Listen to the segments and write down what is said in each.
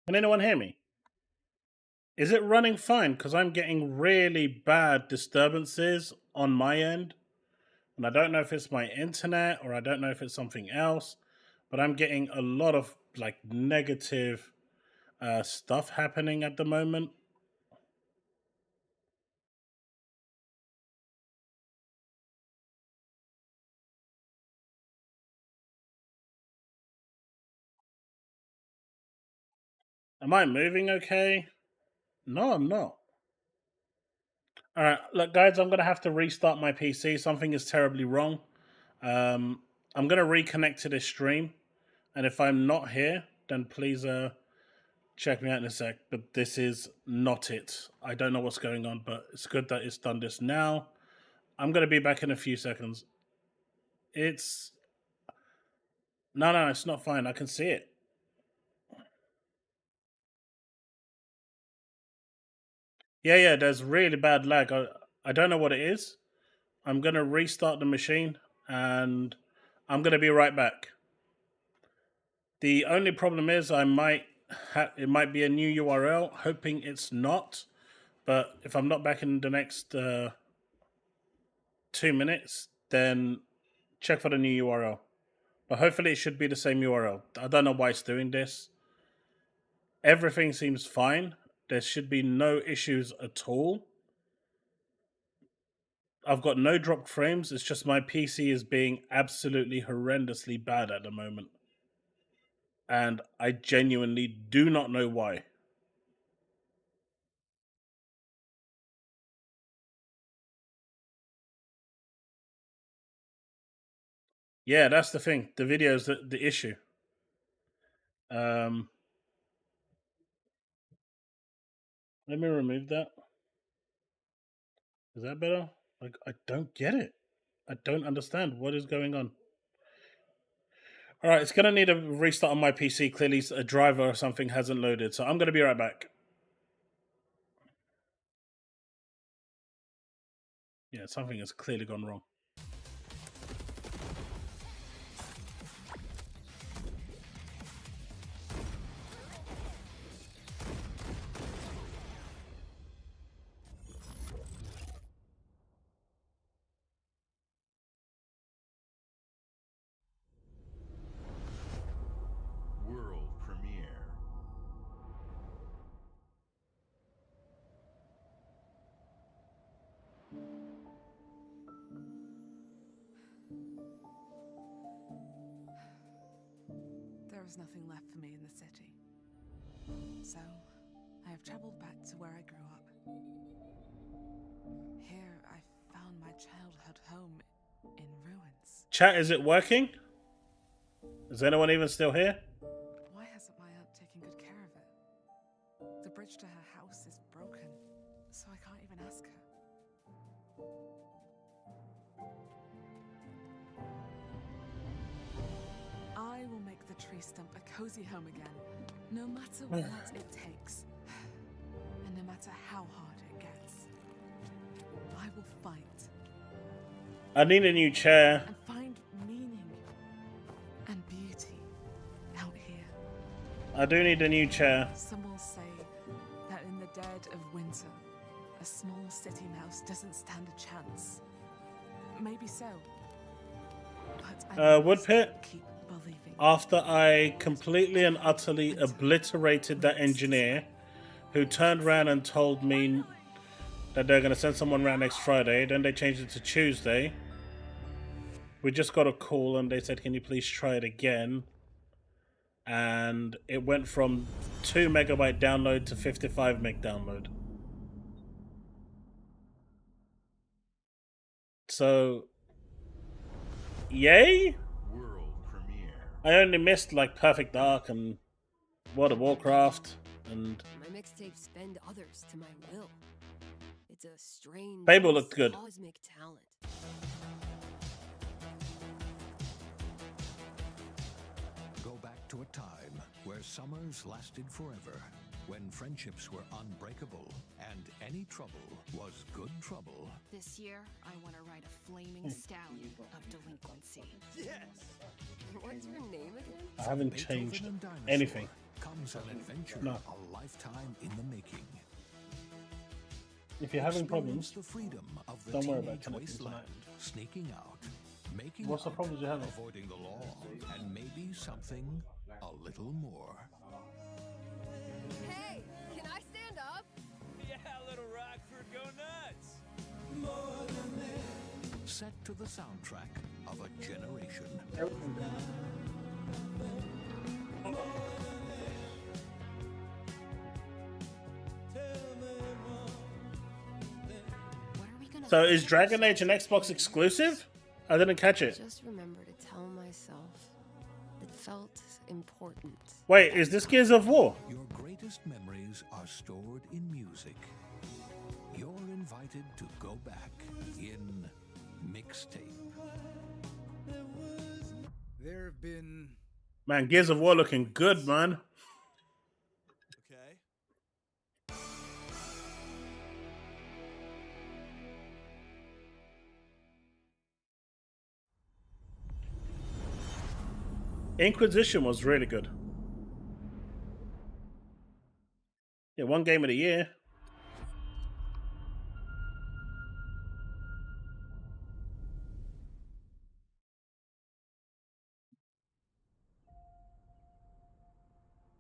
Can anyone hear me? Is it running fine? Because I'm getting really bad disturbances on my end. And I don't know if it's my internet or I don't know if it's something else. But I'm getting a lot of like negative stuff happening at the moment. Am I moving okay? No, I'm not. All right, look, guys, I'm going to have to restart my PC. Something is terribly wrong. I'm going to reconnect to this stream. And if I'm not here, then please check me out in a sec. But this is not it. I don't know what's going on, but it's good that it's done this now. I'm going to be back in a few seconds. It's... No, it's not fine. I can see it. Yeah, there's really bad lag. I don't know what it is. I'm going to restart the machine and I'm going to be right back. The only problem is it might be a new URL, hoping it's not. But if I'm not back in the next 2 minutes, then check for the new URL. But hopefully it should be the same URL. I don't know why it's doing this. Everything seems fine. There should be no issues at all. I've got no dropped frames. It's just my PC is being absolutely horrendously bad at the moment. And I genuinely do not know why. Yeah, that's the thing. The video is the issue. Let me remove that. Is that better? Like, I don't get it. I don't understand what is going on. All right, it's going to need a restart on my PC. Clearly, a driver or something hasn't loaded. So I'm going to be right back. Yeah, something has clearly gone wrong. World premiere. There is nothing left for me in the city. So, I have traveled back to where I grew up. Here, I found my childhood home in ruins. Chat, is it working? Is anyone even still here? Why hasn't my aunt taken good care of it? The bridge to her house is broken, so I can't even ask her. I will make the tree stump a cozy home again, no matter what it takes. And no matter how hard it gets. I will fight. I need a new chair. And find meaning and beauty out here. I do need a new chair. Some will say that in the dead of winter, a small city mouse doesn't stand a chance. Maybe so. But I Woodpit? keep believing. After I completely and utterly obliterated that engineer who turned around and told me that they're going to send someone around next Friday, then they changed it to Tuesday. We just got a call and they said, can you please try it again? And it went from 2 megabyte download to 55 meg download. So, yay? World premiere. I only missed like Perfect Dark and World of Warcraft and My mixtapes bend others to my will. It's a strange Fable looked good. cosmic talent. Go back to a time where summers lasted forever when friendships were unbreakable and any trouble was good trouble. This year, I want to ride a flaming stallion of delinquency. What's your name again? I haven't Beethoven changed and Dinosaur anything. comes an adventure, No. a lifetime in the making. If you're having Experience problems, the freedom of the don't worry about teenage connecting wasteland, tonight. sneaking out, making What's the out, problems you're having? avoiding the law, and maybe something a little more. Hey, can I stand up? Yeah, little Rockford, go nuts! Set to the soundtrack of a generation. What are we gonna So is Dragon Age an Xbox exclusive? I didn't catch it. Just remember to tell myself it felt important. Wait, is this Gears of War? Your greatest memories are stored in music. You're invited to go back in mixtape. There have been. Man, Gears of War looking good, man. Okay. Inquisition was really good. Yeah, one game of the year.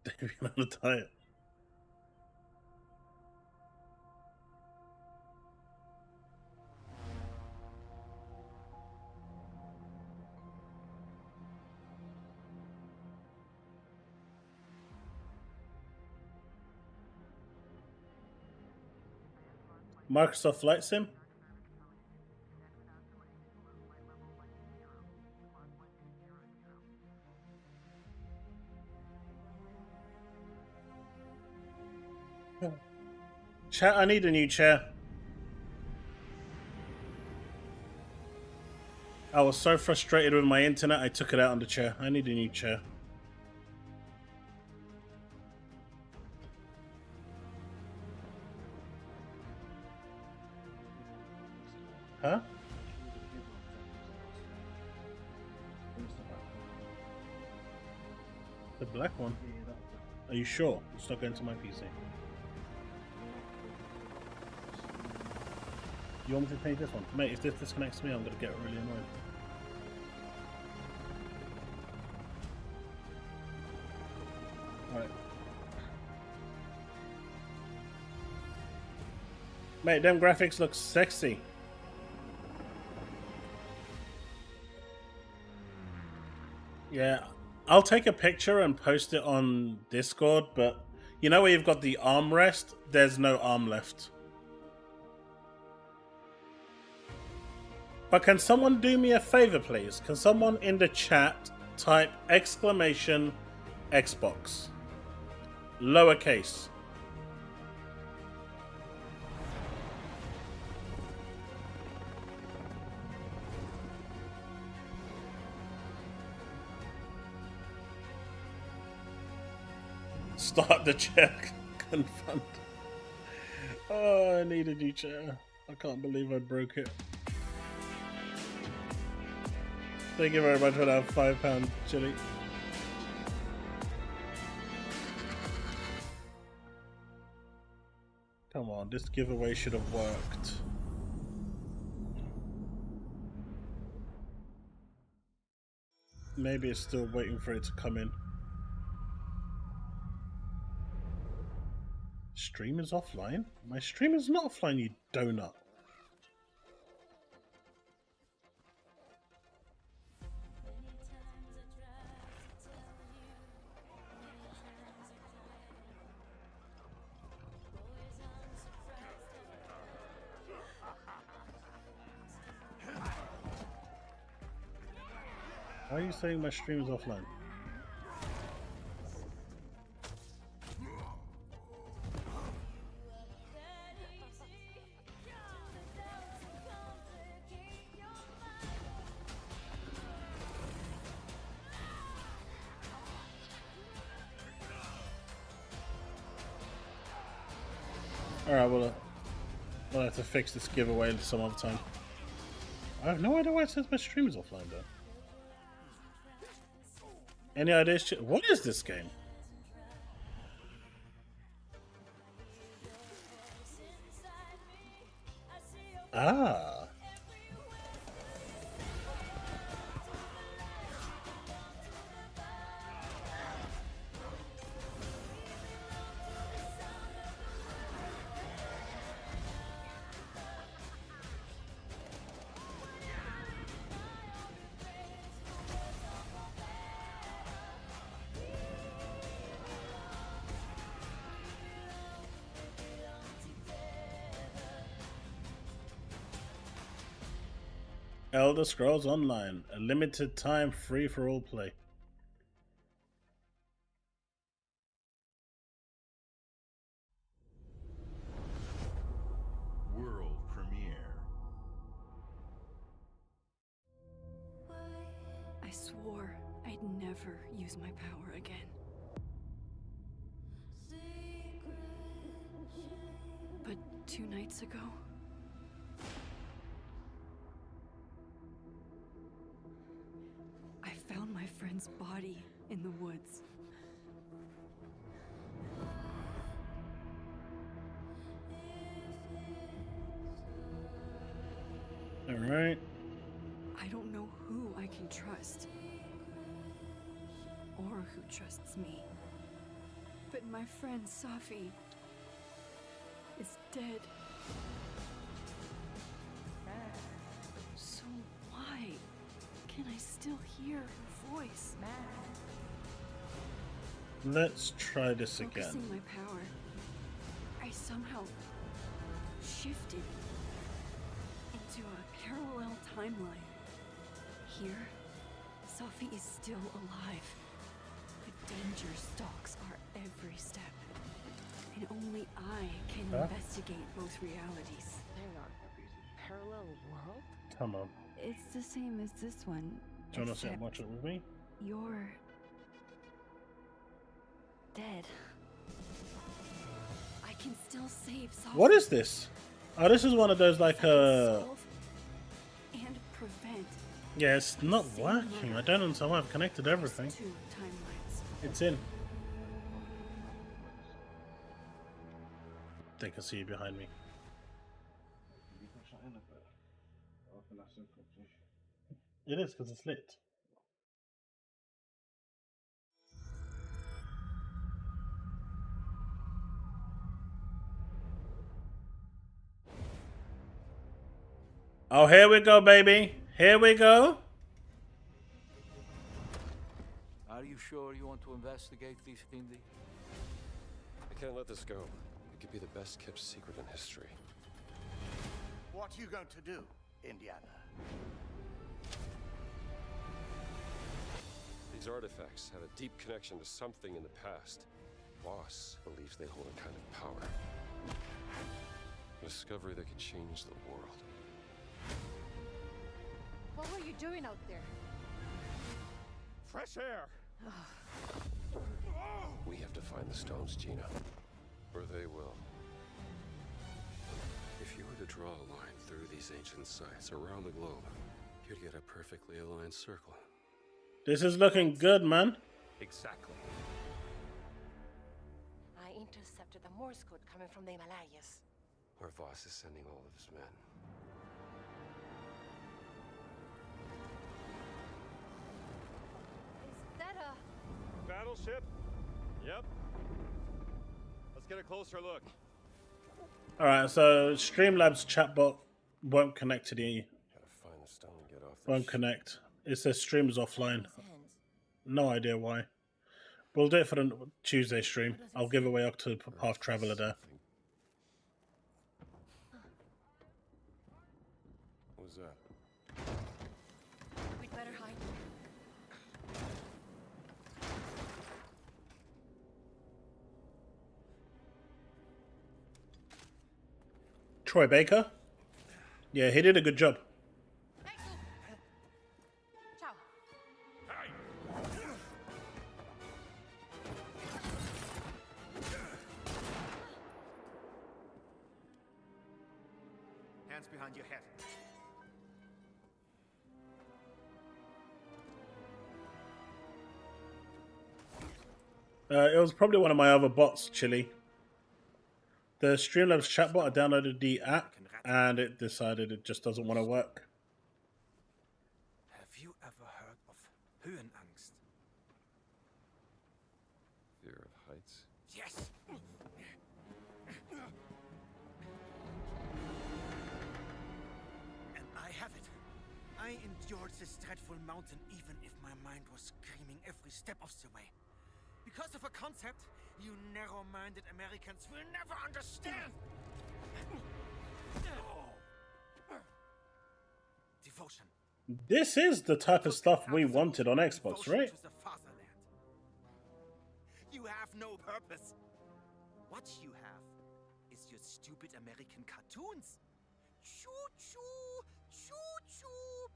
David on a diet. Microsoft Flight Sim. Chat, I need a new chair. I was so frustrated with my internet, I took it out on the chair. I need a new chair. Huh? The black one? Are you sure? It's not going to my PC. You want me to change this one? Mate, if this disconnects me, I'm going to get really annoyed. Alright. Mate, them graphics look sexy. Yeah, I'll take a picture and post it on Discord, but you know where you've got the armrest? There's no arm left. But can someone do me a favor, please? Can someone in the chat type exclamation Xbox? Lowercase. Start the chair. Confund. Oh, I need a new chair. I can't believe I broke it. Thank you very much for that £5 Chille. Come on, this giveaway should have worked. Maybe it's still waiting for it to come in. Stream is offline? My stream is not offline, you donut. Why are you saying my stream is offline? Alright, well, we'll have to fix this giveaway some other time. I have no idea why it says my stream is offline though. Any ideas? What is this game? Ah. Elder Scrolls Online, a limited time free for all play. World premiere. I swore I'd never use my power again. But 2 nights ago, I found my friend's body in the woods. All right. I don't know who I can trust, or who trusts me. But my friend Safi is dead. So why can I still hear her voice? Let's try this again. Focusing my power, I somehow shifted into a parallel timeline. Here, Safi is still alive, but danger stalks our every step. And only I can investigate both realities. Hang on. Parallel world? Come on. It's the same as this one. Do you want to sit and except watch it with me? You're dead. I can still save Safi. What is this? Oh, this is one of those like Solve and prevent. Yeah, it's not working. I don't understand why I've connected everything. 2 timelines. It's in. I think I see you behind me. It is because it's lit. Oh, here we go, baby. Here we go. Are you sure you want to investigate this, Indy? I can't let this go. It could be the best kept secret in history. What are you going to do, Indiana? These artifacts have a deep connection to something in the past. Boss believes they hold a kind of power. A discovery that could change the world. What were you doing out there? Fresh air! We have to find the stones, Gina. Or they will. If you were to draw a line through these ancient sites around the globe, you'd get a perfectly aligned circle. This is looking good, man. Exactly. I intercepted the Morse code coming from the Himalayas. Our boss is sending all of his men. Is that a... Battleship? Yep. Let's get a closer look. Alright, so Streamlabs chatbot won't connect to the... Gotta find the stone and get off the Won't connect. It says stream is offline. No idea why. We'll do it for the Tuesday stream. I'll give away Octo Path Traveler there. What was that? We'd better hide. Troy Baker? Yeah, he did a good job. Ciao. hands behind your head. It was probably one of my other bots, Chille. The Streamlabs chatbot, I downloaded the app and it decided it just doesn't want to work. Have you ever heard of Höhenangst? Fear of heights? Yes! And I have it. I endured this dreadful mountain even if my mind was screaming every step of the way. Because of a concept you narrow-minded Americans will never understand. Devotion. This is the type of stuff we wanted on Xbox, right? To the fatherland. You have no purpose. What you have is your stupid American cartoons. Choo-choo, choo-choo.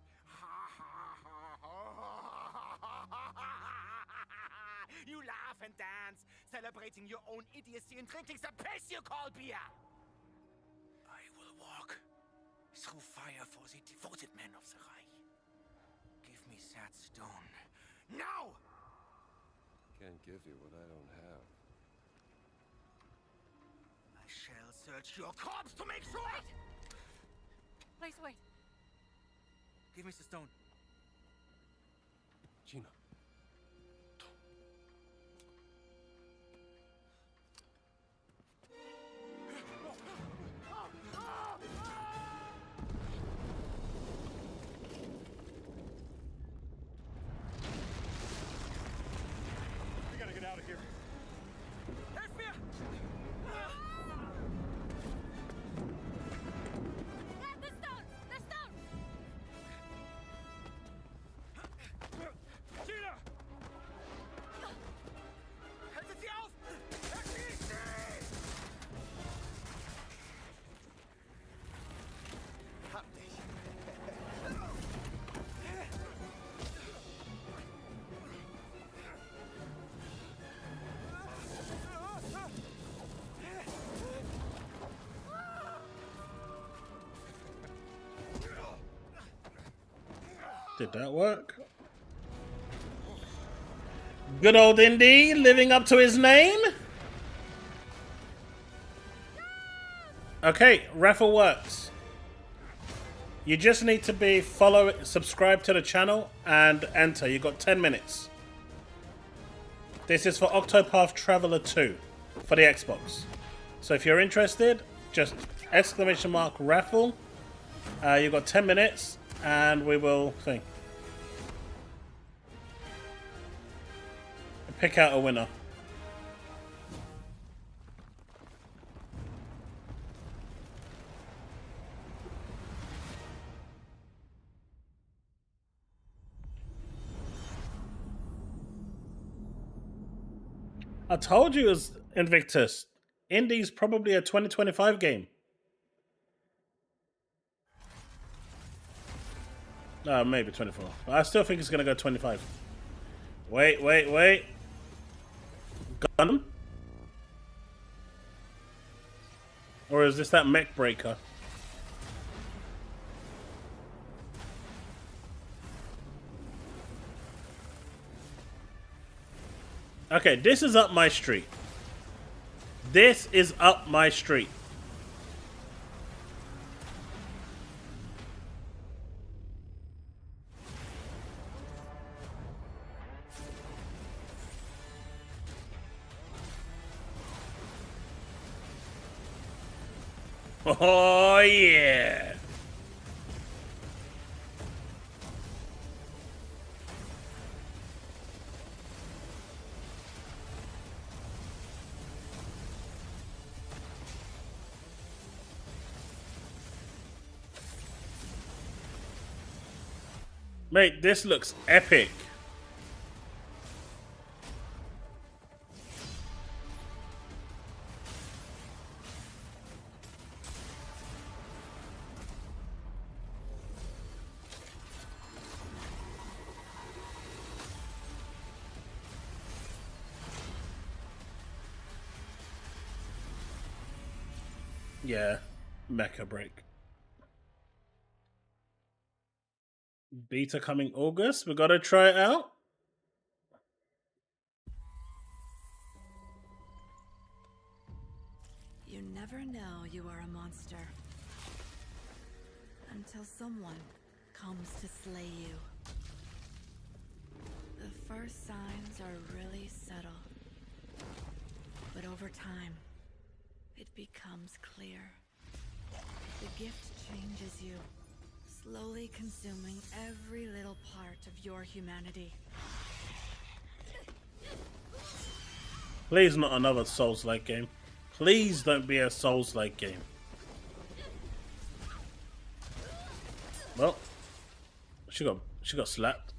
You laugh and dance, celebrating your own idiocy and drinking the piss you call beer. I will walk through fire for the devoted men of the Reich. Give me that stone. Now! Can't give you what I don't have. I shall search your corpse to make sure. Wait! Please wait. Give me the stone. Gina. We gotta get out of here. Help me! The stone! The stone! Chille! Haltet sie auf! Erschießt sie! Hab dich! Did that work? Good old Indy, living up to his name. Okay, raffle works. You just need to be subscribe to the channel and enter. You got 10 minutes. This is for Octopath Traveler 2 for the Xbox. So if you're interested, just !raffle. You've got 10 minutes and we will pick out a winner. I told you it was Invictus. Indy's probably a 2025 game. Maybe 24. But I still think it's going to go 25. Wait. Gun? Or is this that mech breaker? Okay, this is up my street. This is up my street. Oh, yeah. Mate, this looks epic. Yeah, mecha break. Beta coming August. We gotta try it out. You never know you are a monster until someone comes to slay you. The first signs are really subtle, but over time, it becomes clear. The gift changes you, slowly consuming every little part of your humanity. Please not another Souls-like game. Please don't be a Souls-like game. Well, she got slapped.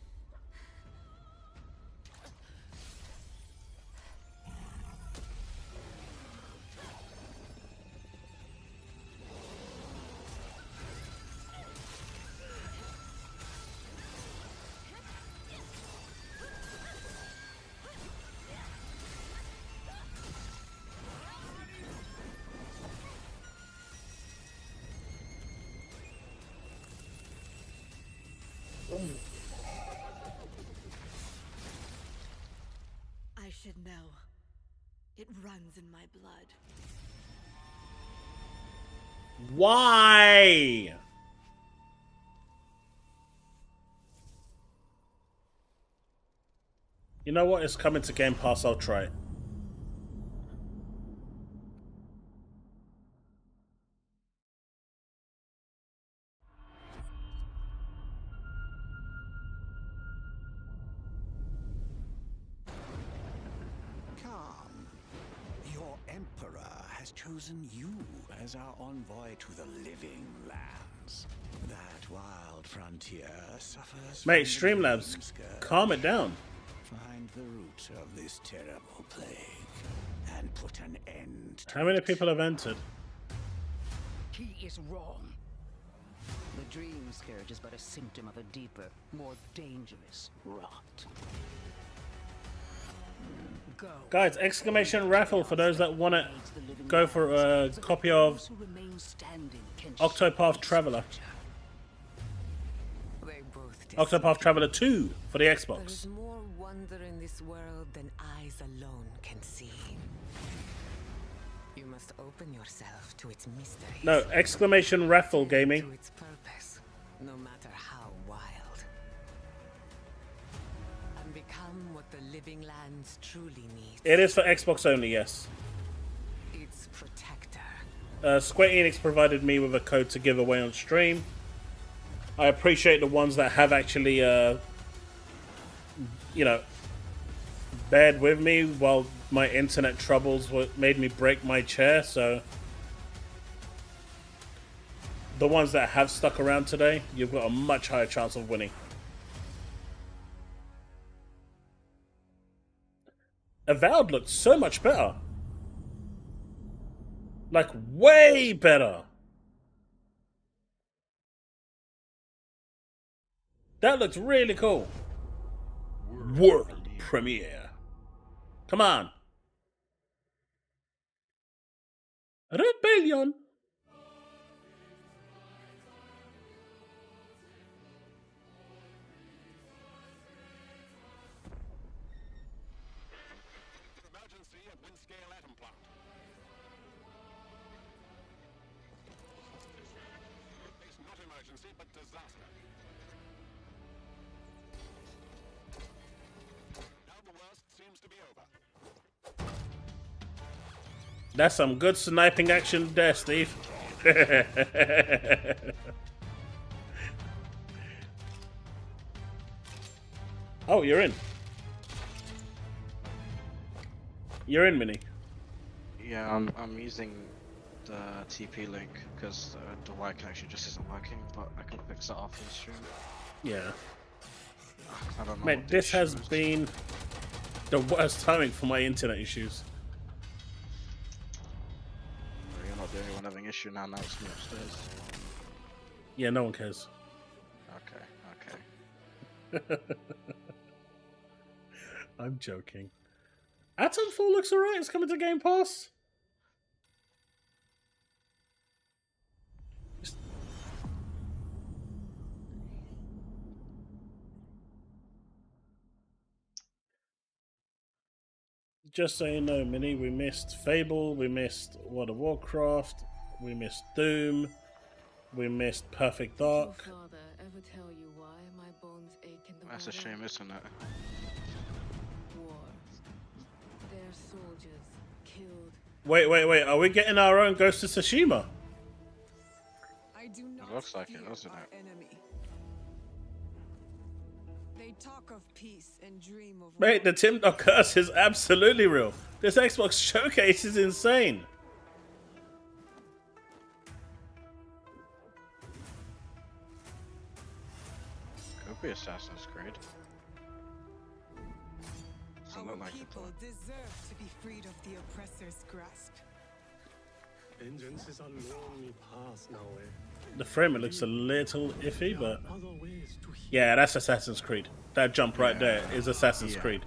I should know. It runs in my blood. Why? You know what? It's coming to Game Pass. I'll try it. Come. Your Emperor has chosen you as our envoy to the living lands. That wild frontier suffers. Mate, Streamlabs, calm it down. Find the root of this terrible plague and put an end to How many people have entered? He is wrong. The dream scourge is but a symptom of a deeper, more dangerous rot. Go. Guys, exclamation raffle for those that want to go for a copy of Octopath Traveler. Octopath Traveler 2 for the Xbox. There's more wonder in this world than eyes alone can see. You must open yourself to its mysteries. No, exclamation raffle gaming. To its purpose, no matter how wild. And become what the living lands truly need. It is for Xbox only, yes. Its protector. Square Enix provided me with a code to give away on stream. I appreciate the ones that have actually, you know, bared with me while my internet troubles made me break my chair, so the ones that have stuck around today, you've got a much higher chance of winning. Avowed looked so much better. Like, way better. That looks really cool. World premiere. Come on. Rebellion. Emergency at Windscale Atom Plant. It's not emergency, but disaster. Now the worst seems to be over. That's some good sniping action there, Steve. Oh, you're in. You're in, Mini. Yeah, I'm using the TP link because the wire connection just isn't working, but I can fix that off the stream. Yeah. I don't know. Mate, this has been the worst timing for my internet issues. You're not the only one having issue now. Now it's me upstairs. Yeah, no one cares. Okay. I'm joking. Atomfall looks alright. It's coming to Game Pass. Just so you know, Minnie, we missed Fable, we missed World of Warcraft, we missed Doom, we missed Perfect Dark. Did your father ever tell you why my bones ache in the That's a water? shame, isn't it? War. Their soldiers killed. Wait, are we getting our own Ghost of Tsushima? I do not It looks like it, fear doesn't our it? enemy. They talk of peace and dream of Mate, the Tim Dog curse is absolutely real. This Xbox showcase is insane. Could be Assassin's Creed. Doesn't Our look like it. people deserve to be freed of the oppressor's grasp. Vengeance is a lonely path now, eh? The frame, it looks a little iffy, but yeah, that's Assassin's Creed. That jump right there is Assassin's Creed.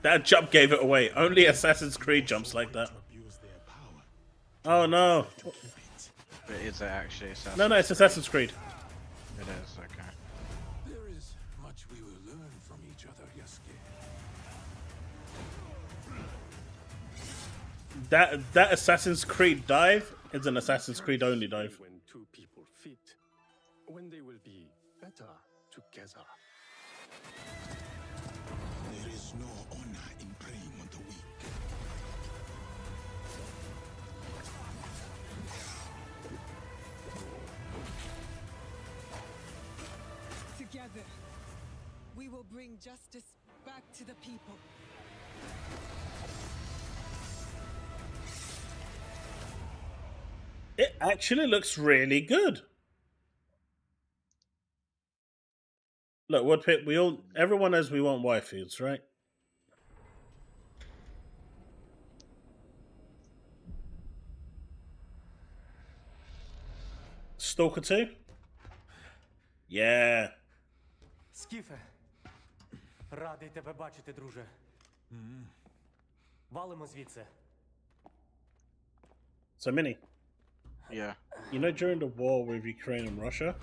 That jump gave it away. Only Assassin's Creed jumps like that. Oh no. But is it actually Assassin's No, it's Assassin's Creed. It is, okay. There is much we will learn from each other, Yasuke. That Assassin's Creed dive is an Assassin's Creed only dive. When two people fit, when they will be better together. There is no honor in preying on the weak. Together, we will bring justice back to the people. It actually looks really good. Look, Woodpit, everyone knows we want waifus, right? Stalker 2? Yeah. Скіфе, радий тебе бачити, друже. Валимо звідси. So, Minnie. Yeah. You know, during the war with Ukraine and Russia,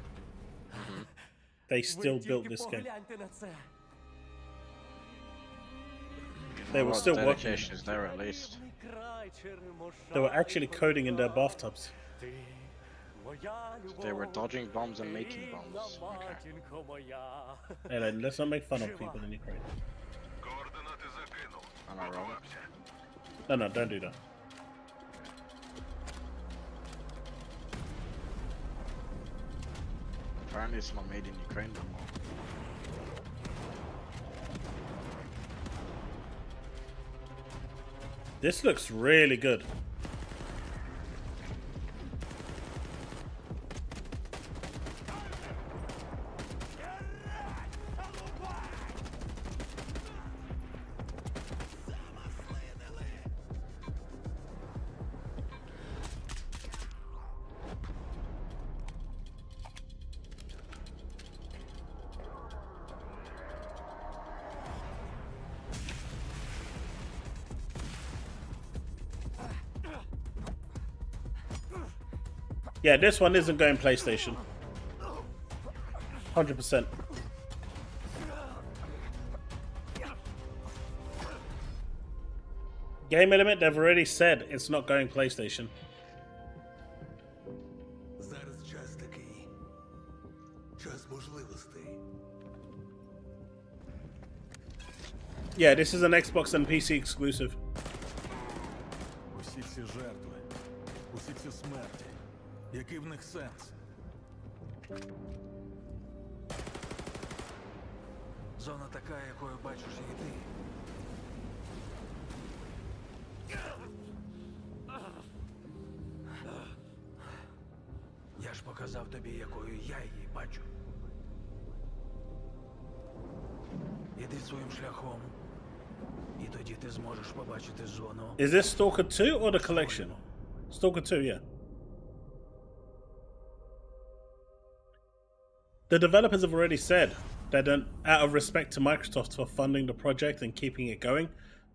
they still built this game. They were still working. Is there at least. They were actually coding in their bathtubs. They were dodging bombs and making bombs. Okay. Hey, let's not make fun of people in Ukraine. Am I wrong? No, don't do that. Apparently it's not made in Ukraine no more. This looks really good. Yeah, this one isn't going PlayStation. 100%. Game Element, they've already said it's not going PlayStation. Зараз час такий. Час можливостей. Yeah, this is an Xbox and PC exclusive. Усі ці жертви, усі ці смерті. Який в них сенс? Зона така, якою бачиш її ти. Я ж показав тобі, якою я її бачу. Іди своїм шляхом, і тоді ти зможеш побачити зону. Is this Stalker 2 or the collection? Stalker 2, yeah. The developers have already said that out of respect to Microsoft for funding the project and keeping it going,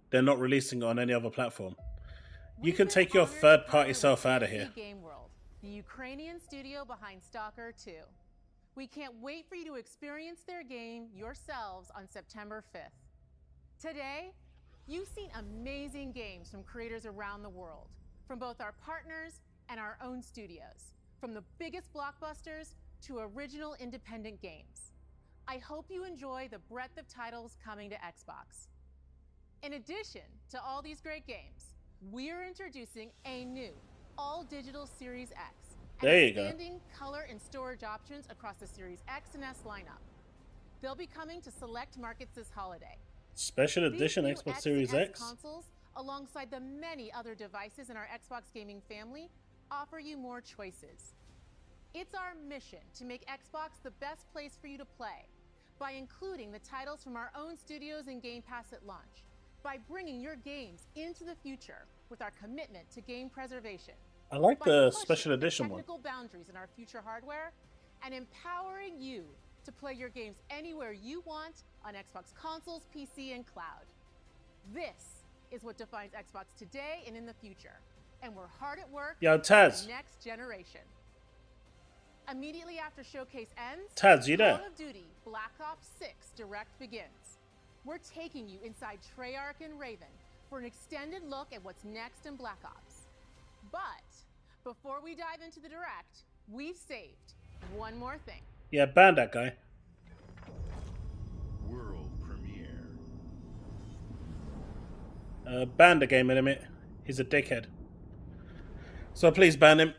they're not releasing it on any other platform. You can take your third-party self out of here. Game World, the Ukrainian studio behind Stalker 2. We can't wait for you to experience their game yourselves on September 5th. Today, You've seen amazing games from creators around the world, from both our partners and our own studios, from the biggest blockbusters to original independent games. I hope you enjoy the breadth of titles coming to Xbox. In addition to all these great games, we're introducing a new all-digital Series X and There you go. expanding color and storage options across the Series X and S lineup. They'll be coming to select markets this holiday. Special edition These new Xbox Series and S X. consoles, alongside the many other devices in our Xbox gaming family, offer you more choices. It's our mission to make Xbox the best place for you to play by including the titles from our own studios in Game Pass at launch, by bringing your games into the future with our commitment to game preservation. I like by the pushing special edition the one. technical boundaries in our future hardware and empowering you to play your games anywhere you want on Xbox consoles, PC, and cloud. This is what defines Xbox today and in the future, and we're hard at work Yo, on Taz. the next generation. Immediately after Showcase ends, Taz, you there? Call of Duty Black Ops 6 Direct begins. We're taking you inside Treyarch and Raven for an extended look at what's next in Black Ops. But before we dive into the Direct, we've saved one more thing. Yeah, ban that guy. World premiere. Ban the game limit. He's a dickhead. So please ban him.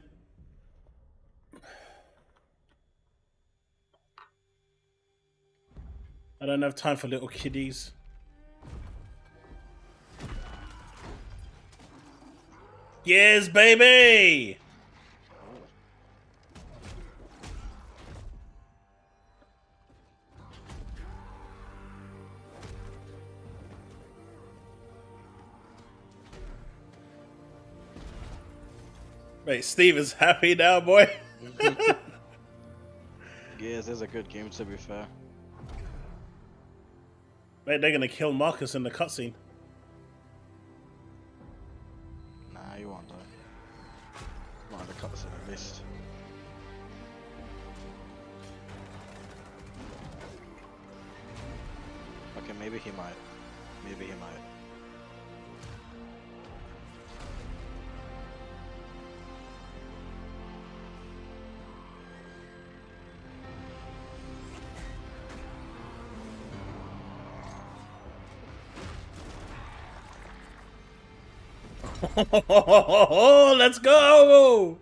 I don't have time for little kiddies. Yes, baby! Wait, Steve is happy now, boy. Yes, this is a good game to be fair. Wait, they're gonna kill Marcus in the cutscene. Nah, you won't die. Not in the cutscene at least. Okay, maybe he might. Maybe he might. Let's go!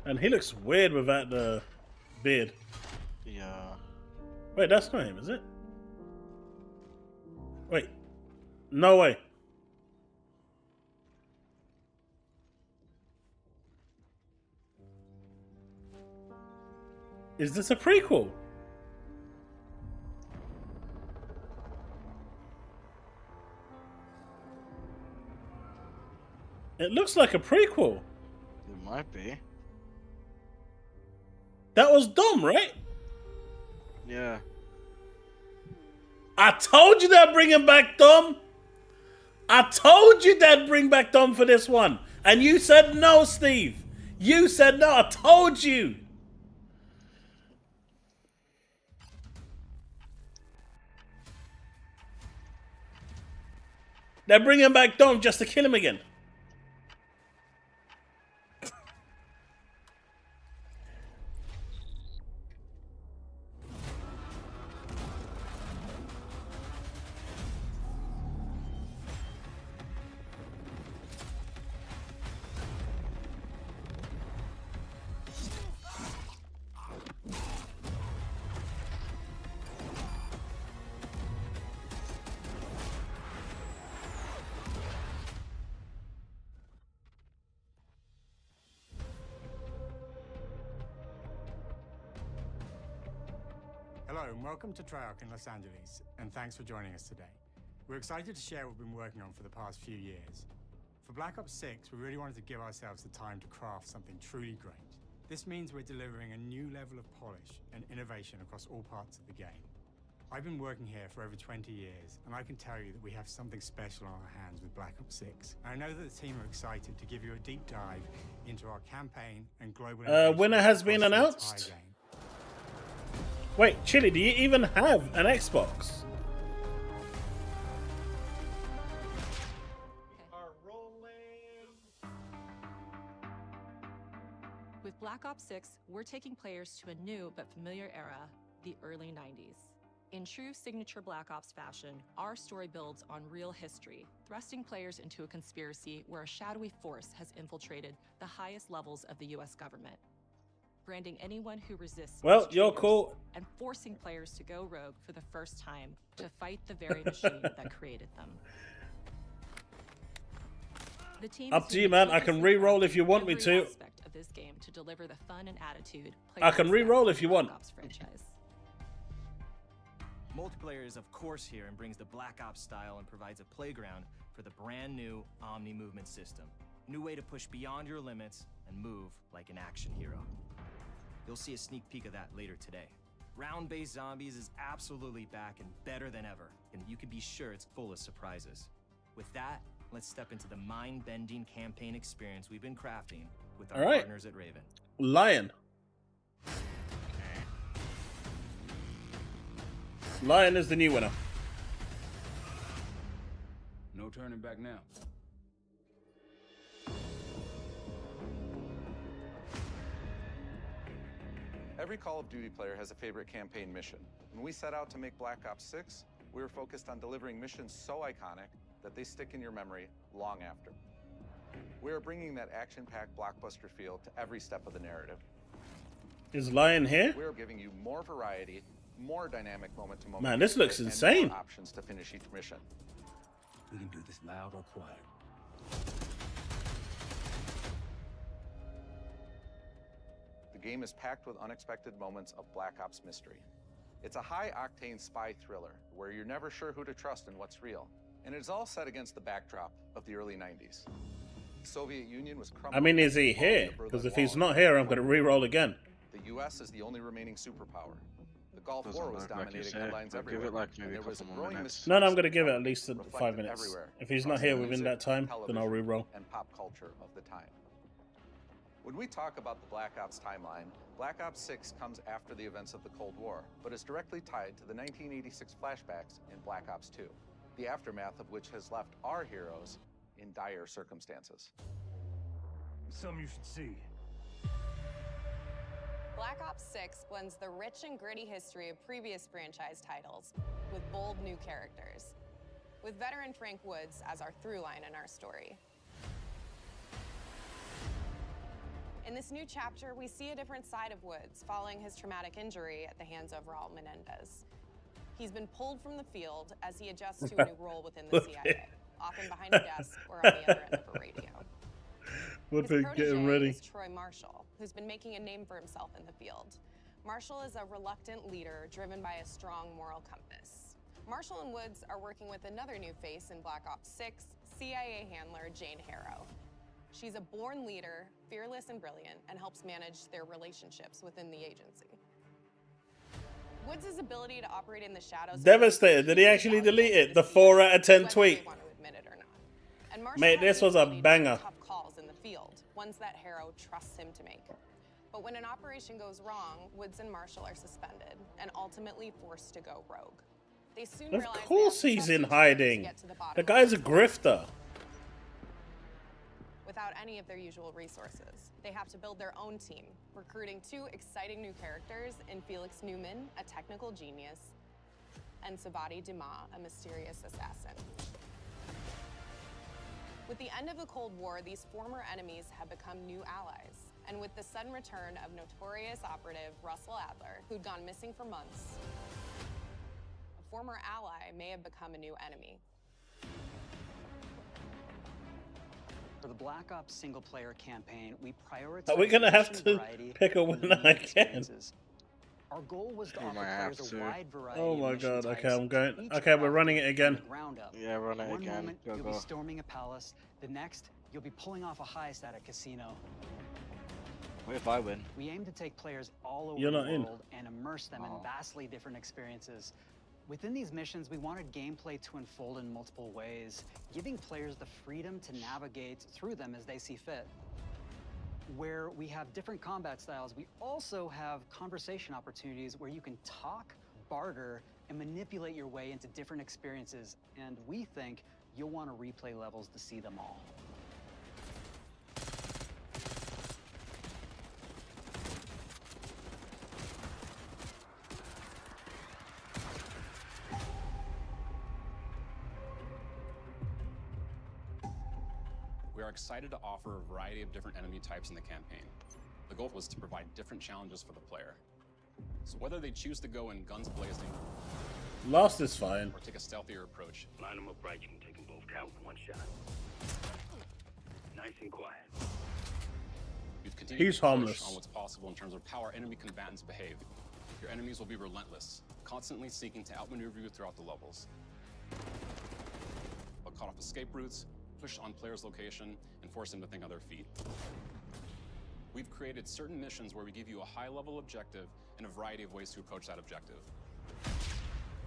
And he looks weird without the beard. Yeah. Wait, that's not him, is it? Wait. No way. Is this a prequel? It looks like a prequel. It might be. That was Dom, right? Yeah. I told you they'd bring him back, Dom. I told you they'd bring back Dom for this one. And you said no, Steve. You said no. I told you. They're bringing back Dom just to kill him again. Hello and welcome to Treyarch in Los Angeles, and thanks for joining us today. We're excited to share what we've been working on for the past few years. For Black Ops 6, we really wanted to give ourselves the time to craft something truly great. This means we're delivering a new level of polish and innovation across all parts of the game. I've been working here for over 20 years, and I can tell you that we have something special on our hands with Black Ops 6. I know that the team are excited to give you a deep dive into our campaign and global winner has been across the announced. entire game. Wait, Chille, do you even have an Xbox? With Black Ops 6, we're taking players to a new but familiar era, the early 90s. In true signature Black Ops fashion, our story builds on real history, thrusting players into a conspiracy where a shadowy force has infiltrated the highest levels of the US government, branding anyone who resists Well, as you're traitors, cool. and forcing players to go rogue for the first time to fight the very machine that created them. The team Up to you, man. I can re-roll if you want me to. aspect of this game to deliver the fun and attitude I can re-roll if you want. Black Ops franchise. Multiplayer is of course here and brings the Black Ops style and provides a playground for the brand new Omni movement system. New way to push beyond your limits and move like an action hero. You'll see a sneak peek of that later today. Round-based zombies is absolutely back and better than ever, and you can be sure it's full of surprises. With that, let's step into the mind-bending campaign experience we've been crafting with our partners at Raven. Lion. Lion is the new winner. No turning back now. Every Call of Duty player has a favorite campaign mission. When we set out to make Black Ops 6, we were focused on delivering missions so iconic that they stick in your memory long after. We are bringing that action-packed blockbuster feel to every step of the narrative. Is Lion here? We're giving you more variety, more dynamic moment-to-moment. Man, this looks and insane. more options to finish each mission. We can do this loud or quiet. The game is packed with unexpected moments of Black Ops mystery. It's a high-octane spy thriller where you're never sure who to trust and what's real. And it's all set against the backdrop of the early 90s. The Soviet Union was crumbling. I mean, is he here? Because if he's not here, I'm going to re-roll again. The US is the only remaining superpower. The Gulf Doesn't War was look like you dominating said. headlines I'll everywhere. give it like maybe and a there was couple a more growing minutes. No, I'm going to give it at least reflected 5 minutes. everywhere If he's not across here the within music, that time, then I'll television, re-roll. and pop culture of the time. When we talk about the Black Ops timeline, Black Ops 6 comes after the events of the Cold War, but is directly tied to the 1986 flashbacks in Black Ops 2, the aftermath of which has left our heroes in dire circumstances. Something you should see. Black Ops 6 blends the rich and gritty history of previous franchise titles with bold new characters, with veteran Frank Woods as our through line in our story. In this new chapter, we see a different side of Woods following his traumatic injury at the hands of Raul Menendez. He's been pulled from the field as he adjusts to a new role within the CIA, often behind a desk or on the other end of a radio. We've been getting ready. Is Troy Marshall, who's been making a name for himself in the field. Marshall is a reluctant leader driven by a strong moral compass. Marshall and Woods are working with another new face in Black Ops 6, CIA handler Jane Harrow. She's a born leader, fearless and brilliant, and helps manage their relationships within the agency. Woods' ability to operate in the shadows... Devastated. Did he actually delete it? The 4 out of 10 tweet. Mate, this was a banger. Tough calls in the field, ones that Harrow trusts him to make. But when an operation goes wrong, Woods and Marshall are suspended and ultimately forced to go rogue. They soon Of realize course they have to he's trust in each other to hiding. get to the bottom The of guy's a it. grifter. Without any of their usual resources, they have to build their own team, recruiting 2 exciting new characters in Felix Newman, a technical genius, and Savati Dumas, a mysterious assassin. With the end of the Cold War, these former enemies have become new allies. And with the sudden return of notorious operative Russell Adler, who'd gone missing for months, a former ally may have become a new enemy. For the Black Ops single-player campaign, we prioritize... Are we going to have mission to variety pick a and winner unique again? experiences. Our goal was to We offer might have players to. a wide variety Oh of my mission god, types, okay, I'm going. each Okay, we're crafted running it from again. the ground up. Yeah, run it One again. moment, Go, you'll go. be storming a palace. The next, you'll be pulling off a heist at a casino. What if I win? We aim to take players all over You're the not in. world and immerse them in vastly different experiences. Within these missions, we wanted gameplay to unfold in multiple ways, giving players the freedom to navigate through them as they see fit. Where we have different combat styles, we also have conversation opportunities where you can talk, barter, and manipulate your way into different experiences, and we think you'll want to replay levels to see them all. We are excited to offer a variety of different enemy types in the campaign. The goal was to provide different challenges for the player. So whether they choose to go in guns blazing, Lost is fine, or take a stealthier approach, Line them up right, you can take them both out with one shot. Nice and quiet. we've continued He's to push harmless. on what's possible in terms of how our enemy combatants behave. Your enemies will be relentless, constantly seeking to outmaneuver you throughout the levels. They'll cut off escape routes, push on players' location, and force them to think on their feet. We've created certain missions where we give you a high-level objective and a variety of ways to approach that objective.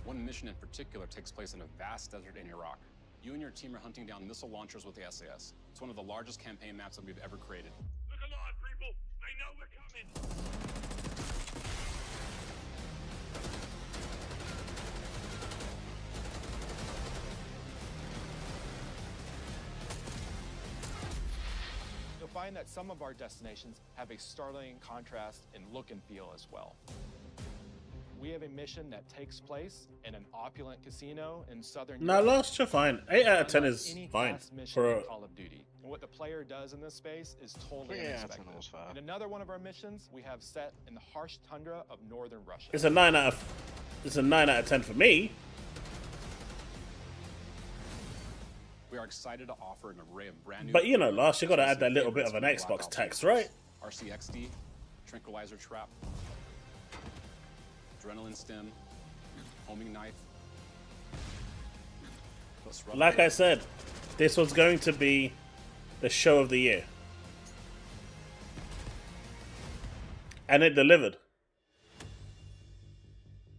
One mission in particular takes place in a vast desert in Iraq. You and your team are hunting down missile launchers with the SAS. It's one of the largest campaign maps that we've ever created. Look alive, people! They know we're coming! You'll find that some of our destinations have a startling contrast in look and feel as well. We have a mission that takes place in an opulent casino in southern No, Europe. Lost, you're fine. 8 out of 10 Unlike is any fine past mission for in a... Call of Duty. And what the player does in this space is totally 3 out of 10 unexpected. was fair. In another one of our missions, we have set in the harsh tundra of northern Russia. It's a 9 out of 10 for me. We are excited to offer an array of brand new... But you know, Last, you got to add that little bit of an Xbox tax, right? RCXD, Tranquilizer Trap, Adrenaline Stim, Homing Knife. Like I said, this was going to be the show of the year. And it delivered.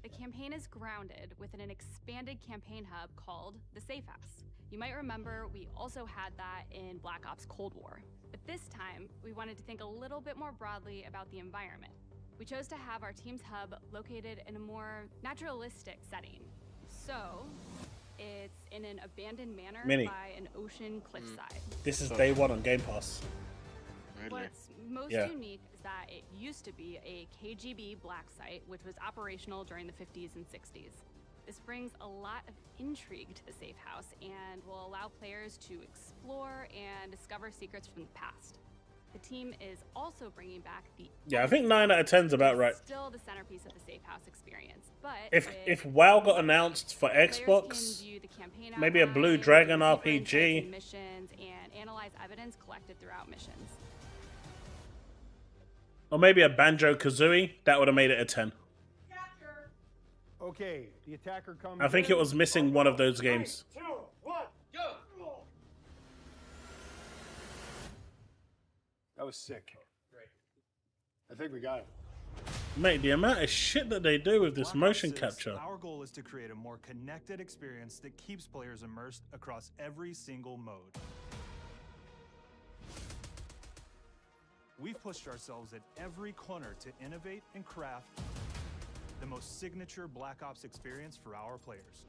The campaign is grounded within an expanded campaign hub called the Safe House. You might remember we also had that in Black Ops Cold War. But this time, we wanted to think a little bit more broadly about the environment. We chose to have our team's hub located in a more naturalistic setting. So, it's in an abandoned manor Mini. by an ocean cliffside. This is day one on Game Pass. What's most Yeah. unique is that it used to be a KGB black site, which was operational during the 50s and 60s. This brings a lot of intrigue to the safe house and will allow players to explore and discover secrets from the past. The team is also bringing back the... Yeah, I think 9 out of 10 is about right. Still the centerpiece of the safe house experience, but... If WoW got announced for Xbox, maybe a Blue Dragon RPG, missions and analyze evidence collected throughout missions. or maybe a Banjo-Kazooie, that would have made it a 10. Okay, the attacker comes I think in. it was missing one of those games. 3, 2, 1, go! That was sick. Great. I think we got it. Mate, the amount of shit that they do with this Black Ops motion 6, capture. Our goal is to create a more connected experience that keeps players immersed across every single mode. We've pushed ourselves at every corner to innovate and craft the most signature Black Ops experience for our players.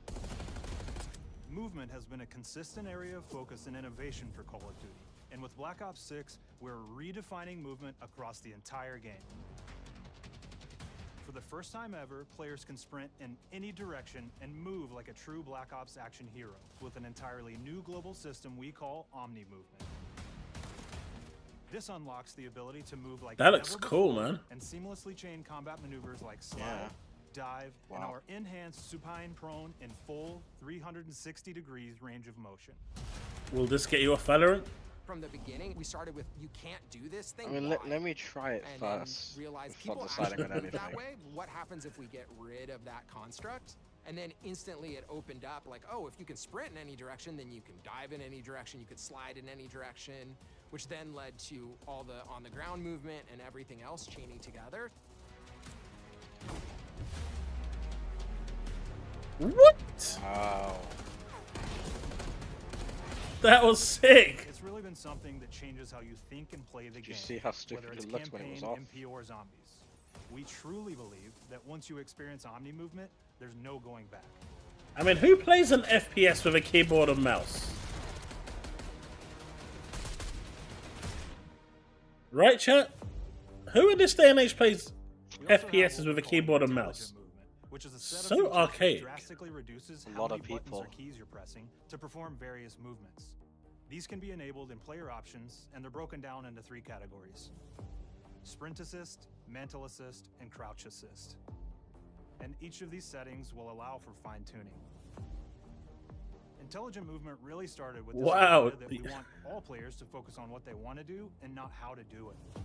Movement has been a consistent area of focus and innovation for Call of Duty. And with Black Ops 6, we're redefining movement across the entire game. For the first time ever, players can sprint in any direction and move like a true Black Ops action hero with an entirely new global system we call Omni Movement. This unlocks the ability to move like That looks never cool, before man. and seamlessly chain combat maneuvers like slide, Yeah. dive, and Wow. our enhanced supine prone in full 360 degrees range of motion. Will this get you off Valorant? From the beginning, we started with you can't do this thing. I mean, why? let me try it and first then realize before people deciding actually on move anything. that way. What happens if we get rid of that construct? And then instantly it opened up like, oh, if you can sprint in any direction, then you can dive in any direction, you could slide in any direction, which then led to all the on the ground movement and everything else chaining together. What? Wow. That was sick. It's really been something that changes how you think and play the Did game. you see how stupid whether it's it looked when it was campaign, off? MP, or zombies. We truly believe that once you experience Omni movement, there's no going back. I mean, who plays an FPS with a keyboard and mouse? Right, chat? Who in this day and age plays FPSs with a keyboard and mouse? Which is a set of So features that archaic. drastically reduces A how lot many of buttons people. or keys you're pressing to perform various movements. These can be enabled in player options, and they're broken down into 3 categories: sprint assist, mantle assist, and crouch assist. And each of these settings will allow for fine-tuning. Intelligent movement really started with this Wow. idea that we want all players to focus on what they want to do and not how to do it.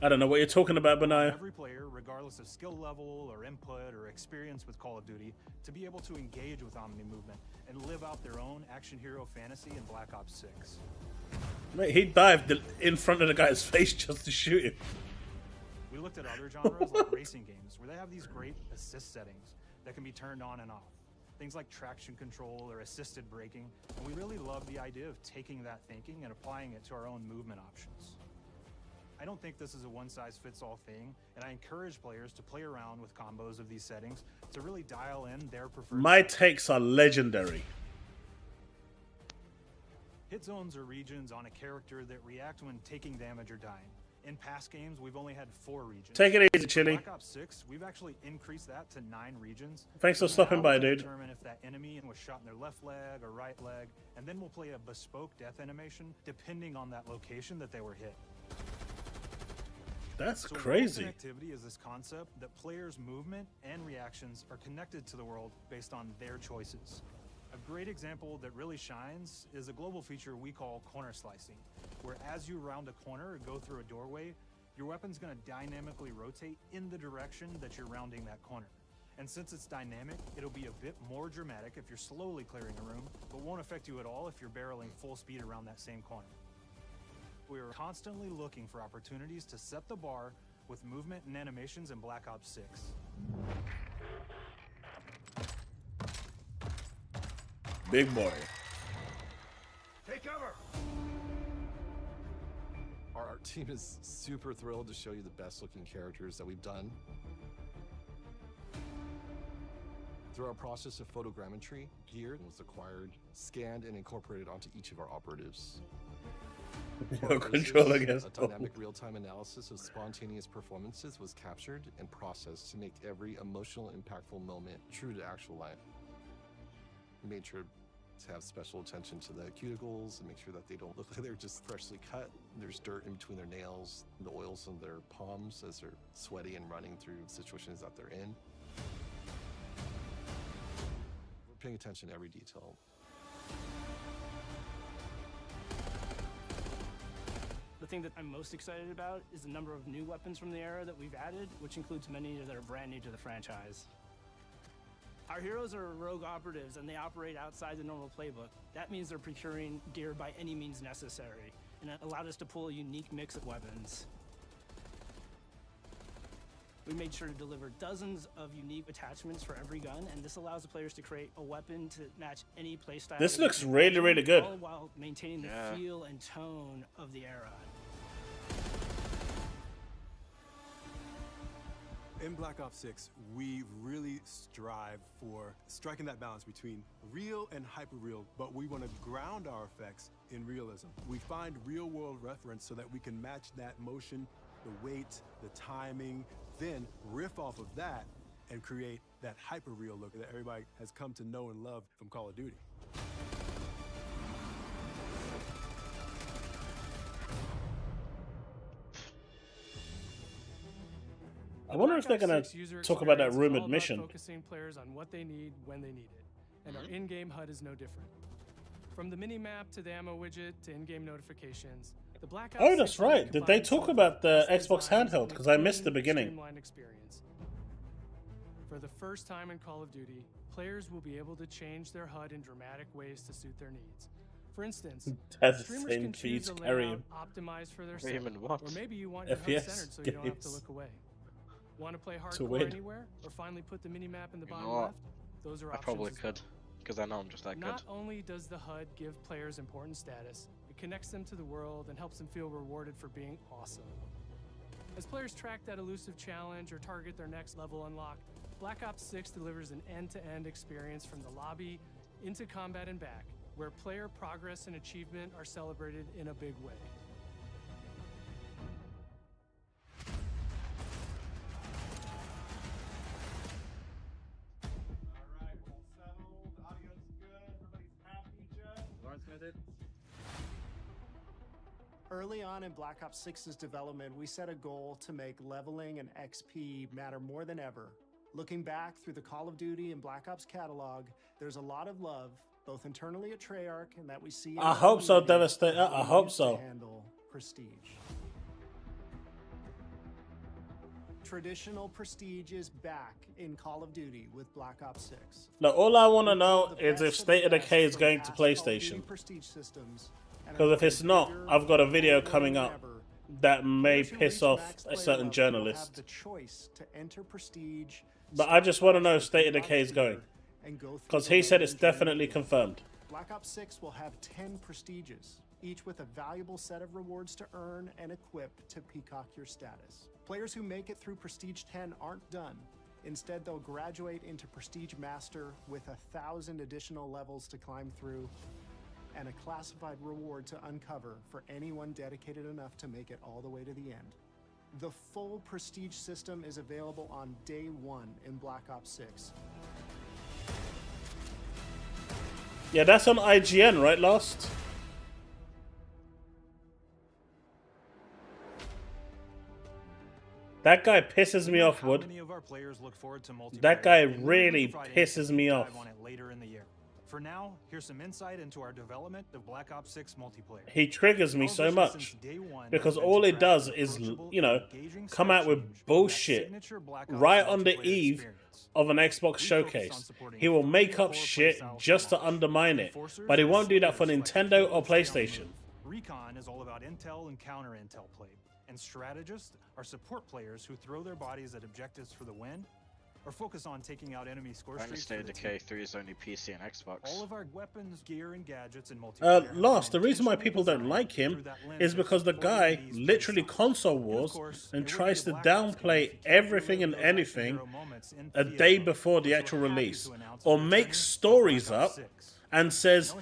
I don't know what you're talking about, Benaya. Every player, regardless of skill level or input or experience with Call of Duty, to be able to engage with Omni movement and live out their own action hero fantasy in Black Ops 6. Mate, he dived in front of the guy's face just to shoot him. We looked at other genres like racing games, where they have these great assist settings that can be turned on and off. Things like traction control or assisted braking, and we really love the idea of taking that thinking and applying it to our own movement options. I don't think this is a one-size-fits-all thing, and I encourage players to play around with combos of these settings to really dial in their preferred. My takes are legendary. Hit zones are regions on a character that react when taking damage or dying. In past games, we've only had 4 regions. Take it easy, In Chille. Black Ops 6, we've actually increased that to 9 regions. Thanks for So stopping now by, we can dude. Determine if that enemy was shot in their left leg or right leg, and then we'll play a bespoke death animation depending on that location that they were hit. That's So world crazy. connectivity is this concept that players' movement and reactions are connected to the world based on their choices. A great example that really shines is a global feature we call corner slicing, where as you round a corner or go through a doorway, your weapon's going to dynamically rotate in the direction that you're rounding that corner. And since it's dynamic, it'll be a bit more dramatic if you're slowly clearing a room, but won't affect you at all if you're barreling full speed around that same corner. We are constantly looking for opportunities to set the bar with movement and animations in Black Ops 6. Big boy. Take cover! Our art team is super thrilled to show you the best looking characters that we've done. Through our process of photogrammetry, gear was acquired, scanned, and incorporated onto each of our operatives. Your controller gets A dynamic real-time analysis of spontaneous performances was captured and processed to make every emotional, impactful moment true to actual life. We made sure to have special attention to the cuticles and make sure that they don't look like they're just freshly cut. There's dirt in between their nails, the oils on their palms as they're sweaty and running through situations that they're in. We're paying attention to every detail. The thing that I'm most excited about is the number of new weapons from the era that we've added, which includes many that are brand new to the franchise. Our heroes are rogue operatives and they operate outside the normal playbook. That means they're procuring gear by any means necessary, and it allowed us to pull a unique mix of weapons. We made sure to deliver dozens of unique attachments for every gun, and this allows the players to create a weapon to match any playstyle. This looks really, really good. All while maintaining the Yeah. feel and tone of the era. In Black Ops 6, we really strive for striking that balance between real and hyper-real, but we want to ground our effects in realism. We find real-world reference so that we can match that motion, the weight, the timing, then riff off of that and create that hyper-real look that everybody has come to know and love from Call of Duty. I wonder if they're gonna talk about that rumored mission. Focusing players on what they need when they need it, and our in-game HUD is no different. From the mini-map to the ammo widget to in-game notifications, the Black Ops Oh, that's 6 right. Did they combines talk some about the best Xbox designs handheld? with Because I missed the clean, beginning. streamlined experience. For the first time in Call of Duty, players will be able to change their HUD in dramatic ways to suit their needs. For instance, That's the streamers same can feed choose a carry layout him. optimized for their Carry him setting, in what? or maybe you want your HUD FPS centered so you don't have to games. look away. Want to play To hardcore win. anywhere, or finally put the mini-map in the You bottom know what? left? those are I options probably as could, because I know I'm just that good. Not only does the HUD give players important status, it connects them to the world and helps them feel rewarded for being awesome. As players track that elusive challenge or target their next level unlock, Black Ops 6 delivers an end-to-end experience from the lobby into combat and back, where player progress and achievement are celebrated in a big way. Early on in Black Ops 6's development, we set a goal to make leveling and XP matter more than ever. Looking back through the Call of Duty and Black Ops catalog, there's a lot of love, both internally at Treyarch and that we see. I hope so, Devastator. I hope so. Handle prestige. Traditional prestige is back in Call of Duty with Black Ops 6. Look, all I want to know is if State of Decay is going to PlayStation. Because if it's not, I've got a video coming up that may piss off a certain journalist. But I just want to know if State of Decay is going. Because he said it's definitely confirmed. Black Ops 6 will have 10 prestiges, each with a valuable set of rewards to earn and equip to peacock your status. Players who make it through Prestige 10 aren't done. Instead, they'll graduate into Prestige Master with 1,000 additional levels to climb through and a classified reward to uncover for anyone dedicated enough to make it all the way to the end. The full Prestige system is available on day 1 in Black Ops 6. Yeah, that's on IGN, right, Lost? That guy pisses me off, Wood. That guy really pisses me off. Later in the year. For now, here's some insight into our development of Black Ops 6 multiplayer. He triggers me so much because all it does is, you know, come out with bullshit right on the eve of an Xbox showcase. He will make up shit just to undermine it, but he won't do that for Nintendo or PlayStation. Recon is all about intel and counter-intel play, and strategists are support players who throw their bodies at objectives for the win, or focus on taking out enemy score streaks. State of Decay 3 is only PC and Xbox. All of our weapons, gear, and gadgets and multiplayer. Lost, the reason why people don't like him is because the guy literally console wars and tries to downplay everything and anything a day before the actual release, or makes stories up and says,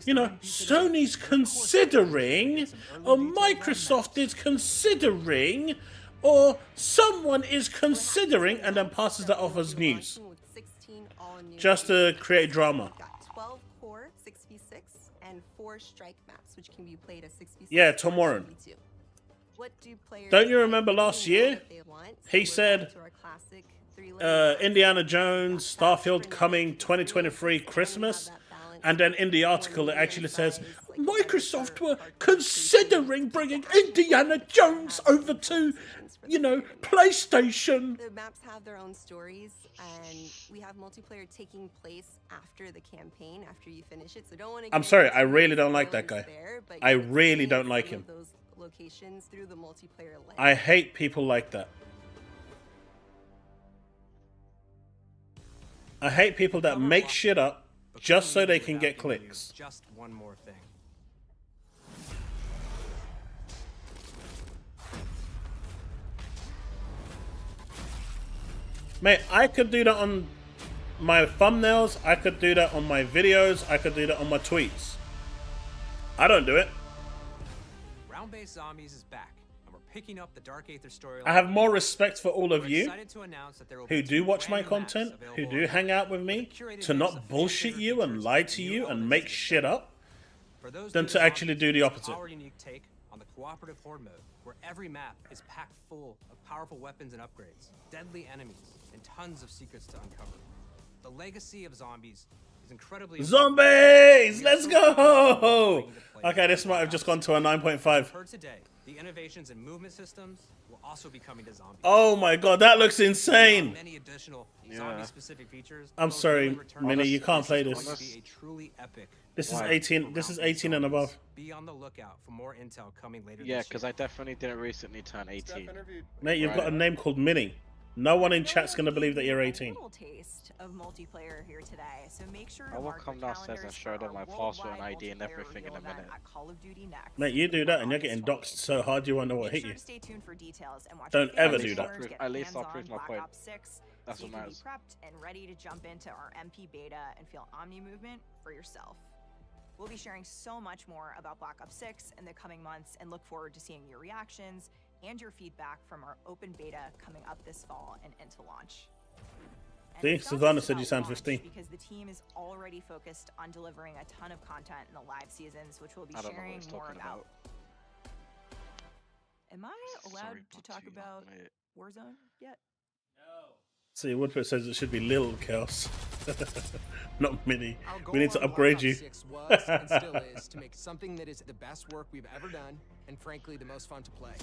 you know, Sony's considering, or Microsoft is considering, or someone is considering, and then passes that off as news. Just to create drama. 12 core 6v6 and 4 strike maps, which can be played as 6v6. Yeah, Tom Warren. Don't you remember last year? He said, Indiana Jones, Starfield coming 2023 Christmas. And then in the article, it actually says, Microsoft were considering bringing Indiana Jones over to, you know, PlayStation. The maps have their own stories, and we have multiplayer taking place after the campaign, after you finish it. So don't want to. I'm sorry, I really don't like that guy. I really don't like him. Those locations through the multiplayer lens. I hate people like that. I hate people that make shit up just so they can get clicks. Just one more thing. Mate, I could do that on my thumbnails, I could do that on my videos, I could do that on my tweets. I don't do it. Round-based zombies is back, and we're picking up the Dark Aether story. I have more respect for all of you who do watch my content, who do hang out with me, to not bullshit you and lie to you and make shit up, than to actually do the opposite. Our unique take on the cooperative horde mode, where every map is packed full of powerful weapons and upgrades, deadly enemies, and tons of secrets to uncover. The legacy of zombies is incredibly Zombies! Let's go! Okay, this might have just gone to a 9.5. Heard today, the innovations in movement systems will also be coming to zombies. Oh my god, that looks insane! Many additional zombie-specific features. I'm sorry, Minnie, you can't play this. This is Why? 18. This is 18 and above. Be on the lookout for more intel coming later. Yeah, because I definitely didn't recently turn 18. Mate, you've got a name called Minnie. No one in chat's gonna believe that you're 18. Little taste of multiplayer here today, so make sure I to will mark come your downstairs and calendars show for them our my password and worldwide ID and multiplayer everything in a reveal event minute. at Call of Duty Next. Mate, you do that and you're getting doxxed so hard you won't know what Make hit sure you. to stay tuned for details and watch Don't your ever favorite do that. streamers get At least I'll hands-on prove my Black point. Ops 6, That's so you what can be matters. prepped and ready to jump into our MP beta and feel Omni movement for yourself. We'll be sharing so much more about Black Ops 6 in the coming months and look forward to seeing your reactions and your feedback from our open beta coming up this fall and into launch. And See, it's not Savannah just said you about sound launch, 15. because the team is already focused on delivering a ton of content in the live seasons, which we'll be I don't know what sharing he's more talking about. Am I allowed Sorry, to not talk too about long, mate. Warzone yet? See, Woodford says it should be Little Chaos, not Mini. Our goal We need to on upgrade Black you. Ops 6 was and still is to make something that is the best work we've ever done and frankly the most fun to play.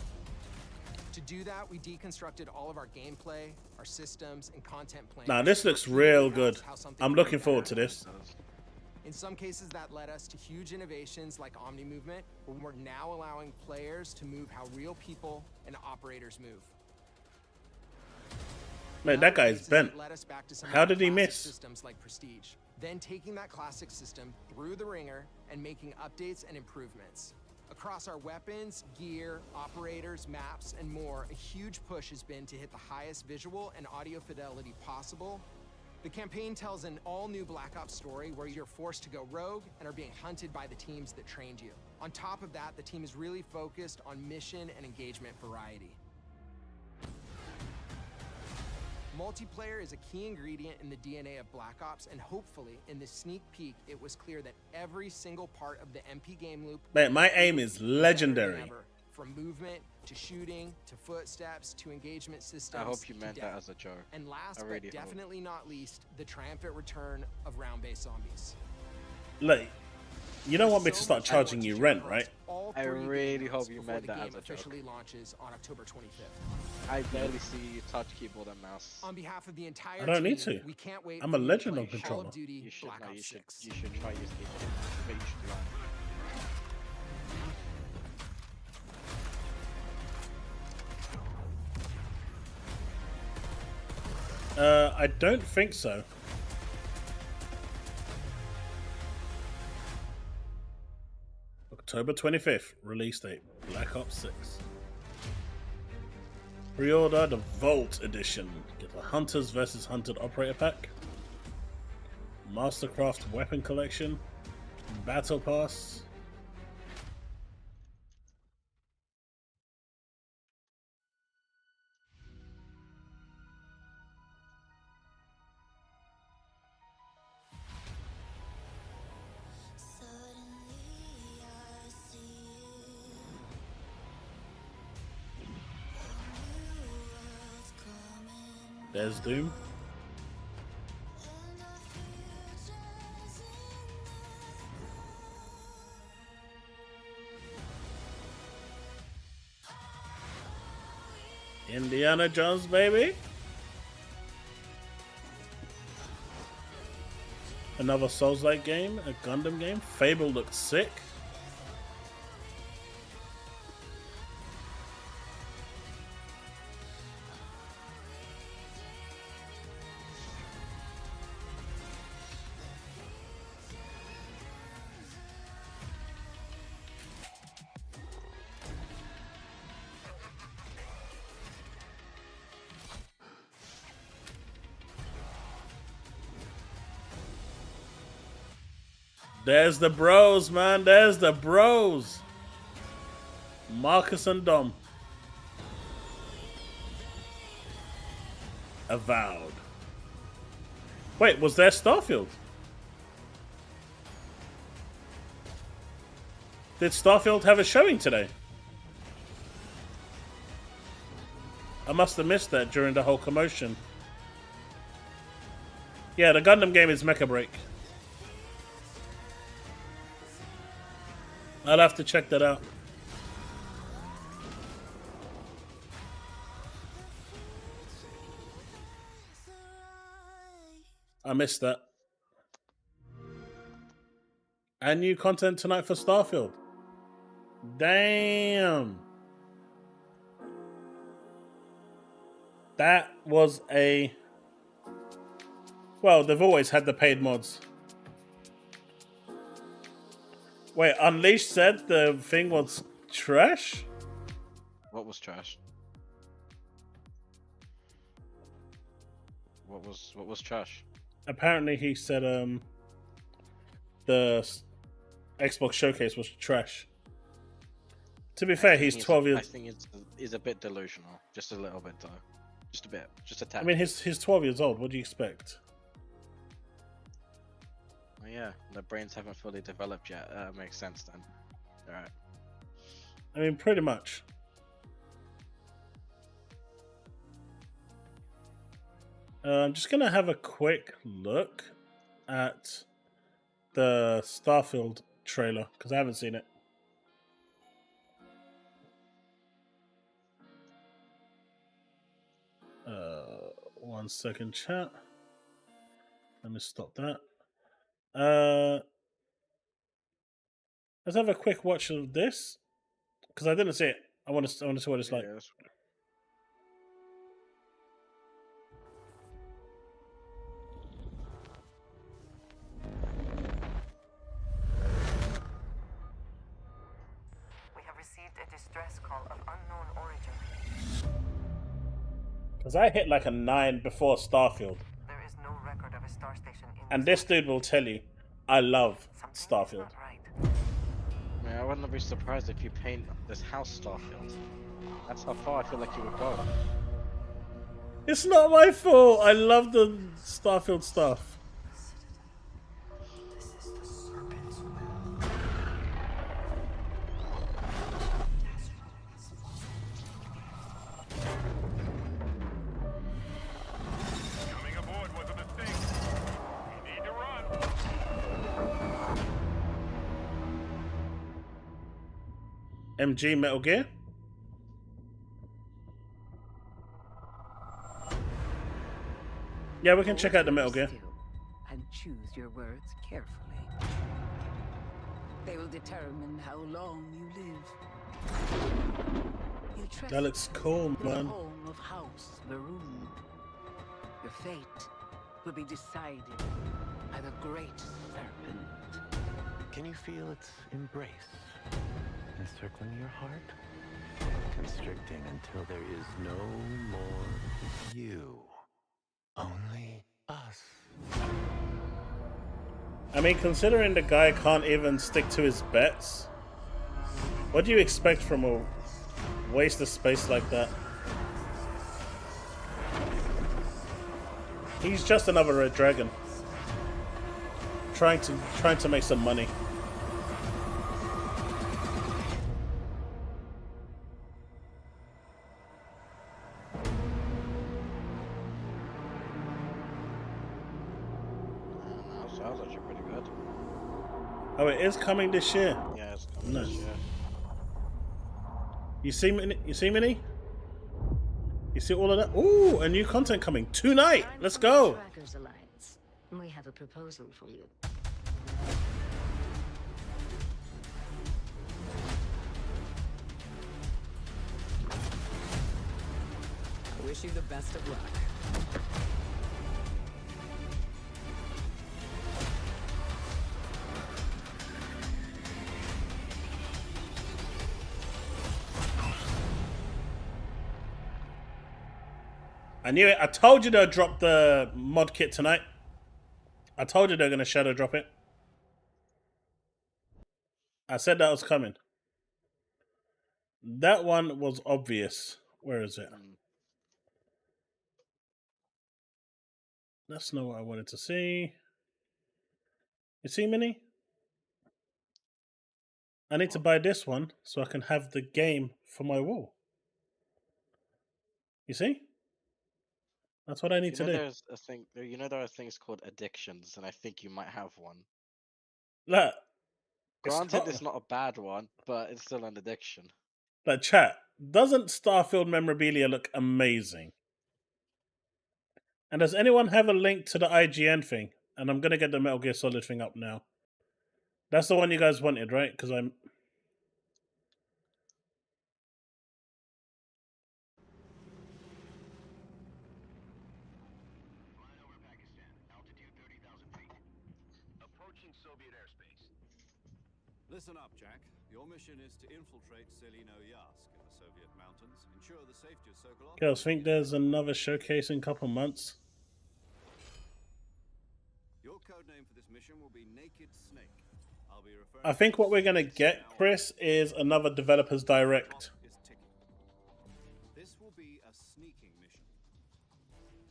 To do that, we deconstructed all of our gameplay, our systems, and content plans. Nah, this looks to real figure out good. how something I'm could looking be forward better. to this. In some cases, that led us to huge innovations like Omni Movement, where we're now allowing players to move how real people and operators move. Mate, that guy is bent. It led us back to some How of our did he classic miss? systems like Prestige, then taking that classic system through the ringer and making updates and improvements. Across our weapons, gear, operators, maps, and more, a huge push has been to hit the highest visual and audio fidelity possible. The campaign tells an all-new Black Ops story where you're forced to go rogue and are being hunted by the teams that trained you. On top of that, the team is really focused on mission and engagement variety. Multiplayer is a key ingredient in the DNA of Black Ops, and hopefully, in this sneak peek, it was clear that every single part of the MP game loop... Mate, my aim is legendary. ever. From movement, to shooting, to footsteps, to engagement systems... I hope you to meant that depth. as a joke. And last I really but hope. definitely not least, the triumphant return of round-based zombies. Look, you don't want me to start charging you rent, right? All I three really games hope you before meant the that game as a joke. officially launches on October 25th. I barely see you touch keyboard and mouse. On behalf of the entire I don't need team, to. we can't wait I'm for a you to legend play on Call controller. of Duty You should, Black no, Ops you should, 6. you should try using keyboard and mouse. But you should learn. I don't think so. October 25th, release date, Black Ops 6. Pre-order the Vault Edition. Get the Hunters vs. Hunted Operator Pack. Mastercraft Weapon Collection. Battle Pass. There's Doom. Indiana Jones, baby. Another Souls-like game, a Gundam game. Fable looks sick. There's the bros, man. There's the bros. Marcus and Dom. Avowed. Wait, was there Starfield? Did Starfield have a showing today? I must have missed that during the whole commotion. Yeah, the Gundam game is Mecha Break. I'll have to check that out. I missed that. And new content tonight for Starfield. Damn. That was a... Well, they've always had the paid mods. Wait, Unleashed said the thing was trash? What was trash? What was trash? Apparently he said the Xbox Showcase was trash. To be fair, he's 12 years... I think it's a bit delusional. Just a little bit, though. Just a bit. Just a tad. I mean, he's 12 years old. What do you expect? Oh, yeah, the brains haven't fully developed yet. Makes sense then. Alright. I mean, pretty much. I'm just going to have a quick look at the Starfield trailer, because I haven't seen it. One second, chat. Let me stop that. Let's have a quick watch of this, because I didn't see it. I want to see what it's like. We have received a distress call of unknown origin. Because I hit like a 9 before Starfield. There is no record of a star station in And this dude will tell you, I love Starfield. Yeah, I wouldn't be surprised if you paint this house Starfield. That's how far I feel like you would go. It's not my fault. I love the Starfield stuff. Coming aboard was a mistake. We need to run. MG Metal Gear. Yeah, we can check out the Metal Gear. And choose your words carefully. They will determine how long you live. You That looks cool, the man. home of House Varun. Your fate will be decided by the great serpent. Can you feel its embrace encircling your heart? Constricting until there is no more you. Only us. I mean, considering the guy can't even stick to his bets, what do you expect from a waste of space like that? He's just another red dragon, trying to make some money. Sounds actually pretty good. Oh, it is coming this year. Yeah, it's coming Nice. this year. You see, Minnie? You see all of that? Ooh, a new content coming tonight. Let's go. Trackers Alliance. We have a proposal for you. I wish you the best of luck. I knew it. I told you they'll drop the mod kit tonight. I told you they're going to shadow drop it. I said that was coming. That one was obvious. Where is it? That's not what I wanted to see. You see, Minnie? I need to buy this one so I can have the game for my wall. You see? That's what I need to do. There's a thing. You know there are things called addictions, and I think you might have one. Look. Granted, it's not a bad one, but it's still an addiction. Like, chat, doesn't Starfield memorabilia look amazing? And does anyone have a link to the IGN thing? And I'm going to get the Metal Gear Solid thing up now. That's the one you guys wanted, right? Because I'm... Listen up, Jack. Your mission is to infiltrate Selino Yask in the Soviet mountains, ensure the safety of Sokolov. Girls, think there's another showcase in a couple months. Your code name for this mission will be Naked Snake. I'll be referring I think what we're gonna get, Chris, is another developers direct. This will be a sneaking mission.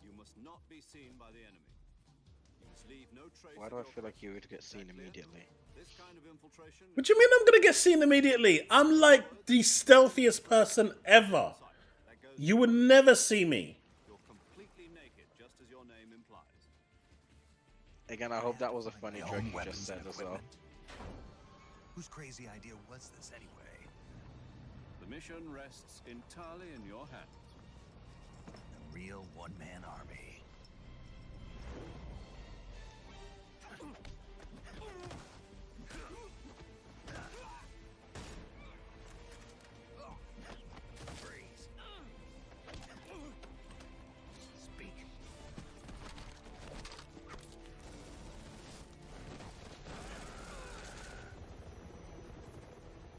You must not be seen by the enemy. You must leave no trace. Why do I feel like you would get seen immediately? This kind of infiltration. What do you mean I'm gonna get seen immediately? I'm like the stealthiest person ever. You would never see me. You're completely naked, just as your name implies. Again, I hope that was a funny joke you just said as well. Whose crazy idea was this anyway? The mission rests entirely in your hands. A real one-man army.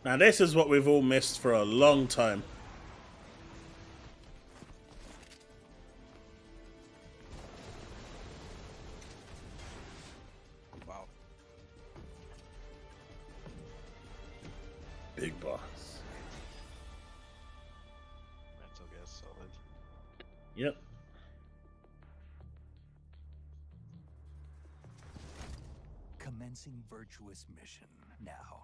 Now this is what we've all missed for a long time. Wow. Big boss. Metal Gear Solid. Yep. Commencing virtuous mission now.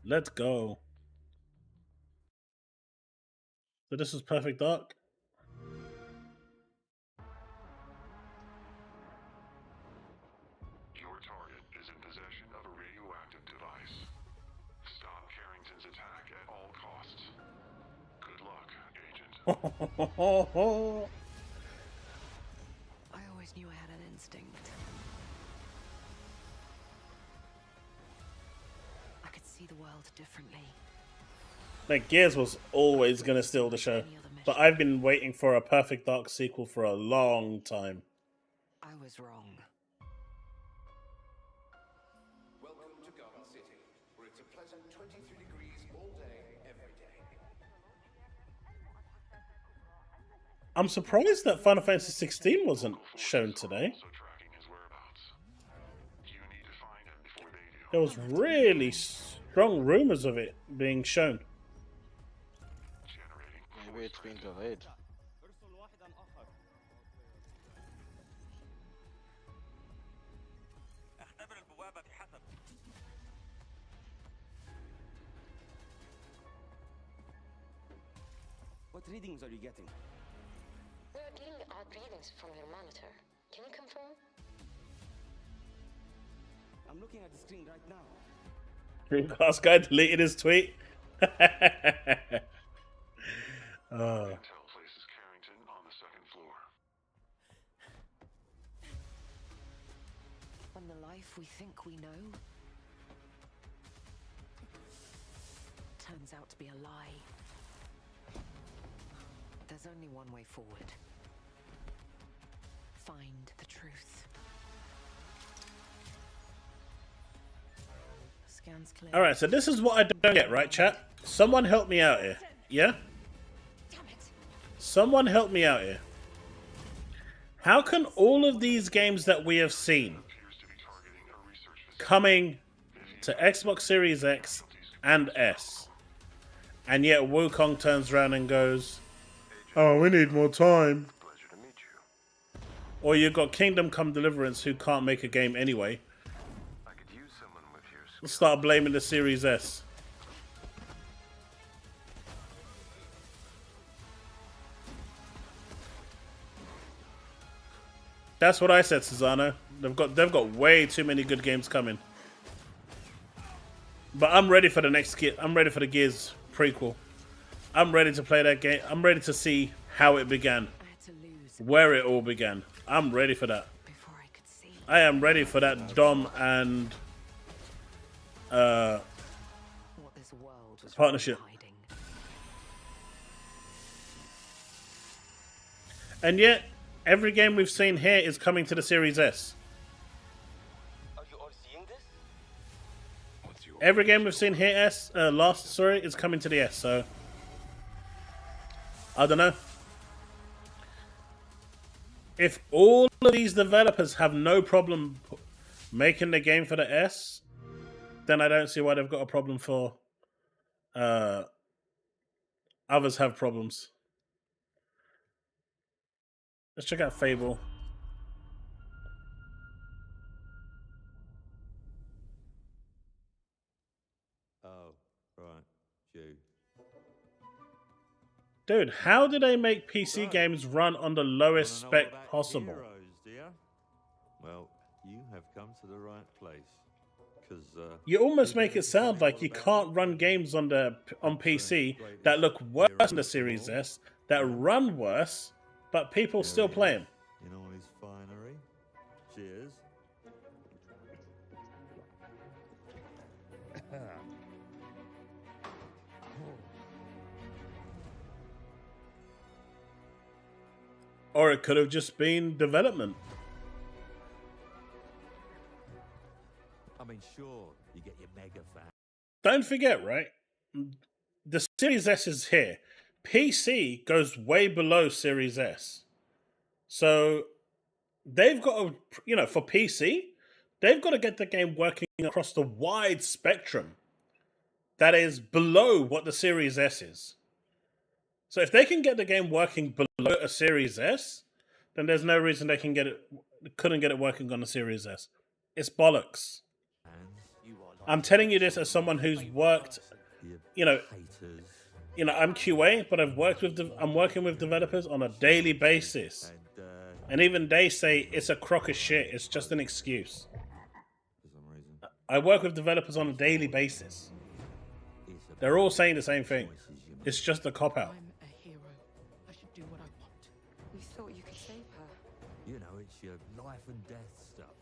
Let's go. So this is Perfect Dark. Your target is in possession of a radioactive device. Stop Carrington's attack at all costs. Good luck, Agent. I always knew I had an instinct. I could see the world differently. Like, Gears was always gonna steal the show. But I've been waiting for a Perfect Dark sequel for a long time. I was wrong. Welcome to Garden City, where it's a pleasant 23 degrees all day, every day. I'm surprised that Final Fantasy 16 wasn't shown today. There was really strong rumors of it being shown. Maybe it's been delayed. What readings are you getting? We are getting odd readings from your monitor. Can you confirm? I'm looking at the screen right now. Dreamcast guy deleted his tweet. Intel places Carrington on the second floor. When the life we think we know turns out to be a lie. There's only one way forward. Find the truth. Scans clear. Alright, so this is what I don't get, right, chat? Someone help me out here. Yeah? Someone help me out here. How can all of these games that we have seen coming to Xbox Series X and S, and yet Wukong turns around and goes, "Oh, we need more time." Or you've got Kingdom Come Deliverance, who can't make a game anyway. Let's start blaming the Series S. That's what I said, Susano. They've got way too many good games coming. But I'm ready for the next I'm ready for the Gears prequel. I'm ready to play that game. I'm ready to see how it began. Where it all began. I'm ready for that. I am ready for that Dom and partnership. And yet, Every game we've seen here is coming to the Series S. Are you all seeing this? Every game we've seen here, is coming to the S, so... I don't know. If all of these developers have no problem making the game for the S, then I don't see why they've got a problem for... others have problems. Let's check out Fable. Oh, right. Dude, how do they make PC games run on the lowest spec possible? Well, you have come to the right place. You almost make it sound like you can't run games on PC that look worse than the Series S, that run worse, but people still play them. In all his finery. Cheers. Or it could have just been development. I mean, sure, you get your mega fan. Don't forget, right? The Series S is here. PC goes way below Series S. So they've got to, for PC, they've got to get the game working across the wide spectrum that is below what the Series S is. So if they can get the game working below a Series S, then there's no reason they couldn't get it working on a Series S. It's bollocks. I'm telling you this as someone who's worked, I'm QA, but I'm working with developers on a daily basis. And even they say it's a crock of shit. It's just an excuse. I work with developers on a daily basis. They're all saying the same thing. It's just a cop-out. I'm a hero. I should do what I want. You thought you could save her. You know, it's your life and death stuff.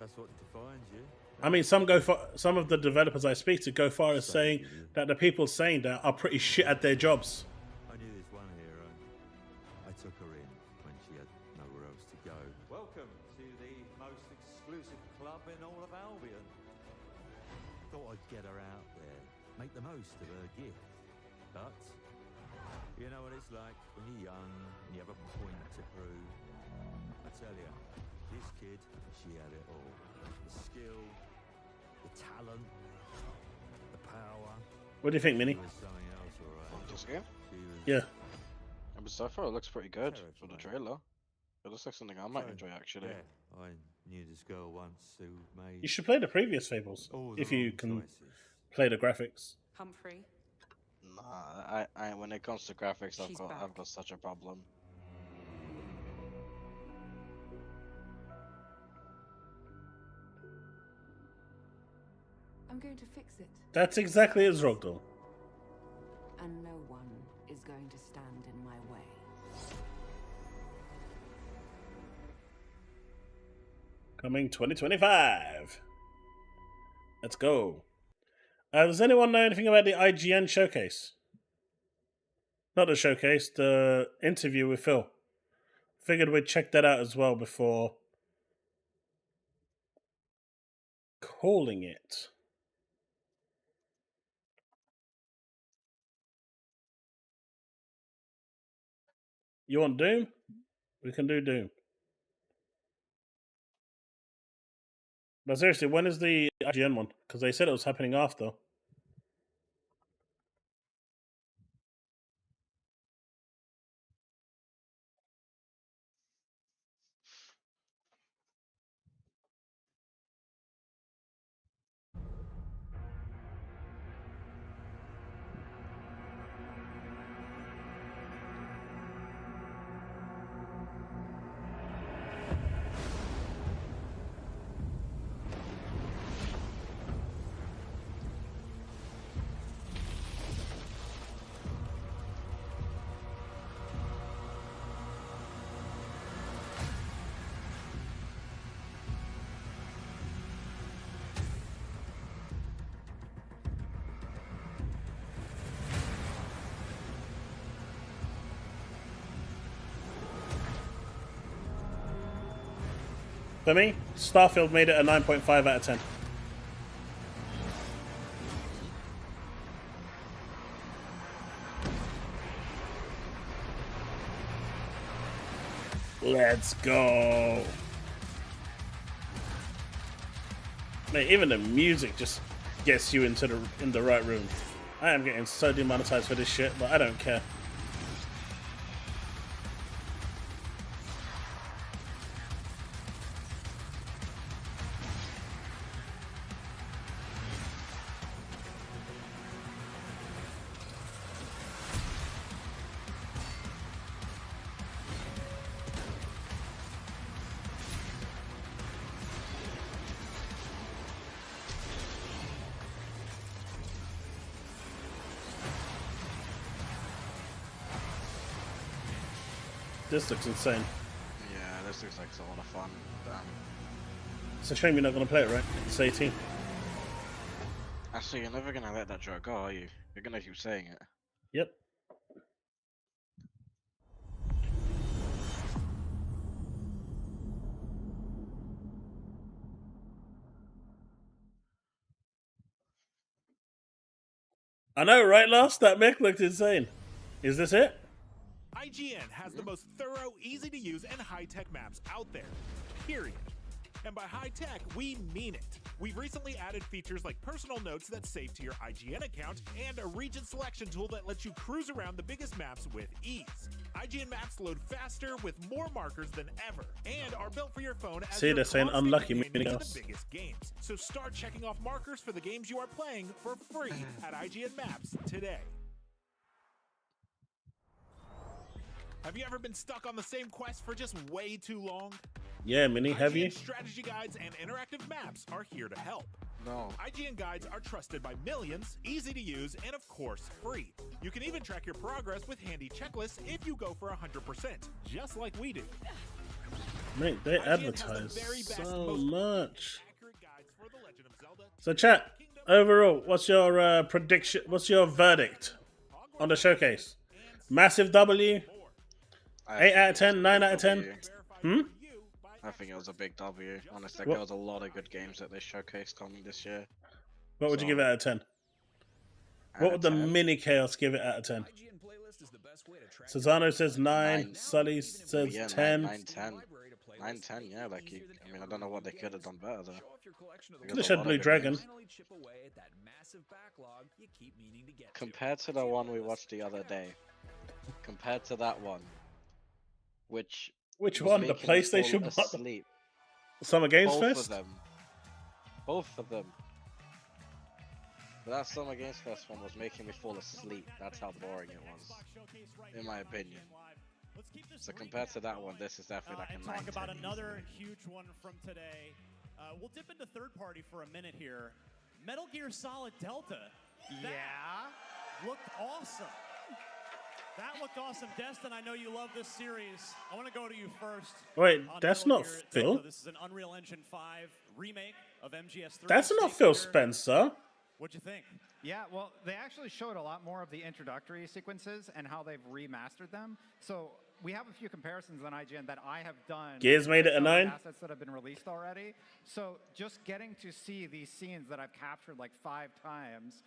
That's what defines you. I mean, some of the developers I speak to go far as saying that the people saying that are pretty shit at their jobs. I knew this one hero. I took her in when she had nowhere else to go. Welcome to the most exclusive club in all of Albion. Thought I'd get her out there, make the most of her gift. But you know what it's like when you're young and you have a point to prove. I tell you, this kid, she had it all. The skill, the talent, the power. What do you think, Minnie? This game? Yeah. But so far it looks pretty good for the trailer. It looks like something I might enjoy actually. Yeah, I knew this girl once who made... You should play the previous Fables if you can play the graphics. Humphrey. Nah, I when it comes to graphics, I've got such a problem. I'm going to fix it. That's exactly as Rogdal. And no one is going to stand in my way. Coming 2025. Let's go. Does anyone know anything about the IGN showcase? Not the showcase, the interview with Phil. Figured we'd check that out as well before calling it. You want Doom? We can do Doom. But seriously, when is the IGN one? Because they said it was happening after. For me, Starfield made it a 9.5 out of 10. Let's go. Mate, even the music just gets you in the right room. I am getting so demonetized for this shit, but I don't care. This looks insane. Yeah, this looks like a lot of fun. It's a shame you're not going to play it, right? It's 18. Actually, you're never going to let that joke go, are you? You're going to keep saying it. Yep. I know, right, Last? That mech looked insane. Is this it? IGN has the most thorough, easy-to-use, and high-tech maps out there, period. And by high-tech, we mean it. We've recently added features like personal notes that save to your IGN account, and a region selection tool that lets you cruise around the biggest maps with ease. IGN maps load faster with more markers than ever, and are built for your phone as See, they're saying unlucky meaning the else. biggest games. So start checking off markers for the games you are playing for free at IGN Maps today. Have you ever been stuck on the same quest for just way too long? Yeah, Mini, have you? IGN strategy guides and interactive maps are here to help. No. IGN guides are trusted by millions, easy to use, and of course, free. You can even track your progress with handy checklists if you go for 100%, just like we do. Mate, they IGN advertise has the very best, so most much. accurate guides for The Legend of Zelda. So, chat, overall, what's your prediction? What's your verdict on the showcase? Massive W? 8 out of 10? 9 out of 10? I think it was a big W. Honestly, What? there was a lot of good games that they showcased coming this year. What would you give it out of 10? What would the mini chaos give it out of 10? Cesano says 9. Sully says 10. 9, 10. 9, 10, yeah. Like, I mean, I don't know what they could have done better, though. Could have said Blue Dragon. Compared to the one we watched the other day, compared to that one, which Which was one? The making me fall PlayStation one? asleep. Summer Games Both Fest? of them. Both of them. That Summer Games Fest one was making me fall asleep. That's how boring it was, in my opinion. So compared to that one, this is definitely like a 9. Talk about another huge one from today. We'll dip into third party for a minute here. Metal Gear Solid Delta. That looked awesome. That looked awesome. Destin, I know you love this series. I want to go to you first. Wait, that's Metal not Gear Phil. Delta. This is an Unreal Engine 5 remake of MGS3. That's not Phil Spencer. What'd you think? Yeah, well, they actually showed a lot more of the introductory sequences and how they've remastered them. So we have a few comparisons on IGN that I have done. Gears made it a 9? Assets that have been released already. So just getting to see these scenes that I've captured like 5 times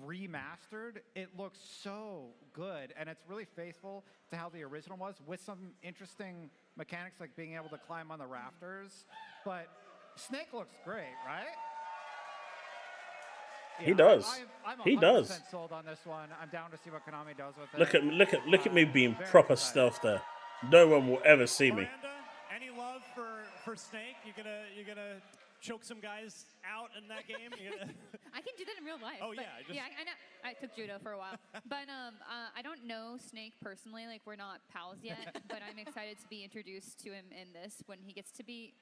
remastered, it looks so good, and it's really faithful to how the original was, with some interesting mechanics like being able to climb on the rafters. But Snake looks great, right? He does. I'm He does. 100% sold on this one. I'm down to see what Konami does with it. Look at me being proper stealth there. No one will ever see me. Any love for Snake? You're gonna choke some guys out in that game? I can do that in real life. Oh, but yeah, I know. I took judo for a while, but I don't know Snake personally. Like, we're not pals yet, but I'm excited to be introduced to him in this when he gets to be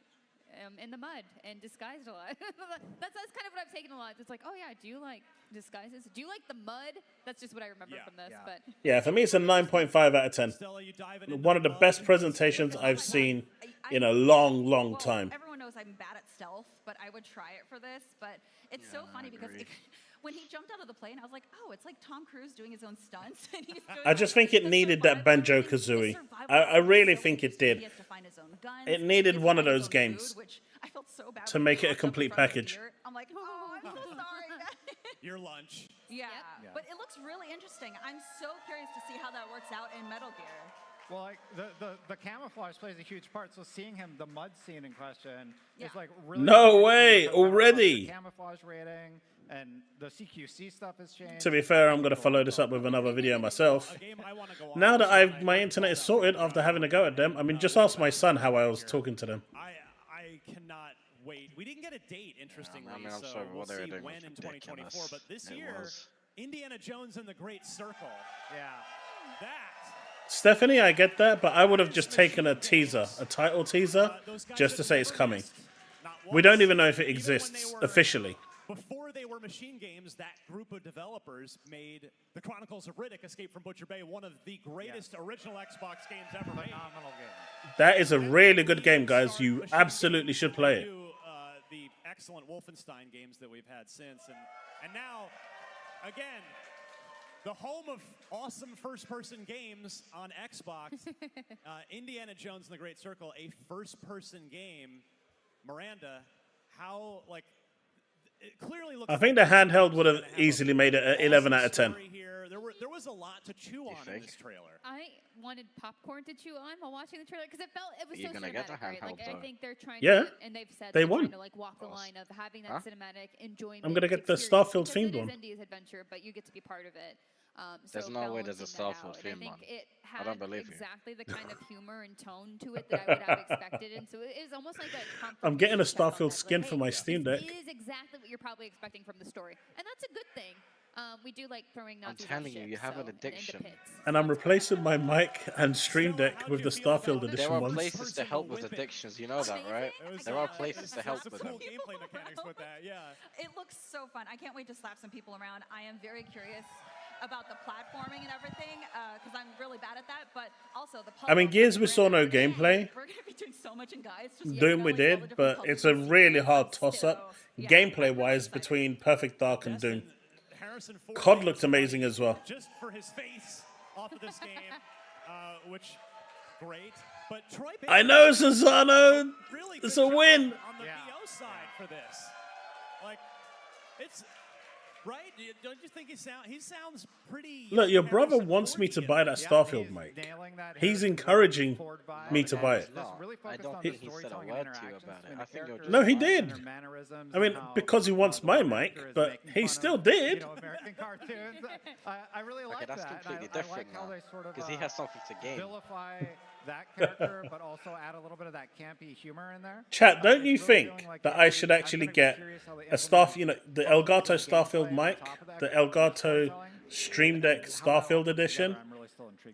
in the mud and disguised a lot. that's kind of what I've taken a lot. It's like, oh yeah, do you like disguises? Do you like the mud? That's just what I remember from this. But Yeah, for me it's a 9.5 out of 10. One of the best presentations I've seen in a long, long time. Everyone knows I'm bad at stealth, but I would try it for this. But it's so funny because when he jumped out of the plane, I was like, oh, it's like Tom Cruise doing his own stunts. And he's doing I just think it needed that Banjo Kazooie. I really think it did. It needed one of those games to make it a complete package. I'm like, oh, I'm so sorry. Your lunch. Yeah, but it looks really interesting. I'm so curious to see how that works out in Metal Gear. Well, like the camouflage plays a huge part. So seeing him, the mud scene in question, is like really. No way! Already. The camouflage rating and the CQC stuff has changed. To be fair, I'm gonna follow this up with another video myself. Now that my internet is sorted after having a go at them, I mean, just ask my son how I was talking to them. I cannot wait. We didn't get a date, interestingly, I mean, I'm so sorry, we'll what they were see doing when was in 2024. ridiculous. But this It year, was. Indiana Jones and the Great Circle. Yeah. That. Stephanie, I get that, but I would have just taken a teaser, a title teaser, just to say it's coming. We don't even know if it exists officially. Before they were machine games, that group of developers made The Chronicles of Riddick: Escape from Butcher Bay one of the greatest original Xbox games ever made. Phenomenal game. That is a really good game, guys. You absolutely should play it. The excellent Wolfenstein games that we've had since, and now, again, the home of awesome first-person games on Xbox, Indiana Jones and the Great Circle, a first-person game. Miranda, how, like, it clearly looks. I think the handheld would have easily made it an 11 out of 10. Here. There was a lot to chew on in this trailer. I wanted popcorn to chew on while watching the trailer because it was You're so gonna get the cinematic, right? Like handheld, I think they're trying Yeah. to, and they've said They they're won. trying to like walk the line of having that cinematic enjoyment. I'm gonna get the experience, Starfield because themed it one. is India's adventure, but you get to be part of it. There's So no way there's a balancing that Starfield out, and theme I one. think it I had don't believe you. exactly the kind of humor and tone to it that I would have expected, and so it was almost like a. I'm getting a confirmation check on Starfield that. skin Like, for hey, my Steam Deck. This is exactly what you're probably expecting from the story, and that's a good thing. We do like throwing I'm Nazis telling on you, ships, you have an so, addiction. And I'm replacing my mic and Stream Deck with the Starfield There edition are ones. places to help with addictions, you know that, right? There are places to help with them. Cool gameplay mechanics with that, yeah. It looks so fun. I can't wait to slap some people around. I am very curious about the platforming and everything because I'm really bad at that. But also the. I mean, Gears we saw no gameplay. We're gonna be doing so much in guys. Just Doom we did, but it's a really hard toss-up, gameplay-wise, between Perfect Dark and Doom. COD looked amazing as well. Just for his face off of this game, which great. But Troy Baker I know, Susano. really It's good a job win. on the VO side for this. Like, it's right. Don't you think he sounds pretty? Look, your brother wants me to buy that Starfield mic. He's encouraging me to buy it. No, I don't think he said a word to you about it. I think you're just No, he lying. did. I mean, because he wants my mic, but he still did. American cartoons. I really like Okay, that's that. completely I different like how now, they sort of because he has something to gain. vilify that character, but also add a little bit of that campy humor in there. Chat, don't you think that I should actually get a the Elgato Starfield mic, the Elgato Stream Deck Starfield edition,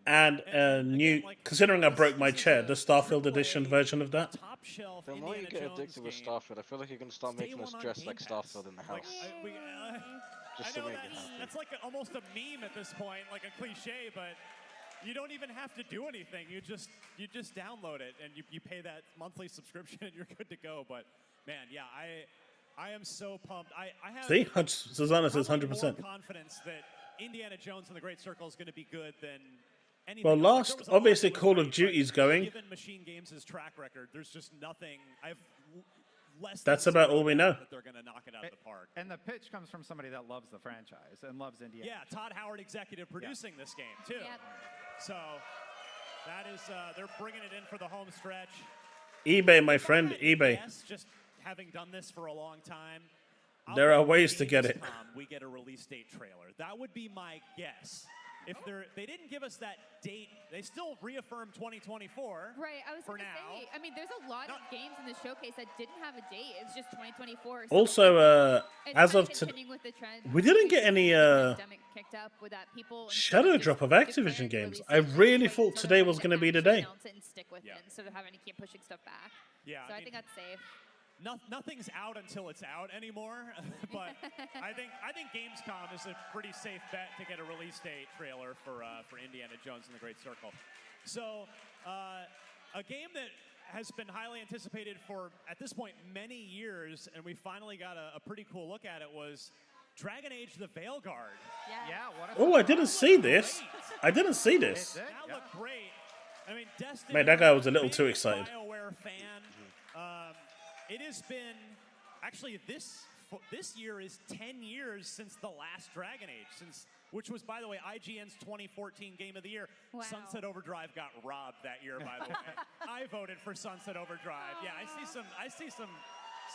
and a new, considering I broke my chair, the Starfield edition version of that? The more you get addicted with Starfield, I feel like you're going to start making us dress like Starfield in the house. Just to make it happen. That's like almost a meme at this point, like a cliche, but you don't even have to do anything. You just download it and you pay that monthly subscription and you're good to go. But man, yeah, I am so pumped. I have See, Susanna says probably 100%. more confidence that Indiana Jones and the Great Circle is going to be good than anything Well, else. Like, there last, was a lot obviously, that was Call great, of Duty's going. Given Machine Games' track record, there's just nothing. I've less. That's than about zero all we know. that they're going to knock it out of the park. And the pitch comes from somebody that loves the franchise and loves Indiana. Yeah, Todd Howard executive producing this game too. Yep. So that is they're bringing it in for the home stretch. eBay, my friend, eBay. Yes, just having done this for a long time. There are ways to get it. We get a release date trailer. That would be my guess. If they didn't give us that date, they still reaffirmed 2024. Right, I was for going to now. say, I mean, there's a lot of games in the showcase that didn't have a date. It's just 2024. So Also, it's as kind of today, continuing with the trend. we didn't get any Pandemic kicked up with that people shadow drop of Activision games. I really thought today was going to be the day. announce it and stick with it instead of having to keep pushing stuff back. Yeah, So I I mean, think that's safe. Nothing's out until it's out anymore, but I think Gamescom is a pretty safe bet to get a release date trailer for Indiana Jones and the Great Circle. So a game that has been highly anticipated for, at this point, many years, and we finally got a pretty cool look at it, was Dragon Age: The Veilguard. Yeah. What Oh, I didn't see this. I didn't see this. That looked great. I mean, Destiny. Man, that guy was a little too excited. BioWare fan. It has been actually this year is 10 years since the last Dragon Age, which was, by the way, IGN's 2014 Game of the Year. Wow. Sunset Overdrive got robbed that year, by the way. I voted for Sunset Overdrive. Yeah, I see some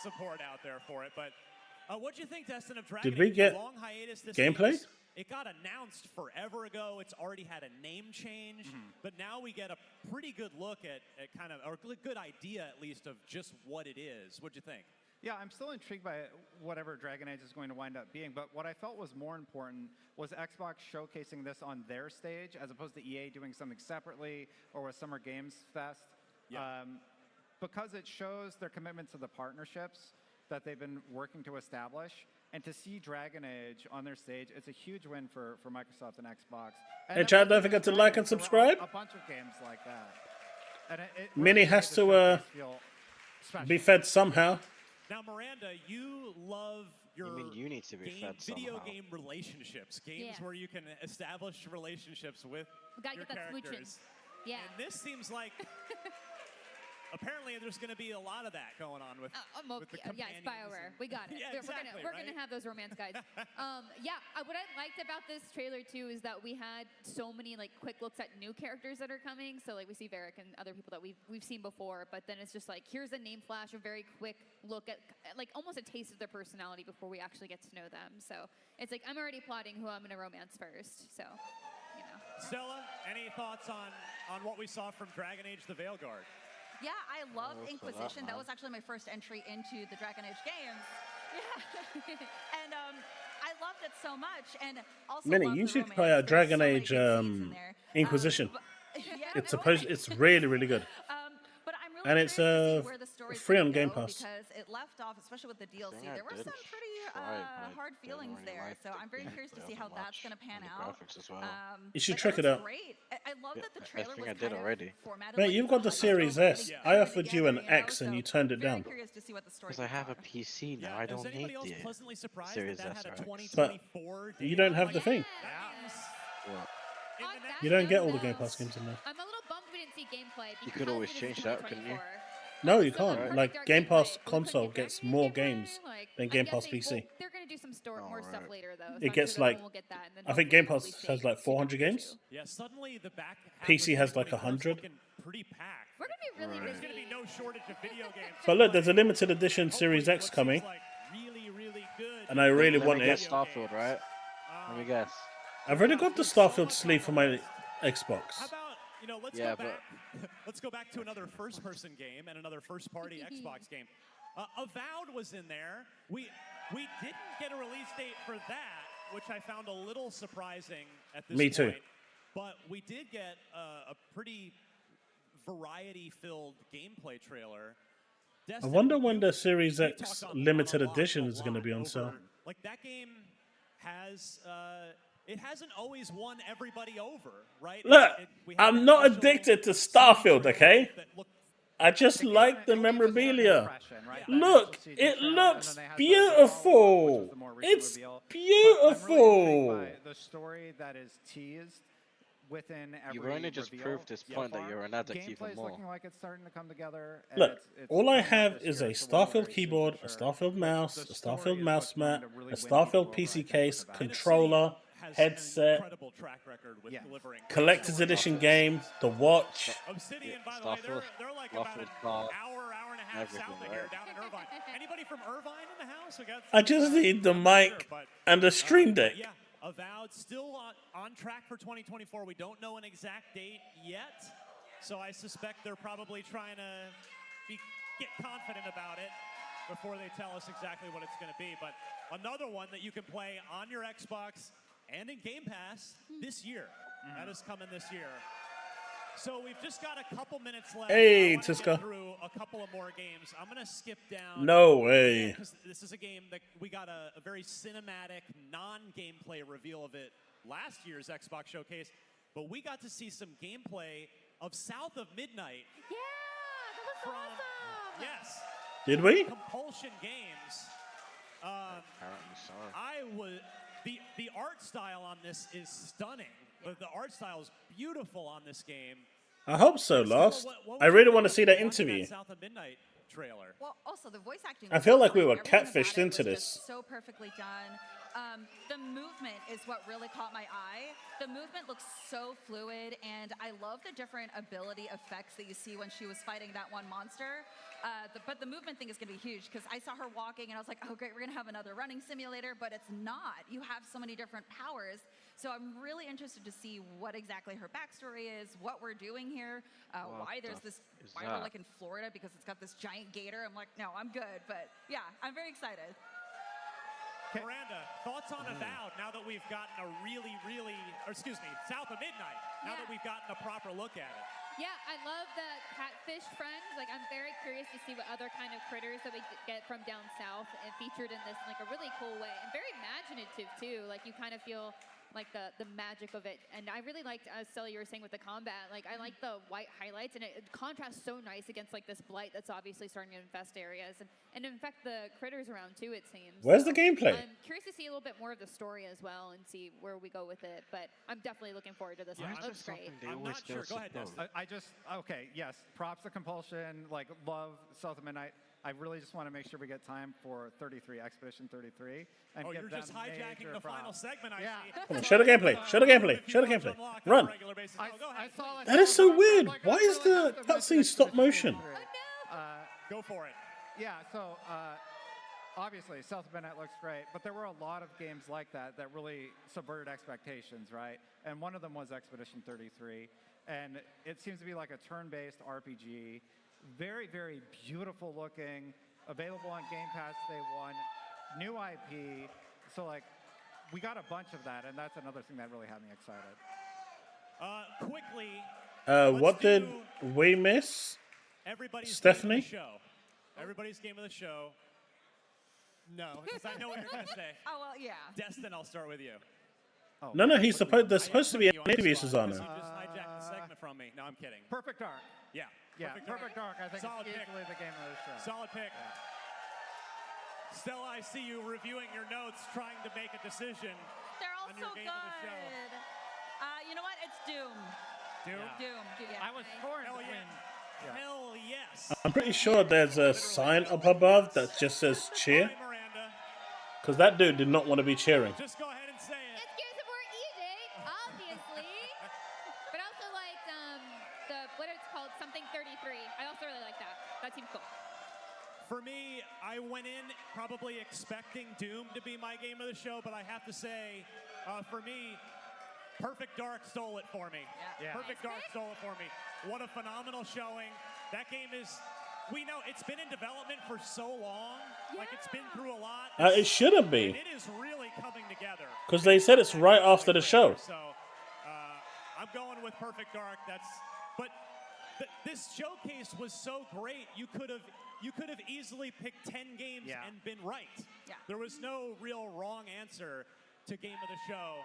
support out there for it. But what'd you think, Destin, of Dragon Age? Did we get long hiatus this gameplay? week? It got announced forever ago. It's already had a name change, but now we get a pretty good look at kind of, or a good idea at least of just what it is. What'd you think? Yeah, I'm still intrigued by whatever Dragon Age is going to wind up being, but what I felt was more important was Xbox showcasing this on their stage as opposed to EA doing something separately or with Summer Games Fest. Yeah. Because it shows their commitment to the partnerships that they've been working to establish, and to see Dragon Age on their stage, it's a huge win for Microsoft and Xbox. And Hey, chat, don't forget to like and subscribe. A bunch of games like that. And it Mini really has made the to showcase feel special. be fed somehow. Now, Miranda, you love your you need to be fed video somehow. game relationships, games Yeah. where you can establish relationships with We gotta your get that smooching. characters. Yeah. And this seems like apparently there's going to be a lot of that going on with the yeah, it's BioWare. We got it. Yeah, exactly, we're gonna have those romance guides. What I liked about this trailer too is that we had so many like quick looks at new characters that are coming. So like we see Varric and other people that we've seen before, but then it's just like here's a name flash, a very quick look at like almost a taste of their personality before we actually get to know them. So it's like I'm already plotting who I'm gonna romance first. So you know. Stella, any thoughts on what we saw from Dragon Age: The Veilguard? Yeah, I love for that, Inquisition. That man. was actually my first entry into the Dragon Age games. Yeah. And I loved it so much. And also Minnie, loved you the should romance. play There were Dragon so many Age good scenes in there. Inquisition. Yeah, It's really, really good. but I'm really And it's curious to see where the story's free gonna on Game go, Pass. Because it left off, especially with the DLC, I there were did some pretty try, but hard didn't feelings really there. like So the I'm very curious to see how gameplay that's much, going to pan and the out. graphics as well. You should But check it was out. Great. I love that the I trailer think was I did kind of already. formatted Mate, like you've a got the comic Series book S. really I put offered you an together, X and so you turned it very down. curious to see what the story Because I have a are. PC now. Yeah, I is don't anybody need else the pleasantly surprised Series that had a S or X. 2024 You don't have the thing. What? You don't get all the Game Pass games in there. I'm a little bummed we didn't see gameplay. You because could always it is change that, couldn't you? 2024. No, you So can't. perfect Like dark Game gameplay. Pass We couldn't console get gets Dragon more gameplay, games like, than I'm Game Pass guessing- PC. well, they're gonna do some more stuff later though. So It I'm gets sure like, we'll get that, and then I think hopefully Game Pass release has date like 400 super games. Yeah, suddenly the back half PC of has like 2024 is 100. looking pretty packed. We're gonna be really There's busy. going to be no shortage of video games. But look, there's a limited edition Series X coming, Like really, really good. and I really Let want me guess it. Starfield, right? Let me guess. I've already got the Starfield sleeve for my Xbox. How about, let's Yeah, go back. Let's go back to another first-person game and another first-party Xbox game. Avowed was in there. We didn't get a release date for that, which I found a little surprising at this Me point. too. But we did get a pretty variety-filled gameplay trailer. I Destin, wonder when the Series we X talked limited a lot edition is going to be on over- sale. Like that game has it hasn't always won everybody over, right? Look, we had I'm an not initial addicted to Starfield, okay? that looked I just like the memorabilia. Look, it looks beautiful. It's I'm really intrigued beautiful. by the story that is teased within every You've only just reveal proved this so point that far. you're an addict even Gameplay's more. looking like it's starting to come together. And Look, it's all I coming out have this is year, a so we'll know Starfield very soon keyboard, for a sure. Starfield mouse, The a story Starfield is mouse what's going mat, to really a win Starfield people over, I PC think, case, with Avowed. controller, has headset, an incredible track record with delivering collector's edition game, the watch. Obsidian, by the way, they're like about an hour and a half south of here, down in Irvine. Anybody from Irvine in the house? We got I just need the mic and the stream deck. Yeah, Avowed still on track for 2024. We don't know an exact date yet, so I suspect they're probably trying to get confident about it before they tell us exactly what it's going to be. But another one that you can play on your Xbox and in Game Pass this year. That is coming this year. So we've just got a couple minutes left. Hey, I want to Tiska. get through a couple of more games. I'm going to skip down. No way. Because this is a game that we got a very cinematic, non-gameplay reveal of it last year's Xbox Showcase. But we got to see some gameplay of South of Midnight. Yeah, that was awesome. Yes. Did we? Compulsion Games. Apparently so. The art style on this is stunning. The art style is beautiful on this game. I hope so, Lost. I really want to see that interview. South of Midnight trailer. Well, also the voice acting. I feel like we were everything about catfished it into was this. just so perfectly done. The movement is what really caught my eye. The movement looks so fluid, and I love the different ability effects that you see when she was fighting that one monster. But the movement thing is going to be huge because I saw her walking, and I was like, oh, great, we're going to have another running simulator, but it's not. You have so many different powers. So I'm really interested to see what exactly her backstory is, what we're doing here, why there's this, why we're like in Florida because it's got this giant gator. I'm like, no, I'm good. But yeah, I'm very excited. Miranda, thoughts on Avowed now that we've gotten a South of Midnight, now that we've gotten a proper look at it? Yeah, I love the catfish friends. Like, I'm very curious to see what other kind of critters that we get from down south and featured in this in like a really cool way. And very imaginative, too. Like, you kind of feel like the magic of it. And I really liked, as Stella, you were saying with the combat, like I like the white highlights, and it contrasts so nice against like this blight that's obviously starting to infest areas and infect the critters around too, it seems. Where's the gameplay? I'm curious to see a little bit more of the story as well and see where we go with it, but I'm definitely looking forward to this one. It looks great. I'm not sure. Go ahead, Dustin. Okay, yes, props to Compulsion, like love South of Midnight. I really just want to make sure we get time for 33, Expedition 33. And you're just hijacking the final segment, I see. Come on, show the gameplay. Show the gameplay. Show the gameplay. Run. That is so weird. Why is the cutscene stop motion? Go for it. Yeah, so obviously South of Midnight looks great, but there were a lot of games like that really subverted expectations, right? And one of them was Expedition 33. And it seems to be like a turn-based RPG. Very, very beautiful looking, available on Game Pass day one, new IP. So like, we got a bunch of that, and that's another thing that really had me excited. Quickly. What did we miss? Everybody's Stephanie? Game of the show. Everybody's game of the show. No, because I know what you're going to say. Oh, well, yeah. Destin, I'll start with you. Oh, No, he's supposed. There's supposed to be an interview, Susanna. You just hijacked the segment from me. No, I'm kidding. Perfect Dark. Yeah. Yeah, Perfect Dark, I think Solid is pick. easily the game of the show. Solid pick. Yeah. Stella, I see you reviewing your notes, trying to make a decision. They're all on so your game good. of the show. You know what? It's Doom. Doom? Doom. Yeah. I was torn Hell between. yeah. Hell yes. I'm pretty sure there's a sign up above that just says cheer. Because that dude did not want to be cheering. Just go ahead and say it. It's Gears of War EJ, obviously. But I also liked what it's called, something 33. I also really like that. That seems cool. For me, I went in probably expecting Doom to be my game of the show, but I have to say, for me, Perfect Dark stole it for me. Yeah. Perfect Dark stole it for me. What a phenomenal showing. That game is, we know it's been in development for so long. Like, it's been through a lot. It shouldn't be. And it is really coming together. Because they said it's right after the show. So, I'm going with Perfect Dark. But this showcase was so great. You could have easily picked 10 games and been right. Yeah. There was no real wrong answer to game of the show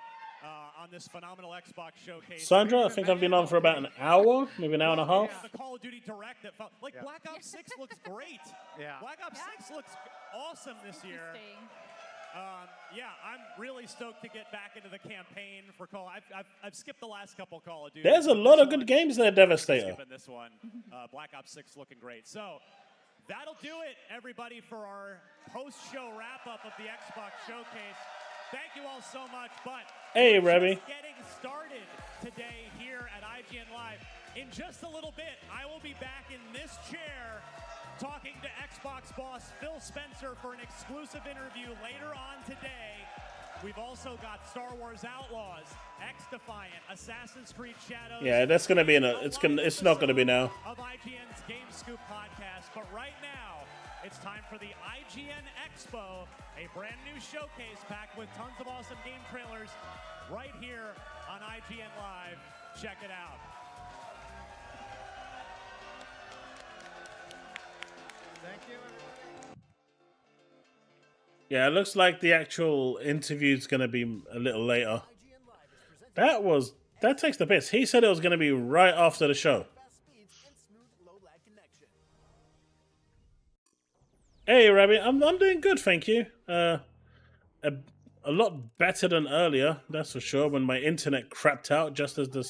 on this phenomenal Xbox showcase. Sandra, I think I've been on for about an hour, maybe an hour and a half. The Call of Duty Direct that felt like Black Ops 6 looks great. Yeah. Black Ops 6 looks awesome this year. I'm really stoked to get back into the campaign for Call. I've skipped the last couple Call of Duty. There's a lot of good games there, Devastator. Skipping this one. Black Ops 6 looking great. So that'll do it, everybody, for our post-show wrap-up of the Xbox Showcase. Thank you all so much, but Hey, we're Remy. just getting started today here at IGN Live. In just a little bit, I will be back in this chair talking to Xbox boss Phil Spencer for an exclusive interview later on today. We've also got Star Wars Outlaws, X-Defiant, Assassin's Creed Shadows. Yeah, that's gonna be it's not gonna be now. Of IGN's Game Scoop podcast, but right now it's time for the IGN Expo, a brand new showcase packed with tons of awesome game trailers right here on IGN Live. Check it out. Thank you, everybody. Yeah, it looks like the actual interview's gonna be a little later. That takes the piss. He said it was gonna be right after the show. Hey, Rabbit, I'm doing good, thank you. A lot better than earlier, that's for sure. When my internet crapped out just as the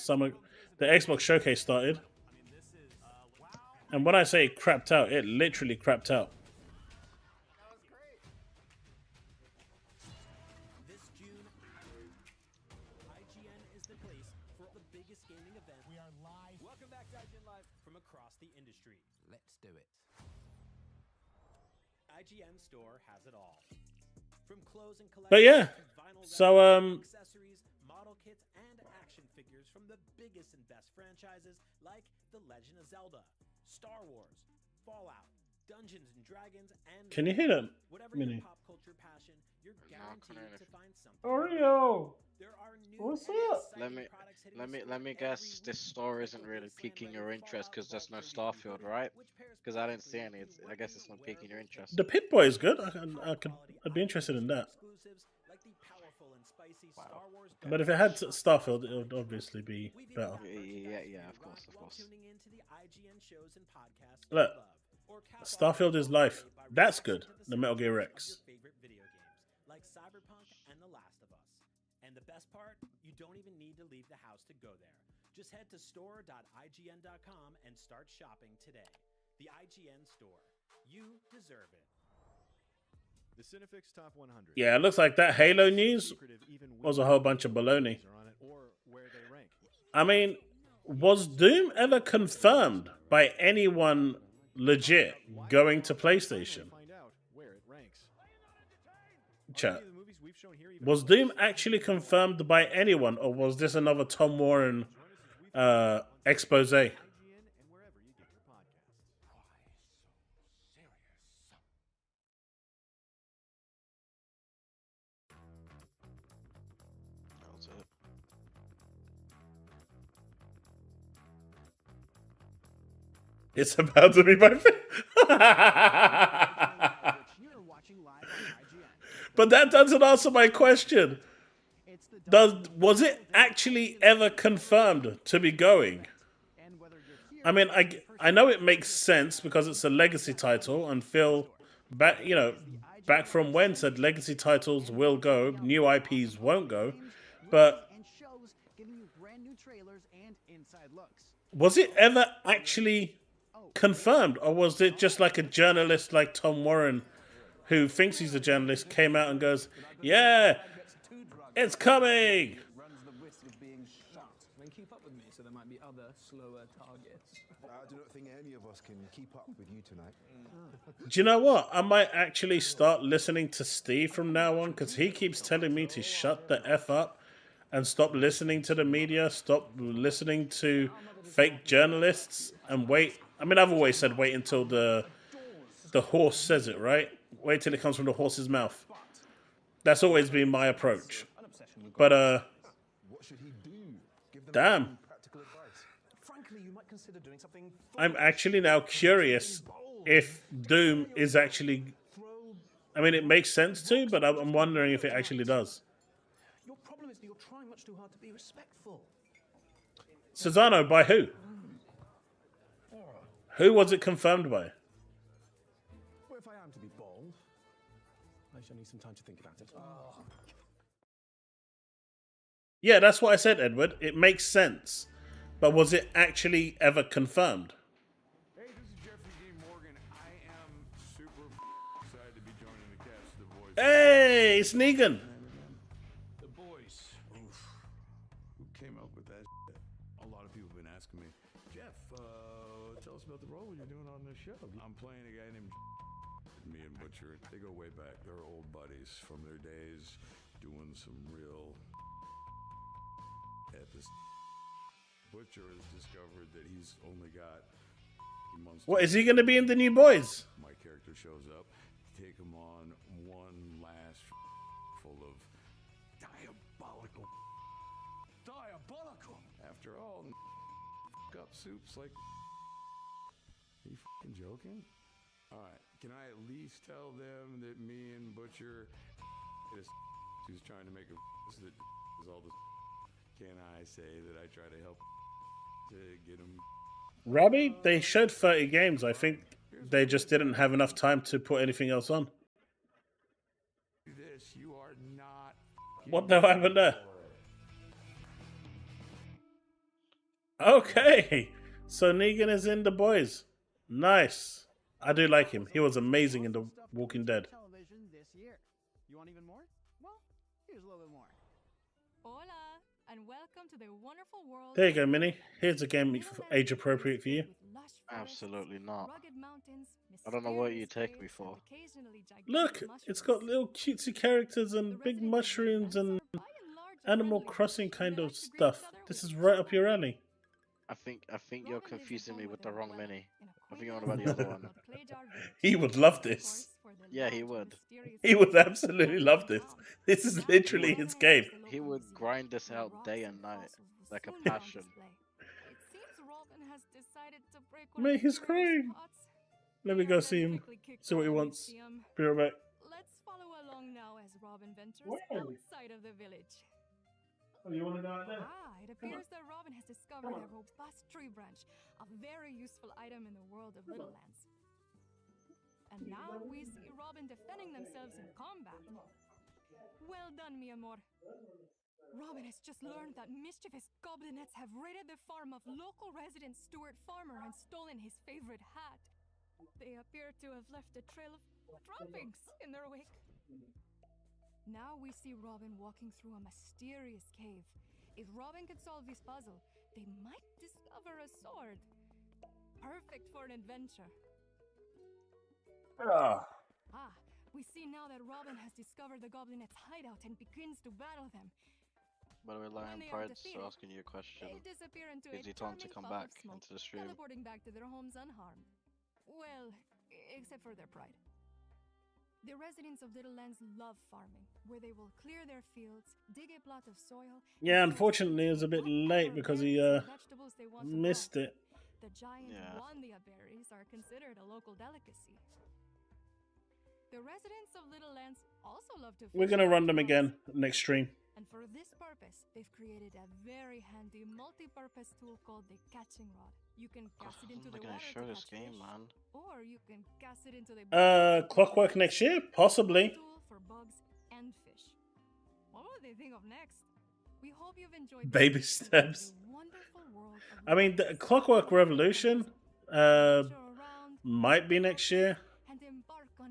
Xbox showcase started. And when I say crapped out, it literally crapped out. This June, IGN is the place for the biggest gaming event. We are live. Welcome back to IGN Live from across the industry. Let's do it. IGN store has it all. From clothes and But yeah, collectibles to vinyl so records, accessories, model kits, and action figures from the biggest and best franchises like The Legend of Zelda, Star Wars, Fallout, Dungeons and Dragons, and can you hear that? whatever Mini? your pop culture passion, you're guaranteed to find something. Oreo, There are new what's and up? exciting products hitting the Let me guess. This store isn't really piquing your interest because there's no Starfield, right? Because I didn't see any. I guess it's not piquing your interest. The Pit Boy is good. I'd be interested in that. exclusives like the powerful and spicy Star Wars. But if it had Starfield, it would obviously be better. Yeah, of course. Tuning into the IGN shows and podcasts you Look, love, or cap off Starfield is life. That's good. The Metal Gear your X. favorite video games like Cyberpunk and The Last of Us. And the best part, you don't even need to leave the house to go there. Just head to store.ign.com and start shopping today. The IGN store. You deserve it. The Cinefix Top 100. Yeah, it looks like that Halo news was a whole bunch of baloney. I mean, was Doom ever confirmed by anyone legit going to PlayStation? Chat. Was Doom actually confirmed by anyone, or was this another Tom Warren expose? It's about to be my But that doesn't answer my question. Was it actually ever confirmed to be going? I mean, I know it makes sense because it's a legacy title, and Phil back from when said legacy titles will go, new IPs won't go. But was it ever actually confirmed, or was it just like a journalist like Tom Warren, who thinks he's a journalist, came out and goes, "Yeah, it's coming"? Keep up with me, so there might be other slower targets. I do not think any of us can keep up with you tonight. Do you know what? I might actually start listening to Steve from now on, because he keeps telling me to shut the F up and stop listening to the media, stop listening to fake journalists, and wait. I mean, I've always said wait until the horse says it, right? Wait till it comes from the horse's mouth. That's always been my approach. But, damn. I'm actually now curious if Doom is actually... I mean, it makes sense to, but I'm wondering if it actually does. Your problem is that you're trying much too hard to be respectful. Cesano, by who? Who was it confirmed by? Well, if I am to be bold, I shall need some time to think about it. Yeah, that's what I said, Edward. It makes sense. But was it actually ever confirmed? Hey, this is Jeffrey D. Morgan. I am super excited to be joining the cast of The Voice. Hey, it's Negan. The Voice. Oof. Who came up with that shit? A lot of people have been asking me, Jeff, tell us about the role you're doing on this show. I'm playing a guy named me and Butcher. They go way back. They're old buddies from their days doing some real epic. Butcher has discovered that he's only got months. What, is he going to be in the New Boys? My character shows up, take him on one last full of diabolical. After all, up soups like. Are you fucking joking? All right, can I at least tell them that me and Butcher is who's trying to make a that is all this? Can I say that I try to help to get him? Robbie, they showed 30 games. I think They just didn't have enough time to put anything else on. This, you are not. What the hell happened there? Okay, so Negan is in The Boys. Nice. I do like him. He was amazing in The Walking Dead. Television this year. You want even more? Well, here's a little bit more. Hola, and welcome to the wonderful world. There you go, Minnie. Here's a game age appropriate for you. Absolutely not. I don't know what you take me for. Look, it's got little cutesy characters and big mushrooms and Animal Crossing kind of stuff. This is right up your alley. I think you're confusing me with the wrong Mini. I think you're on about the other one. He would love this. Yeah, he would. He would absolutely love this. This is literally his game. He would grind this out day and night like a passion. Mate, he's crying. Let me go see him. See what he wants. Be right back. Let's follow along now as Robin ventures Where? outside of the village. Oh, you want to go out there? It appears that Robin has discovered a robust tree branch, a very useful item in the world of Little Lands. And now we see Robin defending themselves in combat. Well done, mi amor. Robin has just learned that mischievous goblinettes have raided the farm of local resident Stuart Farmer and stolen his favorite hat. They appear to have left a trail of droppings in their wake. Now we see Robin walking through a mysterious cave. If Robin can solve this puzzle, they might discover a sword. Perfect for an adventure. We see now that Robin has discovered the goblinette's hideout and begins to battle them. By the way, Lion Pride's asking you a question. Is he time to come back into the stream? Teleporting back to their homes unharmed. Well, except for their pride. The residents of Little Lands love farming, where they will clear their fields, dig a plot of soil. Yeah, unfortunately, it was a bit late because he missed it. The giant Wandia berries are considered a local delicacy. The residents of Little Lands also love to fish. We're gonna run them again next stream. And for this purpose, they've created a very handy multi-purpose tool called the catching rod. You can cast it into the water show to this catch game, fish, man. or you can cast it into the Clockwork next year, possibly. tool for bugs and fish. What will they think of next? We hope you've enjoyed Baby steps. I mean, the Clockwork Revolution might be next year.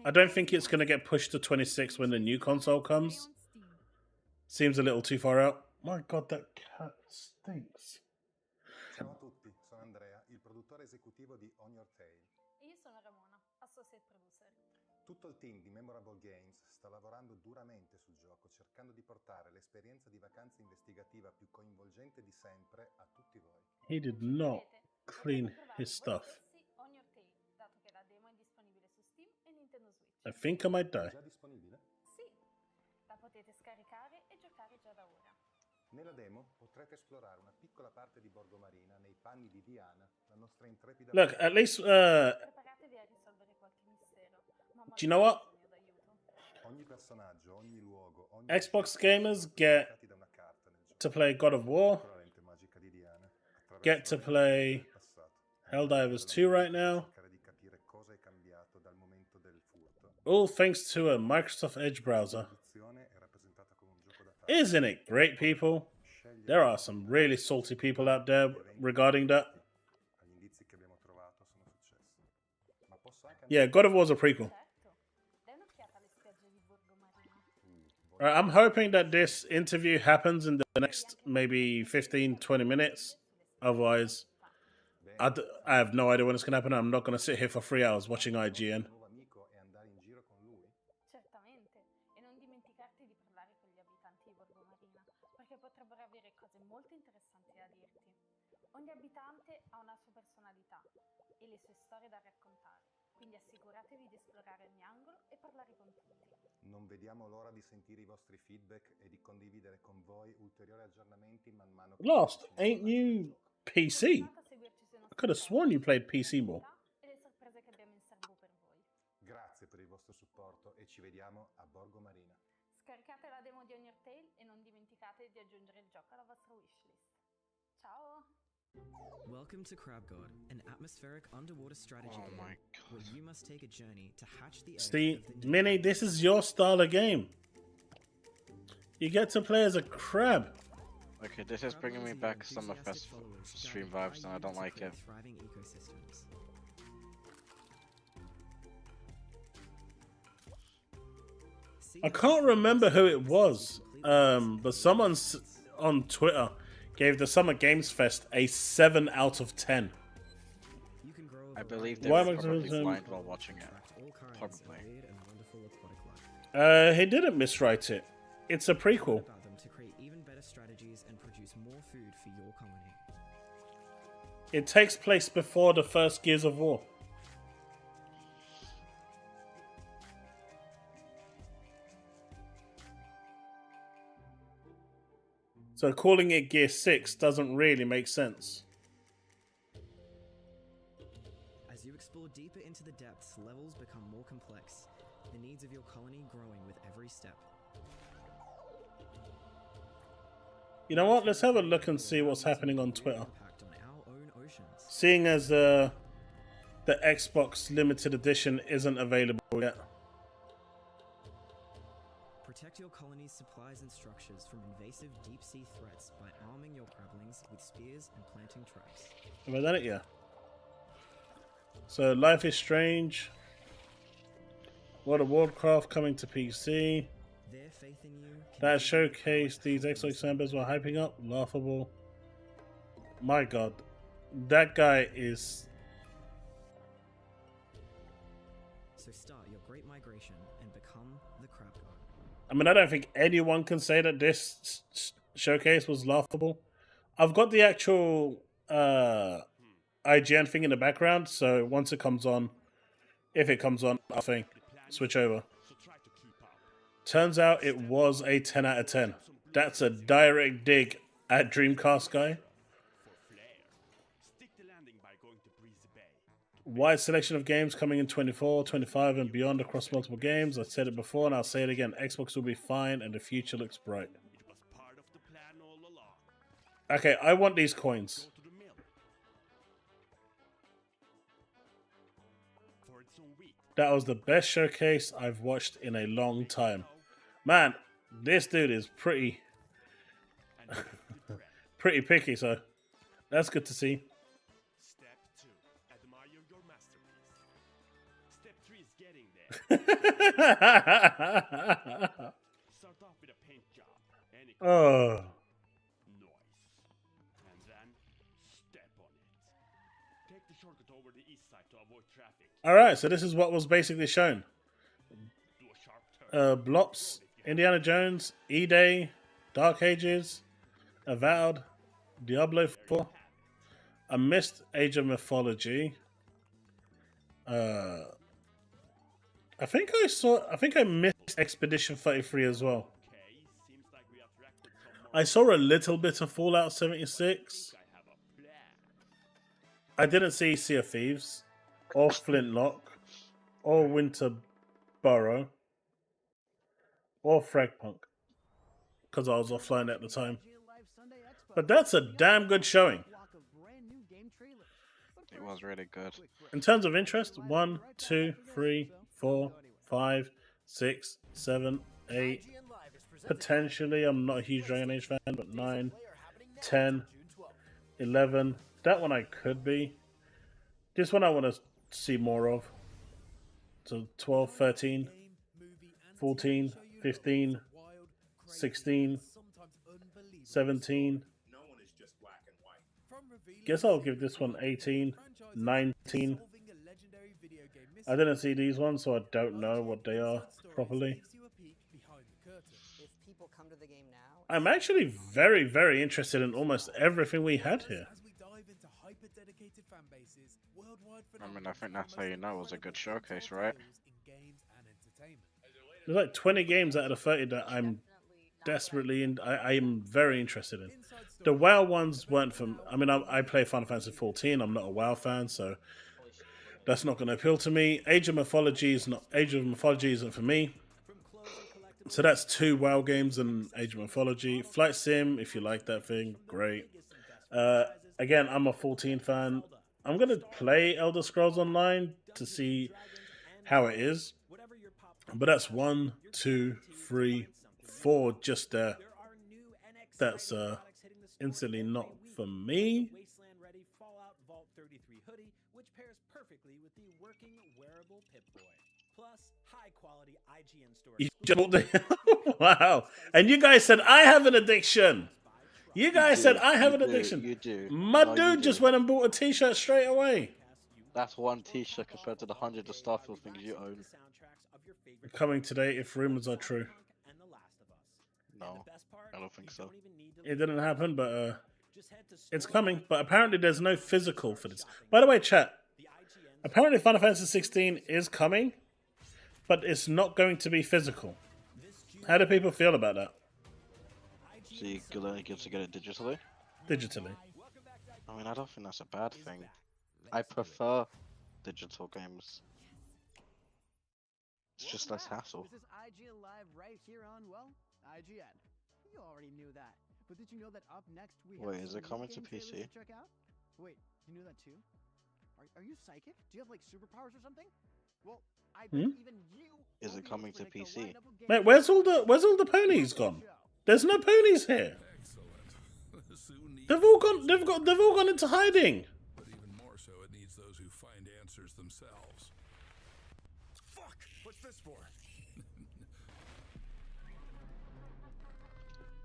I don't think it's going to get pushed to 26 when the new console comes. Seems a little too far out. My god, that cat stinks. Ciao a tutti, sono Andrea, il produttore esecutivo di On Your Tail. E io sono Ramona, associate producer. Tutto il team di Memorable Games sta lavorando duramente sul gioco, cercando di portare l'esperienza di vacanza investigativa più coinvolgente di sempre a tutti voi. He did not clean his stuff. On Your Tail, dato che la demo è disponibile su Steam e Nintendo Switch. I think I might die. Già disponibile? Sì, la potete scaricare e giocare già da ora. Nella demo potrete esplorare una piccola parte di Borgo Marina nei panni di Diana, la nostra intrepida... Look, at least, Preparatevi a risolvere qualche mistero. do you know what? Ogni personaggio, ogni luogo, ogni... Xbox gamers get to play God of War, get to play Helldivers 2 right now. All thanks to a Microsoft Edge browser. Isn't it great, people? There are some really salty people out there regarding that. Yeah, God of War's a prequel. Alright, I'm hoping that this interview happens in the next maybe 15-20 minutes. Otherwise, I have no idea when it's going to happen. I'm not going to sit here for 3 hours watching IGN. Certamente, e non dimenticarti di parlare con gli abitanti di Borgo Marina, perché potrebbero avere cose molto interessanti da dirti. Ogni abitante ha una sua personalità e le sue storie da raccontare, quindi assicuratevi di esplorare ogni angolo e parlare con tutti. Non vediamo l'ora di sentire i vostri feedback e di condividere con voi ulteriori aggiornamenti man mano che... Lost, ain't you PC? I could have sworn you played PC more. E le sorprese che abbiamo in serbo per voi. Grazie per il vostro supporto e ci vediamo a Borgo Marina. Scaricate la demo di On Your Tail e non dimenticate di aggiungere il gioco alla vostra wishlist. Ciao! Welcome to Crab God, an atmospheric underwater strategy game where you must take a journey to hatch the egg See, of the Minnie, this is your style of game. You get to play as a crab. Okay, this is bringing me back Summerfest stream vibes, and I don't like it. thriving ecosystems. I can't remember who it was, but someone on Twitter gave the Summer Games Fest a 7 out of 10. I believe they Why were am I probably supposed to- blind while watching it. Probably. He didn't miswrite it. It's a prequel. About them to create even better strategies and produce more food for your colony. It takes place before the first Gears of War. So calling it Gear 6 doesn't really make sense. As you explore deeper into the depths, levels become more complex. The needs of your colony growing with every step. You know what? Let's have a look and see what's happening on Twitter. Impact on our own oceans. Seeing as the Xbox limited edition isn't available yet. Protect your colony's supplies and structures from invasive deep-sea threats by arming your crablings with spears and planting traps. Have I done it yet? So, Life is Strange. World of Warcraft coming to PC. Their faith in you That showcase these Xbox members were hyping up. Laughable. My god. That guy is... So start your great migration and become the crab god. I mean, I don't think anyone can say that this showcase was laughable. I've got the actual IGN thing in the background, so once it comes on, if it comes on, I think, switch over. Turns out it was a 10 out of 10. That's a direct dig at Dreamcast guy. Wide selection of games coming in 24, 25 and beyond across multiple games. I said it before and I'll say it again. Xbox will be fine and the future looks bright. Okay, I want these coins. That was the best showcase I've watched in a long time. Man, this dude is pretty pretty picky, so that's good to see. Oh. Alright, so this is what was basically shown. Blops, Indiana Jones, E-Day, Dark Ages, Avowed, Diablo 4. I missed Age of Mythology. I think I missed Expedition 33 as well. I saw a little bit of Fallout 76. I didn't see Sea of Thieves, or Flintlock, or Winterborough, or Fragpunk, because I was offline at the time. But that's a damn good showing. It was really good. In terms of interest, 1, 2, 3, 4, 5, 6, 7, 8. Potentially, I'm not a huge Dragon Age fan, but 9, 10, 11. That one I could be. This one I want to see more of. So 12, 13, 14, 15, 16, 17. Guess I'll give this one 18, 19. I didn't see these ones, so I don't know what they are properly. I'm actually very, very interested in almost everything we had here. I mean, I think that's how you know it was a good showcase, right? There's like 20 games out of the 30 that I'm desperately in. I am very interested in. The WoW ones weren't for. I mean, I play Final Fantasy 14. I'm not a WoW fan, so that's not going to appeal to me. Age of Mythology isn't for me. So that's 2 WoW games and Age of Mythology. Flight Sim, if you like that thing, great. again, I'm a 14 fan. I'm gonna play Elder Scrolls Online to see how it is. But that's 1, 2, 3, 4 just there. That's instantly not for me. Which pairs perfectly with the working wearable Pip-Boy. Plus, high-quality IGN store. Wow. And you guys said I have an addiction. You guys said I have an addiction. You do. My No, dude just went and bought a t-shirt straight away. That's one t-shirt compared to the hundreds of Starfield things you own. Coming today if rumors are true. No, I don't think so. It didn't happen, but it's coming. But apparently there's no physical for this. By the way, chat, apparently Final Fantasy 16 is coming, but it's not going to be physical. How do people feel about that? So you only get to get it digitally? Digitally. I mean, I don't think that's a bad thing. I prefer digital games. It's just less hassle. This is IGN Live right here on, well, IGN. You already knew that. But did you know that up next we have Wait, is some it coming new to game trailers PC? check out? Wait, you knew that too? Are you psychic? Do you have like superpowers or something? Well, I bet even you. Is it coming to PC? Mate, where's all the ponies gone? There's no ponies here. They've all gone into hiding. But even more so, it needs those who find answers themselves. Fuck! What's this for?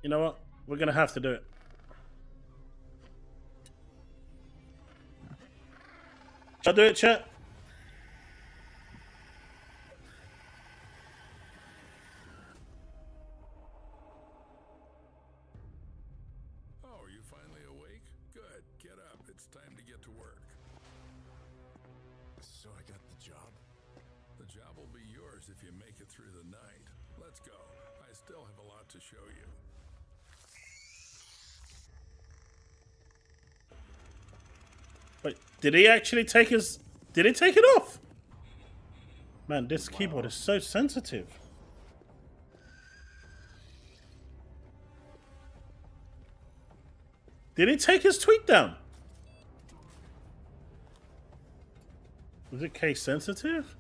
You know what? We're gonna have to do it. Shall I do it, chat? Oh, are you finally awake? Good. Get up. It's time to get to work. So I got the job? The job will be yours if you make it through the night. Let's go. I still have a lot to show you. Wait, did he actually take his... Did he take it off? Man, this keyboard is so sensitive. Did he take his tweet down? Was it case sensitive?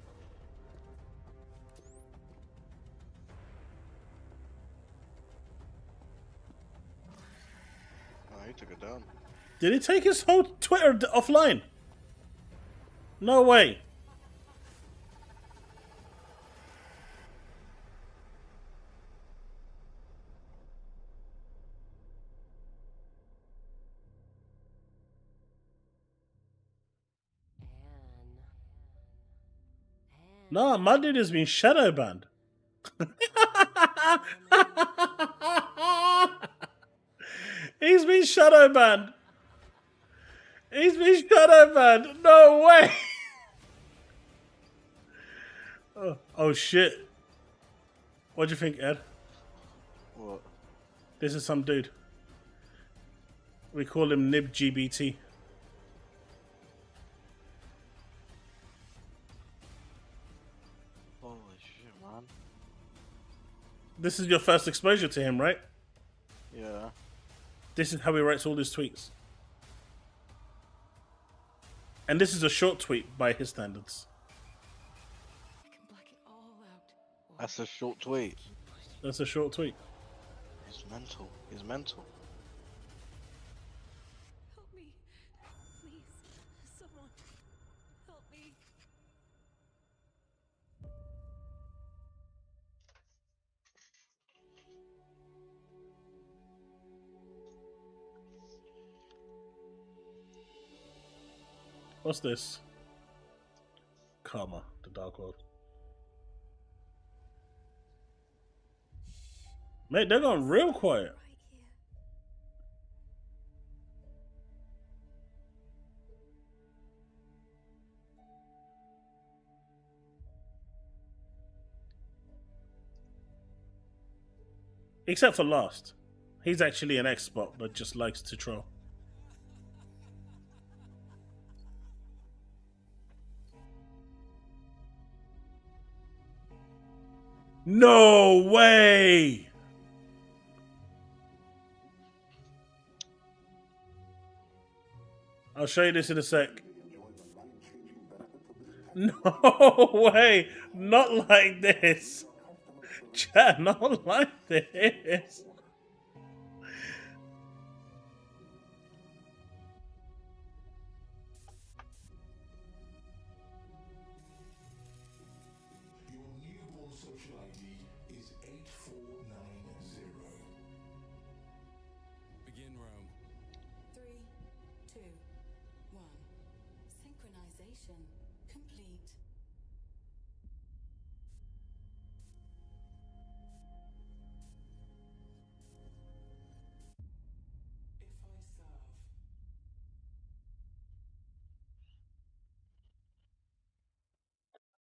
Oh, he took it down. Did he take his whole Twitter offline? No way. No, my dude has been shadow banned. He's been shadow banned. He's been shadow banned. No way. Oh shit. What do you think, Ed? What? This is some dude. We call him NibGBT. Holy shit, man. This is your first exposure to him, right? Yeah. This is how he writes all his tweets. And this is a short tweet by his standards. That's a short tweet. That's a short tweet. He's mental. He's mental. Help me. Please. Someone. Help me. What's this? Karma, the Dark World. Mate, they're going real quiet. Except for Last. He's actually an X-Bot, but just likes to troll. No way! I'll show you this in a sec. No way! Not like this! Chat, not like this! Your newborn social ID is 8490. Begin roam. 3, 2, 1. Synchronization complete.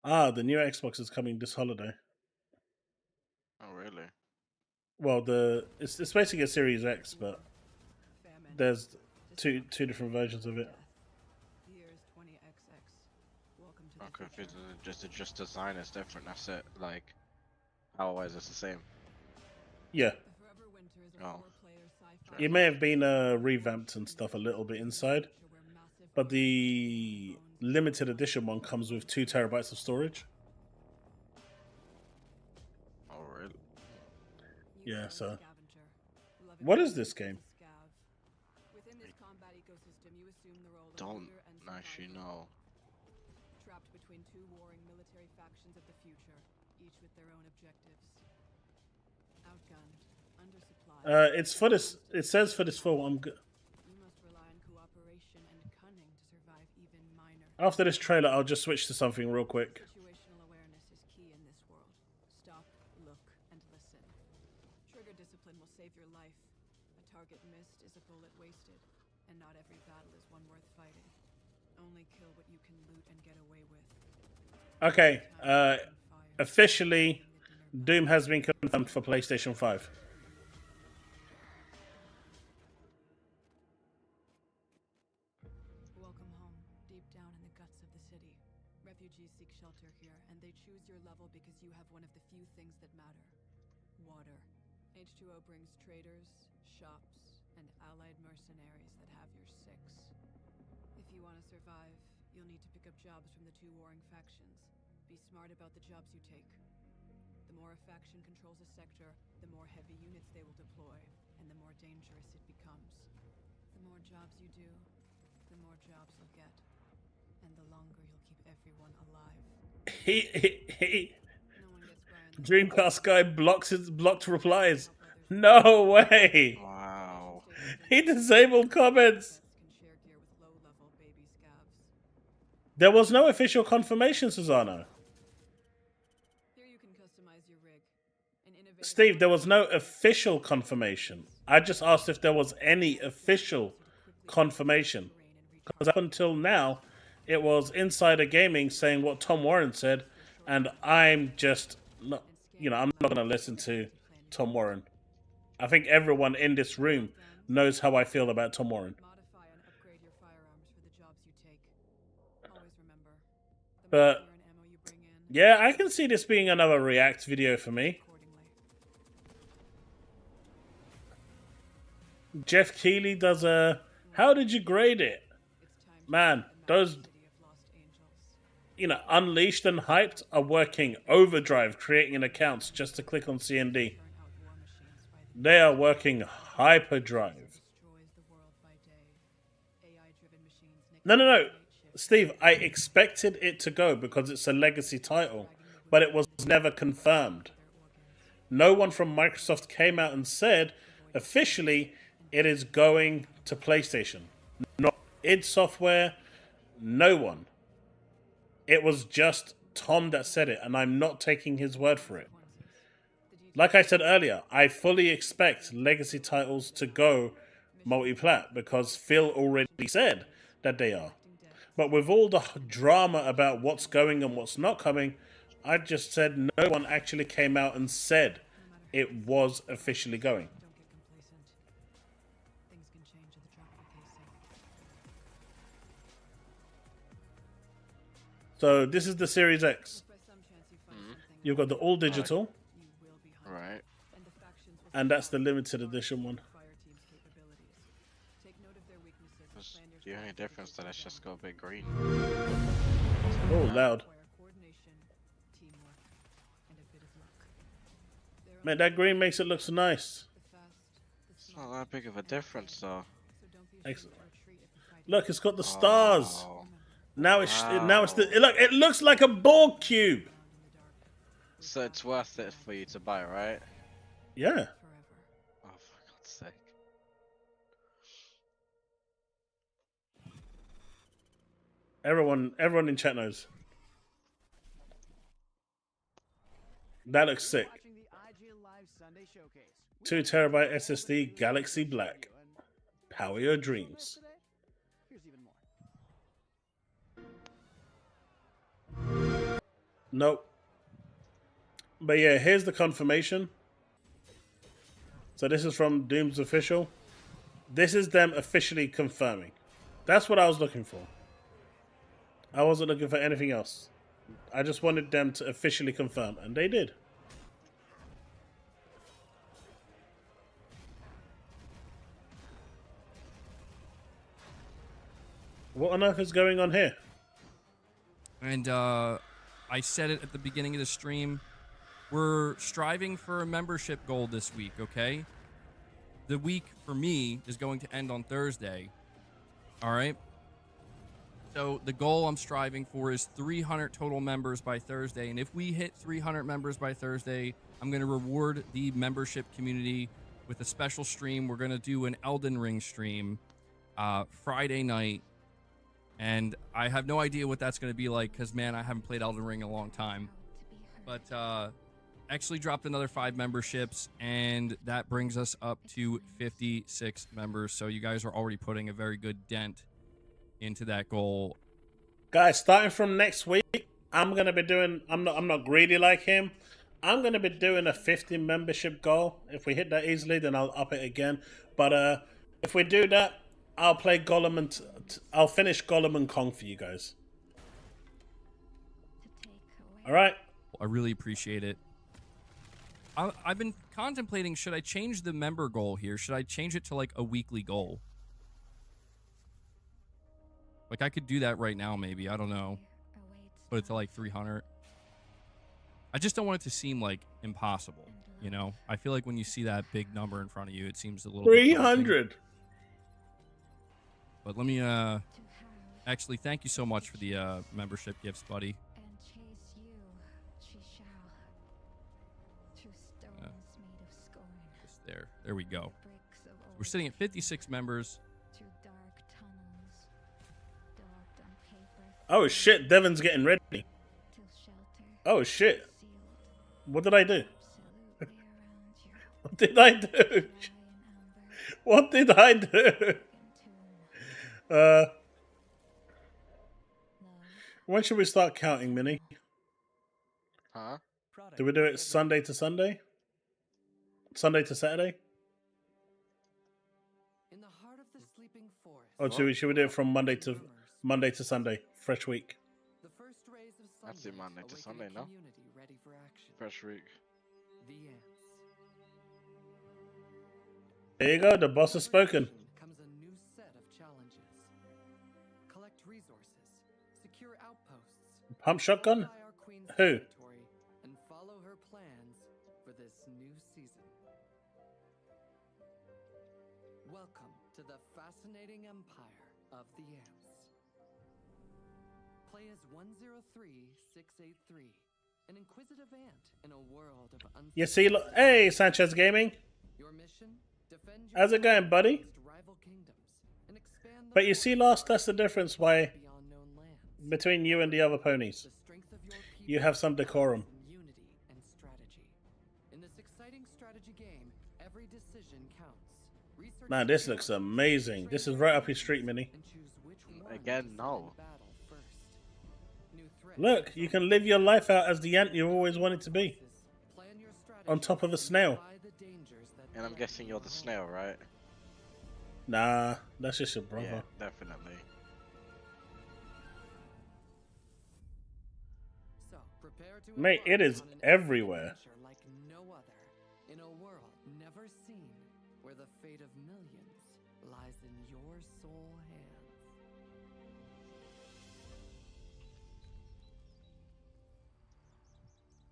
Ah, the new Xbox is coming this holiday. Oh, really? Well, it's basically a Series X, but there's two different versions of it. Okay, if it's just design is different, that's it. Like, otherwise it's the same. Yeah. Oh. It may have been revamped and stuff a little bit inside, but the limited edition one comes with 2 terabytes of storage. Oh, really? Yeah, so. What is this game? Don't actually know. Trapped between 2 warring military factions of the future, each with their own objectives. Outgunned, undersupplied. It's for this. It says for this fall. You must rely on cooperation and cunning to survive even minor. After this trailer, I'll just switch to something real quick. Situational awareness is key in this world. Stop, look, and listen. Trigger discipline will save your life. A target missed is a bullet wasted, and not every battle is one worth fighting. Only kill what you can loot and get away with. Okay. Officially, Doom has been confirmed for PlayStation 5. Welcome home, deep down in the guts of the city. Refugees seek shelter here, and they choose your level because you have one of the few things that matter. Water. H2O brings traders, shops, and allied mercenaries that have your six. If you want to survive, you'll need to pick up jobs from the 2 warring factions. Be smart about the jobs you take. The more a faction controls a sector, the more heavy units they will deploy, and the more dangerous it becomes. The more jobs you do, the more jobs you'll get, and the longer you'll keep everyone alive. Dreamcast guy blocked replies. No way! Wow. He disabled comments. There was no official confirmation, Susano. Steve, there was no official confirmation. I just asked if there was any official confirmation. Because up until now, it was Insider Gaming saying what Tom Warren said, and I'm just not, I'm not going to listen to Tom Warren. I think everyone in this room knows how I feel about Tom Warren. But yeah, I can see this being another React video for me. Jeff Keighley does a... How did you grade it? Man, those... Unleashed and Hyped are working overdrive, creating accounts just to click on CND. They are working hyperdrive. No. Steve, I expected it to go because it's a legacy title, but it was never confirmed. No one from Microsoft came out and said, officially, it is going to PlayStation. Not id Software, no one. It was just Tom that said it, and I'm not taking his word for it. Like I said earlier, I fully expect legacy titles to go multi-plat because Phil already said that they are. But with all the drama about what's going and what's not coming, I just said no one actually came out and said it was officially going. So this is the Series X. You've got the all digital. Right. And that's the limited edition one. The only difference that it's just got a bit green. Oh, loud. Man, that green makes it look so nice. It's not that big of a difference, though. Excellent. Look, it's got the stars. Oh. Now it's look. It looks like a Borg cube. So it's worth it for you to buy, right? Yeah. Oh, for God's sake. Everyone in chat knows. That looks sick. 2 terabyte SSD, Galaxy Black. Power your dreams. Nope. But yeah, here's the confirmation. So this is from Doom's official. This is them officially confirming. That's what I was looking for. I wasn't looking for anything else. I just wanted them to officially confirm, and they did. What on earth is going on here? And I said it at the beginning of the stream. We're striving for a membership goal this week, okay? The week for me is going to end on Thursday. All right? So the goal I'm striving for is 300 total members by Thursday. And if we hit 300 members by Thursday, I'm going to reward the membership community with a special stream. We're going to do an Elden Ring stream Friday night. And I have no idea what that's going to be like because, man, I haven't played Elden Ring in a long time. But actually dropped another 5 memberships, and that brings us up to 56 members. So you guys are already putting a very good dent into that goal. Guys, starting from next week, I'm gonna be doing. I'm not greedy like him. I'm gonna be doing a 50 membership goal. If we hit that easily, then I'll up it again. But if we do that, I'll play Gollum and I'll finish Gollum and Kong for you guys. All right. I really appreciate it. I've been contemplating, should I change the member goal here? Should I change it to like a weekly goal? Like I could do that right now, maybe. I don't know. Put it to like 300. I just don't want it to seem like impossible. You know, I feel like when you see that big number in front of you, it seems a little 300. But let me actually thank you so much for the membership gifts, buddy. Just there we go. We're sitting at 56 members. Oh shit, Devon's getting ready. Oh shit. What did I do? What did I do? What did I do? When should we start counting, Minnie? Huh? Do we do it Sunday to Sunday? Sunday to Saturday? Or should we do it from Monday to Sunday? Fresh week. That's the Monday to Sunday, no? Fresh week. There you go, the boss has spoken. Comes a new set of challenges. Collect resources, secure outposts, Pump shotgun? Who? and follow her plans for this new season. Welcome to the fascinating empire of the ants. Play as 103683, an inquisitive ant in a world of You see, hey, Sanchez Gaming. Your mission? Defend your How's it going, buddy? against rival kingdoms and expand the But you see, Lost, that's the difference why between you and the other ponies. You have some decorum. unity and strategy. In this exciting strategy game, every decision counts. Research Man, this looks amazing. This is right up your street, Minnie. Again, no. Look, you can live your life out as the ant you always wanted to be. On top of a snail. And I'm guessing you're the snail, right? Nah, that's just your brother. Yeah, definitely. So, prepare to Mate, it is everywhere. adventure like no other in a world never seen where the fate of millions lies in your soul hands.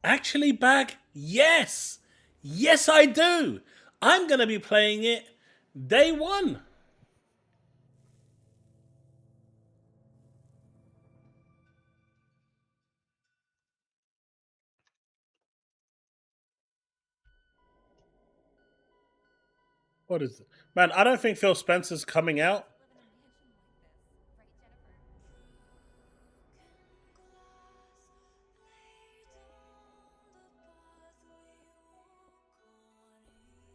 Actually back? Yes! Yes, I do! I'm going to be playing it day one. What is it? Man, I don't think Phil Spencer's coming out.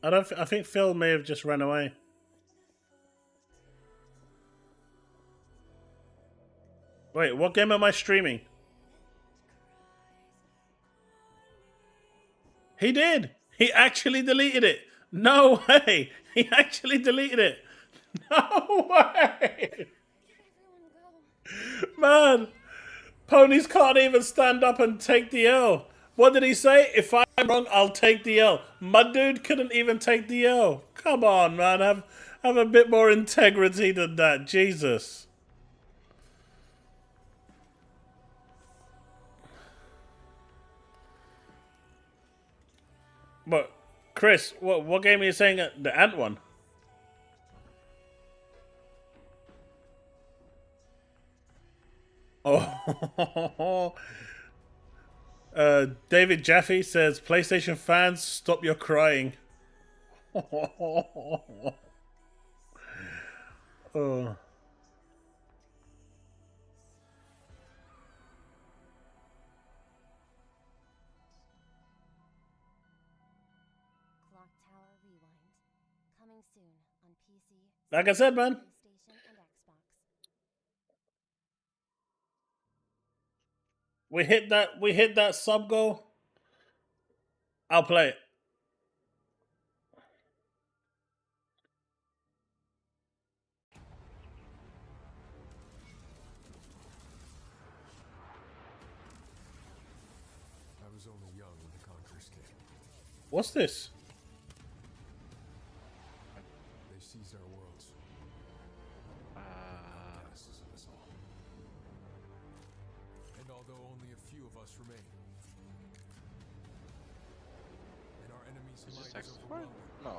I think Phil may have just run away. Wait, what game am I streaming? He did. He actually deleted it. No way. He actually deleted it. No way. Man, ponies can't even stand up and take the L. What did he say? If I'm wrong, I'll take the L. My dude couldn't even take the L. Come on, man. Have a bit more integrity than that. Jesus. But, Chris, what game are you saying? The Ant one? Oh. David Jaffe says, PlayStation fans, stop your crying. Oh. Like I said, man. We hit that sub goal. I'll play it. I was only young when the Conquerors came. What's this? They seized our worlds. Gases of us all. And although only a few of us remain, and our enemies' Is this might is X4? overwhelming. No.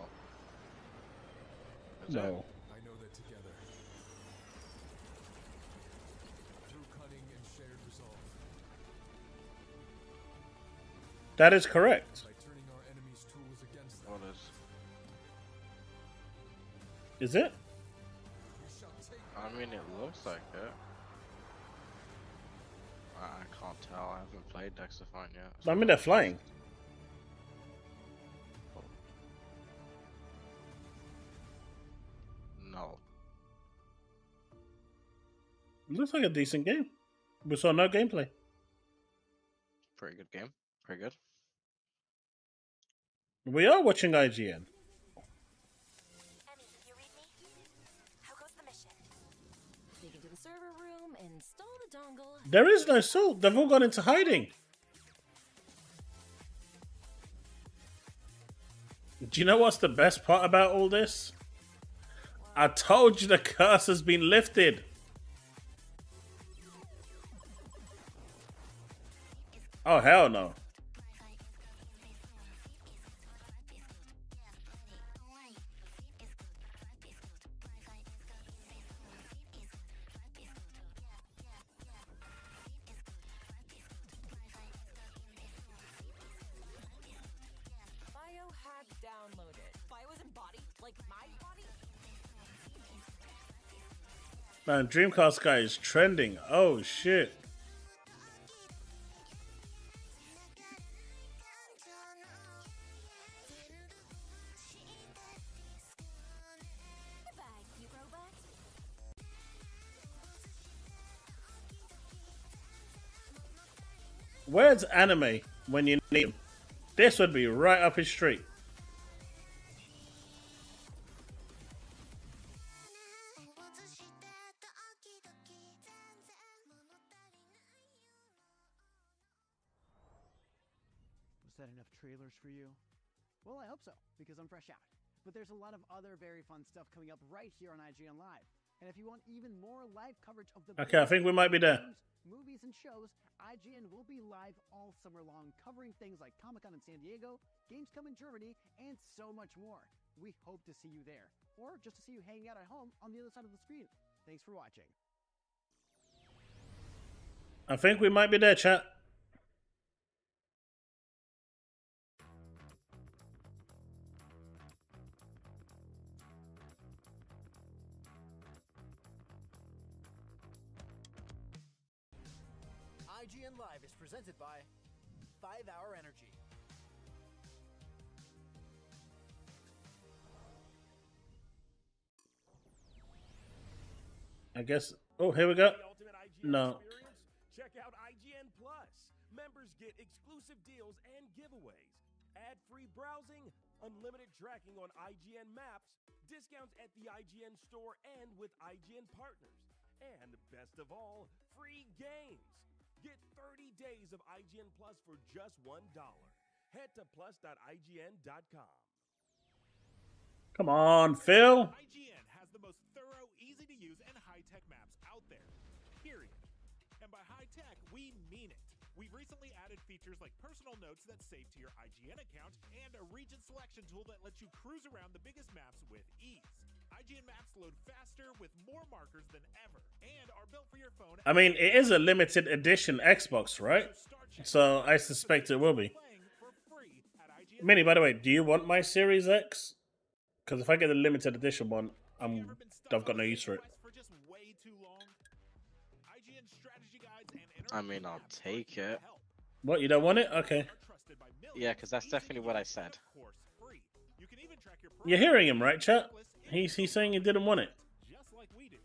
No. I know that together, through cunning and shared resolve, That is correct. by turning our enemies' tools against them, What is? Is it? we shall take I mean, it looks like it. I can't tell. I haven't played Dexifine yet. I mean, they're flying. No. Looks like a decent game. We saw no gameplay. Pretty good game. Pretty good. We are watching IGN. Dig into the server room, install the dongle. There is no salt. They've all gone into hiding. Do you know what's the best part about all this? I told you the curse has been lifted. Oh, hell no. Biohack downloaded. Bio isn't body, like my body. Man, Dreamcast guy is trending. Oh, shit. Where's anime when you need him? This would be right up his street. Was that enough trailers for you? Well, I hope so, because I'm fresh out. But there's a lot of other very fun stuff coming up right here on IGN Live. And if you want even more live coverage of the Okay, I think we might be there. games, movies, and shows, IGN will be live all summer long, covering things like Comic-Con in San Diego, Gamescom in Germany, and so much more. We hope to see you there, or just to see you hanging out at home on the other side of the screen. Thanks for watching. I think we might be there, chat. IGN Live is presented by 5 Hour Energy. I guess. Oh, here we go. No. Check out IGN Plus. Members get exclusive deals and giveaways, ad-free browsing, unlimited tracking on IGN Maps, discounts at the IGN store and with IGN partners, and best of all, free games. Get 30 days of IGN Plus for just $1. Head to plus.ign.com. Come on, Phil. IGN has the most thorough, easy-to-use, and high-tech maps out there. Period. And by high-tech, we mean it. We've recently added features like personal notes that save to your IGN account and a region selection tool that lets you cruise around the biggest maps with ease. IGN maps load faster with more markers than ever and are built for your phone. I mean, it is a limited edition Xbox, right? So I suspect it will be. Minnie, by the way, do you want my Series X? Because if I get the limited edition one, I've got no use for it. I mean, I'll take it. What, you don't want it? Okay. Yeah, because that's definitely what I said. You're hearing him, right, chat? He's saying he didn't want it. Just like we do.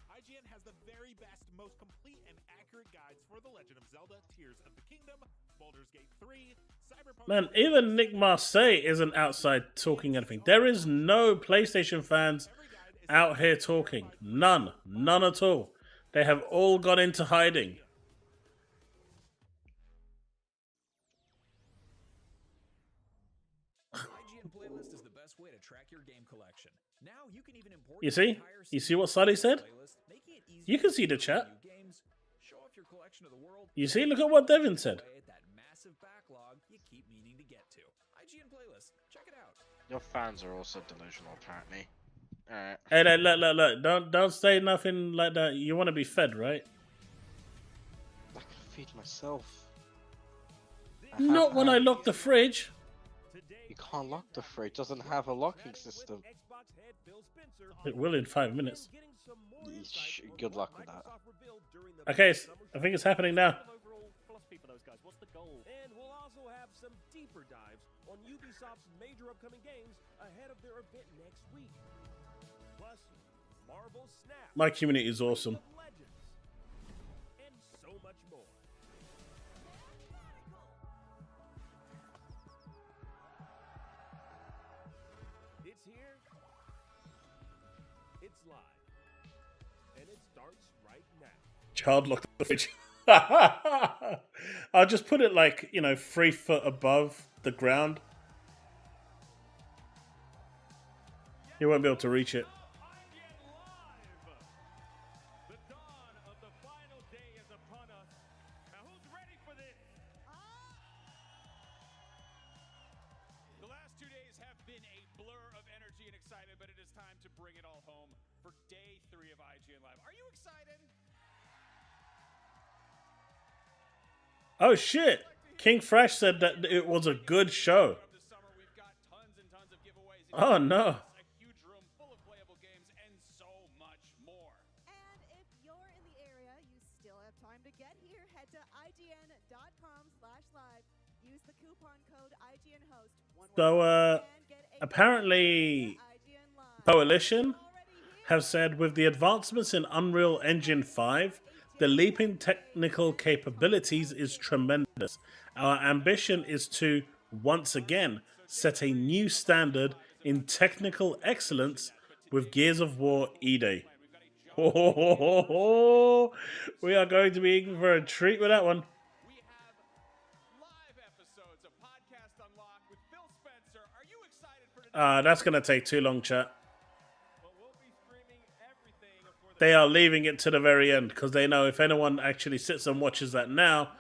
IGN has the very best, most complete and accurate guides for The Legend of Zelda: Tears of the Kingdom, Baldur's Gate 3, Cyberpunk. Man, even Nick Marseille isn't outside talking anything. There is no PlayStation fans out here talking. None. None at all. They have all gone into hiding. IGN playlist is the best way to track your game collection. Now you can even import You see? You see what Sully said? You can see the chat. Show off your collection of the world. You see? Look at what Devin said. That massive backlog you keep meaning to get to. IGN playlist. Check it out. Your fans are also delusional, apparently. Alright. Hey, look. Don't say nothing like that. You want to be fed, right? I can feed myself. Not when I lock the fridge. You can't lock the fridge. It doesn't have a locking system. It will in 5 minutes. Good luck with that. Okay, I think it's happening now. And we'll also have some deeper dives on Ubisoft's major upcoming games ahead of their event next week. Plus, Marvel Snap. My community is awesome. And so much more. It's here. It's live. And it starts right now. Child locked the fridge. I'll just put it like, 3 foot above the ground. He won't be able to reach it. The last 2 days have been a blur of energy and excitement, but it is time to bring it all home for day 3 of IGN Live. Are you excited? Oh shit! King Fresh said that it was a good show. Oh no. So, apparently, Coalition have said with the advancements in Unreal Engine 5, the leap in technical capabilities is tremendous. Our ambition is to, once again, set a new standard in technical excellence with Gears of War E-Day. We are going to be in for a treat with that one. That's going to take too long, chat. they are leaving it to the very end because they know if anyone actually sits and watches that now,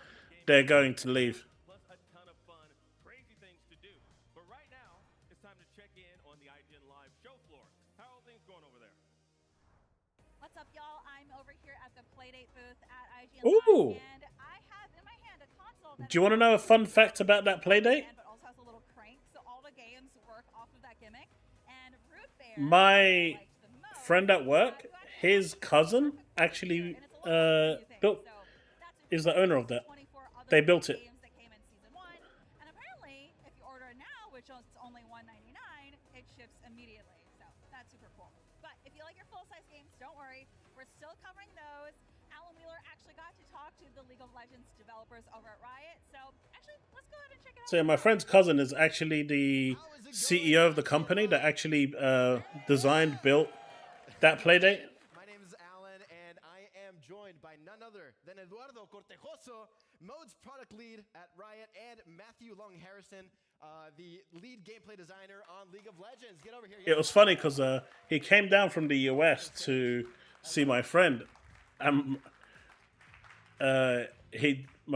they're going to leave. Plus a ton of fun, crazy things to do. But right now, it's time to check in on the IGN Live show floor. How are things going over there? What's up, y'all? I'm over here at the Playdate booth at IGN Ooh. Live, and I have in my hand a console that Do you want to know a fun fact about that Playdate? but also has a little crank, so all the games work off of that gimmick. And Root Bear, My friend at work, his cousin actually built, is the owner of that. They built it. and apparently, if you order it now, which is only $1.99, it ships immediately. So that's super cool. But if you like your full-size games, don't worry, we're still covering those. Alan Wheeler actually got to talk to the League of Legends developers over at Riot. So actually, let's go ahead and check it out. So my friend's cousin is actually the CEO of the company that actually designed, built that Playdate. My name is Alan, and I am joined by none other than Eduardo Cortejoso, Mode's product lead at Riot, and Matthew Long Harrison, the lead gameplay designer on League of Legends. Get over here. It was funny because he came down from the US to see my friend. My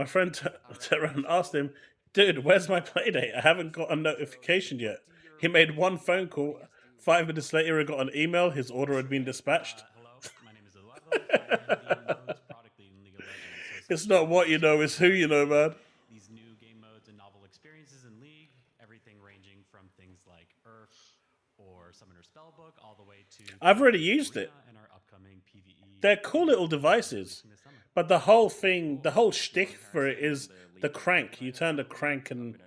friend turned around and asked him, "Dude, where's my Playdate? I haven't got a notification yet." He made one phone call. 5 minutes later, he got an email. His order had been dispatched. Hello, my name is Eduardo. I am the Modes product lead in League of Legends. It's not what you know, it's who you know, man. These new game modes and novel experiences in League, everything ranging from things like Earth or Summoner Spellbook, all the way to I've already used it. and our upcoming PvE. They're cool little devices, but the whole thing, the whole shtick for it is the crank. You turn the crank and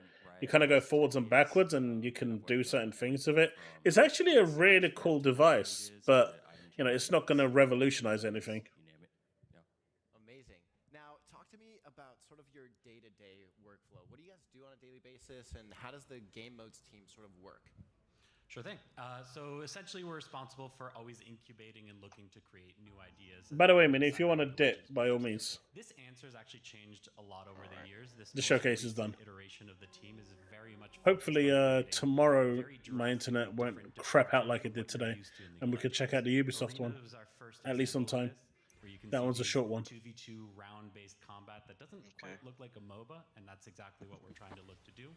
you kind of go forwards and backwards, and you can do certain things with it. It's actually a really cool device, but you know, it's not going to revolutionize anything. Amazing. Now, talk to me about sort of your day-to-day workflow. What do you guys do on a daily basis, and how does the game modes team sort of work? Sure thing. So essentially, we're responsible for always incubating and looking to create new ideas. By the way, man, if you want to dip, by all means. This answer has actually changed a lot over the years. The showcase is done. Iteration of the team is very much Hopefully, tomorrow my internet won't crap out like it did today, and we could check out the Ubisoft one, at least on time. That one's a short one. 2v2 round-based combat that doesn't quite look like a MOBA, and that's exactly what we're trying to look to do.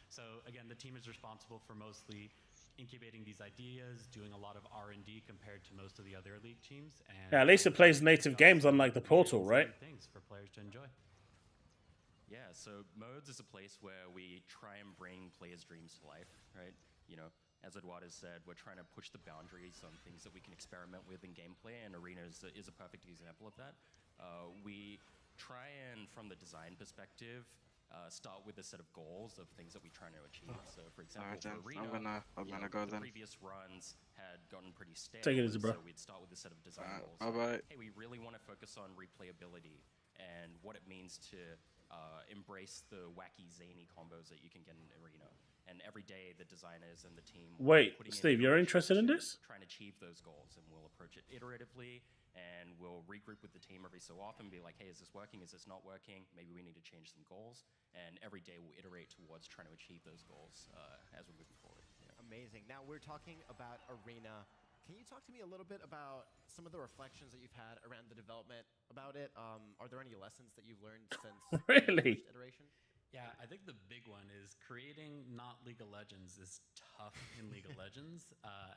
So again, the team is responsible for mostly incubating these ideas, doing a lot of R&D compared to most of the other League teams. And Yeah, at least it plays native games unlike the Portal, right? Things for players to enjoy. Yeah, so Modes is a place where we try and bring players' dreams to life, right? You know, as Eduardo said, we're trying to push the boundaries on things that we can experiment with in gameplay, and Arena is a perfect example of that. We try and, from the design perspective, start with a set of goals of things that we're trying to achieve. So, for example, Alright, for then. Arena, I'm gonna go the then. previous runs had gotten pretty stale. Take it easy, bro. So we'd start with a set of design goals. Bye-bye. Hey, we really want to focus on replayability and what it means to embrace the wacky, zany combos that you can get in Arena. And every day, the designers and the team. Wait, putting in Steve, you're effort interested in to this? Try and achieve those goals, and we'll approach it iteratively. And we'll regroup with the team every so often, be like, hey, is this working? Is this not working? Maybe we need to change some goals. And every day we'll iterate towards trying to achieve those goals as we're moving forward. Yeah. Amazing. Now, we're talking about Arena. Can you talk to me a little bit about some of the reflections that you've had around the development about it? Are there any lessons that you've learned since Really? the first iteration? Yeah, I think the big one is creating not League of Legends is tough in League of Legends,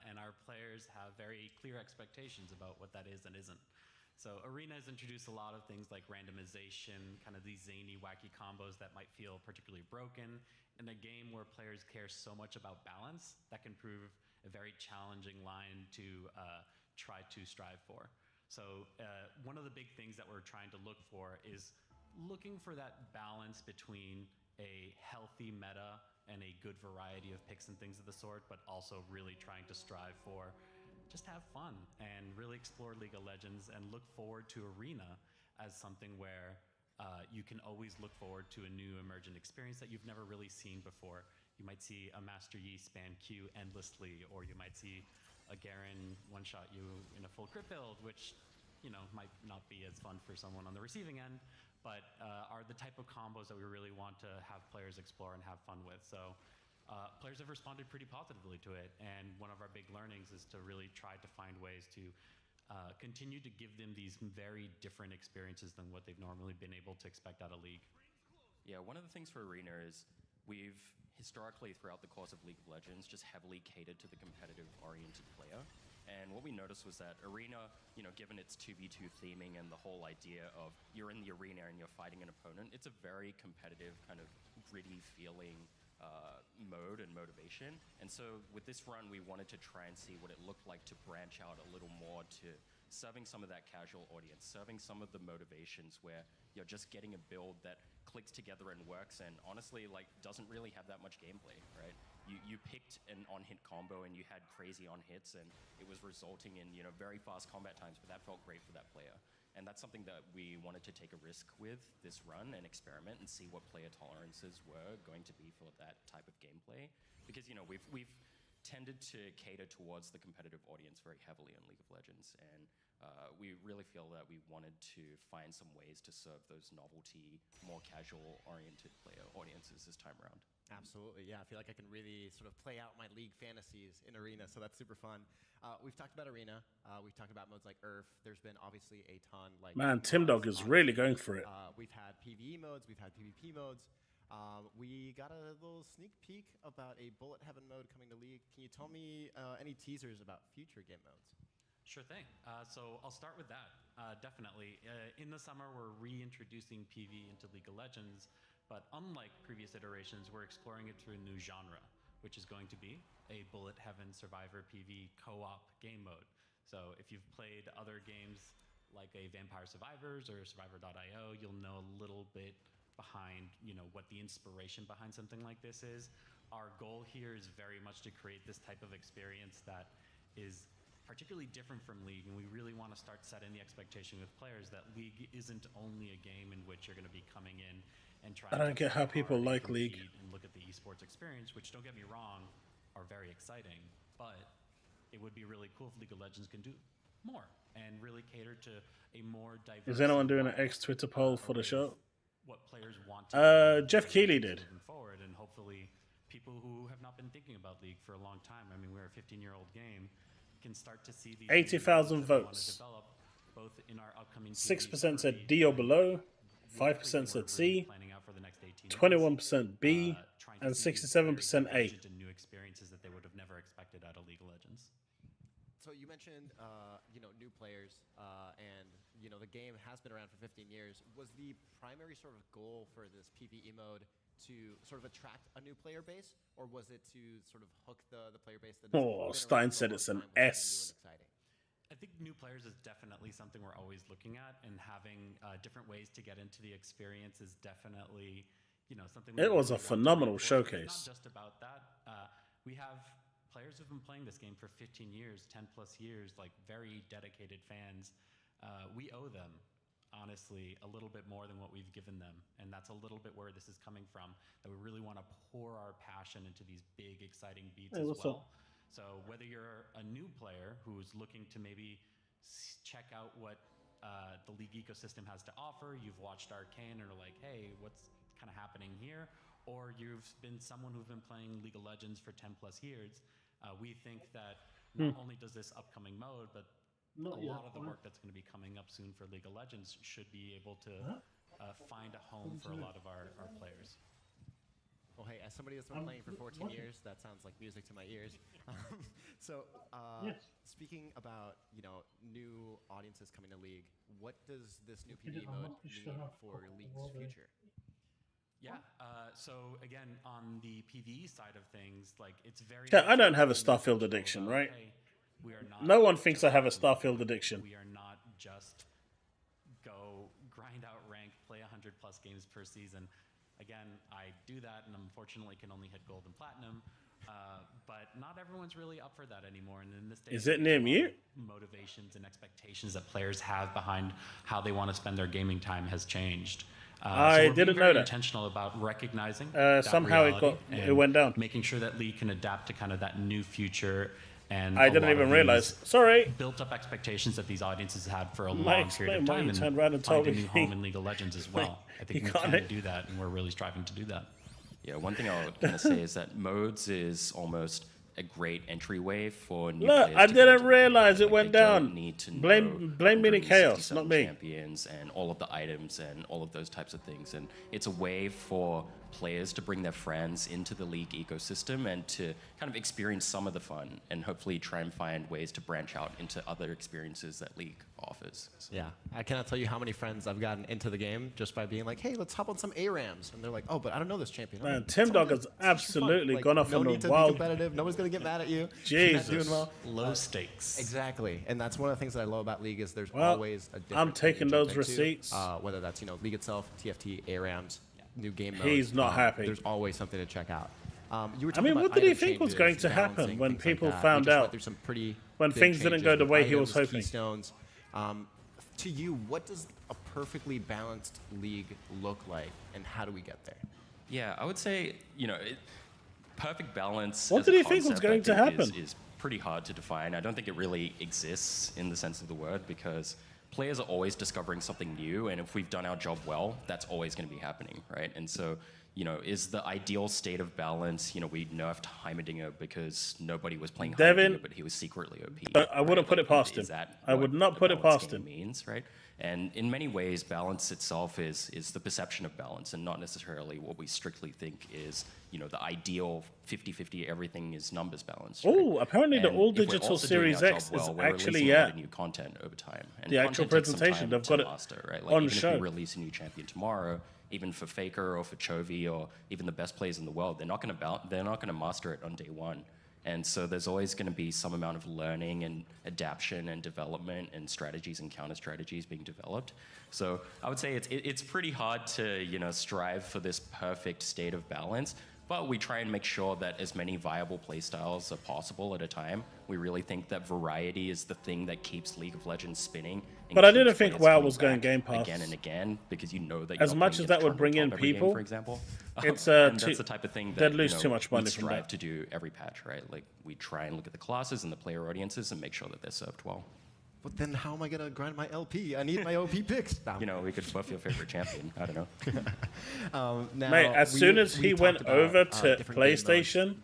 and our players have very clear expectations about what that is and isn't. So Arena has introduced a lot of things like randomization, kind of these zany, wacky combos that might feel particularly broken, in a game where players care so much about balance that can prove a very challenging line to try to strive for. So one of the big things that we're trying to look for is looking for that balance between a healthy meta and a good variety of picks and things of the sort, but also really trying to strive for just have fun and really explore League of Legends and look forward to Arena as something where you can always look forward to a new emergent experience that you've never really seen before. You might see a Master Yi spam Q endlessly, or you might see a Garen one-shot you in a full crit build, which might not be as fun for someone on the receiving end, but are the type of combos that we really want to have players explore and have fun with. So players have responded pretty positively to it, and one of our big learnings is to really try to find ways to continue to give them these very different experiences than what they've normally been able to expect out of League. Yeah, one of the things for Arena is we've historically, throughout the course of League of Legends, just heavily catered to the competitive-oriented player. And what we noticed was that Arena, given its 2v2 theming and the whole idea of you're in the arena and you're fighting an opponent, it's a very competitive, kind of gritty feeling mode and motivation. And so with this run, we wanted to try and see what it looked like to branch out a little more to serving some of that casual audience, serving some of the motivations where you're just getting a build that clicks together and works and honestly doesn't really have that much gameplay, right? You picked an on-hit combo and you had crazy on-hits and it was resulting in very fast combat times, but that felt great for that player. And that's something that we wanted to take a risk with this run and experiment and see what player tolerances were going to be for that type of gameplay. Because we've tended to cater towards the competitive audience very heavily in League of Legends, and we really feel that we wanted to find some ways to serve those novelty, more casual-oriented player audiences this time around. Absolutely, yeah. I feel like I can really sort of play out my League fantasies in Arena, so that's super fun. We've talked about Arena. We've talked about modes like URF. There's been obviously a ton like... Man, Tim Dog is really going for it. We've had PvE modes. We've had PvP modes. We got a little sneak peek about a Bullet Heaven mode coming to League. Can you tell me any teasers about future game modes? Sure thing. So I'll start with that. Definitely. In the summer, we're reintroducing PvE into League of Legends, but unlike previous iterations, we're exploring it through a new genre, which is going to be a Bullet Heaven Survivor PvE co-op game mode. So if you've played other games like a Vampire Survivors or Survivor.io, you'll know a little bit behind, what the inspiration behind something like this is. Our goal here is very much to create this type of experience that is particularly different from League, and we really want to start setting the expectation with players that League isn't only a game in which you're going to be coming in and trying I don't get how people like League. and look at the esports experience, which, don't get me wrong, are very exciting, but it would be really cool if League of Legends can do more and really cater to a more diverse... Is anyone doing an X Twitter poll for the show? What players want to Jeff Keighley did. Moving forward, and hopefully people who have not been thinking about League for a long time, I mean, we're a 15-year-old game, can start to see these 80,000 votes. Both in our upcoming 6% said D or below, 5% said C, 21% B, and 67% A. New experiences that they would have never expected out of League of Legends. So you mentioned, new players, and the game has been around for 15 years. Was the primary sort of goal for this PvE mode to sort of attract a new player base, or was it to sort of hook the player base that? Stein said it's an S. I think new players is definitely something we're always looking at, and having different ways to get into the experience is definitely, something. It was a phenomenal showcase. It's not just about that. We have players who've been playing this game for 15 years, 10 plus years, like very dedicated fans. We owe them, honestly, a little bit more than what we've given them. And that's a little bit where this is coming from, that we really want to pour our passion into these big, exciting beats as well. So whether you're a new player who's looking to maybe check out what the League ecosystem has to offer, you've watched Arcane and are like, hey, what's kind of happening here? Or you've been someone who's been playing League of Legends for 10 plus years, we think that not only does this upcoming mode, but a lot of the work that's going to be coming up soon for League of Legends should be able to find a home for a lot of our players. Well, hey, as somebody that's been playing for 14 years, that sounds like music to my ears. Speaking about, new audiences coming to League, what does this new PvE mode mean for League's future? Yeah, so again, on the PvE side of things, it's very... Yeah, I don't have a Starfield addiction, right? No one thinks I have a Starfield addiction. We are not just go grind out rank, play 100 plus games per season. Again, I do that and unfortunately can only hit gold and platinum, but not everyone's really up for that anymore. And in this day, is it near mute? Motivations and expectations that players have behind how they want to spend their gaming time has changed. I so didn't know that. Intentional about recognizing somehow it went down. Making sure that League can adapt to kind of that new future. And I didn't even realize. Sorry. Built up expectations that these audiences had for a long period of time, and turned around and told find a me new home in League of Legends as well. I think we can do that, and we're really striving to do that. Yeah, one thing I would kind of say is that modes is almost a great entryway for new Look, players. I to get didn't into the game, realize right? it went They don't down. need to Blame know Mini every Chaos, 67 not me. champions and all of the items and all of those types of things. And it's a way for players to bring their friends into the League ecosystem and to kind of experience some of the fun and hopefully try and find ways to branch out into other experiences that League offers. So. Yeah, I cannot tell you how many friends I've gotten into the game just by being like, hey, let's hop on some ARAMs. And they're like, oh, but I don't know this champion. Man, like, Tim "It's all Dog good. has It's just fun." absolutely Like, gone off no on need a to wild. be competitive. No one's going to get mad at you. Jesus. You're not doing well. Low stakes. Exactly. And that's one of the things that I love about League is there's Well, always a different I'm thing taking to jump those into, receipts. whether that's, League itself, TFT, ARAMs, new game modes. He's not happy. There's always something to check out. You were I talking mean, about what did he item think was changes, going to happen balancing, when things like people that. We found just went out? through some pretty When big things didn't changes go the with way he was items, hoping. Keystones. To you, what does a perfectly balanced League look like, and how do we get there? Yeah, I would say, perfect balance. What as did a he think was concept, I going to think, happen? Is pretty hard to define. I don't think it really exists in the sense of the word because players are always discovering something new, and if we've done our job well, that's always going to be happening, right? And so, is the ideal state of balance, we nerfed Heimerdinger because nobody was playing Devin, Heimerdinger, but he was secretly OP. I wouldn't put it past him. I would not put it past him. Means, right? And in many ways, balance itself is the perception of balance and not necessarily what we strictly think is, the ideal 50-50, everything is numbers balance. Right? Oh, apparently the And All if we're Digital also doing Series our X job well, is we're actually, releasing a lot of new content over time. And the actual content takes some presentation. time They've to got it master, right? Like on even show. if we release a new champion tomorrow, even for Faker or for Chovy or even the best players in the world, they're not going to master it on day one. And so there's always going to be some amount of learning and adaptation and development and strategies and counter strategies being developed. So I would say it's pretty hard to strive for this perfect state of balance. But we try and make sure that as many viable playstyles are possible at a time. We really think that variety is the thing that keeps League of Legends spinning. But I didn't think WoW was going Game Pass again and again because as much as that would bring in people, for example. It's and that's the type of thing that they'd lose too much money we from strive that. to do every patch, right? Like we try and look at the classes and the player audiences and make sure that they're served well. But then how am I going to grind my LP? I need my OP picks. We could buff your favorite champion. I don't know. Now, Mate, as soon as he went over to PlayStation,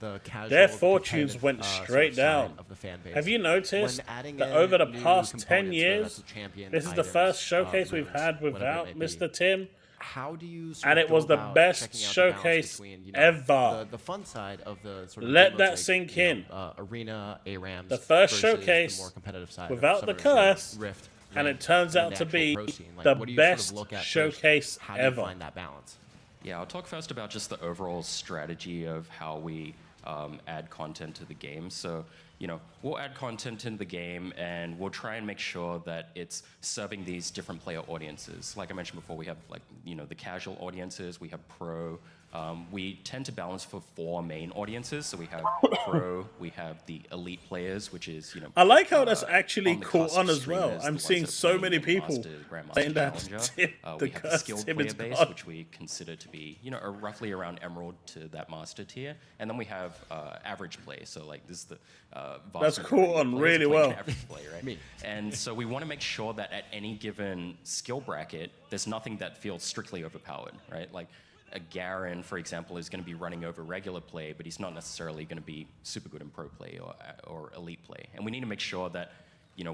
their fortunes went straight down. Have you noticed that over the past 10 years, this is the first showcase we've had without Mr. Tim? How do you and it was the best showcase ever. The fun side of the sort of let that sink in. Arena, ARAMs. The first showcase the more competitive side without the curse, Rift, and it turns out to be the best showcase how do ever. You find that balance? Yeah, I'll talk first about just the overall strategy of how we add content to the game. So, we'll add content in the game and we'll try and make sure that it's serving these different player audiences. Like I mentioned before, we have the casual audiences, we have pro. We tend to balance for 4 main audiences. So we have pro, we have the elite players, which is, I like how that's actually caught on as well. I'm seeing so many people saying that we have the skilled player base, which we consider to be, roughly around Emerald to that master tier. And then we have average play. So like this is the that's caught on really well. Play, right? And so we want to make sure that at any given skill bracket, there's nothing that feels strictly overpowered, right? Like a Garen, for example, is going to be running over regular play, but he's not necessarily going to be super good in pro play or elite play. And we need to make sure that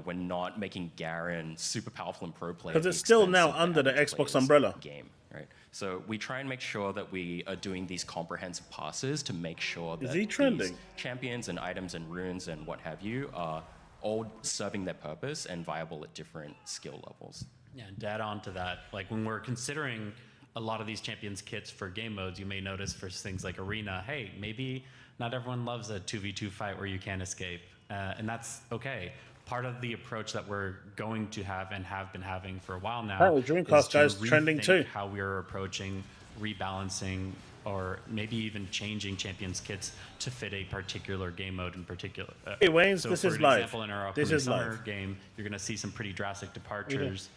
we're not making Garen super powerful in pro play. Because it's still now under the Xbox umbrella. Game, right? So we try and make sure that we are doing these comprehensive passes to make sure that these champions and items and runes and what have you are all serving their purpose and viable at different skill levels. Yeah, and to add on to that, like when we're considering a lot of these champions kits for game modes, you may notice for things like Arena, hey, maybe not everyone loves a 2v2 fight where you can't escape, and that's okay. Part of the approach that we're going to have and have been having for a while now Dreamcast guys trending too. How we're approaching rebalancing or maybe even changing champions kits to fit a particular game mode in particular. Hey Waynes, so this for is example, live. in our This upcoming is summer live. game, you're going to see some pretty drastic departures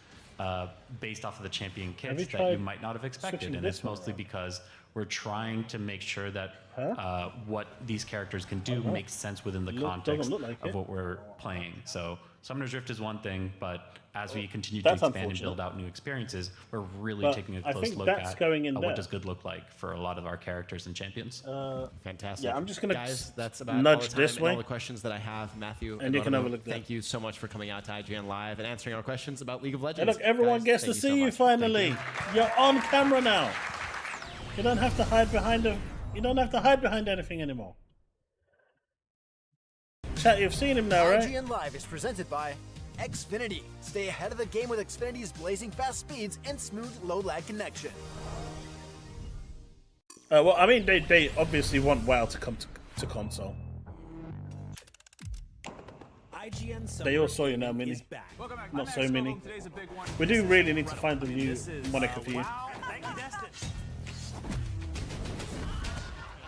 based off of the champion Have kits you that you tried might not have expected, switching and this it's one mostly around? because we're trying to make sure that what these characters can do Uh-huh. makes sense within the Doesn't context look like of it. what we're playing. So Summoner's Rift is one thing, but as we continue to That's expand and unfortunate. build out new experiences, we're really But taking a I close think look that's at going in what there. does good look like for a lot of our characters and champions. Fantastic. Yeah, I'm just gonna guys. That's about all nudge the time this and way. all the questions that I have. Matthew, And you can Eduardo, overlook that. thank you so much for coming out to IGN Live and answering our questions about League of Hey, Legends. look, everyone Guys, gets to thank see so you much. finally. Thank You're on camera now. You don't have to hide behind You don't have to hide behind anything anymore. Chat, you've seen him now, right? IGN Live is presented by Xfinity. Stay ahead of the game with Xfinity's blazing fast speeds and smooth low lag connection. Well, I mean, they obviously want WoW to come to console. IGN They all saw you now, Mini. Not so mini. We do really need to find the new moniker for you. Thank you, Destin.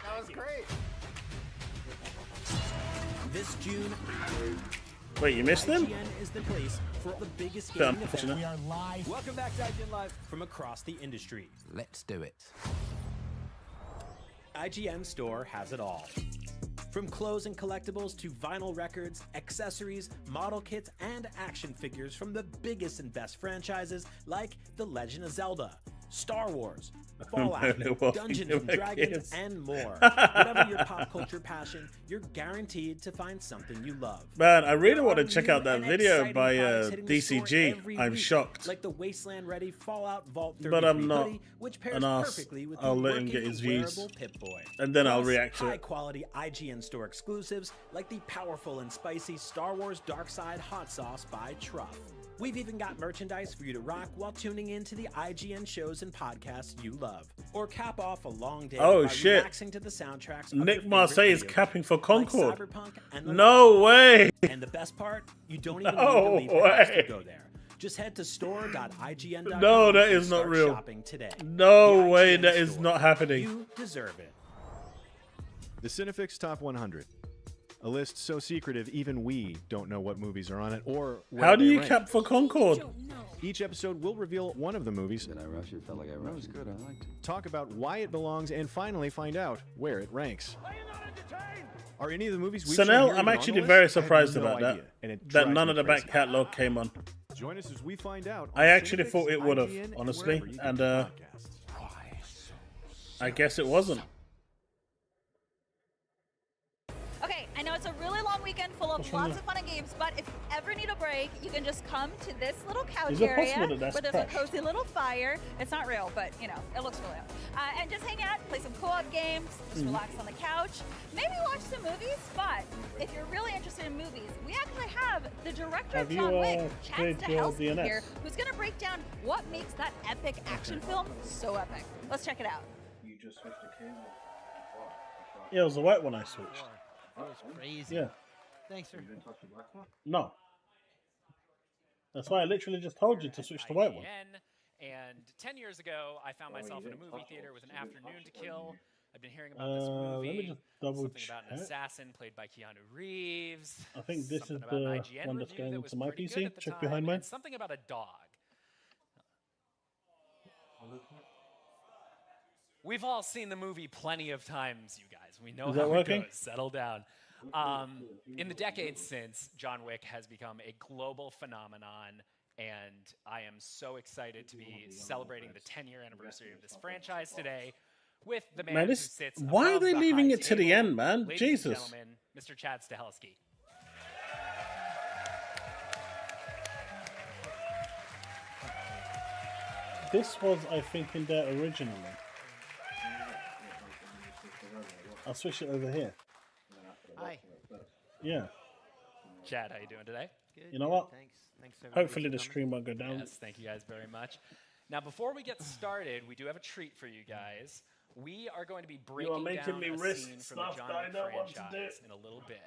That was great. This June, Wait, you missed them? IGN is the place for the biggest Damn, gaming event. unfortunate. We are live. Welcome back to IGN Live from across the industry. Let's do it. IGN Store has it all. From clothes and collectibles to vinyl records, accessories, model kits, and action figures from the biggest and best franchises like The Legend of Zelda, Star Wars, Fallout, Dungeons and Dragons, and more. Whatever your pop culture passion, you're guaranteed to find something you love. Man, I really There want to are check new out that and video exciting by products hitting the store DCG. every I'm week, shocked. like the Wasteland Ready Fallout Vault 33 But I'm not hoodie, which pairs an ass. perfectly with I'll the let him get working his views. wearable Pip-Boy. And then I'll Plus, react to it. high-quality IGN Store exclusives like the powerful and spicy Star Wars Darkside Hot Sauce by Truff. We've even got merchandise for you to rock while tuning in to the IGN shows and podcasts you love. Or cap off a long day Oh, by shit. relaxing to the soundtracks of your Nick favorite Marseille is video capping for games, Concord. like Cyberpunk and The No way! and the best part, you don't even No need to leave the house to way. go there. Just head to store.ign.com No, that and is not start real. shopping today. No The way, IGN that is Store. not happening. You deserve it. The Cinefix Top 100. A list so secretive even we don't know what movies are on it or where How do they you rank. cap for Concord? Each episode will reveal one of the movies. Did I rush it? Felt like I rushed. That was good. I liked it. Talk about why it belongs and finally find out where it ranks. Are any of the movies we've shown Sanel, here I'm even on actually the very list? I have surprised no about idea, and that. it That drives none me of the crazy. back catalogue came on. Join us as we find out. I on actually Cinefix, thought it would have, IGN, and honestly, wherever you get and your podcasts. I guess it wasn't. Okay, I know it's a really long weekend full of lots of fun and games, but if you ever need a break, you can just come to this little couch Is it area possible that that's where there's a crashed? cozy little fire. It's not real, but you know, it looks real. And just hang out, play some co-op games, just relax on the couch, maybe watch some movies. But if you're really interested in movies, we actually have the director Have of you, John Wick, played Chad your Stahelski DNS? here, who's going to break down what makes that epic action film so epic. Let's check it out. You just switched the cable. Yeah, it was the white one I switched. That was crazy. Yeah. Thanks for. You didn't touch the black one? No. That's why I literally just told you to switch to white one. And 10 years ago, I found myself in a movie theater with an afternoon to kill. I've been hearing about this movie. Let me just double something about an check. assassin played by Keanu Reeves. I think this is something about an the IGN one that's review going that into was my pretty good PC. at the Check time, behind mine. and something about a dog. We've all seen the movie plenty of times, you guys. We know Is that how working? it goes. Settle down. In the decades since, John Wick has become a global phenomenon, and I am so excited to be celebrating the 10-year anniversary of this franchise today with the man, Man, who this, sits why are above they the leaving high it to the table. end, man? Ladies Jesus. and gentlemen, Mr. Chad Stahelski. This was, I think, in there originally. I'll switch it over here. Hi. Yeah. Chad, how you doing today? You know what? Thanks everybody Hopefully the for stream won't go down. Yes, thank you guys very much. Now, before we get started, we do have a treat for you guys. We are going to be breaking making down me a risk scene from the stuff John that I Wick don't want to franchise do. in a little bit.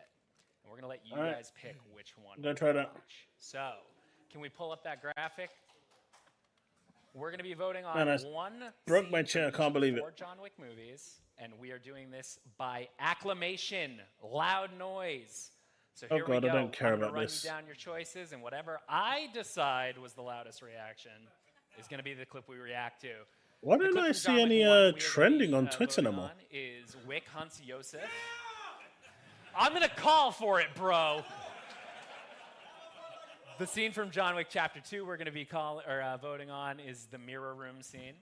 And we're going to let you All right. guys pick which one. I'm gonna try that. So, can we pull up that graphic? We're going to be voting on Man, I one broke my scene chair. I from can't each believe it. 4 John Wick movies, and we are doing this by acclamation, loud noise. So Oh here God, we I go. don't care I'm gonna about run this. you down your choices, and whatever I decide was the loudest reaction is going to be the clip we react to. Why The don't clip I from see John Wick any 1 we are gonna trending be, on Twitter no voting more? on is Wick hunts Yosef. I'm going to call for it, bro. The scene from John Wick Chapter 2 we're going to be voting on is the mirror room scene.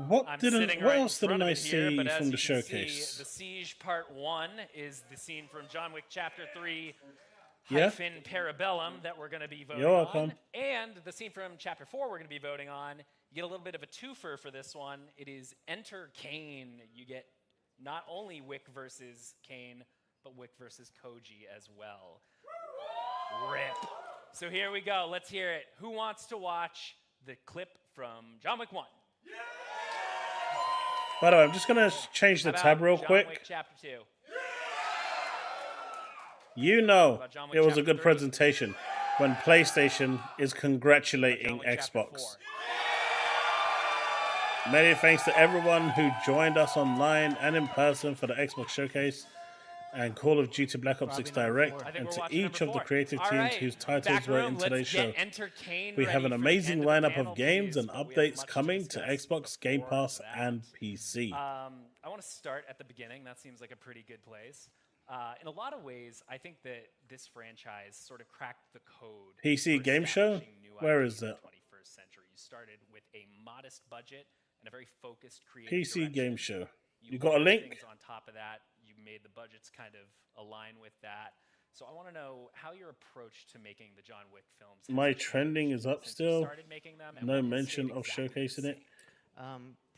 What I'm didn't? sitting What right in else front didn't of I it here, see but as from you the can showcase? See, the Siege Part 1 is the scene from John Wick Chapter 3 Yeah. hyphen Parabellum that we're going to be voting You're welcome. on. And the scene from Chapter 4 we're going to be voting on. You get a little bit of a twofer for this one. It is Enter Kane. You get not only Wick versus Kane, but Wick versus Koji as well. Rip. So here we go. Let's hear it. Who wants to watch the clip from John Wick 1? By the way, I'm just gonna change the How tab about real John quick. Wick Chapter 2. You know, About John Wick it was a Chapter good 3? presentation when PlayStation is congratulating Wick Chapter Xbox. Many thanks to everyone who joined us online and in person for the Xbox Showcase and Call of Duty Black Ops 6 Direct, and to each of the creative teams whose titles were in today's show. We have an amazing lineup of games and updates coming to Xbox, Game Pass, and PC. I want to start at the beginning. That seems like a pretty good place. In a lot of ways, I think that this franchise sort of cracked the code. PC for Game Show? establishing new Where IPs is in it? the 21st century. You started with a modest budget and a very focused creative PC direction. Game Show. You layered got a link? things on top of that. You made the budgets kind of align with that. So I want to know how your approach to making the John Wick films. has My changed trending is up since you still. started making them, and No what has mention stayed of exactly the showcasing it.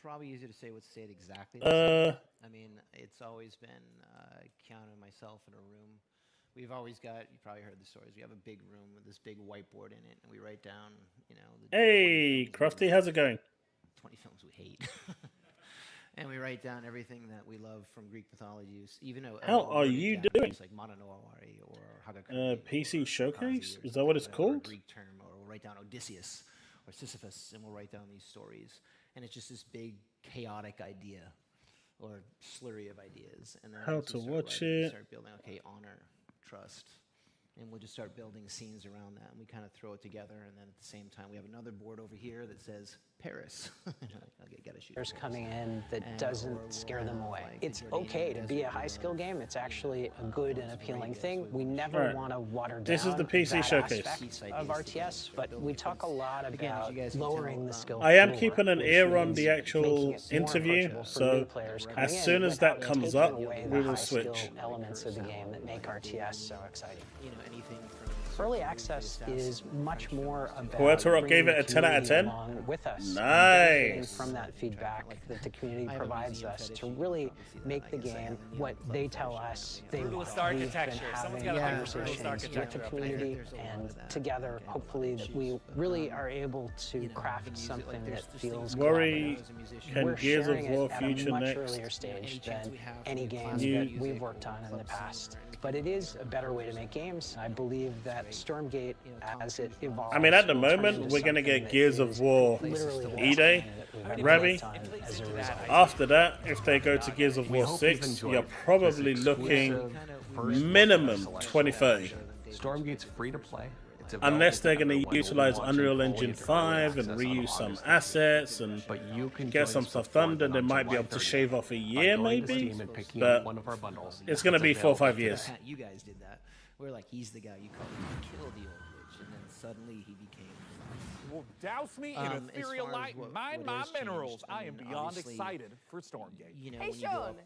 Probably easier to say what's stayed exactly the same. I mean, it's always been Keanu and myself in a room. We've always got, you probably heard the stories, we have a big room with this big whiteboard in it, and we write down, you know, the Hey, Crofty, how's it going? 20 films we hate. And we write down everything that we love from Greek mythology. Even though How are you doing? like Mononoke or Hagakure. PC Showcase? or Is that what it's something, or a called? Greek term, or we'll write down Odysseus or Sisyphus, and we'll write down these stories. And it's just this big chaotic idea or slurry of ideas. And then How as to we start watch writing, we it. start building, okay, honor, trust. And we'll just start building scenes around that, and we kind of throw it together. And then at the same time, we have another board over here that says Paris. Gotta shoot. There's coming in that And doesn't or scare we'll them have, away. like, It's the Jordanian okay to be a desert high skill or game. It's actually a good and appealing thing. We never Alright. want to water down This is the PC that Showcase. aspect of RTS, but we talk a lot about lowering the skill I am floor, keeping an which ear on means the actual making it more interview, approachable for so new players coming as in soon as that without comes taking up, away we the will high-skill switch. elements of the game that make RTS so exciting. You know, anything from Early access is much more about Puerto Rock gave bringing it a the 10 out of community 10? along with us, and Nice. benefiting from that feedback that the community provides us to really make the game what they tell us they want. Brutalist We've been architecture. Someone's having gotta fix brutalist conversations with architecture the up there. community, and together, hopefully, that we really are able to craft something that feels Worry, collaborative. can We're Gears of sharing War it at Future a much next? earlier stage than any games You- that we've worked on in the past. But it is a better way to make games. I believe that Stormgate, as it evolves, I mean, at the will turn moment, into we're going to something get that Gears of is War literally the E-Day, best game that we've Rabby. ever done as a result. After that, if they go to Gears of War 6, you're probably looking minimum 2030. Stormgate's free to play. It's Unless they're going available to utilize watching Unreal fully Engine into early 5 and access on reuse some August assets and can get join some us stuff before done, then they on might be July able to 30th shave off a by year going to maybe, Steam and picking but up one of our bundles. it's going to be 4 or 5 years. Pat, you guys did that. We're like, he's the guy you called to kill the old witch, and then suddenly he became. Well, douse me in As ethereal far as light and what mind my has minerals. changed, I am mean, beyond obviously, excited for Stormgate. You know, Hey when you go Sean, up-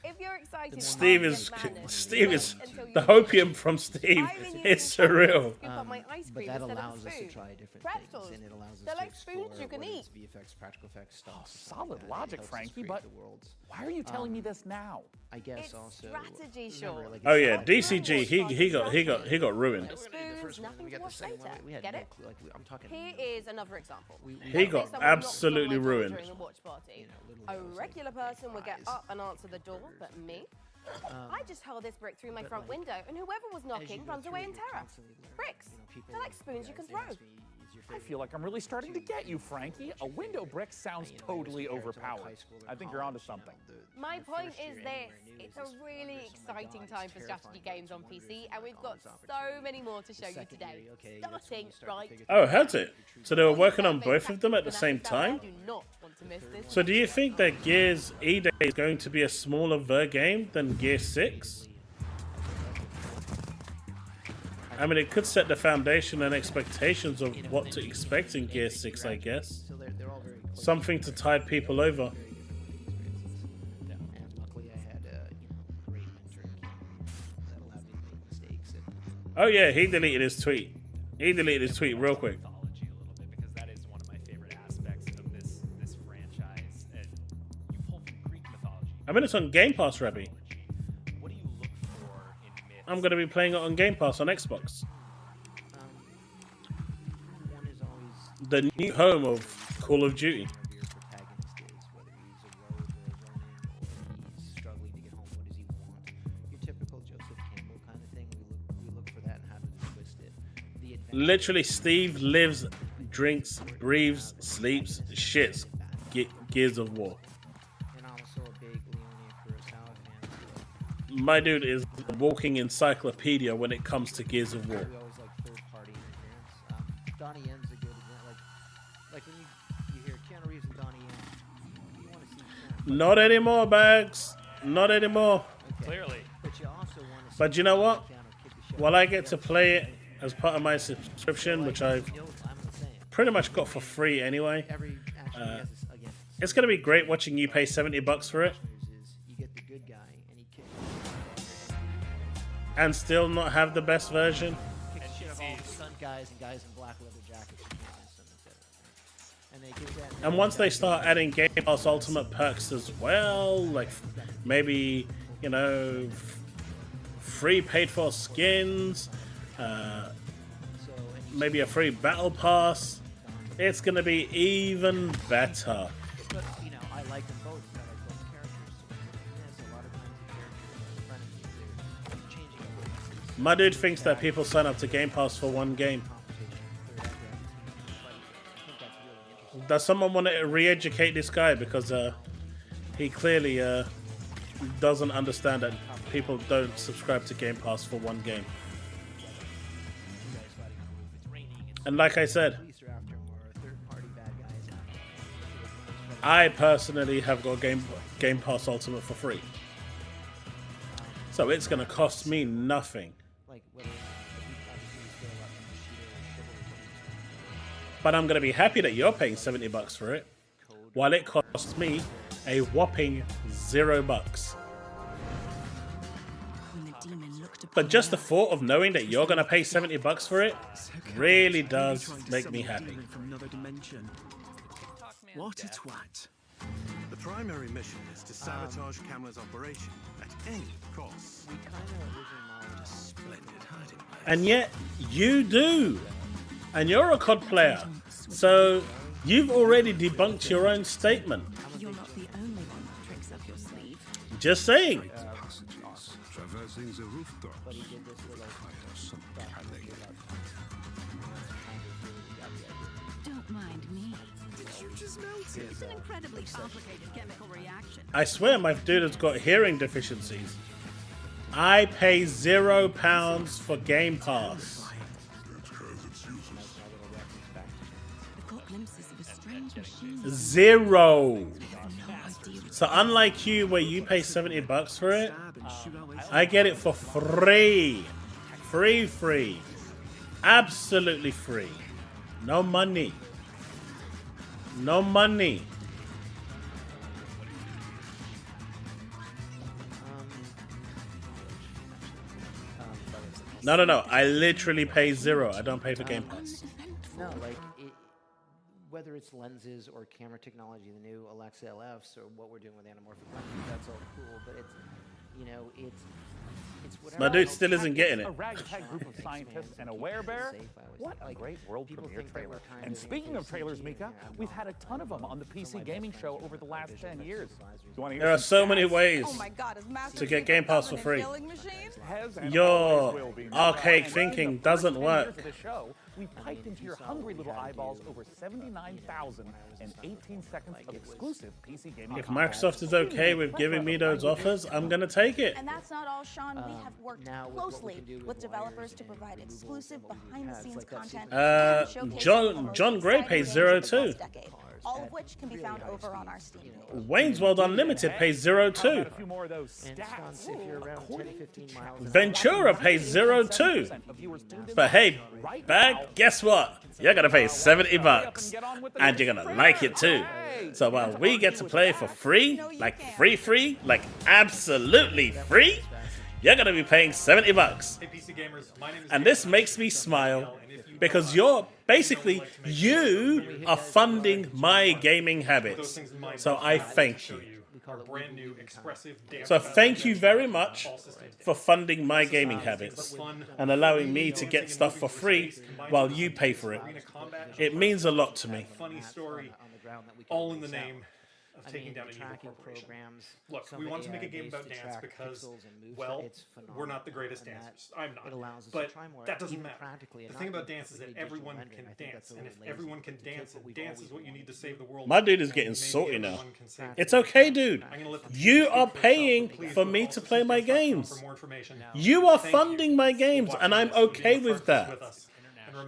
if you're excited, Steve is the hopium from Steve is surreal. But that allows us to try different things, and it allows us They're to like explore spoons you can whether eat. it's VFX, practical effects, stuff. Solid logic, Frankie, but the worlds. why are you telling me this now? I guess It's also strategy, Sean. like, Oh yeah, DCG, he got ruined. Spoons, nothing to watch later. We had Get no it? clue. Like, I'm talking. Here is another example. He got absolutely ruined. During a watch party. A regular person would get up and answer the door, but me? I just hurl this brick through my front window, and whoever was knocking runs away in terror. Bricks. They're like spoons you can throw. I feel like I'm really starting to get you, Frankie. A window brick sounds totally overpowered. I think you're onto something. My point is this. It's a really exciting time for strategy games on PC, and we've got so many more to show you today. Starting right. Oh, has it? So they were working on both of them at the same time? Do not want to miss this. So do you think that Gears E-Day is going to be a smaller game than Gear 6? I mean, it could set the foundation and expectations of what to expect in Gear 6, I guess. So they're all very close. Something to tide people over. And luckily I had great mentoring that allowed me to make mistakes. And Oh yeah, he deleted his tweet. He deleted his tweet real quick. Mythology a little bit, because that is one of my favorite aspects of this franchise. And you pull from Greek mythology. I mean, it's on Game Pass, Rabbi. What do you look for in myths? I'm going to be playing it on Game Pass on Xbox. one is always The new home of Call of Duty. whatever your protagonist is, whether he's a rogue or a ronin, or he's struggling to get home. What does he want? Your typical Joseph Campbell kind of thing. We look for that and how to twist it. The adventure Literally, Steve lives, drinks, breathes, sleeps, shits. Gears of War. and I'm also a big Leone Kurosawa fan. So My dude is a walking encyclopedia when it comes to Gears of War. we always like third-party interference. Donnie Yen's a good example. Like when you hear Keanu Reeves and Donnie Yen, you want to see Keanu. Not anymore, Bags. Not anymore. Clearly. But you also want to see But you know what? Keanu kick the shit While out I of get to Keanu. play it as part of my subscription, which I've I'm the same. pretty much got for free anyway, Every action he has is, again, it's going to be great watching you pay $70 for it is you get the good guy and he kicks and still not have the best version. shit of all the stunt guys and guys in black leather jackets. You can't miss them, etc. And they give that. And once they start adding Game Pass Ultimate perks as well, like maybe, you know, free paid for skins, maybe a free battle pass, it's going to be even better. But I like them both. I like both characters. So in this, a lot of times the characters are in front of you. They're changing up. My dude thinks that people sign up to Game Pass for one game. Does someone want to re-educate this guy? Because he clearly doesn't understand that people don't subscribe to Game Pass for one game. And like I said, I personally have got Game Pass Ultimate for free. So it's going to cost me nothing. But I'm going to be happy that you're paying $70 for it, while it costs me a whopping $0. But just the thought of knowing that you're going to pay $70 for it really does make me happy. From another dimension. What a twat. The primary mission is to sabotage Camera's operation at any cost. We kind of originally a splendid hiding place. And yet, you do. And you're a COD player. So, you've already debunked your own statement. You're not the only one with tricks up your sleeve. Just saying. Traversing the rooftop. Don't mind me. Did you just notice? It's an incredibly complicated chemical reaction. I swear my dude has got hearing deficiencies. I pay £0 for Game Pass. I've got glimpses of a strange machine. 0. So unlike you, where you pay $70 for it, I get it for free. Free. Absolutely free. No money. No money. No. I literally pay 0. I don't pay for Game Pass. No, like whether it's lenses or camera technology, the new Alexa LFs, or what we're doing with anamorphic lenses, that's all cool. But it's whatever. My dude still isn't getting it. A ragtag group of scientists and a werebear? What a great world premiere trailer. And speaking of trailers, Mika, we've had a ton of them on the PC gaming show over the last 10 years. You want to hear There are some so many stats? ways to get Game Pass for free. Your archaic thinking doesn't work. We piped into your hungry little eyeballs over 79,018 seconds of exclusive PC gaming If content. Microsoft is okay with giving me those offers, I'm gonna take it. And that's not all, Sean. We have worked closely with developers to provide exclusive behind-the-scenes content. John Gray pays 0 too. all of which can be found over on our Steam page. Wayne's World Unlimited pays 0.2. A few more of those stats. Ventura pays 0.2. But hey, bag, guess what? You're gonna pay 70 bucks. And you're gonna like it too. So while we get to play for free, like free, like absolutely free, you're gonna be paying 70 bucks. And this makes me smile because you are funding my gaming habits. So I thank you. So thank you very much for funding my gaming habits and allowing me to get stuff for free while you pay for it. It means a lot to me. Funny story, all in the name of taking down an evil corporation. Look, we want to make a game about dance because, well, we're not the greatest dancers. I'm not. But that doesn't matter. The thing about dance is that everyone can dance. And if everyone can dance, and dance is what you need to save the world. My dude is getting salty now. It's okay, dude. You are paying for me to play my games. You are funding my games, and I'm okay with that.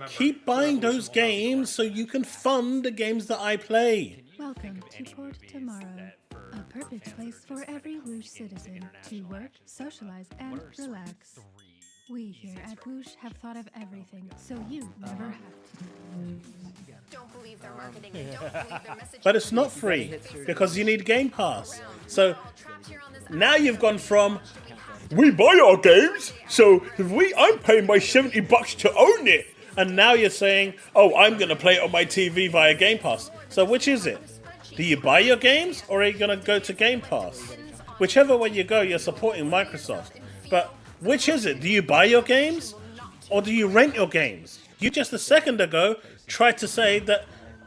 Keep buying those games so you can fund the games that I play. Welcome to Port Tomorrow, a perfect place for every Whoosh citizen to work, socialize, and relax. We here at Whoosh have thought of everything, so you never have to. Don't believe their marketing. Don't believe their messaging. But it's not free because you need Game Pass. So now you've gone from we buy our games, so I'm paying my 70 bucks to own it. And now you're saying, oh, I'm going to play it on my TV via Game Pass. So which is it? Do you buy your games or are you going to go to Game Pass? Whichever way you go, you're supporting Microsoft. But which is it? Do you buy your games or do you rent your games? You just a second ago tried to say that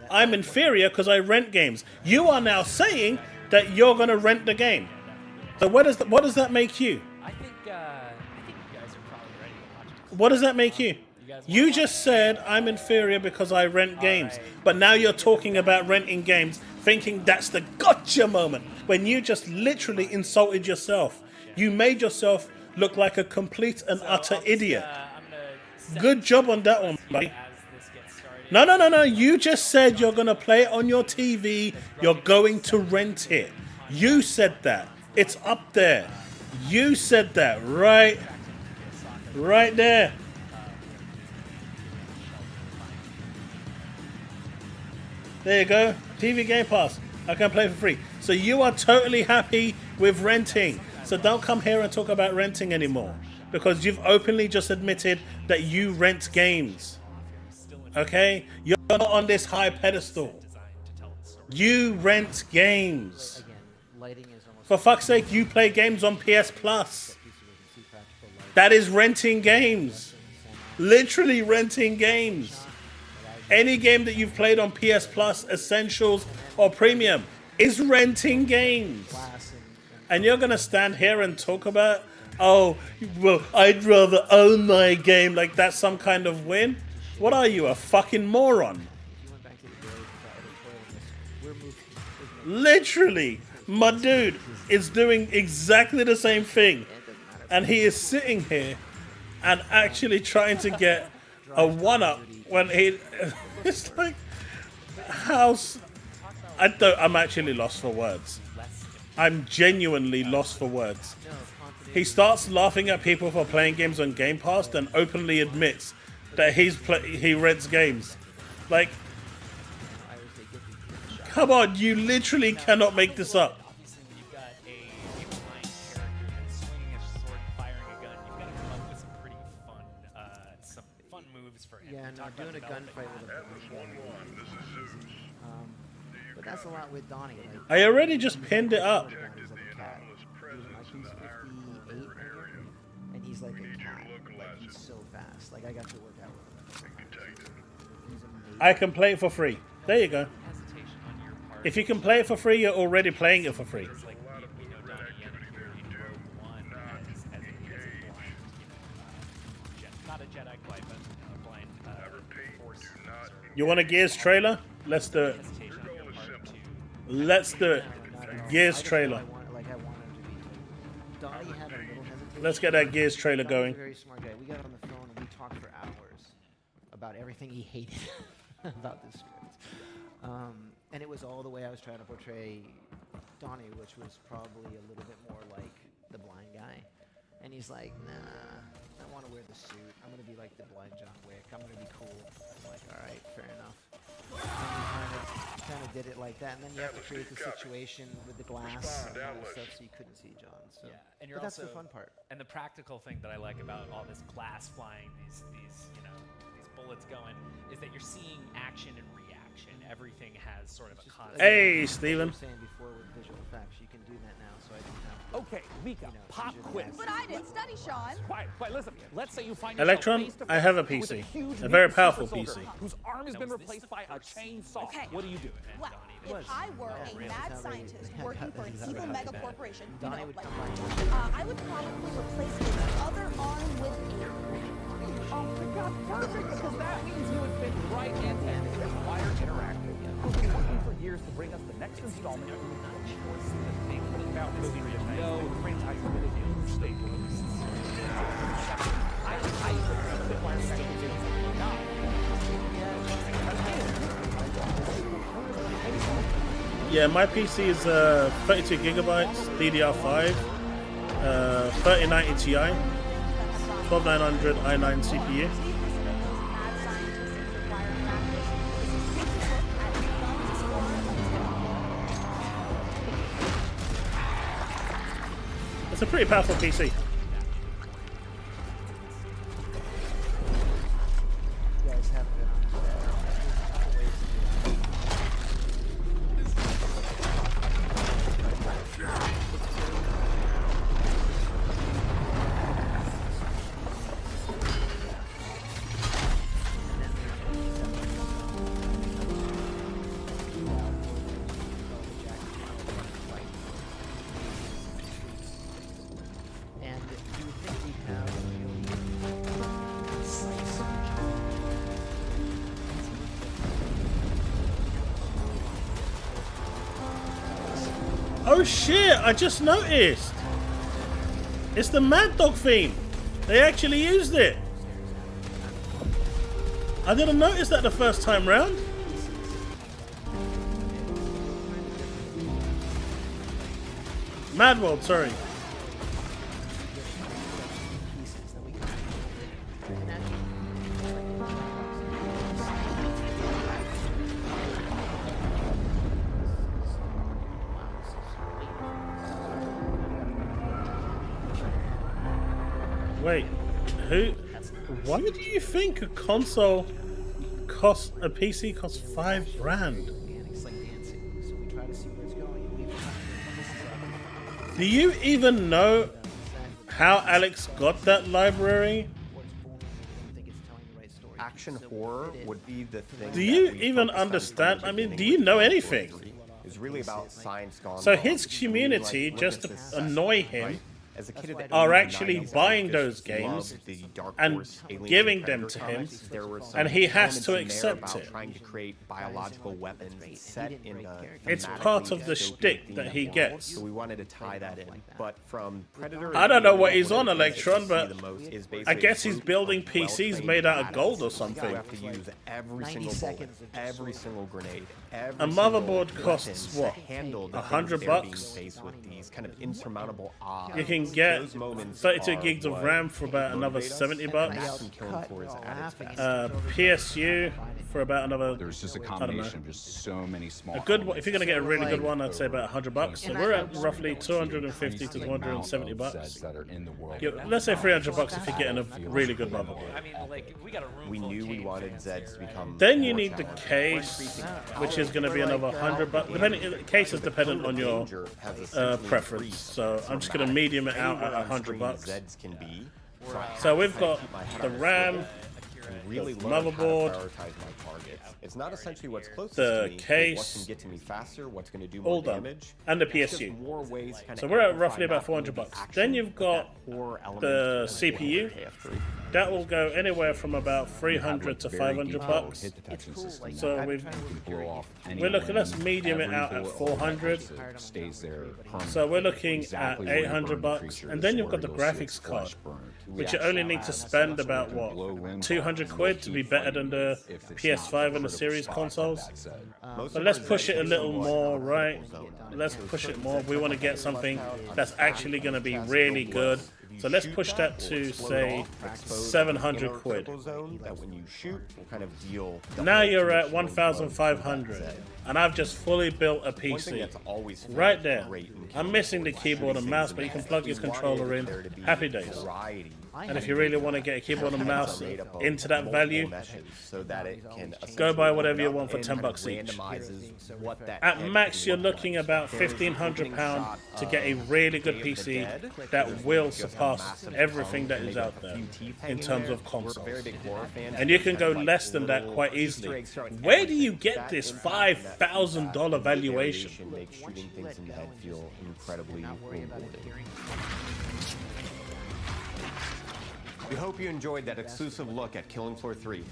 I'm inferior because I rent games. You are now saying that you're going to rent the game. So what does that make you? I think you guys are probably ready to watch it. What does that make you? You just said I'm inferior because I rent games, but now you're talking about renting games, thinking that's the gotcha moment, when you just literally insulted yourself. You made yourself look like a complete and utter idiot. Good job on that one, buddy. No. You just said you're going to play it on your TV, you're going to rent it. You said that. It's up there. You said that right there. There you go. TV Game Pass. I can play for free. So you are totally happy with renting. So don't come here and talk about renting anymore. Because you've openly just admitted that you rent games. Okay? You're not on this high pedestal. You rent games. For fuck's sake, you play games on PS Plus. That is renting games. Literally renting games. Any game that you've played on PS Plus, Essentials, or Premium is renting games. And you're going to stand here and talk about, oh, well, I'd rather own my game like that's some kind of win? What are you, a fucking moron? Literally, my dude is doing exactly the same thing. And he is sitting here and actually trying to get a one-up when he... It's like... I'm actually lost for words. I'm genuinely lost for words. He starts laughing at people for playing games on Game Pass, then openly admits that he rents games. Like... Come on, you literally cannot make this up. Yeah, no, doing a gunfight with a but that's a lot with Donnie. Like, I already just pinned it up. He's like 58 and he's like a cat. Like, he's so fast. Like, I got to work out with him. I can play it for free. There you go. If you can play it for free, you're already playing it for free. You want a Gears trailer? Let's do it. Let's do it. Gears trailer. Let's get that Gears trailer going. Very smart guy. We got on the phone and we talked for hours about everything he hated about this script. And it was all the way I was trying to portray Donnie, which was probably a little bit more like the blind guy. And he's like, nah, I want to wear the suit. I'm going to be like the blind John Wick. I'm going to be cool. I'm like, all right, fair enough. And we kind of did it like that. And then you have to create the situation with the glass and all that stuff so you couldn't see John. So. Yeah, and you're but that's also, the fun part. And the practical thing that I like about all this glass flying, these bullets going, is that you're seeing action and reaction. Everything has sort of a concept. Hey, Steven. Saying before with visual effects, you can do that now, so I didn't have to, Okay, Mika, pop quiz. But I didn't study, Sean. Quiet, listen. Let's say you find Electron, yourself I have a face to PC. face with A huge very mutant powerful super soldier PC. whose arm has been replaced by a chainsaw. Okay. What do you do? Well, if I were a mad scientist working for an evil mega corporation, you know, like, I would probably replace his other arm with a... Oh my God, perfect! Because that means you would fit right in with Wire Interactive, who's been working for years to bring us the next installment of the thing about movie no franchise video staples. I fit Wire Interactive Yeah, my PC is 32 gigabytes, DDR5, 3090 Ti, 12900 i9 CPU. It's a pretty powerful PC. you guys haven't been on to that. There's a couple ways to do And you would think we'd have Oh shit, I just noticed. It's the Mad Dog theme. They actually used it. I didn't notice that the first time round. Mad World, sorry. Wait, who? Why do you think a console costs, a PC costs $5,000? Do you even know how Alex got that library? Action horror would be the thing. Do you even understand? I mean, do you know anything? It's really about science gone So wrong. his community, just to annoy him, As a kid of the are 80s, actually 90s, buying I those just games loved the Dark and Horse, Aliens, giving and them Predator to him, comics. There were some and he has elements to in there accept about it. trying to create biological weapons set in a It's thematically part of the dystopian shtick that he world. gets. So we wanted to tie that in. But from Predator, I don't know what he's one on, of the things Electron, that you but see the most is I basically guess he's group building of PCs well-trained made out of badass gold or You something. have to use every single bullet, every single grenade, every A motherboard costs what? $100? Faced with these kind of insurmountable odds. You can get Those moments 32 are gigs of what RAM for about another motivate us. $70. Maximum killing floor is at its best. PSU for about another. There's just a I don't know. combination of just so many small. A good one, if you're gonna get a really good one, I'd say about $100. So we're at roughly 250 to 270 bucks. that are in the world. Yeah, let's say $300 if you're getting a really good motherboard. I mean, like, we got a room We full of knew we Cade wanted fans Zeds to here. become. Then you more need the challenging. case, which is going to be another $100. Depending, the case is dependent on your preference. So I'm just going to medium it out at $100. Zeds can be. So we've got the RAM, really the learn how to motherboard, prioritize my targets. It's not essentially what's closest the to me, but what case, can get to me faster, what's going to do all more done, damage, and the It's just PSU. more ways to So we're at amplify roughly about not only $400. the action, Then you've but got that core element the of CPU. KF3. That will go anywhere from about 300 to 500 bucks. Hit detection system. So that we've can blow off any we're looking. Let's wind, medium it every out at bullet 400. stays there permanently. So we're looking Exactly at where you 800 burn the bucks, creature and is then you've where got the you'll see its graphics card, flesh burn. which you only need to spend about what, blow limbs 200 200 quid to be better than the PS5 and the Series consoles. But let's push it a little more, right? Let's push it more. We want to get something that's actually going to be really good. So let's push that to, say, 700 quid. Now you're at 1,500. And I've just fully built a PC. Right there. I'm missing the keyboard and mouse, but you can plug your controller in. Happy days. And if you really want to get a keyboard and mouse into that value, go buy whatever you want for $10 each. At max, you're looking about £1,500 to get a really good PC that will surpass everything that is out there in terms of consoles. And you can go less than that quite easily. Where do you get this $5,000 valuation? Makes shooting things in the head feel incredibly rewarding. We hope you enjoyed that exclusive look at Killing Floor 3.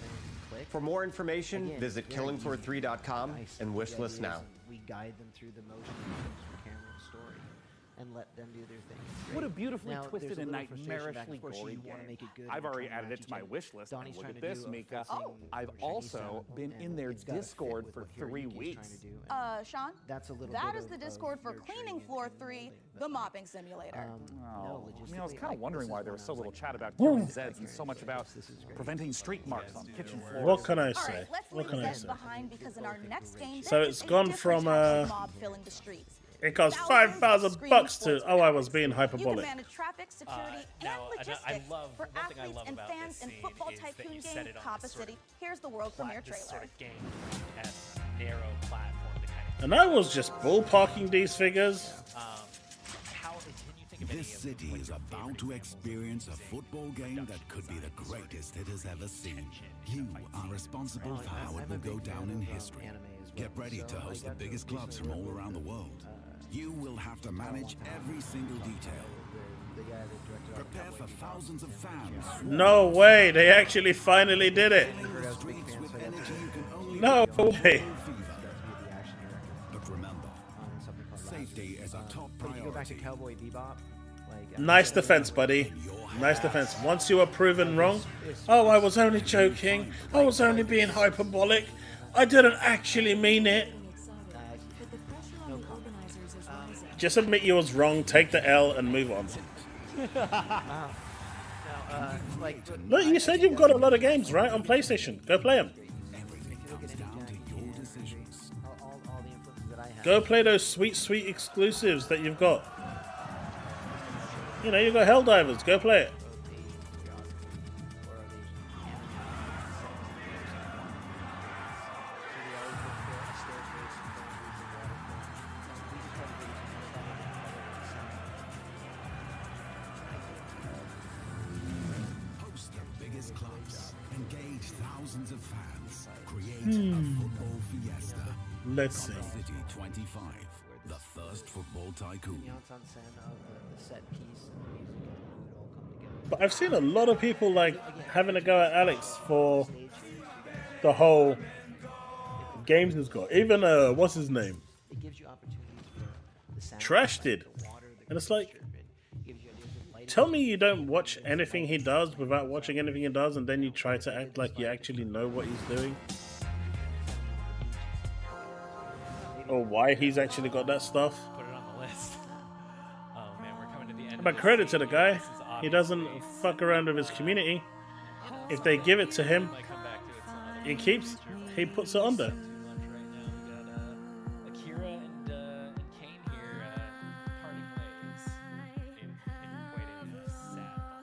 For more information, visit killingfloor3.com and wishlist now. We guide them through the motion of the camera and story and let them do their thing. What a beautifully twisted and nightmarishly gory game. I've already added it to my wish list. Look at this, Mika. I've also been in their Discord for 3 weeks. Sean, that is the Discord for Cleaning Floor 3, the mopping simulator. I was kind of wondering why there was so little chat about killing Zeds and so much about preventing streak marks on kitchen floors. What can I say? What can I say? So it's gone from mob filling the streets. it costs $5,000 to. Oh, I was being hyperbolic. You can manage traffic, security, and logistics for athletes and fans in football tycoon game Coppa City. Here's the world premiere trailer. Sort of game as narrow platform to kind of. And I was just ballparking these figures. This city is about to experience a football game that could be the greatest it has ever seen. You are responsible for how it will go down in history. Get ready to host the biggest clubs from all around the world. You will have to manage every single detail. Prepare for thousands of fans. No way, they actually finally did it. No way. But remember, safety is a top priority. Go back to Cowboy Bebop. Nice defense, buddy. Nice defense. Once you are proven wrong, oh, I was only joking. I was only being hyperbolic. I didn't actually mean it. Just admit you was wrong, take the L, and move on. Look, you said you've got a lot of games, right, on PlayStation. Go play them. Go play those sweet, sweet exclusives that you've got. You know, you've got Helldivers. Go play it. Host the biggest clubs. Engage thousands of fans. Create a football fiesta. Let's see. City 25. The first football tycoon. But I've seen a lot of people like having a go at Alex for the whole games he's got. Even what's his name? Trash did. And it's like, tell me you don't watch anything he does without watching anything he does, and then you try to act like you actually know what he's doing. Or why he's actually got that stuff. Put it on the list. Oh man, we're coming to the end. But credit to the guy. He doesn't fuck around with his community. If they give it to him, he puts it on there. Akira and Kane here parting ways in quite a sad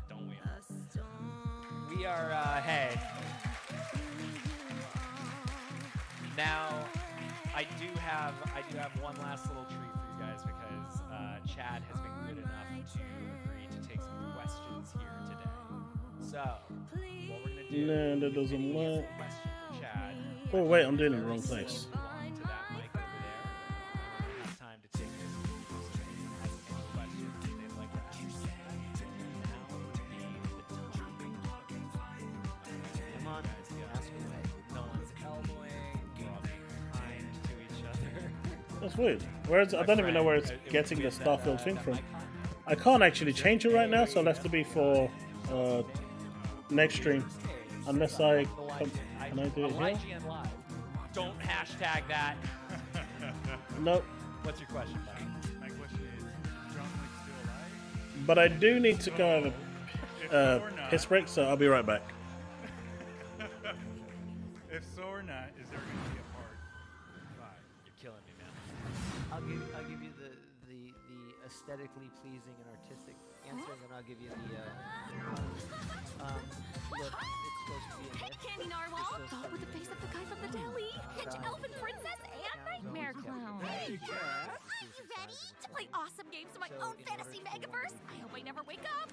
don't we all? We are hey. Now I do have one last little treat for you guys because Chad has been good enough to agree to take some questions here today. So, what we're going to do No, that doesn't work. question for Chad. Oh, wait, I'm doing it in the wrong place. To that mic over there. We have time to take this. Has any questions they'd like to ask? Now would be the time. Come on, ask away. No one's elbowing. We're all being kind to each other. That's weird. I don't even know where it's getting the Starfield thing from. I can't actually change it right now, so I'll have to be for next stream. Unless I can I do it here? IGN Live. Don't hashtag that. Nope. What's your question, buddy? My question is, John Wick still alive? But I do need to go have a piss break, so I'll be right back. If so or not, is there going to be a part 5? You're killing me, man. I'll give you the aesthetically pleasing and artistic answer, and then I'll give you the look. It's supposed to be in Hey, Candy Narwhal! Thought with the face of the guy from the deli, and Elfin Princess and Nightmare Clown. Hey, Cat! Are you ready to play awesome games in my own fantasy megaverse? I hope I never wake up.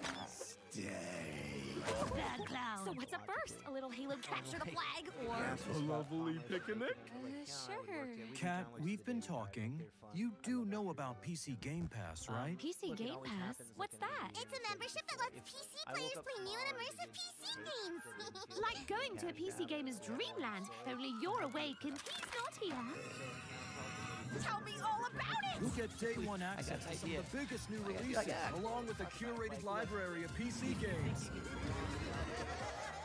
Bad clown. So what's up first? A little Halo capture the flag, or A lovely picnic. sure. Cat, we've been talking. You do know about PC Game Pass, right? PC Game Pass? What's that? It's a membership that lets PC players play new and immersive PC games. Like going to a PC gamer's dreamland, only you're awake and he's not here. Tell me all about it! You'll get day one access to some of the biggest new releases, along with a curated library of PC games.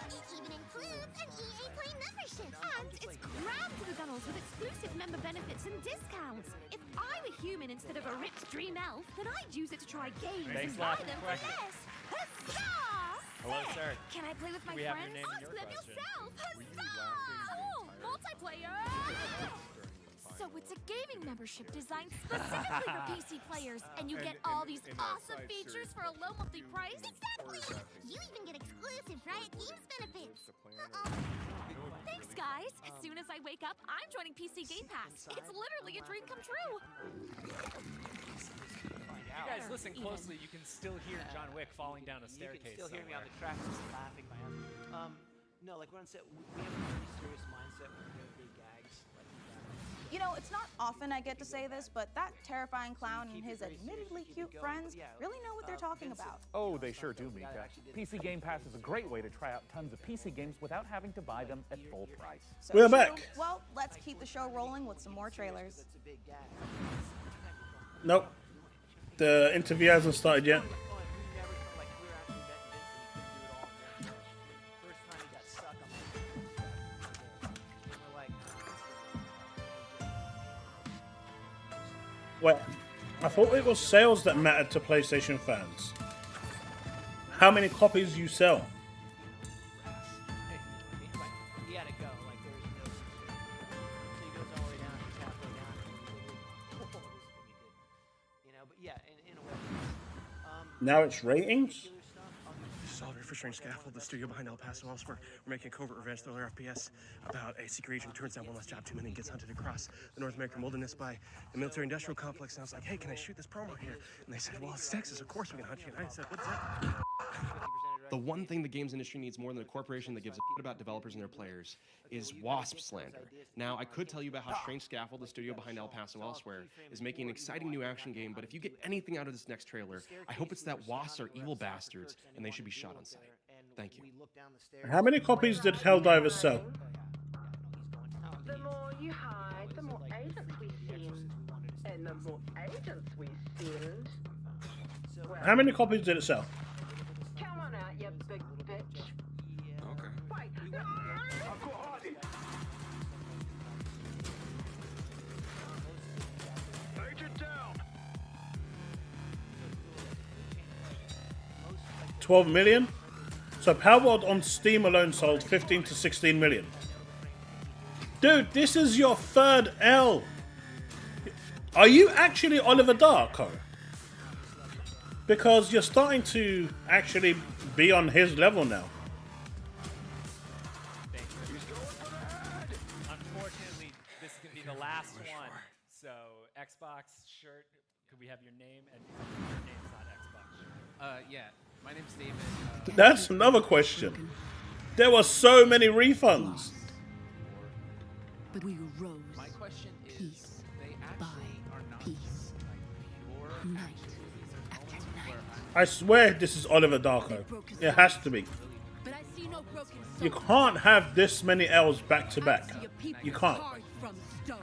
It even includes an EA Play membership. And it's crammed to the gunnels with exclusive member benefits and discounts. If I were human instead of a ripped dream elf, then I'd use it to try games Thanks and a lot buy for them the for question. less. Huzzah! Hello, Sick. sir. Can I play with my We have your friends? name and Ask your them question. yourself. Were you Huzzah! Oh, multiplayer! So it's a gaming membership designed specifically for PC players, and you get all these awesome features for a low monthly price? Exactly! You even get exclusive Riot Games benefits. Thanks, guys. As soon as I wake up, I'm joining PC Game Pass. It's literally a dream come true. You guys listen closely. You can still hear John Wick falling down a staircase. You can still hear me on the somewhere. track just laughing my ass. No, like when I said, we have a really serious mindset when we do big gags like that. You know, it's not often I get to say this, but that terrifying clown and his admittedly cute friends really know what they're talking about. Oh, they sure do, Mika. PC Game Pass is a great way to try out tons of PC games without having to buy them at full price. So We're true. back. Well, let's keep the show rolling with some more trailers. Nope. The interview hasn't started yet. Wait, I thought it was sales that mattered to PlayStation fans. How many copies you sell? He had to go, like there was no so he goes all the way down, he's halfway down, and this is gonna be good. You know, but yeah, in a way. Now it's ratings? Solver for Strange Scaffold, the studio behind El Paso elsewhere. We're making a covert revenge thriller FPS about a secret agent turns down one last job too many and gets hunted across the North American wilderness by the military-industrial complex. And I was like, hey, can I shoot this promo here? And they said, well, it's Texas, of course we can hunt you. And I said, what's that? The one thing the games industry needs more than a corporation that gives a shit about developers and their players is wasp slander. Now, I could tell you about how Strange Scaffold, the studio behind El Paso elsewhere, is making an exciting new action game, but if you get anything out of this next trailer, I hope it's that wasps are evil bastards and they should be shot on sight. Thank you. How many copies did Helldivers sell? The more you hide, the more agents we send. And the more agents we send... How many copies did it sell? Come on out, you big bitch. Okay. Wait. I've got hiding. Agent down. 12 million? So Powerboss on Steam alone sold 15 to 16 million. Dude, this is your third L. Are you actually Oliver Darko? Because you're starting to actually be on his level now. Unfortunately, this is going to be the last one. So, Xbox shirt, could we have your name? And your name's not Xbox shirt. Yeah, my name's David. That's another question. There were so many refunds. But we rose. My question is, piece they by actually are not piece. pure Night after night. I swear this is Oliver Darko. It has to be. But I see no broken You can't have this many L's back to back. You can't. from stone.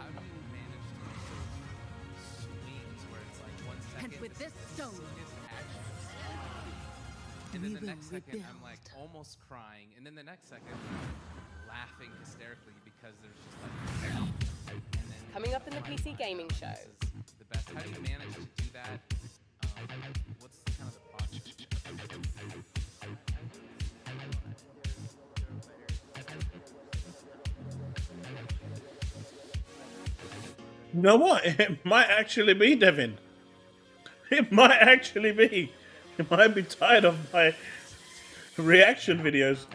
And with this stone, And then the next second, I'm like almost crying, and then the next second, I'm laughing hysterically because there's just like. And then Coming up in the PC gaming show. The best. How do you manage to do that? What's kind of the process? You know what? It might actually be, Devin. It might actually be. You might be tired of my reaction videos.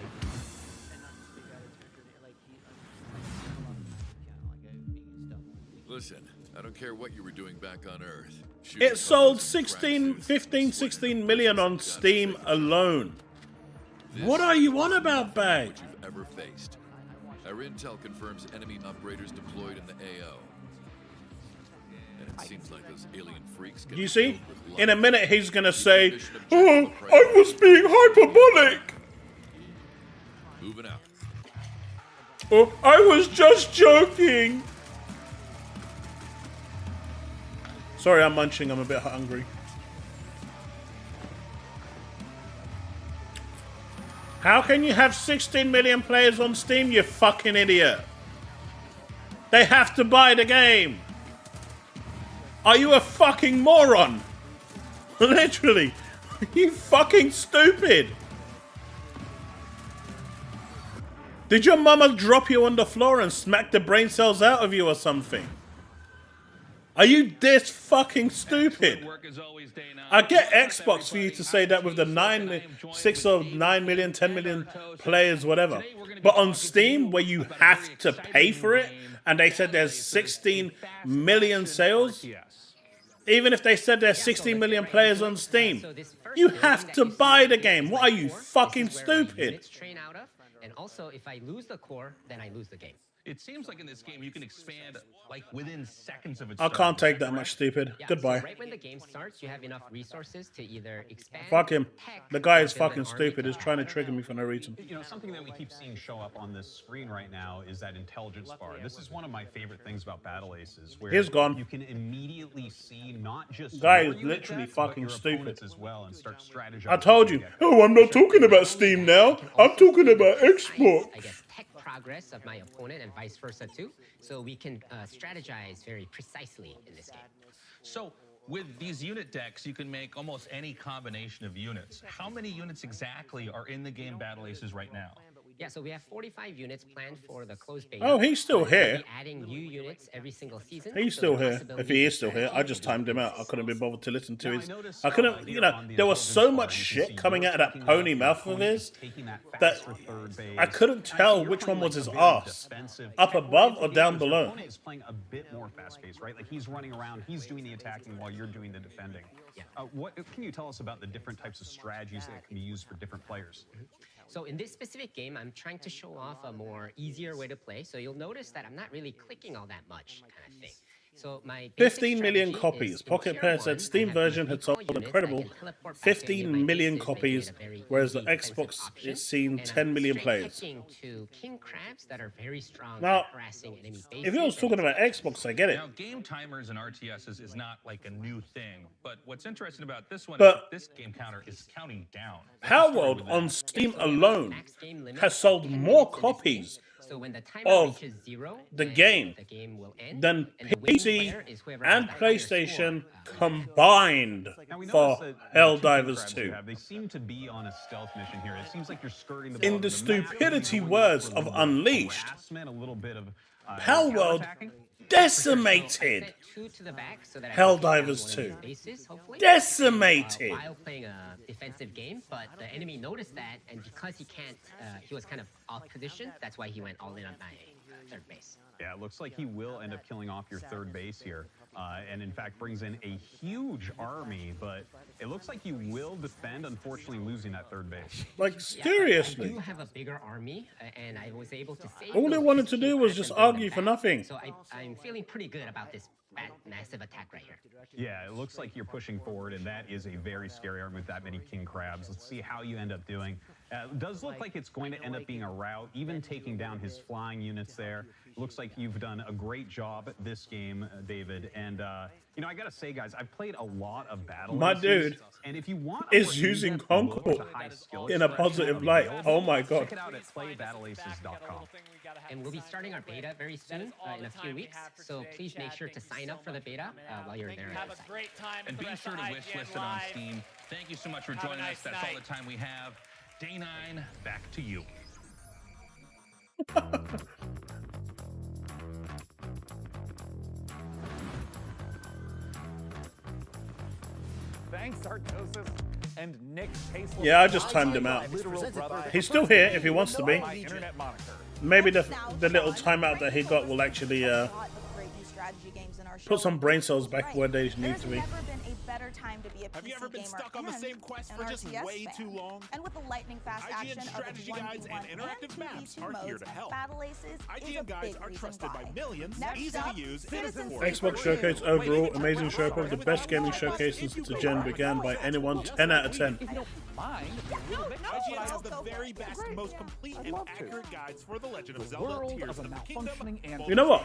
Listen, I don't care what you were doing back on Earth. It sold 15, 16 million on Steam alone. What are you on about, Bag? What you've ever faced. Our intel confirms enemy operators deployed in the AO. And it seems like those alien freaks. You see? In a minute, he's gonna say, "Oh, I was being hyperbolic." Moving out. Oh, I was just joking. Sorry, I'm munching. I'm a bit hungry. How can you have 16 million players on Steam, you fucking idiot? They have to buy the game. Are you a fucking moron? Literally. You fucking stupid. Did your mama drop you on the floor and smack the brain cells out of you or something? Are you this fucking stupid? I get Xbox for you to say that with the 6 or 9 million, 10 million players, whatever. But on Steam, where you have to pay for it, and they said there's 16 million sales, even if they said there's 16 million players on Steam, you have to buy the game. What are you, fucking stupid? And also, if I lose the core, then I lose the game. It seems like in this game you can expand like within seconds of its I can't take that much, stupid. Yeah, Goodbye. So right when the game starts, you have enough resources to either expand. Fuck him. The guy is fucking stupid. He's trying to trigger me for no reason. You know, something that we keep seeing show up on this screen right now is that intelligence bar. This is one of my favorite things about Battle Aces, where He's gone. you can immediately see not just Guy your is unit literally decks, but fucking your stupid. opponents as well, and start strategizing. I told you. Oh, I'm not talking about Steam now. I'm talking about Xbox. I get tech progress of my opponent and vice versa too, so we can strategize very precisely in this game. So with these unit decks, you can make almost any combination of units. How many units exactly are in the game Battle Aces right now? Yeah, so we have 45 units planned for the closed beta. Oh, he's still here. We'll be adding new units every single season. He's so still the here. possibility If he is is still that here, I just timed him out. I couldn't be bothered to listen to his. I couldn't, you know, there was so much shit coming out of that pony mouth of his that I couldn't tell which one was his ass. Up above or down below. Opponent is playing a bit more fast-paced, right? Like he's running around, he's doing the attacking while you're doing the defending. Yeah. What can you tell us about the different types of strategies that can be used for different players? So in this specific game, I'm trying to show off a more easier way to play. So you'll notice that I'm not really clicking all that much kind of thing. So my 15 million copies. Pocket Pair said Steam version had sold an incredible 15 million copies, whereas the Xbox it's seen 10 million players. To king crabs that are very strong Now, harassing enemy if you was talking about Xbox, I get it. Now, game timers and RTSs is not like a new thing, but what's interesting about this one is But that this game counter is counting down. Palworld on Steam alone has sold more copies of the game than PC and PlayStation combined for Helldivers 2. They seem to be on a stealth mission here. It seems like you're skirting the In the stupidity words of Unleashed, a little bit of Palworld decimated Helldivers 2. Decimated. While playing a defensive game, but the enemy noticed that, and because he was kind of off position, that's why he went all in on my third base. Yeah, it looks like he will end up killing off your third base here, and in fact brings in a huge army, but it looks like you will defend, unfortunately losing that third base. Like, seriously. I do have a bigger army, and I was able to save All they those wanted to 15 do was crabs just and bring them argue for back. nothing. So I'm feeling pretty good about this massive attack right here. Yeah, it looks like you're pushing forward, and that is a very scary army with that many king crabs. Let's see how you end up doing. It does look like it's going to end up being a rout, even taking down his flying units there. Looks like you've done a great job this game, David. And, you know, I gotta say, guys, I've played a lot of battle. My dude and if you want is using Concord in a positive light. Oh my god. Check it out at playbattleaces.com. And we'll be starting our beta very soon, in a few weeks. So please make sure to sign up for the beta while you're there. Have a great time. And be sure to wish list it on Steam. Thank you so much for joining us. That's all the time we have. Day 9, back to you. Thanks, Artosis and Nick Tasteless. Yeah, I just timed him out. He's still here if he wants to be. Maybe the little timeout that he got will actually put some brain cells back where they need to be. Never been a better time to be a PC Have you ever been gamer stuck on the same quest for just RTS way fan. too long? And with the lightning fast IGN action strategy of the guides 1v1 and interactive maps 2v2 are here modes to and help. battle aces is IGN a guides big are reason trusted by why. millions, Next easy up, to use, and Citizens Xbox Showcase overall, amazing show, probably the best gaming showcase since the gen began by anyone. 10 out of 10. IGN has the very best, most complete and accurate guides for The Legend of Zelda: Tears of the Kingdom. You know what?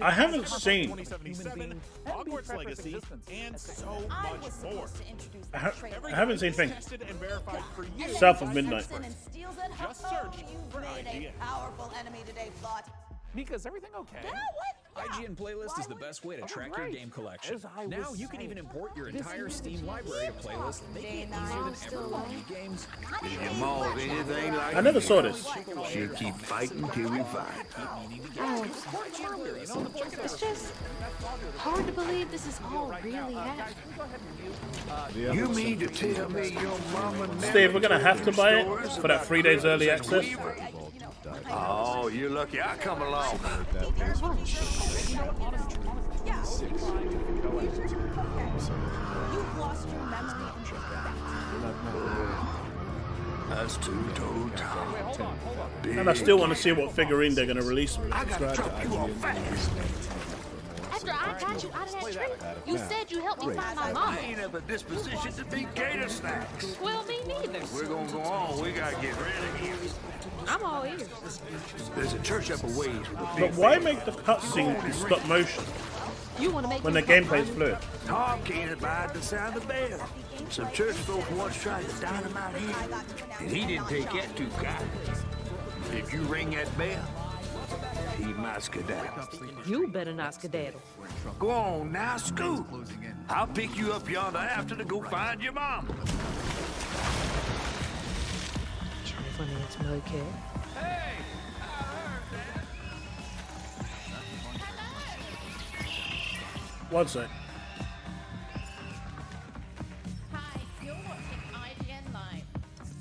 I haven't seen. 2077, Hogwarts Legacy, and so much more. I haven't seen things. Tested and verified for years. South of Midnight. Just search for IGN. Powerful enemy today, Plot. Mika's everything okay? Yeah, what? IGN Playlist is the best way to track your game collection. Now you can even import your entire Steam library to playlist, making it easier than ever for new games. I never saw this. She'll keep fighting till we find. It's just hard to believe this is all really happening. You mean to tell me your mama never Steve, we're gonna have to buy it told you for that 3 days early access. Oh, you're lucky I come along. You've lost your memory. That's two-toed Tom. And I still want to see what figurine they're gonna release. I gotta drop you off fast. After I got you out of that tree, you said you helped me find my I mama. ain't of a disposition to be gator snacks. Well, me neither. We're gonna go on. We gotta get ready here. I'm all ears. There's a church up a ways with a But big why make the cutscene in stop motion You want to make when the gameplay's fluid? Tom can't abide the sound of bell. Some church folk once tried to dynamite him, and he didn't take that too kindly. If you ring that bell, he might skedaddle. You better not skedaddle. Go on now, scoot. I'll pick you up yonder after to go find your mom. Funny, it's Mocha. One sec. Hi, you're watching IGN Live.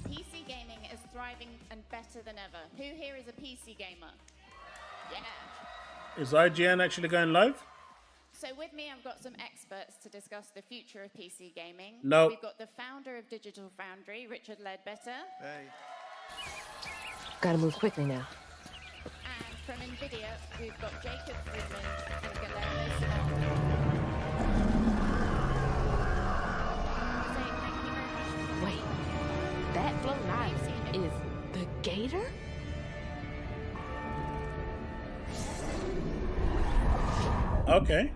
PC gaming is thriving and better than ever. Who here is a PC gamer? Yeah. Is IGN actually going live? So with me, I've got some experts to discuss the future of PC gaming. No. We've got the founder of Digital Foundry, Richard Ledbetter. Hey. Gotta move quickly now. And from NVIDIA, we've got Jacob Friedman and Guillermo. Wait, that floating item is the gator? Okay.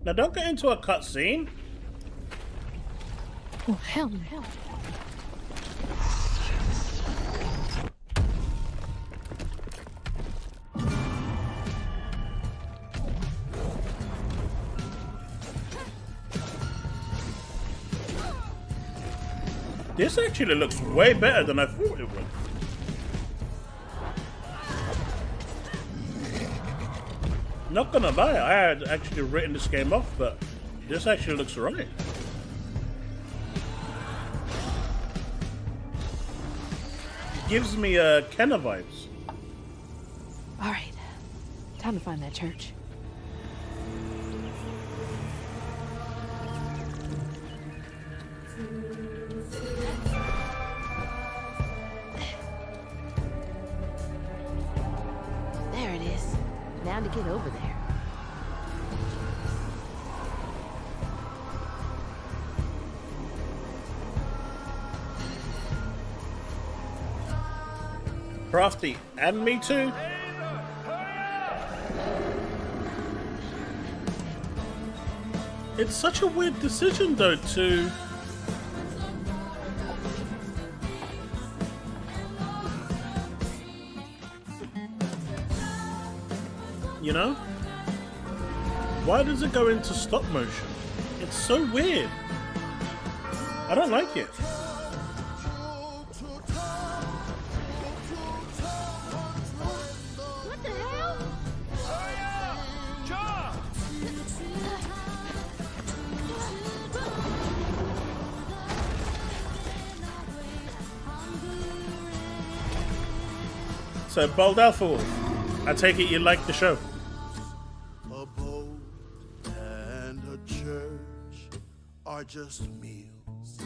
Now don't get into a cutscene. Oh, hell no. This actually looks way better than I thought it would. Not gonna lie, I had actually written this game off, but this actually looks right. It gives me Kenna vibes. All right, time to find that church. There it is. Now to get over there. Crafty and me too. It's such a weird decision though to you know? Why does it go into stop motion? It's so weird. I don't like it. What the hell? So, Bold Alpha Wolf, I take it you like the show. A boat and a church are just meals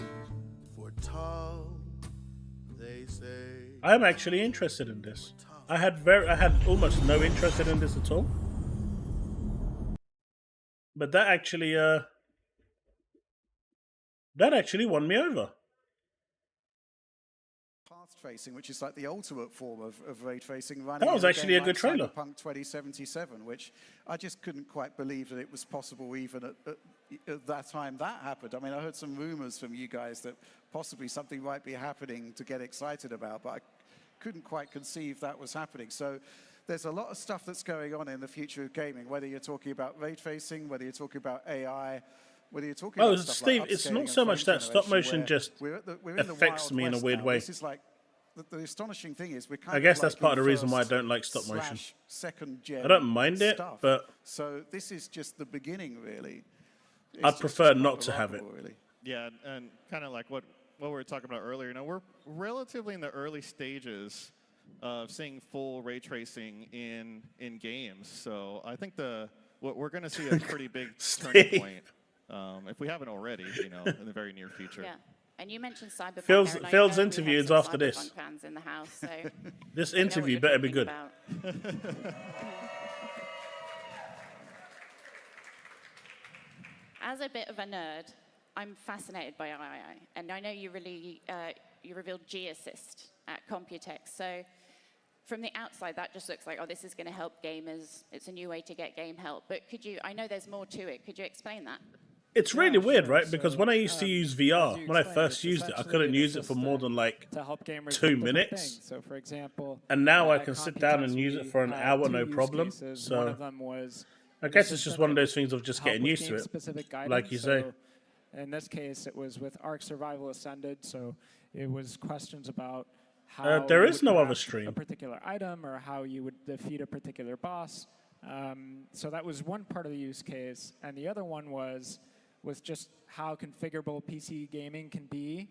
for Tom, they say. I'm actually interested in this. I had almost no interest in this at all. But that actually won me over. Path tracing, which is like the ultimate form of ray tracing. That was actually a good trailer. Cyberpunk 2077, which I just couldn't quite believe that it was possible even at that time that happened. I mean, I heard some rumors from you guys that possibly something might be happening to get excited about, but I couldn't quite conceive that was happening. So there's a lot of stuff that's going on in the future of gaming, whether you're talking about ray tracing, whether you're talking about AI, whether you're talking about stuff Steve, like it's not upscaling so and much frame that stop motion generation, just where we're in the affects Wild me in a West weird now. way. This is like the astonishing thing is we're kind I of guess like that's in part of the reason why I first don't like stop motion. / second gen I don't mind it, stuff. but so this is just the beginning, really. I'd prefer not to have it. Really. Yeah, and kind of like what we were talking about earlier. You know, we're relatively in the early stages of seeing full ray tracing in games. So I think we're going to see a pretty big turning point, if we haven't already. You know, in the very near future. Yeah. And you mentioned Cyberpunk. Phil's interview is after this. Cyberpunk fans in the house, so This we know what interview you're better be talking good. about. As a bit of a nerd, I'm fascinated by AI, and I know you revealed G-Assist at Computex. So from the outside, that just looks like, oh, this is going to help gamers. It's a new way to get game help. But I know there's more to it. Could you explain that? It's really weird, right? Because when I used to use VR, when I first used it, I couldn't use it for more than like 2 minutes. So, for example, and now I can sit down and use it for an hour, no problem. So one of them was I guess it's just one of those things of just getting used to it, like you say. In this case, it was with Ark Survival Ascended, so it was questions about how there you is would no other craft stream. a particular item or how you would defeat a particular boss. So that was one part of the use case, and the other one was just how configurable PC gaming can be,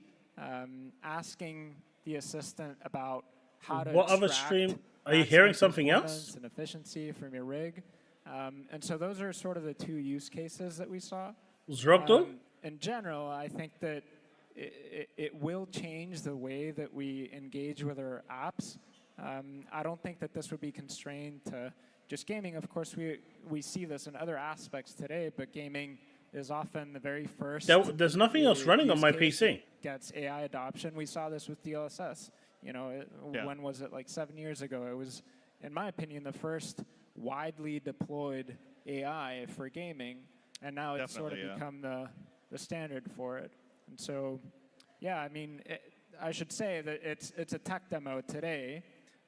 asking the assistant about how to What other extract stream? Are you hearing something performance else? and efficiency from your rig. And so those are sort of the two use cases that we saw. Zrogdo? In general, I think that it will change the way that we engage with our apps. I don't think that this would be constrained to just gaming. Of course, we see this in other aspects today, but gaming is often the very first. There's nothing else running on my PC. Gets AI adoption. We saw this with DLSS. You know, when was it? Like 7 years ago. It was, in my opinion, the first widely deployed AI for gaming, and now it's sort of become the standard for it. And so, yeah, I mean, I should say that it's a tech demo today,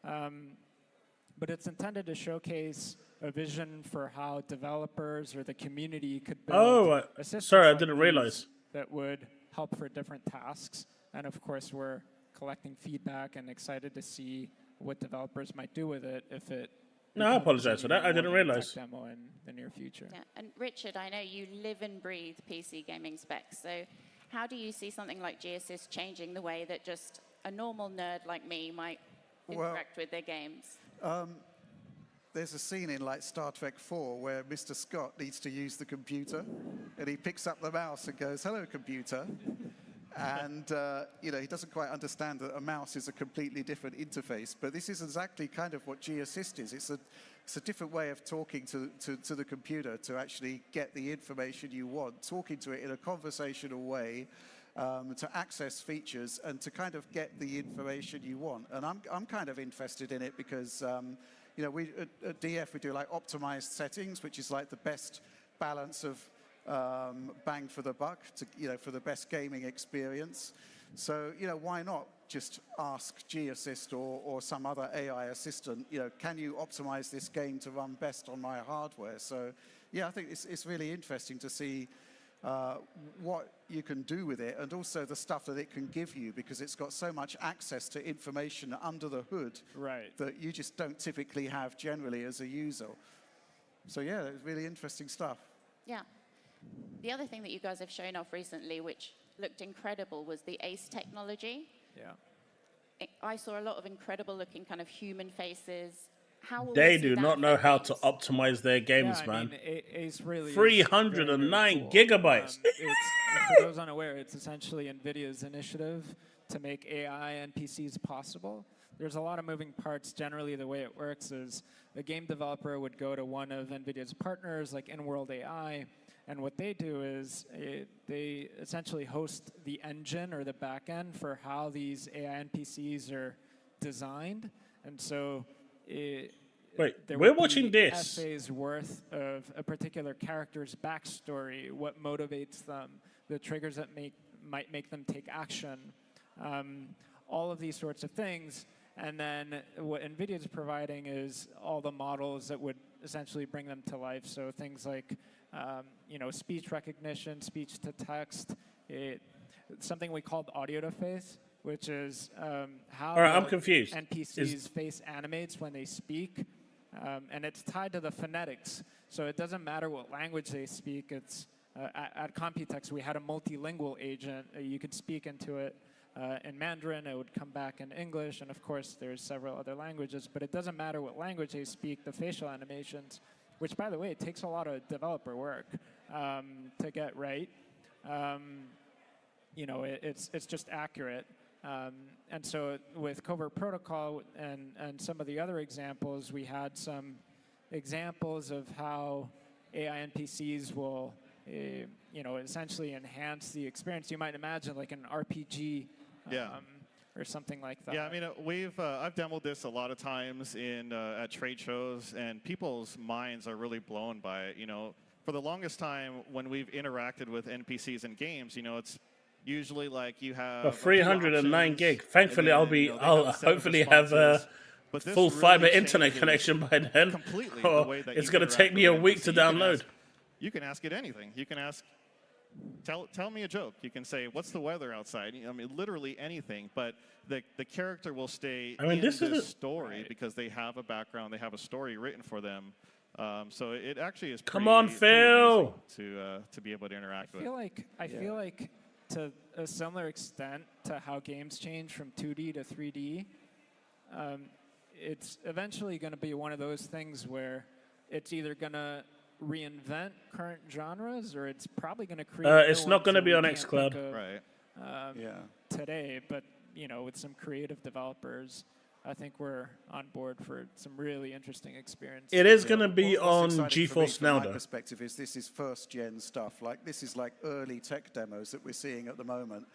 but it's intended to showcase a vision for how developers or the community could build assistants sorry, I like didn't these realize. that would help for different tasks. And of course, we're collecting feedback and excited to see what developers might do with it if it. No, I apologize for that. I didn't realize. Demo in the near future. Yeah. And Richard, I know you live and breathe PC gaming specs. So how do you see something like G-Assist changing the way that just a normal nerd like me might interact with their games? There's a scene in like Star Trek 4 where Mr. Scott needs to use the computer, and he picks up the mouse and goes, "Hello, computer." And you know, he doesn't quite understand that a mouse is a completely different interface. But this is exactly kind of what G-Assist is. It's a different way of talking to the computer to actually get the information you want, talking to it in a conversational way, to access features and to kind of get the information you want. And I'm kind of interested in it because, you know, we at DF, we do like optimized settings, which is like the best balance of bang for the buck, to, you know, for the best gaming experience. So, you know, why not just ask G-Assist or some other AI assistant, you know, can you optimize this game to run best on my hardware? So, yeah, I think it's really interesting to see what you can do with it, and also the stuff that it can give you, because it's got so much access to information under the hood that you just don't typically have generally as a user. So, yeah, it's really interesting stuff. Yeah. The other thing that you guys have shown off recently, which looked incredible, was the ACE technology. Yeah. I saw a lot of incredible looking kind of human faces. How will They we see do that not know affect how games? to optimize their games, yeah, I man. mean, Ace really 309 gigabytes. For those unaware, it's essentially NVIDIA's initiative to make AI NPCs possible. There's a lot of moving parts. Generally, the way it works is a game developer would go to one of NVIDIA's partners, like In-World AI, and what they do is they essentially host the engine or the back end for how these AI NPCs are designed. And so Wait, there we're would be watching this. essays worth of a particular character's backstory, what motivates them, the triggers that might make them take action, all of these sorts of things. And then what NVIDIA is providing is all the models that would essentially bring them to life. So things like you know, speech recognition, speech to text, something we called audio to face, which is how I'm confused. NPCs' face animates when they speak, and it's tied to the phonetics. So it doesn't matter what language they speak. It's at Computex we had a multilingual agent. You could speak into it in Mandarin, it would come back in English, and of course there's several other languages. But it doesn't matter what language they speak. The facial animations, which by the way, it takes a lot of developer work to get right. You know, it's just accurate. And so with Covert Protocol and some of the other examples, we had some examples of how AI NPCs will, you know, essentially enhance the experience. You might imagine like an RPG or something like that. Yeah, I mean, I've demoed this a lot of times at trade shows, and people's minds are really blown by it. You know, for the longest time when we've interacted with NPCs in games, you know, it's usually like you have 309 gig. Thankfully, I'll hopefully have a full fiber internet connection by then. Or it's going to take me a week to download. You can ask it anything. You can ask, tell me a joke. You can say, what's the weather outside? I mean, literally anything. But the character will stay in the story because they have a background, they have a story written for them. So it actually is pretty amazing to be able to interact with. I feel like to a similar extent to how games change from 2D to 3D, it's eventually going to be one of those things where it's either going to reinvent current genres, or it's probably going to create. It's not going to be on xCloud, today, but you know, with some creative developers, I think we're on board for some really interesting experiences. It is going to be on GeForce Now, though. My perspective is this is first-gen stuff. Like this is like early tech demos that we're seeing at the moment,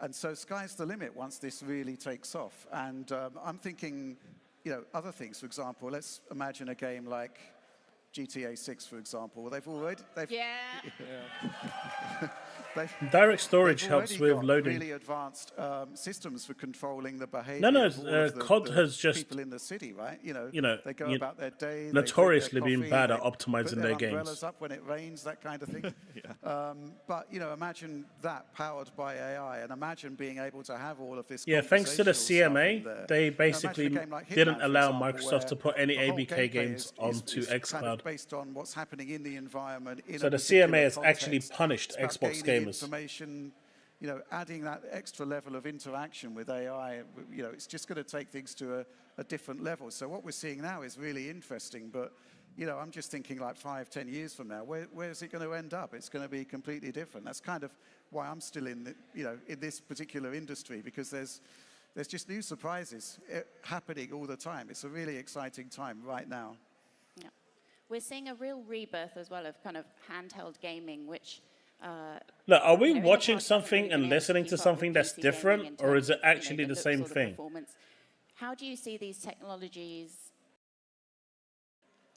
and so sky's the limit once this really takes off. And I'm thinking, you know, other things. For example, let's imagine a game like GTA 6, for example. Direct storage helps with loading. Really advanced systems for controlling the behavior. COD has just people in the city, right? You know, they go about their day. Notoriously being been bad at optimizing put their umbrellas games. up when it rains, that kind of thing. But you know, imagine that powered by AI, and imagine being able to have all of this. Yeah, thanks to the CMA, they basically like didn't allow example, Microsoft to put any the whole ABK gameplay games onto kind of xCloud. based on what's happening in the environment. So the CMA has actually punished It's about Xbox gaining gamers. Information, you know, adding that extra level of interaction with AI, you know, it's just going to take things to a different level. So what we're seeing now is really interesting, but, you know, I'm just thinking like 5-10 years from now, where is it going to end up? It's going to be completely different. That's kind of why I'm still in this particular industry, because there's just new surprises happening all the time. It's a really exciting time right now. Yeah. We're seeing a real rebirth as well of kind of handheld gaming, which Look, are we watching something and listening to something that's different, or is it actually the same thing? How do you see these technologies,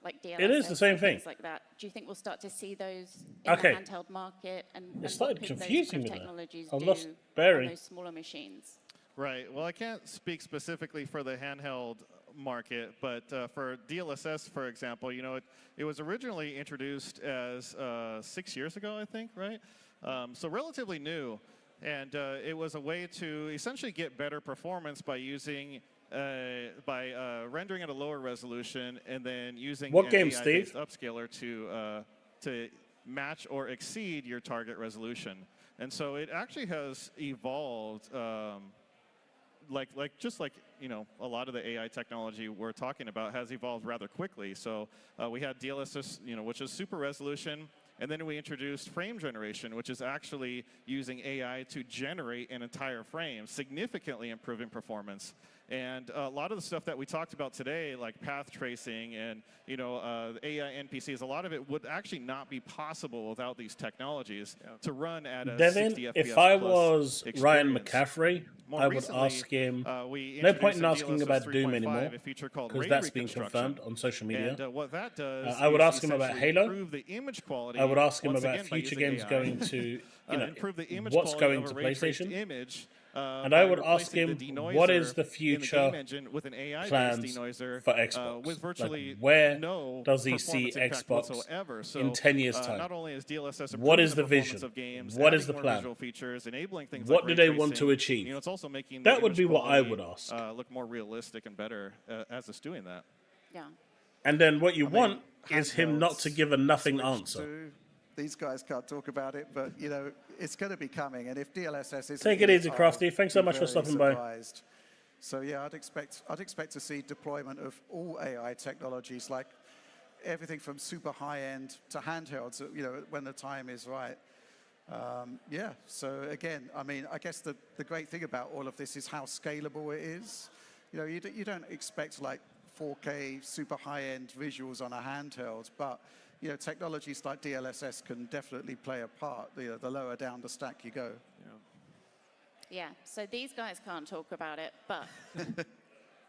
like DLSS, It is the same thing. things like that? Do you think we'll start to see those in the handheld market? And It started what could confusing those me. technologies I've do lost on bearing. those smaller machines? Right. Well, I can't speak specifically for the handheld market, but for DLSS, for example, you know, it was originally introduced as 6 years ago, I think, right? So relatively new, and it was a way to essentially get better performance by using rendering at a lower resolution and then using What an game, AI-based Steve? upscaler to match or exceed your target resolution. And so it actually has evolved, just like you know, a lot of the AI technology we're talking about has evolved rather quickly. So we had DLSS, you know, which is super resolution. And then we introduced frame generation, which is actually using AI to generate an entire frame, significantly improving performance. And a lot of the stuff that we talked about today, like path tracing and you know AI NPCs, a lot of it would actually not be possible without these technologies to run at a 60 FPS if I plus was Ryan experience. McCaffrey, More I would recently, ask him. we No point in introduced asking in about DLSS Doom 3.5 anymore, a feature called because ray that's been reconstruction. confirmed on social media. And what that does I would is ask him about essentially Halo. improve the image quality. I would ask him once about again by future using games AI. going to, you know, improve the image what's quality going of to a ray-traced PlayStation. image, And I would ask replacing him, the what denoiser is the in future game engine with an AI-based plans denoiser, for Xbox? with virtually Like, where no does he see performance impact Xbox whatsoever. So, in 10 years' time? Not only is DLSS What improving is the performance vision? of games, What is adding the more plan? visual features, enabling things What like do ray they want to tracing, achieve? you know, it's also making That the would image be what I quality, would ask. look more realistic and better as it's doing that. Yeah. And then what you I want mean, is him not to give a nothing Switch answer. 2, these guys can't talk about it, but you know it's going to be coming. And if DLSS is Take it easy, Crafty. Thanks so much for stopping by. So yeah, I'd expect to see deployment of all AI technologies, like everything from super high end to handhelds. You know, when the time is right. Yeah. So again, I mean, I guess the great thing about all of this is how scalable it is. You know, you don't expect like 4K super high end visuals on a handheld, but you know, technologies like DLSS can definitely play a part. The lower down the stack you go. You know. Yeah, so these guys can't talk about it, but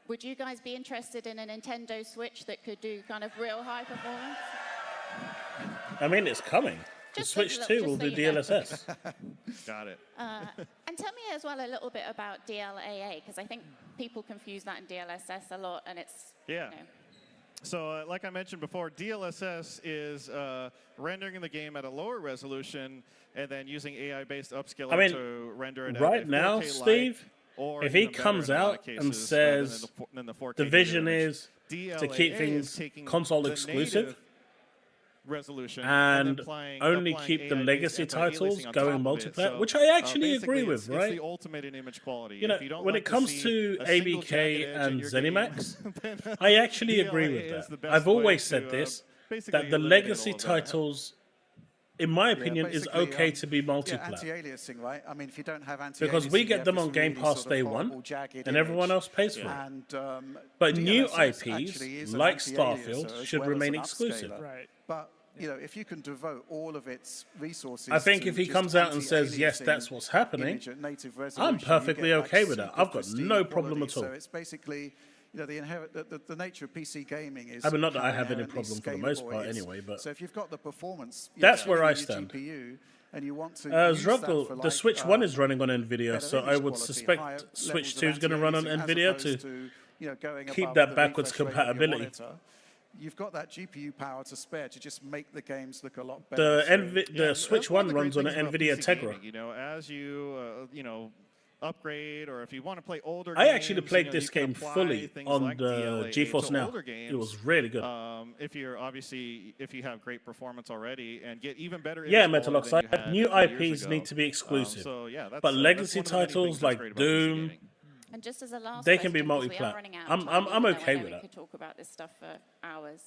would you guys be interested in a Nintendo Switch that could do kind of real high performance? I mean, it's coming. The Just Switch so 2 will do you know. DLSS. Got it. And tell me as well a little bit about DLAA, because I think people confuse that in DLSS a lot, and it's, Yeah. you know. So like I mentioned before, DLSS is rendering the game at a lower resolution and then using AI-based upscaler I mean, to render it right at a 4K now, light, Steve, or if he even better comes in a lot out of and cases, says than the 4K the vision image, is to DLAA keep is things taking console the exclusive native resolution and applying only keep the AI-based legacy anti-aliasing titles on going top of it. multiplayer, So, which I actually basically agree with, it's right? the ultimate in image quality. You know, If you don't when like it comes see to a single ABK jagged edge in and your game, ZeniMax, then, I actually agree DLAA with is that. the best I've always way said to, this, basically that the eliminate legacy all of that. titles, in my opinion, is basically, okay to be Yeah, multiplayer. anti-aliasing, right? I mean, if you don't have anti-aliasing, Because we you get have them this on Game really Pass sort of day horrible, one, jagged and everyone image. else pays for it. And, But new DLSS actually IPs, is an like anti-aliaser Starfield, as should well as remain an exclusive. upscaler. Right. But you know, if you can devote all of its resources, I think to if he just comes out and says, yes, anti-aliasing that's what's happening, image at native I'm resolution, perfectly you get, okay like, with that. super I've got pristine no problem quality. at all. So it's basically, you know, the nature of PC gaming is. I mean, not that I how have any inherently problem for the most scalable part it is. anyway, but So if you've got the performance, you that's know, where I especially in stand. your GPU, and you want to use that Zruggle, for, the like, Switch 1 is running on NVIDIA, better so I image would quality, higher suspect levels Switch of 2 is going to run on anti-aliasing, as NVIDIA opposed to you know, going keep above that the backwards refresh rate of your compatibility. monitor. You've got that GPU power to spare to just make the games look a lot The better. the Switch 1 runs on an NVIDIA Tegra. You know, as you you know, upgrade, or if you want to play older I games, actually played you know, this you can game apply fully things on like the DLAA GeForce to Now. older It games, was really good. if you're obviously, if you have great performance already and get even better. Yeah, image Metal quality than you Oxide. had New a few years IPs ago. need to be exclusive. So yeah, that's, but legacy that's one of the many things titles that's like great about PC Doom, gaming. And just as a last they can be question, 'cause we multiplayer. are running out of I'm time, I'm even though I okay know with we that. could talk about this stuff for hours.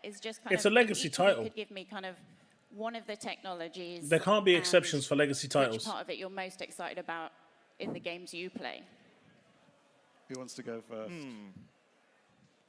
Is just kind It's of a legacy if each of you title. could give me kind of one of the technologies. There can't be and exceptions for legacy titles. Which part of it you're most excited about in the games you play? Who wants to go first?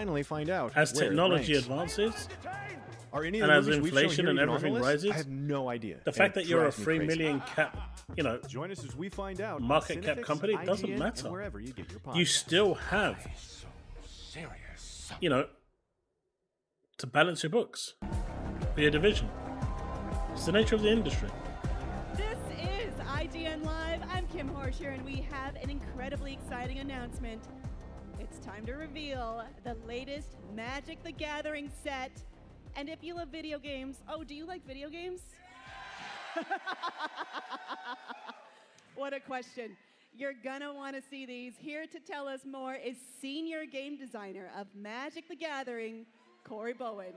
finally find out as where it technology ranks. advances, Are any and of as the movies we've shown inflation here and even on the everything list? rises, I have no idea. the and fact it that you're a drives me 3 crazy. million cap, you know, Join us as we find out. market cap Cinefix, company, it doesn't IGN, matter. and wherever you get your You podcasts. still have, you know, to balance your books for your division. It's the nature of the industry. This is IGN Live. I'm Kim Horsher, and we have an incredibly exciting announcement. It's time to reveal the latest Magic the Gathering set. And if you love video games, oh, do you like video games? What a question. You're gonna want to see these. Here to tell us more is senior game designer of Magic the Gathering, Corey Bowen.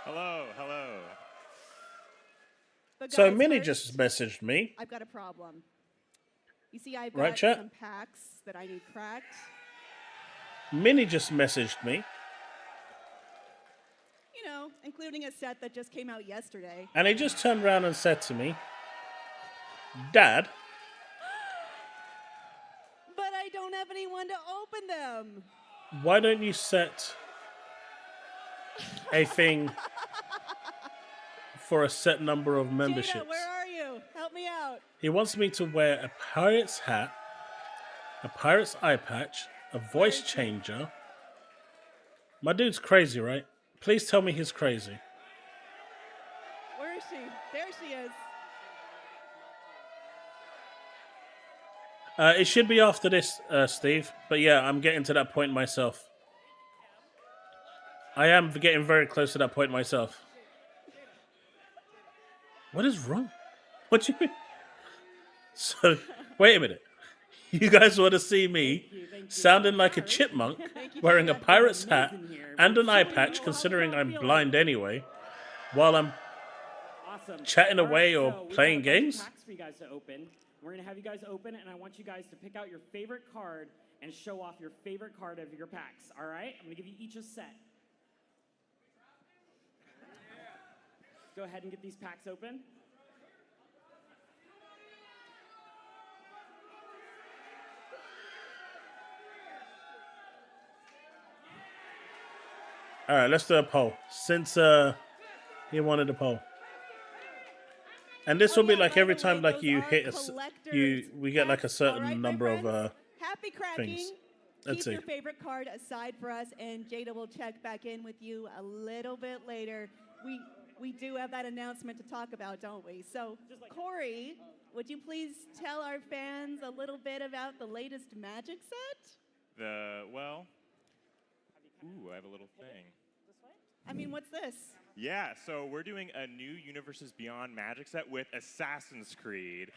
Hello, hello. But So guys, Minnie first, just messaged me. I've got a problem. You see, I've Right, got chat? some packs that I need cracked. Minnie just messaged me. You know, including a set that just came out yesterday. And he just turned around and said to me, Dad, But I don't have anyone to open them. why don't you set a thing for a set number of memberships? Jada, where are you? Help me out. He wants me to wear a pirate's hat, a pirate's eye patch, a voice changer. My dude's crazy, right? Please tell me he's crazy. Where is she? There she is. It should be after this, Steve. But yeah, I'm getting to that point myself. I am getting very close to that point myself. What is wrong? What do you mean? So, wait a minute. You guys want to see me sounding like a chipmunk, wearing a pirate's hat and an eye patch, considering I'm blind anyway, while I'm chatting away or playing games? Packs for you guys to open. We're going to have you guys open, and I want you guys to pick out your favorite card and show off your favorite card of your packs, all right? I'm going to give you each a set. Go ahead and get these packs open. All right, let's do a poll. Since he wanted a poll. And this will be like every time like you hit we get like a certain number of Happy cracking. things. Let's Keep see. your favorite card aside for us, and Jada will check back in with you a little bit later. We do have that announcement to talk about, don't we? So, Corey, would you please tell our fans a little bit about the latest Magic set? Well, ooh, I have a little thing. I mean, what's this? Yeah, so we're doing a new Universes Beyond Magic set with Assassin's Creed.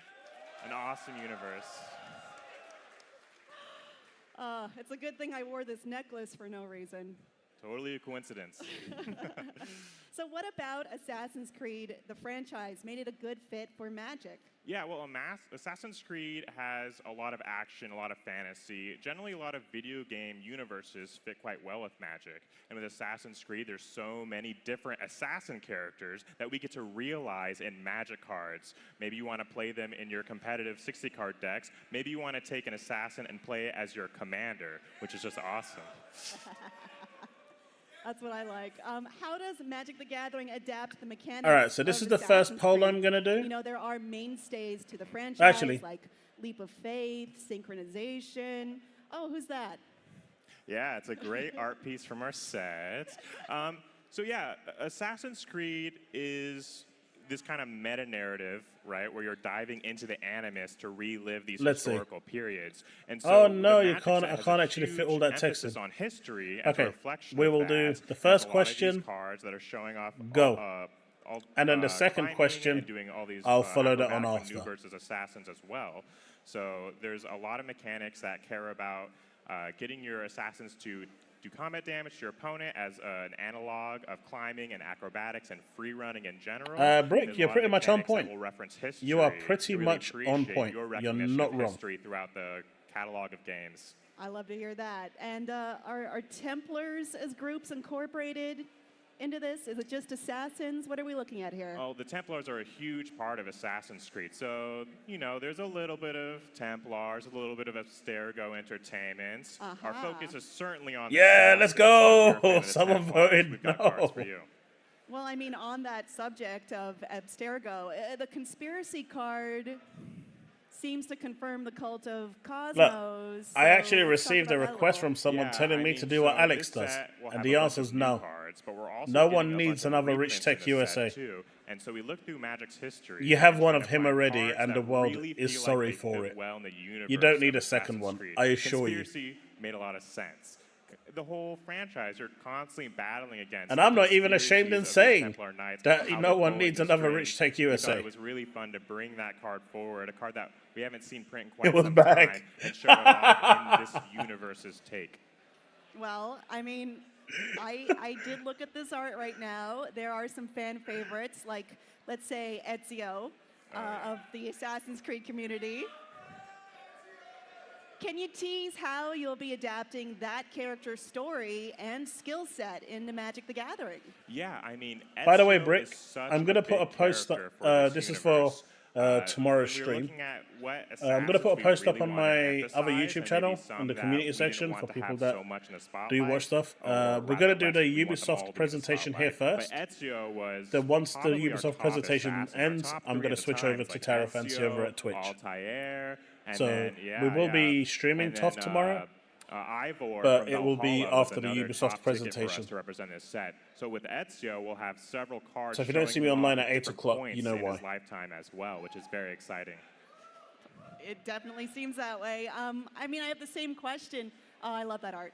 An awesome universe. It's a good thing I wore this necklace for no reason. Totally a coincidence. So what about Assassin's Creed, the franchise, made it a good fit for Magic? Yeah, well, Assassin's Creed has a lot of action, a lot of fantasy. Generally, a lot of video game universes fit quite well with Magic. And with Assassin's Creed, there's so many different assassin characters that we get to realize in Magic cards. Maybe you want to play them in your competitive 60-card decks. Maybe you want to take an assassin and play it as your commander, which is just awesome. That's what I like. How does Magic the Gathering adapt the mechanics? All right, so this of is the first Assassin's poll Creed? I'm going to do. You know, there are mainstays to the franchise, Actually. like Leap of Faith, Synchronization. Oh, who's that? Yeah, it's a great art piece from our set. So yeah, Assassin's Creed is this kind of meta-narrative, right, where you're diving into the Animus to relive these historical periods. And so Oh no, the you Magic can't. set I has can't a actually fit huge all that text emphasis in. on history and Okay, a reflection we of will that. do There's the a first lot of these question. cards that are showing off Go. And then the second climbing question, and doing all these, I'll follow that on acrobatic after. maneuvers as assassins as well. So there's a lot of mechanics that care about getting your assassins to do combat damage to your opponent as an analog of climbing and acrobatics and free running in general. Brick, There's a you're lot pretty of much on mechanics that point. will reference history You are pretty to really much on appreciate point. your You're recognition not of wrong. history throughout the catalog of games. I love to hear that. And are Templars as groups incorporated into this? Is it just assassins? What are we looking at here? Oh, the Templars are a huge part of Assassin's Creed. So, you know, there's a little bit of Templars, a little bit of Abstergo entertainment. Our focus is certainly on Yeah, the let's Assassins. So if you're a fan go. of the Someone Templars, voted we've got no. cards for you. Well, I mean, on that subject of Abstergo, the conspiracy card seems to confirm the cult of Cosmos. Look, I so actually let's talk received a about that request little. from someone Yeah, telling I me mean, to do what so Alex this does, set will and have the a bunch answer of is new no. cards. cards, but we're also No getting one a needs bunch of another Rich reprints Tech in the USA. set, too. And so we look through Magic's history. You have and one try of to him find already, cards and that the world really is feel sorry like they for fit it. well in the You don't need universe a of second Assassin's one, Creed. I assure you. Conspiracy made a lot of sense. The whole franchise, you're constantly battling against. And the I'm not even ashamed in conspiracies of the saying Templar Knights, that how no they're one pulling needs the another strings. Rich Tech We thought USA. it was really fun to bring that card forward, a card that we haven't seen print in quite It was some back. time, and showed it off in this universe's take. Well, I mean, I did look at this art right now. There are some fan favorites, like, let's say, Ezio of the Assassin's Creed community. Can you tease how you'll be adapting that character's story and skill set into Magic the Gathering? Yeah, I mean, By the way, Ezio Brick, is such I'm going to a put a big post up. character for This is for tomorrow's when we were stream. looking at what I'm going to put a Assassins we post up really on wanna my emphasize, other and YouTube maybe channel some in the that community we didn't section want for to people have that so much in the do spotlight, watch stuff. or We're going to do the rather we want them all Ubisoft to be in the presentation here spotlight. first. But Ezio was Then once the probably our Ubisoft top presentation assassin, our ends, top I'm three going at to the switch time. over It's to like Terra Fancy Ezio, over at Twitch. Altair, and So then, yeah, we will yeah. be streaming And TOF then, tomorrow. Ivor But from it will be Valhalla was after the another Ubisoft top ticket for us presentation. to represent this set. So with Ezio, we'll have several cards. So if you don't showing see me him online off at 8 different o'clock, points you know in why. his lifetime as well, which is very exciting. It definitely seems that way. I mean, I have the same question. Oh, I love that art.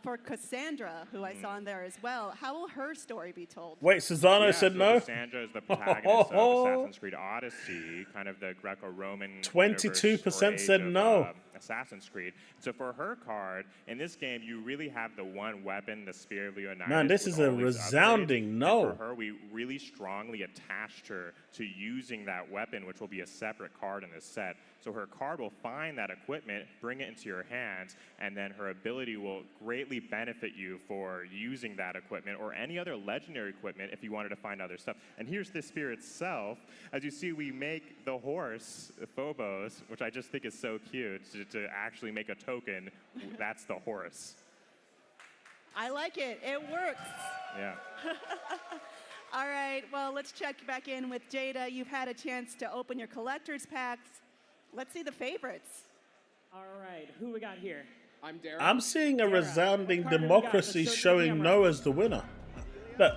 For Cassandra, who I saw in there as well, how will her story be told? Wait, Cesano said no? Cassandra is the protagonist of Assassin's Creed Odyssey, kind of the Greco-Roman 22% said no. Assassin's Creed. So for her card, in this game, you really have the one weapon, the Spear of Leonidas. Man, this with is a all these resounding upgrades. no. And for her, we really strongly attached her to using that weapon, which will be a separate card in this set. So her card will find that equipment, bring it into your hands, and then her ability will greatly benefit you for using that equipment or any other legendary equipment if you wanted to find other stuff. And here's the spear itself. As you see, we make the horse, Phobos, which I just think is so cute, to actually make a token. That's the horse. I like it. It works. Yeah. All right, well, let's check back in with Jada. You've had a chance to open your collector's packs. Let's see the favorites. All right, who we got here? I'm Darren. I'm seeing a resounding What card have we got? democracy Let's show showing the no as the winner. Look,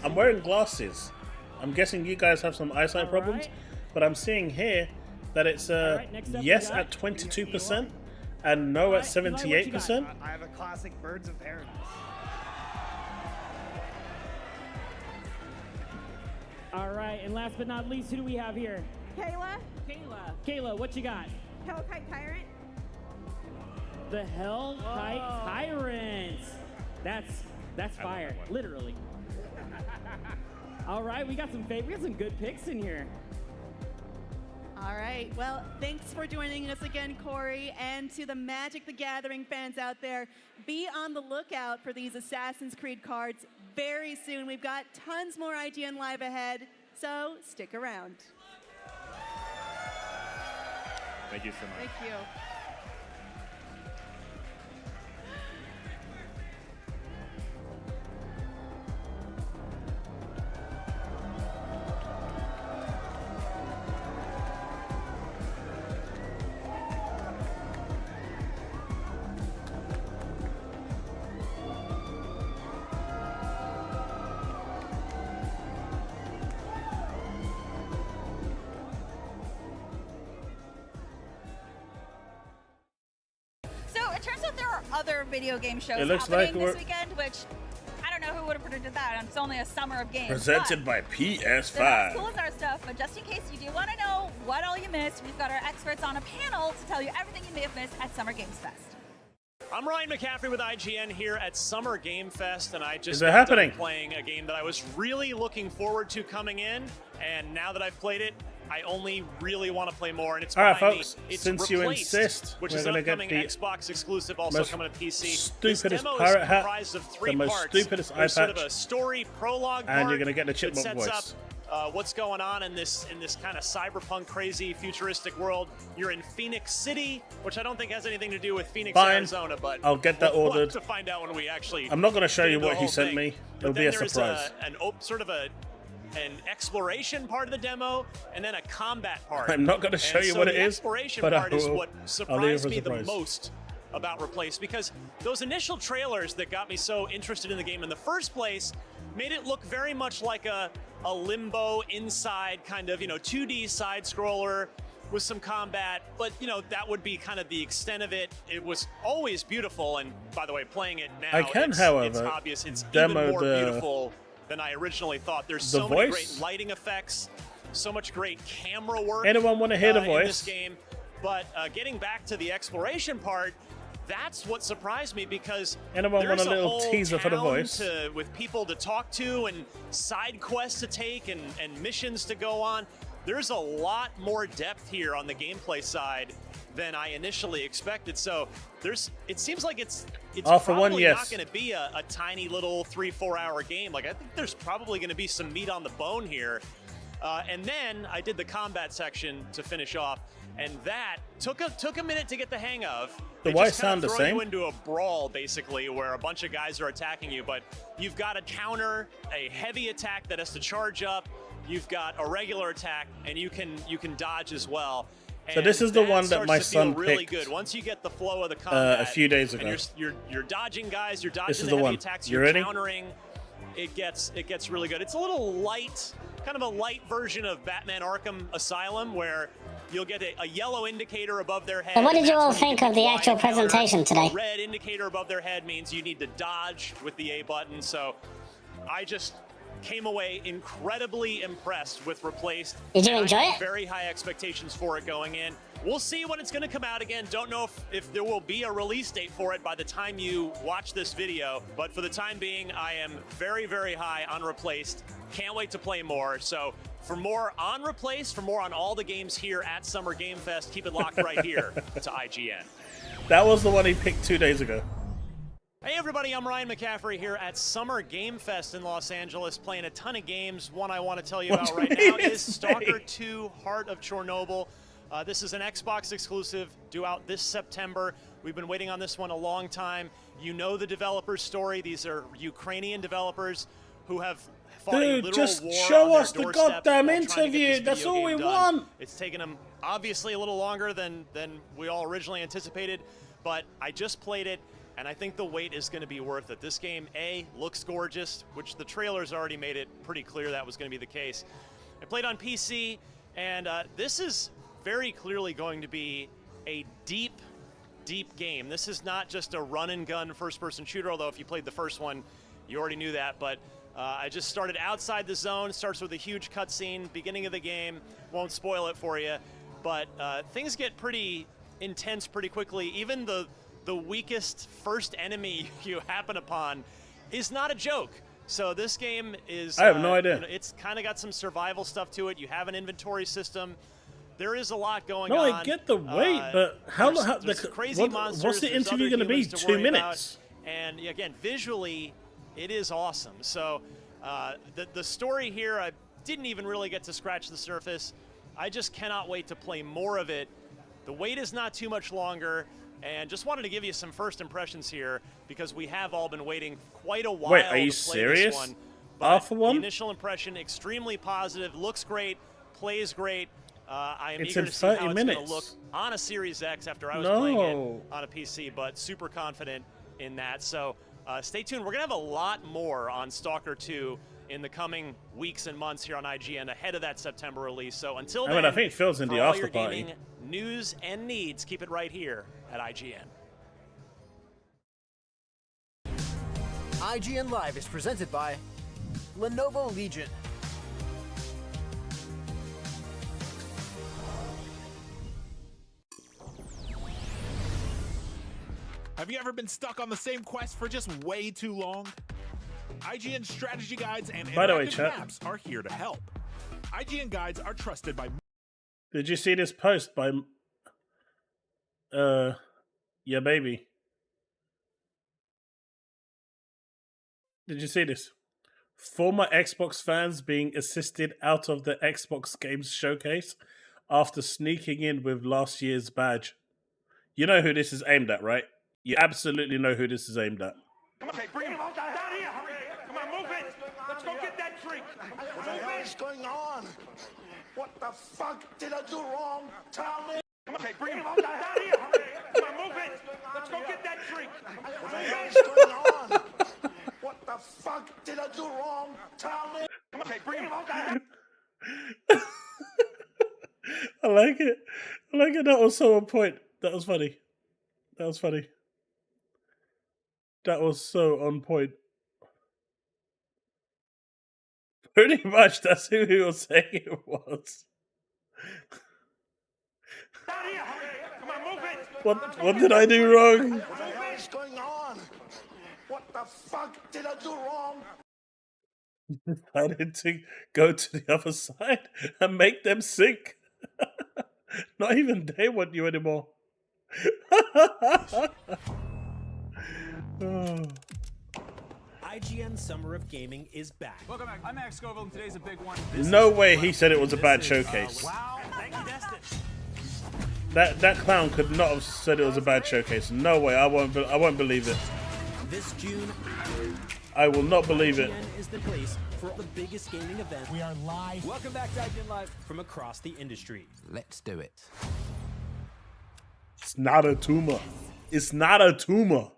I'm wearing glasses. I'm guessing you guys have some eyesight problems, but I'm seeing here that it's next up we yes got at 22% and no at 78%. I have a classic Birds of Paradise. All right, and last but not least, who do we have here? Kayla, Kayla, what you got? Hellkite Tyrant. The Hellkite Tyrant. That's fire, literally. All right, we got some good picks in here. All right, well, thanks for joining us again, Corey, and to the Magic the Gathering fans out there, be on the lookout for these Assassin's Creed cards very soon. We've got tons more IGN Live ahead, so stick around. Thank you so much. Thank you. So it turns out there are other video game shows It looks happening like this we're- weekend, which I don't know who would have predicted that. It's only a summer of games. Presented by but they're not as PS5. cool as our stuff, but just in case you do want to know what all you missed, we've got our experts on a panel to tell you everything you may have missed at Summer Games Fest. I'm Ryan McCaffrey with IGN here at Summer Game Fest, and I just Is it got happening? done playing a game that I was really looking forward to coming in, and now that I've played it, I only really want to play more, and it's All right, behind folks, me. It's since you Replaced, insist, which we're is an gonna get upcoming the Xbox exclusive, also most coming to PC. stupidest This demo pirate is hat, comprised of the three most parts. stupidest eye There's sort of patch, a story prologue and part you're gonna get the that chipmunk sets voice. up what's going on in this kind of cyberpunk crazy futuristic world. You're in Phoenix City, which I don't think has anything to do with Phoenix, Fine. Arizona, but I'll get that we'll ordered. have to find out when we actually. I'm not going to show get you into the what he whole sent thing. me. But It'll be then a there's surprise. an exploration part of the demo, and then a combat part. I'm not gonna show And you so what it the is, exploration but I part is will- what I'll leave it surprised for me the surprise. most about Replace, because those initial trailers that got me so interested in the game in the first place made it look very much like a Limbo Inside kind of, 2D side scroller with some combat, but that would be kind of the extent of it. It was always beautiful, and by the way, playing it now, it's obvious it's even more beautiful than I originally thought. There's so many great lighting effects, so much great camera work. Anyone want to hear the voice? In this game? But getting back to the exploration part, that's what surprised me, because Anyone want there's a little whole teaser for the town voice? with people to talk to and side quests to take and missions to go on. There's a lot more depth here on the gameplay side than I initially expected. So it seems like it's probably not going to be a tiny little 3-4 hour game. Like, I think there's probably going to be some meat on the bone here. And then I did the combat section to finish off, and that took a minute to get the hang of. The voice sound the throw same? you into a brawl, basically, where a bunch of guys are attacking you, but you've got to counter a heavy attack that has to charge up. You've got a regular attack, and you can dodge as well. So this is the one that my son really picked good. Once you get the flow of the combat, a few days ago. and you're dodging guys, you're dodging This is the the heavy one. attacks, You you're ready? countering. It gets really good. It's a little light, kind of a light version of Batman Arkham Asylum, where you'll get a yellow indicator above their head. So what did and you that's all when think get of the Y actual counter. presentation today? A red indicator above their head means you need to dodge with the A button. So I just came away incredibly impressed with Replaced. Did you And I enjoy had it? Very high expectations for it going in. We'll see when it's going to come out again. Don't know if there will be a release date for it by the time you watch this video, but for the time being, I am very, very high on Replaced. Can't wait to play more. So for more on Replaced, for more on all the games here at Summer Game Fest, keep it locked right here to IGN. That was the one he picked 2 days ago. Hey everybody, I'm Ryan McCaffrey here at Summer Game Fest in Los Angeles, playing a ton of games. One I want to tell you about right now is Stalker 2 Heart of Chernobyl. This is an Xbox exclusive, due out this September. We've been waiting on this one a long time. You know the developer's story. These are Ukrainian developers who have fought a Dude, literal just war show on us their the doorstep goddamn while trying to get interview. this That's video all we game done. want. It's taken them obviously a little longer than we all originally anticipated, but I just played it, and I think the wait is going to be worth it. This game, A, looks gorgeous, which the trailers already made it pretty clear that was going to be the case. I played on PC, and this is very clearly going to be a deep game. This is not just a run-and-gun first-person shooter, although if you played the first one, you already knew that, but I just started outside the zone. Starts with a huge cutscene, beginning of the game. Won't spoil it for you, but things get pretty intense pretty quickly. Even the weakest first enemy you happen upon is not a joke. So this game is... I have no idea. It's kind of got some survival stuff to it. You have an inventory system. There is a lot going No, on. I get the wait, but how long? There's crazy monsters. What's the there's interview other going to be? humans 2 worry minutes. about. And again, visually, it is awesome. So the story here, I didn't even really get to scratch the surface. I just cannot wait to play more of it. The wait is not too much longer, and just wanted to give you some first impressions here because we have all been waiting quite a while. Wait, are you to play serious? This one. Alpha The one? initial impression, extremely positive. Looks great, plays great. I am It's eager in to see how 30 it's going to minutes. look on a Series X after I was No. playing it on a PC, but super confident in that. So stay tuned. We're going to have a lot more on Stalker 2 in the coming weeks and months here on IGN ahead of that September release. So until I then, mean, I think Phil's in for the all after your party. gaming news and needs, keep it right here at IGN. IGN Live is presented by Lenovo Legion. Have you ever been stuck on the same quest for just way too long? IGN strategy guides and By the way, interactive chat. maps are here to help. IGN guides are trusted by... Did you see this post by yeah baby? Did you see this? Former Xbox fans being assisted out of the Xbox Games Showcase after sneaking in with last year's badge. You know who this is aimed at, right? You absolutely know who this is aimed at. Okay, bring him down here. Hurry. Come on, move it. Let's go get that drink. What is going on? What the fuck did I do wrong? Tell me. Okay, bring him down here. Hurry. Come on, move it. Let's go get that drink. What is going on? What the fuck did I do wrong? Tell me. Okay, bring him out. I like it. I like it. That was so on point. That was funny. That was funny. That was so on point. Pretty much, that's who he was saying it was. Come on, move it. What did I do wrong? What is going on? What the fuck did I do wrong? Decided to go to the other side and make them sink. Not even they want you anymore. Oh. IGN Summer of Gaming is back. Welcome back. I'm Max Scoville, and today's a big one. No way he said it was a bad showcase. Wow, thank you, Destin. That clown could not have said it was a bad showcase. No way. I won't believe it. This June, I will not believe it. IGN is the place for the biggest gaming event. We are live. Welcome back to IGN Live. From across the industry. Let's do it. It's not a tumor. It's not a tumor.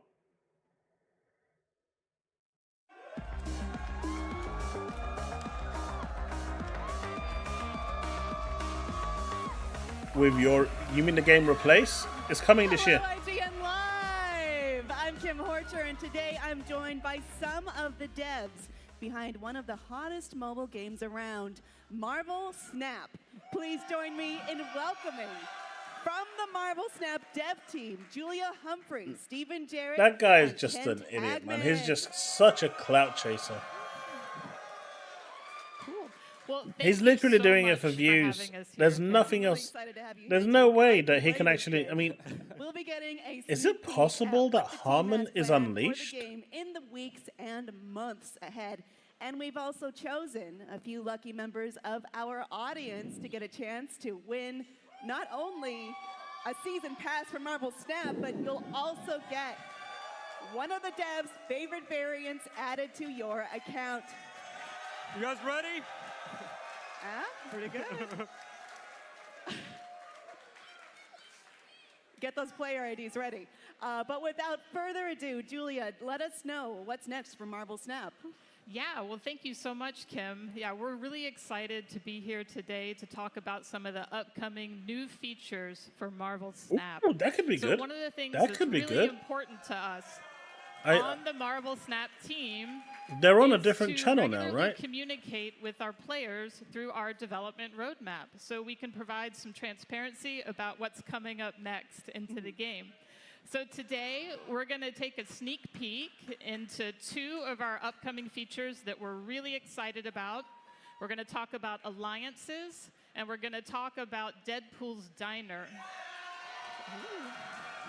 With your, you mean the game Replace? It's coming this year. Hello, IGN Live! I'm Kim Horcher, and today I'm joined by some of the devs behind one of the hottest mobile games around, Marvel Snap. Please join me in welcoming, from the Marvel Snap dev team, Julia Humphrey, Stephen Jarrett. That guy is and just Kent an idiot, man. Agman. He's just such a clout chaser. Well, He's literally doing it for views. There's nothing else. There's no way that he can actually. I mean, we'll be getting a is it possible that Harmon is unleashed? for the game in the weeks and months ahead. And we've also chosen a few lucky members of our audience to get a chance to win not only a season pass for Marvel Snap, but you'll also get one of the devs' favorite variants added to your account. You guys ready? Pretty good. Get those player IDs ready. But without further ado, Julia, let us know what's next for Marvel Snap. Yeah, well, thank you so much, Kim. Yeah, we're really excited to be here today to talk about some of the upcoming new features for Marvel Snap. Ooh, that could be good. One of the things That that's could be really good. important to us I- on the Marvel Snap team They're on a is different to channel now, regularly right? communicate with our players through our development roadmap, so we can provide some transparency about what's coming up next into the game. So today, we're going to take a sneak peek into two of our upcoming features that we're really excited about. We're going to talk about alliances, and we're going to talk about Deadpool's Diner.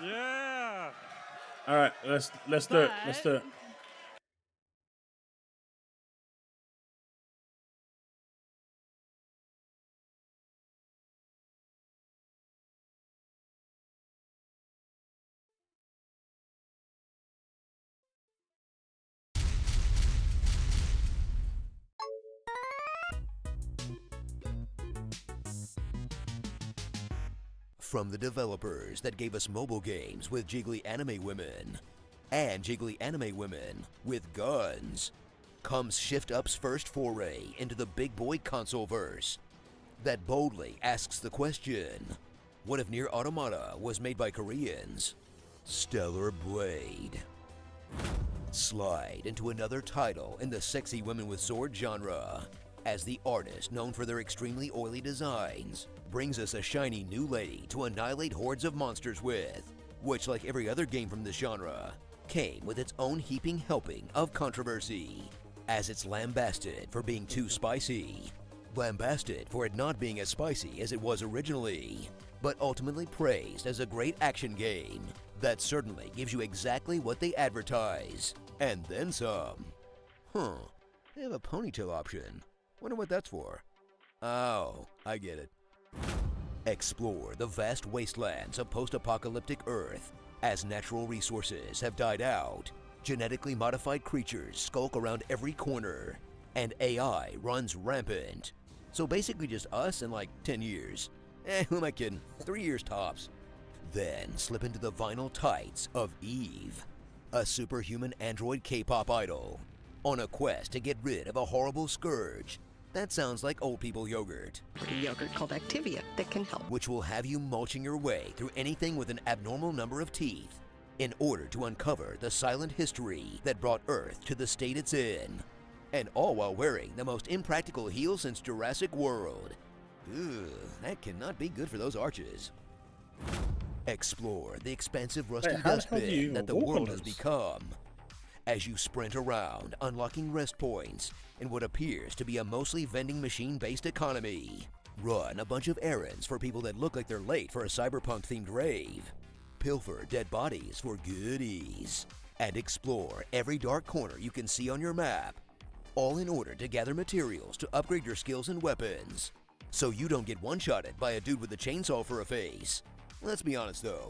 Yeah. All right, let's do it. Let's do it. From the developers that gave us mobile games with Jiggly Anime Women and Jiggly Anime Women with guns, comes Shift Up's first foray into the big boy console verse that boldly asks the question, what if Nier Automata was made by Koreans? Stellar Blade. Slide into another title in the sexy women with sword genre, as the artist known for their extremely oily designs brings us a shiny new lady to annihilate hordes of monsters with, which, like every other game from this genre, came with its own heaping helping of controversy, as it's lambasted for being too spicy, lambasted for it not being as spicy as it was originally, but ultimately praised as a great action game that certainly gives you exactly what they advertise, and then some. Huh, they have a ponytail option. Wonder what that's for. Oh, I get it. Explore the vast wastelands of post-apocalyptic Earth as natural resources have died out, genetically modified creatures skulk around every corner, and AI runs rampant. So basically just us in like 10 years. Who am I kidding? 3 years tops. Then slip into the vinyl tights of Eve, a superhuman android K-pop idol, on a quest to get rid of a horrible scourge that sounds like old people yogurt. A yogurt called Activia that can help. Which will have you mulching your way through anything with an abnormal number of teeth in order to uncover the silent history that brought Earth to the state it's in. And all while wearing the most impractical heel since Jurassic World. Ugh, that cannot be good for those arches. Explore the expansive rusty dustbin that the world has become as you sprint around, unlocking rest points in what appears to be a mostly vending machine-based economy. Run a bunch of errands for people that look like they're late for a cyberpunk-themed rave. Pilfer dead bodies for goodies. And explore every dark corner you can see on your map, all in order to gather materials to upgrade your skills and weapons, so you don't get one-shotted by a dude with a chainsaw for a face. Let's be honest though,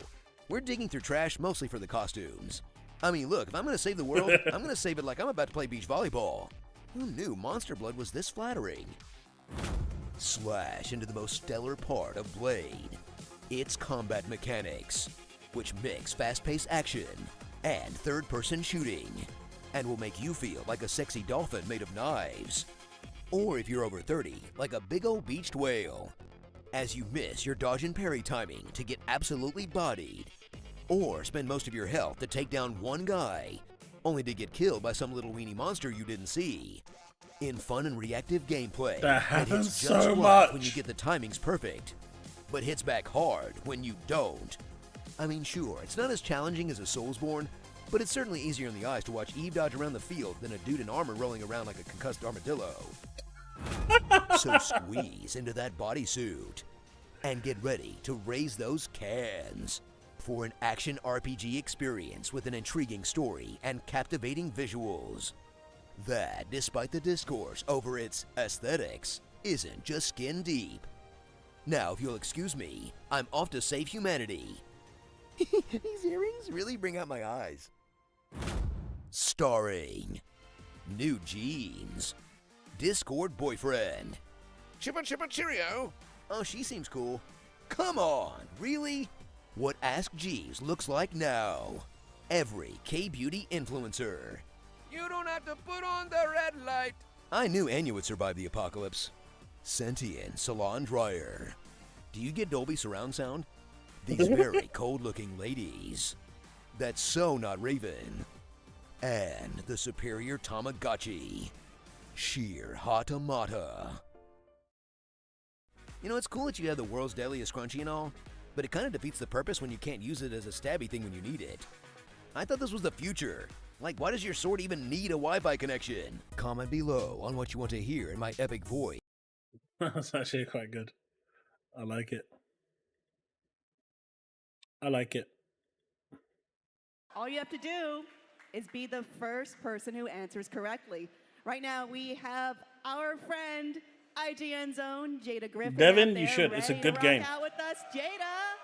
we're digging through trash mostly for the costumes. I mean, look, if I'm gonna save the world, I'm gonna save it like I'm about to play beach volleyball. Who knew Monster Blood was this flattering? Slash into the most stellar part of Blade, its combat mechanics, which mix fast-paced action and third-person shooting, and will make you feel like a sexy dolphin made of knives. Or if you're over 30, like a big old beached whale, as you miss your dodge and parry timing to get absolutely bodied, or spend most of your health to take down one guy, only to get killed by some little weenie monster you didn't see. In fun and reactive gameplay, that it happens hits so just right much when you get the timings perfect, but hits back hard when you don't. I mean, sure, it's not as challenging as a Soulsborne, but it's certainly easier on the eyes to watch Eve dodge around the field than a dude in armor rolling around like a concussed armadillo. So squeeze into that bodysuit and get ready to raise those cans for an action RPG experience with an intriguing story and captivating visuals. That, despite the discourse over its aesthetics, isn't just skin deep. Now, if you'll excuse me, I'm off to save humanity. These earrings really bring out my eyes. Starring New Jeans, Discord boyfriend. Chippa Chippa Cheerio. Oh, she seems cool. Come on, really? What Ask Jeeves looks like now. Every K-beauty influencer. You don't have to put on the red light. I knew Anya would survive the apocalypse. Sentient salon dryer. Do you get Dolby surround sound? These very cold-looking ladies. That's so not Raven. And the superior Tamagotchi. Sheer Hatamata. You know, it's cool that you have the world's deadliest scrunchie and all, but it kind of defeats the purpose when you can't use it as a stabby thing when you need it. I thought this was the future. Like, why does your sword even need a Wi-Fi connection? Comment below on what you want to hear in my epic voice. That's actually quite good. I like it. I like it. All you have to do is be the first person who answers correctly. Right now, we have our friend, IGN's own Jada Griffin. Devin, you should. It's a good game. Out with us, Jada.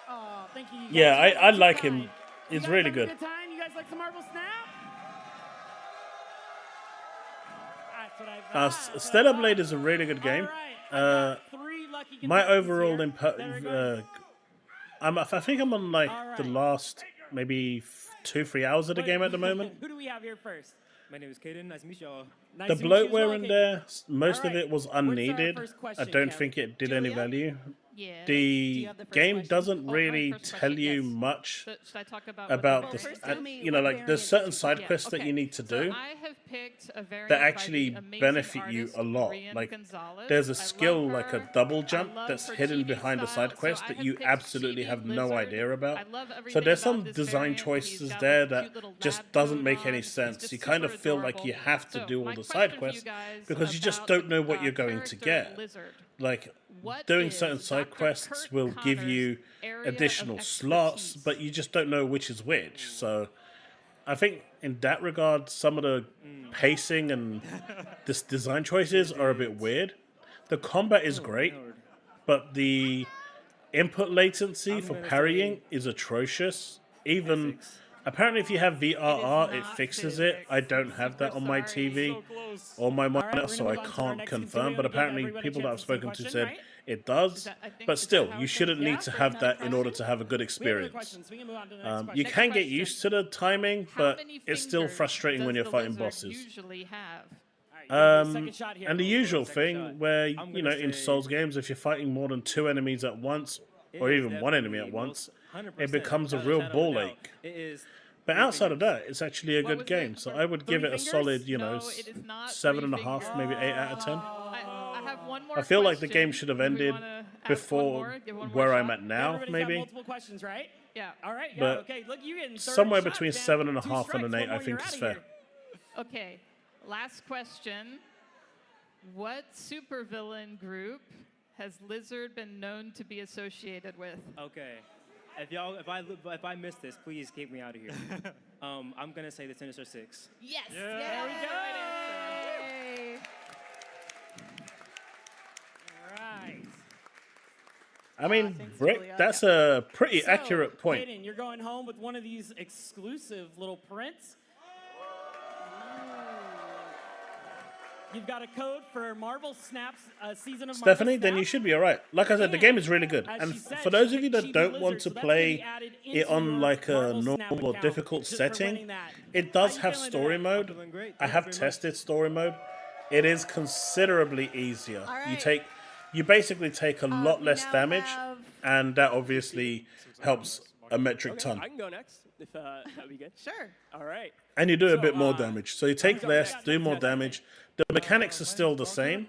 Oh, thank you. Yeah, I like him. It's really good. Good time. You guys like some Marble Snap? That's what I Stellar Blade is a really good game. My overall I think I'm on like the last maybe 2-3 hours of the game at the moment. Who do we have here first? My name is Kaden. Nice to meet you all. The bloatware in there, most of it was unneeded. I don't think it did any value. Yeah. The game doesn't really tell you much Should I talk about this. You know, like there's certain side quests that you need to do I have picked a variant that by actually the amazing benefit you artist a lot. Brian Like Gonzalez. there's I a skill love like her. a double jump I love that's her hidden cheating behind a style. side quest So I that have you picked absolutely Cheating have no Lizard. idea about. I love So everything there's about some this design variant. He's choices got, there like, that cute little just lab doesn't coat make on. any He's sense. just You kind of super feel like adorable. you have to So do all my the question side for you quests guys because you just about don't know the, what you're going to character get. Lizard. Like What doing is certain side Dr. quests Kurt will give Connor's you area of additional slots, but you just don't know which is which. So I think in that regard, some of the pacing and this design choices are a bit weird. The combat is great, but the input latency for parrying is atrocious. Even apparently, if you have VRR, it fixes it. I don't have that on my TV or my monitor, so I can't confirm. But apparently, people that I've spoken to said it does. But still, you shouldn't need to have that in order to have a good We have other experience. questions. We can move on to the next question. You can get used to the timing, but many it's still fingers frustrating when does you're the fighting lizard bosses. usually have? And the usual thing where, you know, in Souls games, if you're fighting more than 2 enemies at once, or even 1 enemy at once, it becomes a real ball ache. But outside of that, it's actually a good game. So I would give it a solid, you know, 7.5, maybe 8 out of 10. I have one more I feel like the question. game should have Do we ended wanna ask before one more? Give one more where shot? I'm at now, Everybody's got maybe. multiple questions, right? Yeah. All right. Yeah. But Okay. Look, you're getting 30 somewhere shots, between man. 7.5 2 and an strikes, 8, I one more, think you're is outta fair. here. Okay, last question. What supervillain group has Lizard been known to be associated with? Okay. If I miss this, please keep me out of here. I'm gonna say the Sinister Six. Yes. There we go. Yay. All right. I mean, Rick, that's a pretty So, accurate point. Hayden, you're going home with one of these exclusive little prints. You've got a code for Marvel Snaps, season of Stephanie, Marvel then you Snap. should be alright. Like I said, the game is really good. As And she said, for those she of you picked that Chibi don't want Lizard, to so that's gonna be play added it into on your like a Marvel Snap normal or account difficult just for setting, winning that. it does How have you feeling story today? mode. I have tested story mode. It is considerably easier. All You right. you basically take a lot we less now damage, have- and that obviously helps a metric ton. I can go next, if that'd be good. Sure. All right. And you do a So, bit more damage. So you take less, do more damage. The mechanics are still the same.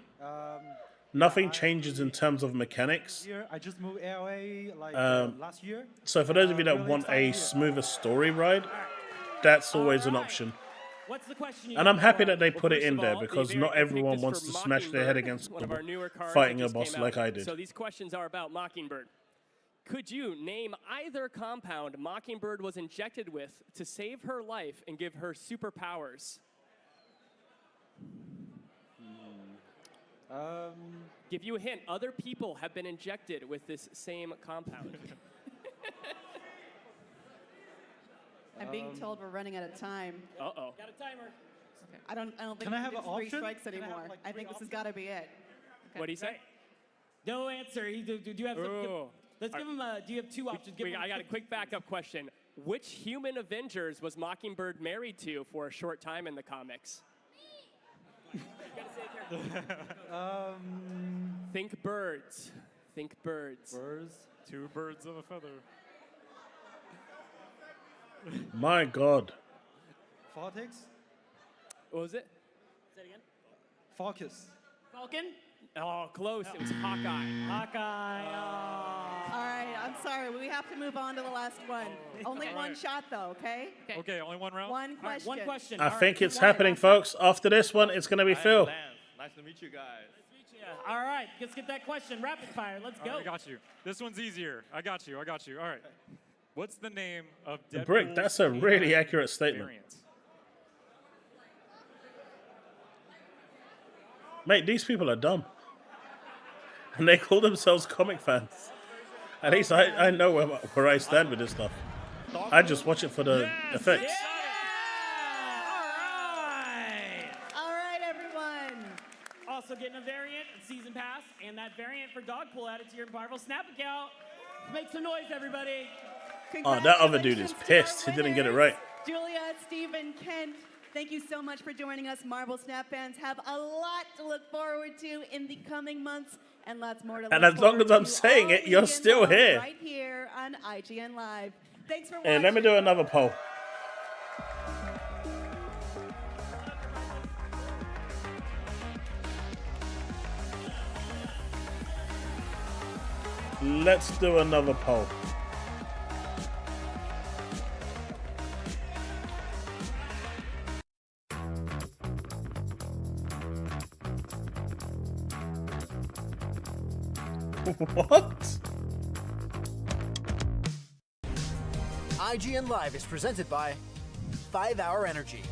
Nothing changes in terms of mechanics. I just moved LA like last year. So for those of you that want a smoother story ride, that's always an option. What's the question? And I'm happy that they put it First in of there all, the because very not good pick everyone is wants for to smash their head Mockingbird, against one of our newer cards fighting that a just boss came like out. I did. So these questions are about Mockingbird. Could you name either compound Mockingbird was injected with to save her life and give her superpowers? Give you a hint. Other people have been injected with this same compound. I'm being told we're running out of time. Uh-oh. Got a timer. I don't think Can I have we an can do 3 option? strikes Can I have, anymore. like, I 3 think this has got to be it. What do you say? No answer. Do you have some? Oh. Let's give him. Do you have 2 options? Give him I got a quick backup question. Which human Avengers was Mockingbird married to for a short time in the comics? Think birds. Think birds. Birds. 2 birds of a feather. My God. Vortex. What was it? Say it again. Focus. Falcon. Oh, close. It was Hawkeye. Hawkeye. All right, I'm sorry. We have to move on to the last one. Only one shot, though, okay? Okay, only one round? One question. One question. I think it's happening, folks. After this one, it's going to be Phil. Nice to meet you guys. Yeah. All right, let's get that question. Rapid fire. Let's go. I got you. This one's easier. I got you. All right. What's the name of The Deadpool's Brick, that's a really canine accurate statement. variant? Mate, these people are dumb. And they call themselves comic fans. At least I know where I stand with this stuff. I just watch it for the effects. All right, everyone. Also getting a variant, a season pass, and that variant for Dogpool added to your Marvel Snap account. Make some noise, everybody. Oh, that other dude is pissed. He didn't get it right. Julia, Stephen, Kent, thank you so much for joining us. Marvel Snap fans have a lot to look forward to in the coming months and lots more to look And as long forward as I'm to saying all it, you're weekend still long here. Right here on IGN Live. Thanks for watching. Hey, let me do another poll. Let's do another poll. What? IGN Live is presented by 5 Hour Energy.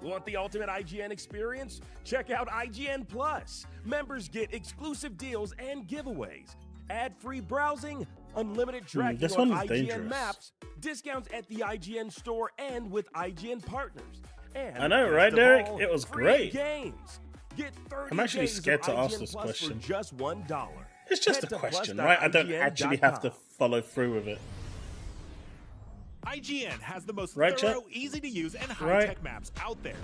Want the ultimate IGN experience? Check out IGN Plus. Members get exclusive deals and giveaways. ad-free browsing, unlimited tracking this on one is IGN dangerous. maps, discounts at the IGN store and with IGN partners. And I know, best right, of Derek? all, It was free great. games. Get 30 I'm actually days of scared to ask IGN this Plus question. For just $1. It's just Head a to question, plus.ign.com. right? I don't actually have to follow through with it. IGN has the most Right, thorough, Chet? easy to use, and Right. high-tech maps out there.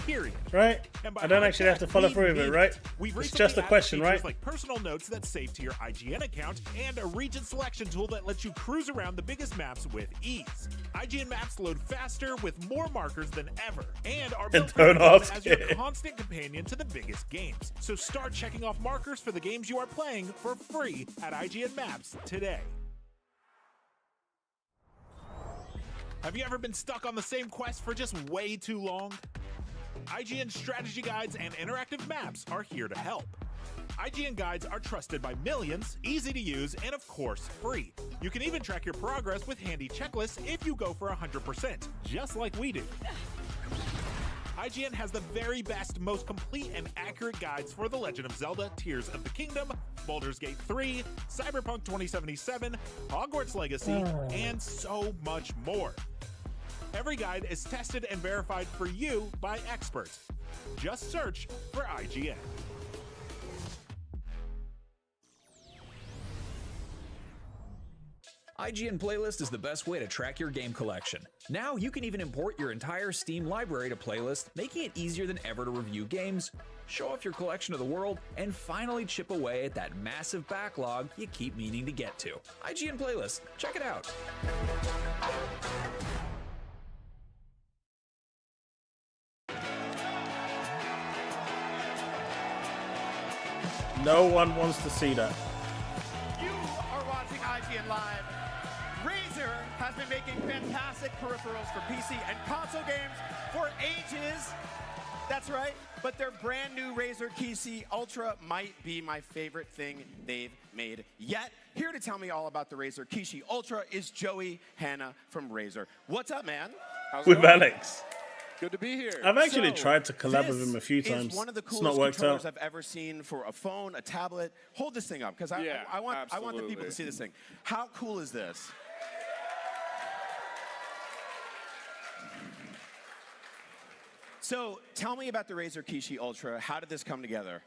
Period. Right? And by I don't actually have to high-tech, follow we through with it, mean right? We've It's recently just a added question, features right? like personal notes that save to your IGN account and a region selection tool that lets you cruise around the biggest maps with ease. IGN maps load faster with more markers than ever and are built don't ask as your it. constant companion to the biggest games. So start checking off markers for the games you are playing for free at IGN Maps today. Have you ever been stuck on the same quest for just way too long? IGN strategy guides and interactive maps are here to help. IGN guides are trusted by millions, easy to use, and of course, free. You can even track your progress with handy checklists if you go for 100%, just like we do. IGN has the very best, most complete and accurate guides for The Legend of Zelda, Tears of the Kingdom, Baldur's Gate 3, Cyberpunk 2077, Hogwarts Legacy, and so much more. Every guide is tested and verified for you by experts. Just search for IGN. IGN Playlist is the best way to track your game collection. Now you can even import your entire Steam library to Playlist, making it easier than ever to review games, show off your collection to the world, and finally chip away at that massive backlog you keep meaning to get to. IGN Playlist, check it out. No one wants to see that. You are watching IGN Live. Razer has been making fantastic peripherals for PC and console games for ages. That's right, but their brand new Razer Kishi Ultra might be my favorite thing they've made yet. Here to tell me all about the Razer Kishi Ultra is Joey Hanna from Razer. What's up, man? How's it With going? Alex. Good to be here. I've actually tried to collab with him a few This times. is one of the It's coolest not worked controllers out. I've ever seen for a phone, a tablet. Hold this thing up, because I want the people to see this thing. How cool is this? So tell me about the Razer Kishi Ultra. How did this come together?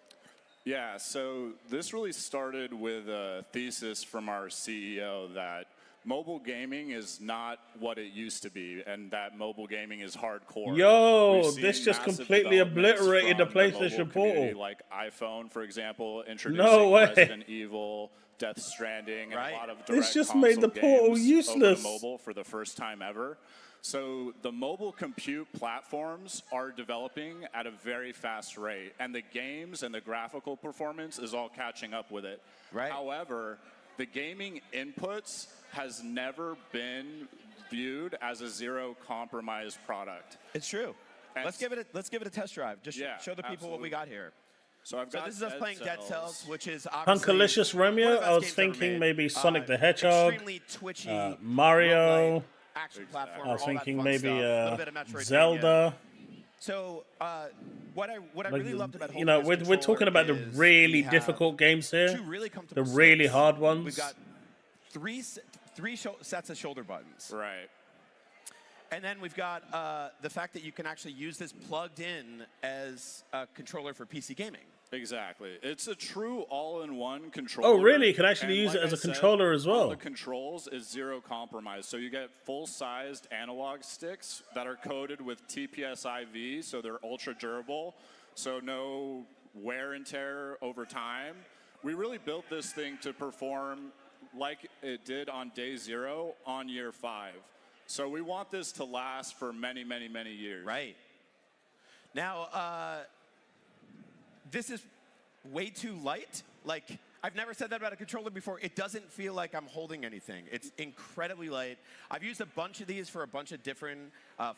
Yeah, so this really started with a thesis from our CEO that mobile gaming is not what it used to be, and that mobile gaming is hardcore. Yo, We've seen this just massive completely developments obliterated the from mobile PlayStation community, Portal. like iPhone, for example, introducing No way. Resident Evil, Death Stranding, and a lot of direct This just made the console Portal games useless. over to mobile for the first time ever. So the mobile compute platforms are developing at a very fast rate, and the games and the graphical performance is all catching up with it. Right. However, the gaming inputs has never been viewed as a zero compromise product. It's true. Let's give it a test drive. Just show the people what we got here. So I've got this is us playing Dead Cells, which is Punkalicious Romeo. I was thinking maybe Sonic the Hedgehog, extremely twitchy, Mario. action platformer. I was all that thinking fun maybe stuff. A little bit of Metroidvania. Zelda. So what I Like, really loved about you know, holding this we're talking about the controller is really we have difficult games here, two really the comfortable really sticks. hard ones. We've got three sets of shoulder buttons. Right. And then we've got the fact that you can actually use this plugged in as a controller for PC gaming. Exactly. It's a true all-in-one controller. Oh, really? You can actually And use it like as I a said, controller as well. all the controls is zero compromise. So you get full-sized analog sticks that are coated with TPS-IV, so they're ultra durable, so no wear and tear over time. We really built this thing to perform like it did on day 0 on year 5. So we want this to last for many, many, many years. Right. Now, this is way too light. Like, I've never said that about a controller before. It doesn't feel like I'm holding anything. It's incredibly light. I've used a bunch of these for a bunch of different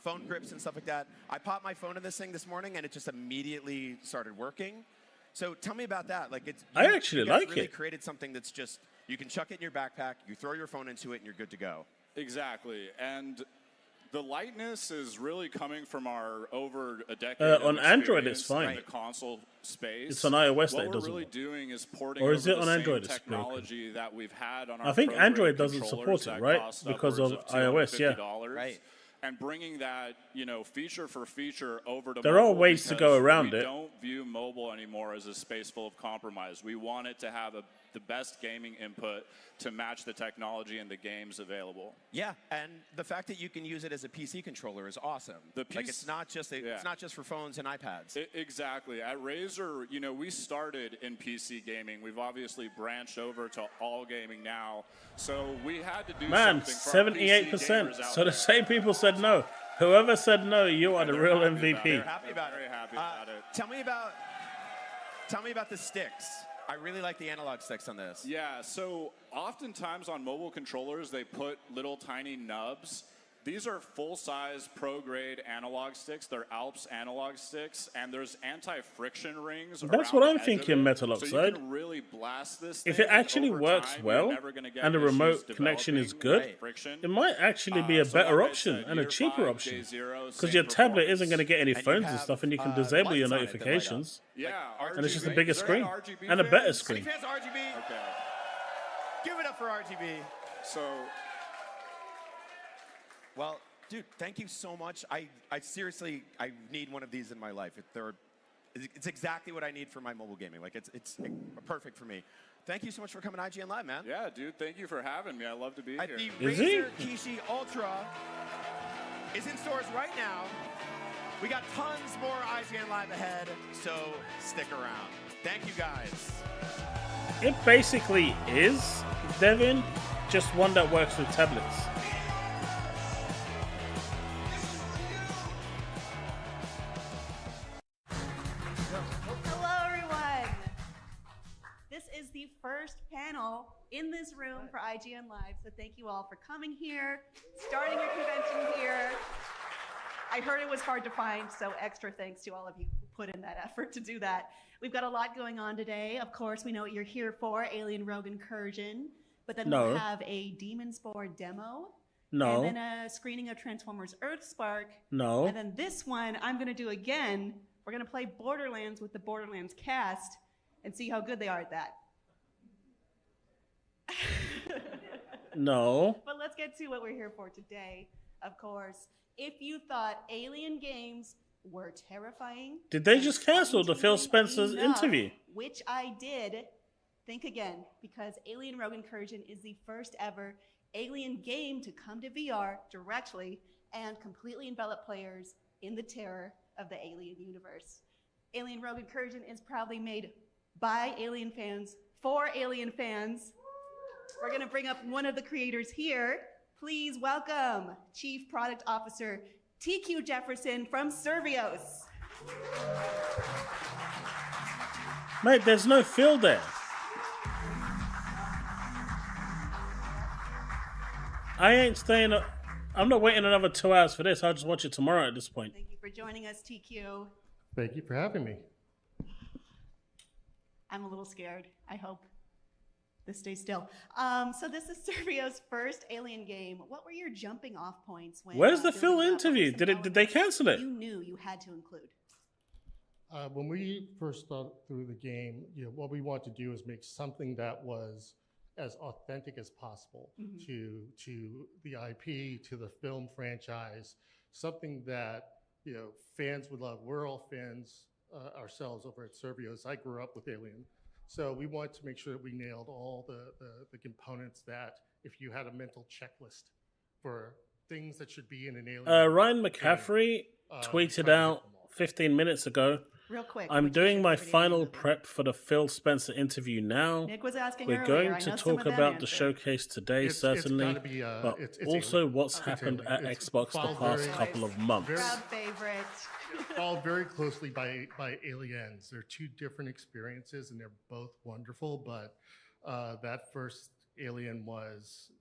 phone grips and stuff like that. I popped my phone in this thing this morning, and it just immediately started working. So tell me about that. Like, I actually you guys like really it. created something that's just, you can chuck it in your backpack, you throw your phone into it, and you're good to go. Exactly. And The lightness is really coming from our over a decade on of Android, it's experience fine. in the console space. It's on iOS that what it we're doesn't really work. doing is porting Or is over it on the Android same it's broken? technology that we've had on our I think pro-grade Android doesn't controllers support it, that right? cost Because upwards of iOS, yeah. $250. Right. And bringing that, feature for feature over to There are mobile ways to go because around we it. don't view mobile anymore as a space full of compromise. We want it to have the best gaming input to match the technology and the games available. Yeah, and the fact that you can use it as a PC controller is awesome. Like it's not just it's not just for phones and iPads. Exactly. At Razer, we started in PC gaming. We've obviously branched over to all gaming now. So we had to do something for our PC 78%. gamers out So the there. same people said no. Whoever said no, you are the real MVP. They're happy about it. Very happy about it. Tell me about the sticks. I really like the analog sticks on this. Yeah, so oftentimes on mobile controllers, they put little tiny nubs. These are full-size pro-grade analog sticks. They're Alps analog sticks, and there's anti-friction rings. That's around what the I'm edge thinking, of it, metal so oxide. you can really blast this If thing, it actually and over works time, well you're never gonna get and the issues remote connection is developing good, with friction. it might actually be a So better like I option said, and a year cheaper 5, option. day 0, Because same your tablet performance. isn't going to get any And you phones and have, stuff, and you can disable your lights on it that light up. notifications. Yeah, And it's just a RGB. bigger Is there any screen RGB and a better fans? screen. Any fans of RGB? Okay. Give it up for RGB. So, Well, dude, thank you so much. I seriously, I need one of these in my life. It's exactly what I need for my mobile gaming. Like, it's perfect for me. Thank you so much for coming to IGN Live, man. yeah, dude, thank you for having me. I love to be The here. Is he? Razer Kishi Ultra is in stores right now. We got tons more IGN Live ahead, so stick around. Thank you, guys. It basically is, Devin, just one that works with tablets. Hello, everyone. This is the first panel in this room for IGN Live, so thank you all for coming here, starting your convention here. I heard it was hard to find, so extra thanks to all of you who put in that effort to do that. We've got a lot going on today. Of course, we know what you're here for, Alien Rogue Incursion, but then No. we'll have a Demon Spore demo, No. and then a screening of Transformers Earthspark, No. and then this one I'm going to do again. We're going to play Borderlands with the Borderlands cast and see how good they are at that. No. But let's get to what we're here for today, of course. If you thought Alien games were terrifying... Did they just cancel the Phil Spencer's enough, interview? Which I did. Think again, because Alien Rogue Incursion is the first ever Alien game to come to VR directly and completely envelop players in the terror of the Alien universe. Alien Rogue Incursion is proudly made by Alien fans for Alien fans. We're going to bring up one of the creators here. Please welcome Chief Product Officer TQ Jefferson from Survios. Mate, there's no Phil there. I ain't staying. I'm not waiting another 2 hours for this. I'll just watch it tomorrow at this point. Thank you for joining us, TQ. Thank you for having me. I'm a little scared. I hope this stays still. So this is Survios' first Alien game. What were your jumping off points when? Where's the building Phil up? What were interview? some Did they cancel it? You knew you had to include. When we first started through the game, what we wanted to do is make something that was as authentic as possible to the IP, to the film franchise, something that fans would love. We're all fans ourselves over at Survios. I grew up with Alien, so we wanted to make sure that we nailed all the components that if you had a mental checklist for things that should be in an Alien. Ryan McCaffrey tweeted out 15 minutes ago. Real quick. I'm which doing is my pretty final easy. prep for the Phil Spencer interview now. Nick was asking We're earlier. going I to know some talk of them about the answered. showcase today, It's certainly, gotta be, but it's also Alien. what's It's happened Alien. at It's Xbox the followed past very- couple of months. Crowd favorite. Followed very closely by Aliens. They're two different experiences, and they're both wonderful. But that first Alien was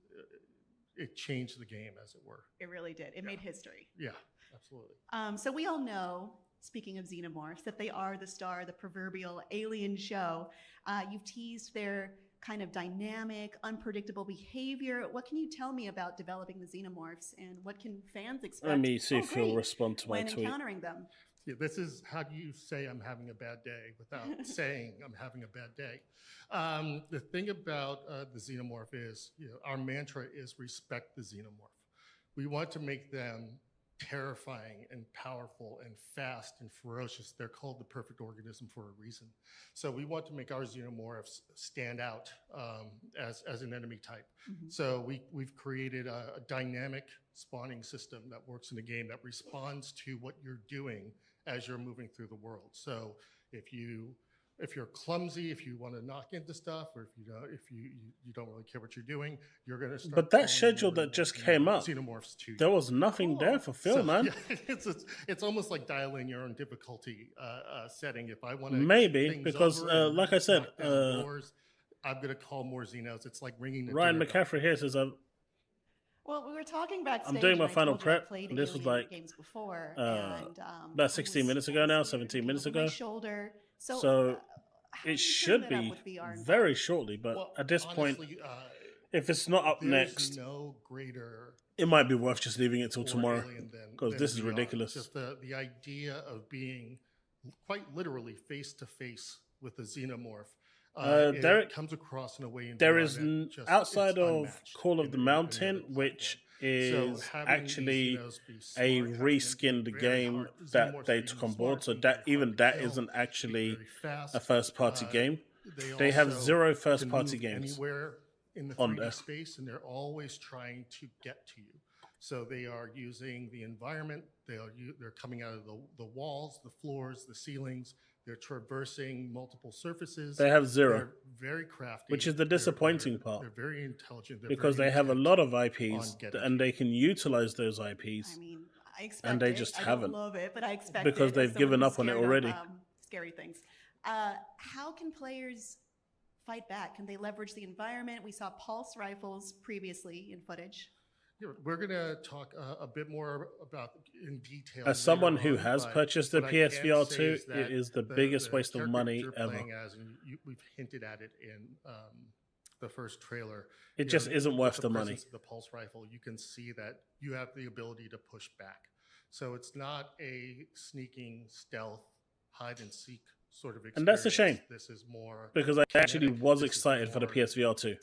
it changed the game, as it were. It really did. It made history. Yeah, absolutely. So we all know, speaking of xenomorphs, that they are the star of the proverbial alien show. You've teased their kind of dynamic, unpredictable behavior. What can you tell me about developing the xenomorphs, and what can fans expect? Let me see if he'll respond to my when tweet. encountering them. Yeah, this is how do you say I'm having a bad day without saying I'm having a bad day. The thing about the xenomorph is, our mantra is respect the xenomorph. We want to make them terrifying and powerful and fast and ferocious. They're called the perfect organism for a reason. So we want to make our xenomorphs stand out as an enemy type. So we've created a dynamic spawning system that works in the game that responds to what you're doing as you're moving through the world. So if you're clumsy, if you want to knock into stuff, or if you don't really care what you're doing, you're going to start. But that schedule that just came up, xenomorphs to you. there was nothing there for Phil, man. Yeah, it's almost like dialing your own difficulty setting. If I want to maybe because like I said, I'm going to call more Xenos. It's like ringing the Ryan dinner bell. McCaffrey here says Well, we were talking backstage. I'm doing my and I final told you I prep. played And this was Alien like games before, about 16 minutes ago now, 17 minutes over my ago. shoulder. So how do it you should turn that up be with VR involved? very shortly. But at this point, if it's not up there's next, no greater it might be worth just leaving it till for tomorrow Alien because than this is VR. ridiculous. Just the idea of being quite literally face to face with a xenomorph. It comes across in a way. In There VR is that just, outside it's of unmatched Call of in the any Mountain, other which platform. is having actually these Xenos be a smart, having them be reskinned very game hard- that Xenomorphs they be took on smart, board. So be that very even hard that to kill, isn't be actually very fast. a first-party game. They have also zero can first-party move games anywhere in the on 3D there. space, and they're always trying to get to you. So they are using the environment. They're coming out of the walls, the floors, the ceilings. They're traversing multiple surfaces. They have zero. They're very crafty, which is the disappointing part. They're very intelligent. They're Because very they have a intent lot of on IPs getting and they can utilize those IPs. I mean, I expect and they it. just I haven't. Don't love it, but I expect because it. they've As someone given who's up on it scared of, already. Scary things. How can players fight back? Can they leverage the environment? We saw pulse rifles previously in footage. Yeah, we're going to talk a bit more about in detail. As someone later who on, has but purchased the what I can PSVR say 2, is that it is the biggest waste of character money you're ever. playing as, and we've hinted at it in the first trailer. It just isn't worth with the money. presence of the pulse rifle, you can see that you have the ability to push back. So it's not a sneaking stealth hide and seek sort of experience. And that's a shame. This is more because I actually kinetic. was This is excited for the more, PSVR 2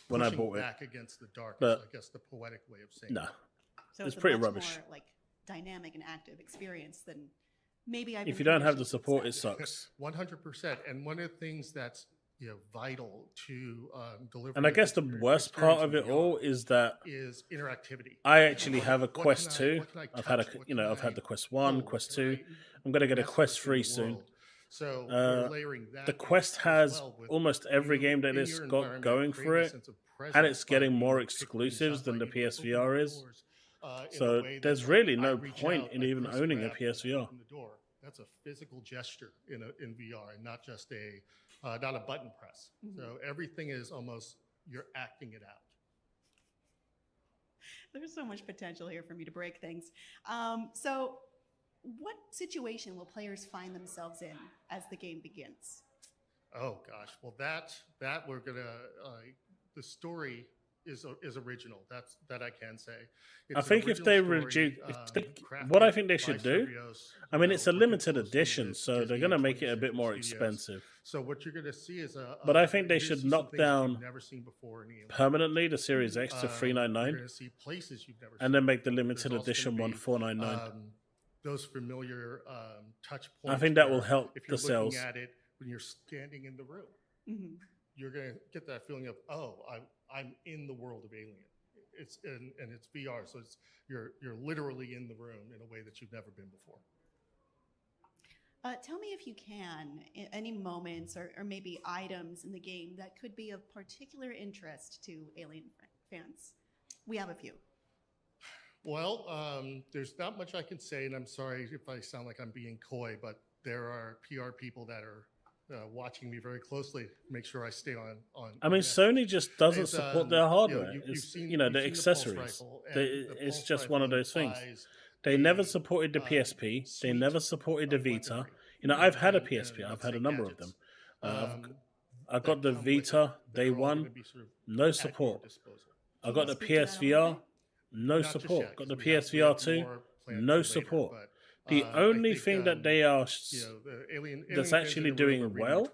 when I pushing bought it. back against the dark. But I guess the poetic way of saying no, it. So it's a pretty much rubbish. more like dynamic and active experience than maybe I've If been you don't have the conditioned to support, it expect. sucks. 100%. And one of the things that's vital to deliver. And I guess the worst part of it all is that is interactivity. I actually have a What Quest can I- 2. what can I I've had touch? a, What you know, can I've I had the Quest 1, hold? Quest What can 2. I I'm gonna get a mess Quest with in 3 the soon. world? So we're layering that The in Quest as has well with almost every game that in it's your got environment, going creating for a it, sense of and presence it's by getting being more able to pick things exclusives up, than by the being able to open PSVR the is. doors, in So a way there's that, really I no reach point out, in I even press owning a grab, and PSVR. open the door. That's a physical gesture in VR, and not just not a button press. So everything is almost you're acting it out. There's so much potential here for me to break things. So what situation will players find themselves in as the game begins? Oh gosh, well that we're gonna the story is original. That I can say. I It's an think if they original reduce, story, what I crafted think they by should do, Studios, I mean, it's a working limited closely edition, with so they're Disney going to and make it a 20th bit more Century Studios. expensive. So what you're going to see is But I think they you're should gonna see knock some things that down you've never seen before in Alien. permanently the Series X to You're $399, going to see places you've never and then make the There's limited also edition gonna one be, $499. Those familiar touch I points. think that will where help if you're the sales. looking at it when you're standing in the room. Mm-hmm. You're going to get that feeling of, oh, I'm in the world of Alien. It's and it's VR, so you're literally in the room in a way that you've never been before. Tell me if you can, any moments or maybe items in the game that could be of particular interest to Alien fans. We have a few. Well, there's not much I can say, and I'm sorry if I sound like I'm being coy, but there are PR people that are watching me very closely to make sure I stay on. I mean, Sony just doesn't It's, support their hardware. you've It's, seen- you know, you've the seen Pulse accessories. Rifle, and the It's Pulse just one of Rifle those things. implies They never supported the PSP. They never supported the Vita. You know, I've had a PSP. I've had a number of them. I got the Vita day one, no support. I got the PSVR, no support. Got the PSVR 2, no support. The only thing that they are that's actually doing well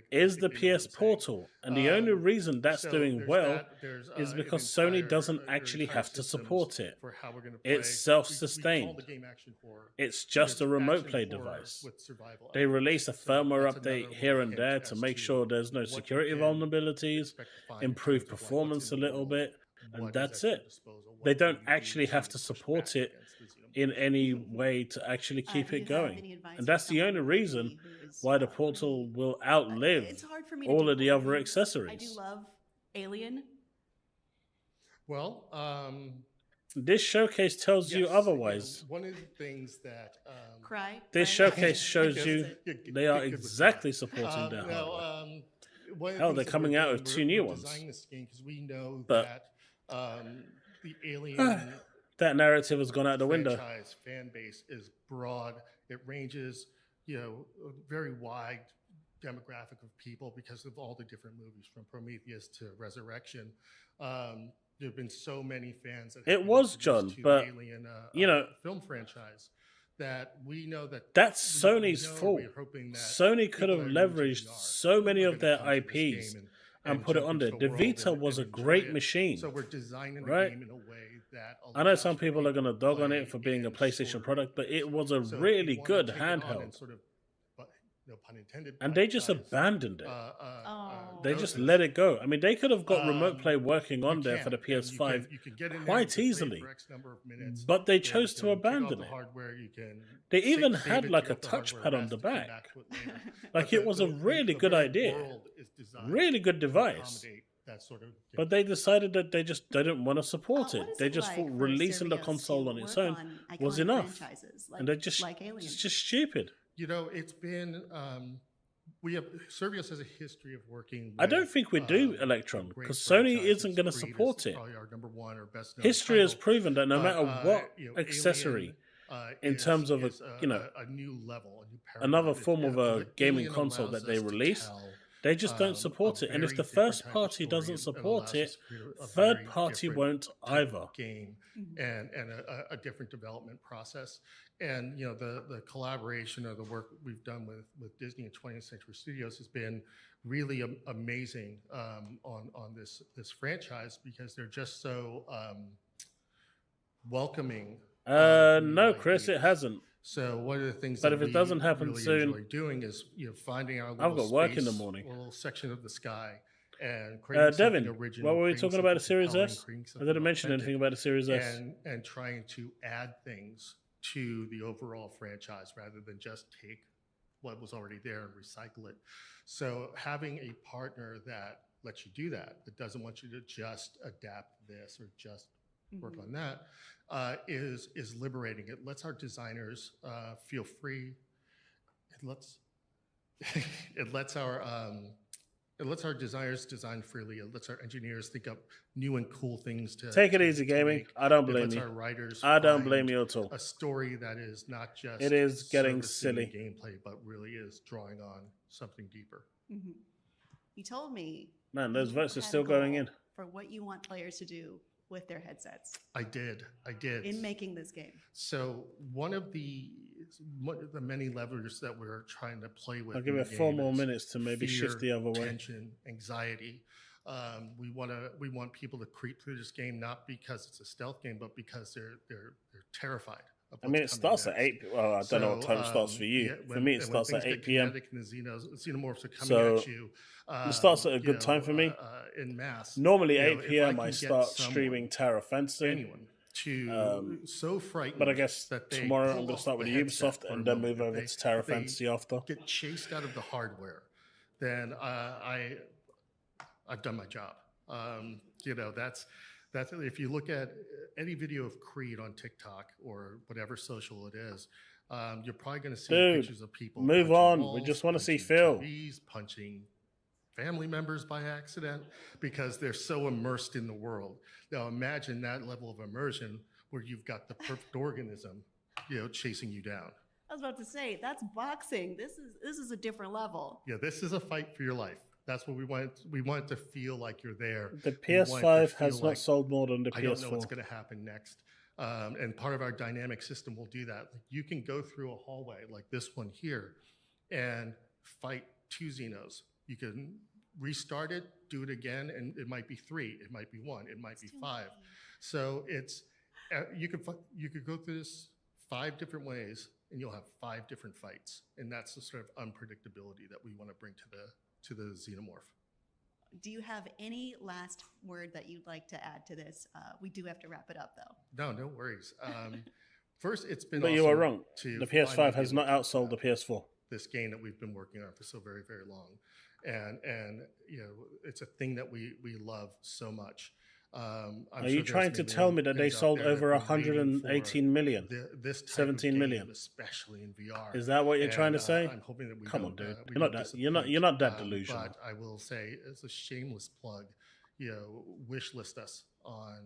is the PS Portal, and the only reason that's doing well is because Sony doesn't actually have to support it. It's self-sustained. It's just a remote play device. They release a firmware update here and there to make sure there's no security vulnerabilities, improve performance a little bit, and that's it. They don't actually have to support it in any way to actually keep it going. And that's the only reason why the Portal will outlive all of the other accessories. I do love Alien. Well, this showcase tells you otherwise. One of the things that This showcase shows you they are exactly supporting their hardware. Hell, they're coming out with 2 new ones. We know but the Alien that narrative has gone out the window. Franchise fan base is broad. It ranges, a very wide demographic of people because of all the different movies from Prometheus to Resurrection. There have been so many fans that it was John, but Alien, film franchise that we know that's Sony's fault. Sony could have leveraged so many of their IPs and put it on there. The Vita was a great machine. So we're designing the right? game in a way that I know some people are going to dog on it for being a PlayStation product, but it was a really good handheld. No pun intended. And they just abandoned it. They just let it go. I mean, they could have got remote play working on there for the PS5 quite easily, but they chose to abandon it. They even had like a touchpad on the back. Like it was a really good idea, really good device. But they decided that they just didn't want to support it. They just thought releasing the console on its own was enough, and they're just it's just stupid. It's been Servius has a history of working. I don't think we do Electron because Sony isn't going to support it. History has proven that no matter what accessory, in terms of a new level, another form of a gaming console that they release, they just don't support it. And if the first party doesn't support it, third party won't either. Game and a different development process. And the collaboration or the work we've done with Disney and 20th Century Studios has been really amazing on this franchise because they're just so welcoming. No, Chris, it hasn't. So one of the things but that if it doesn't happen really soon, enjoy doing is finding our little I've got work in the space morning. or a little section of the sky and creating Devin, something original. what were we creating talking about the something Series compelling, S? creating I something didn't mention authentic, anything about the Series S. and trying to add things to the overall franchise rather than just take what was already there and recycle it. So having a partner that lets you do that doesn't want you to just adapt this or just work on that, is liberating. It lets our designers feel free. It lets our designers design freely. It lets our engineers think up new and cool things to Take it easy, gaming. make. I don't It blame lets you. our writers I don't find blame you at all. A story that is not just It is getting servicing silly. gameplay, but really is drawing on something deeper. Mm-hmm. You told me. Man, those you votes are had still a going goal in. for what you want players to do with their headsets I did. in making this game. So one of the many levers that we're trying to play with. I'll give in it the 4 game more is minutes to maybe shift the other way. Tension, anxiety. We want people to creep through this game not because it's a stealth game, but because they're terrified. I mean, it starts at 8. Well, I don't know what time it starts for you. For me, it starts at 8 p.m. And the xenomorphs are coming So at you. it starts at a good time for me. In mass. Normally, You know, 8 if p.m. I I can start get someone, streaming Terra Fencing. anyone, to so frightened. But I guess that they tomorrow I'm pull going to off start with the Ubisoft headset for and a then moment. move over to Terra They Fantasy after. Get chased out of the hardware, then I've done my job. That's if you look at any video of Creed on TikTok or whatever social it is, you're probably going to see Dude, pictures of people. move punching on. We walls, just want to see punching Phil. TVs, punching family members by accident because they're so immersed in the world. Now imagine that level of immersion where you've got the perfect organism, chasing you down. I was about to say that's boxing. This is a different level. Yeah, this is a fight for your life. That's what we want. We want it to feel like you're there. The We want it to PS5 feel has not like, sold more than the I don't know what's PS4. going to happen next. And part of our dynamic system will do that. You can go through a hallway like this one here and fight 2 Xenos. You can restart it, do it again, and it might be 3, it might be 1, it might be 5. So it's you could go through this 5 different ways, and you'll have 5 different fights, and that's the sort of unpredictability that we want to bring to the Xenomorph. Do you have any last word that you'd like to add to this? We do have to wrap it up, though. No worries. First, it's been But you are awesome wrong. to The PS5 finally has be not able to outsold the PS4. This game that we've been working on for so very, very long. And you know, it's a thing that we love so much. I'm Are sure you there's trying to many tell me that they things out sold there over that we're waiting 118 million? this type 17 of game, million? especially in VR. Is that what you're trying to And, say? I'm hoping that we Come on, don't, dude. we You're not don't that. You're not that disappoint. delusional. But I will say, as a shameless plug, you know, wish list us on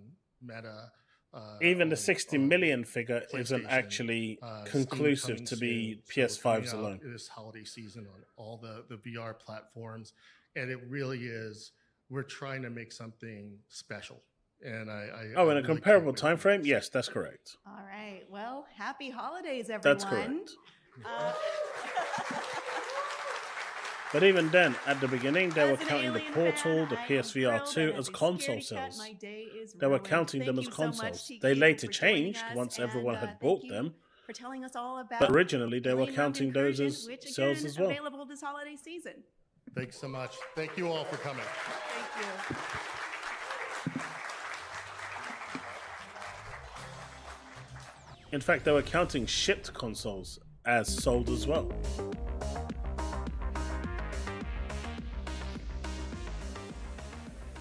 Meta. Even the on- 60 on million figure isn't PlayStation, actually Steam conclusive coming to be soon. So coming PS5s out alone. this holiday season on all the VR platforms, and it really is. We're trying to make something special, and I Oh, in really a can't comparable wait. time frame? Yes, that's correct. All right. Well, happy holidays, everyone. That's correct. But even then, at the beginning, they were counting the Portal, the PSVR 2 as console sales. They were counting them as consoles. They later changed once everyone had bought them, For telling us all about but originally they were Alien Realm counting those Incursion, as which, sales again, as well. available this holiday season. Thanks so much. Thank you all for coming. Thank you. In fact, they were counting shipped consoles as sold as well.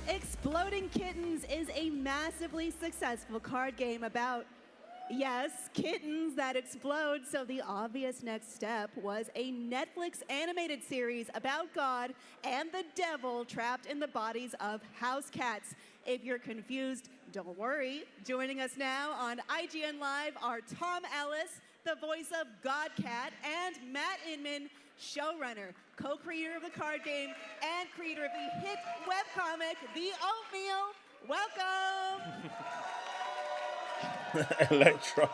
Exploding Kittens is a massively successful card game about, yes, kittens that explode. So the obvious next step was a Netflix animated series about God and the devil trapped in the bodies of house cats. If you're confused, don't worry. Joining us now on IGN Live are Tom Ellis, the voice of Godcat, and Matt Inman, showrunner, co-creator of the card game, and creator of the hit webcomic, The Oatmeal. Welcome! Electro.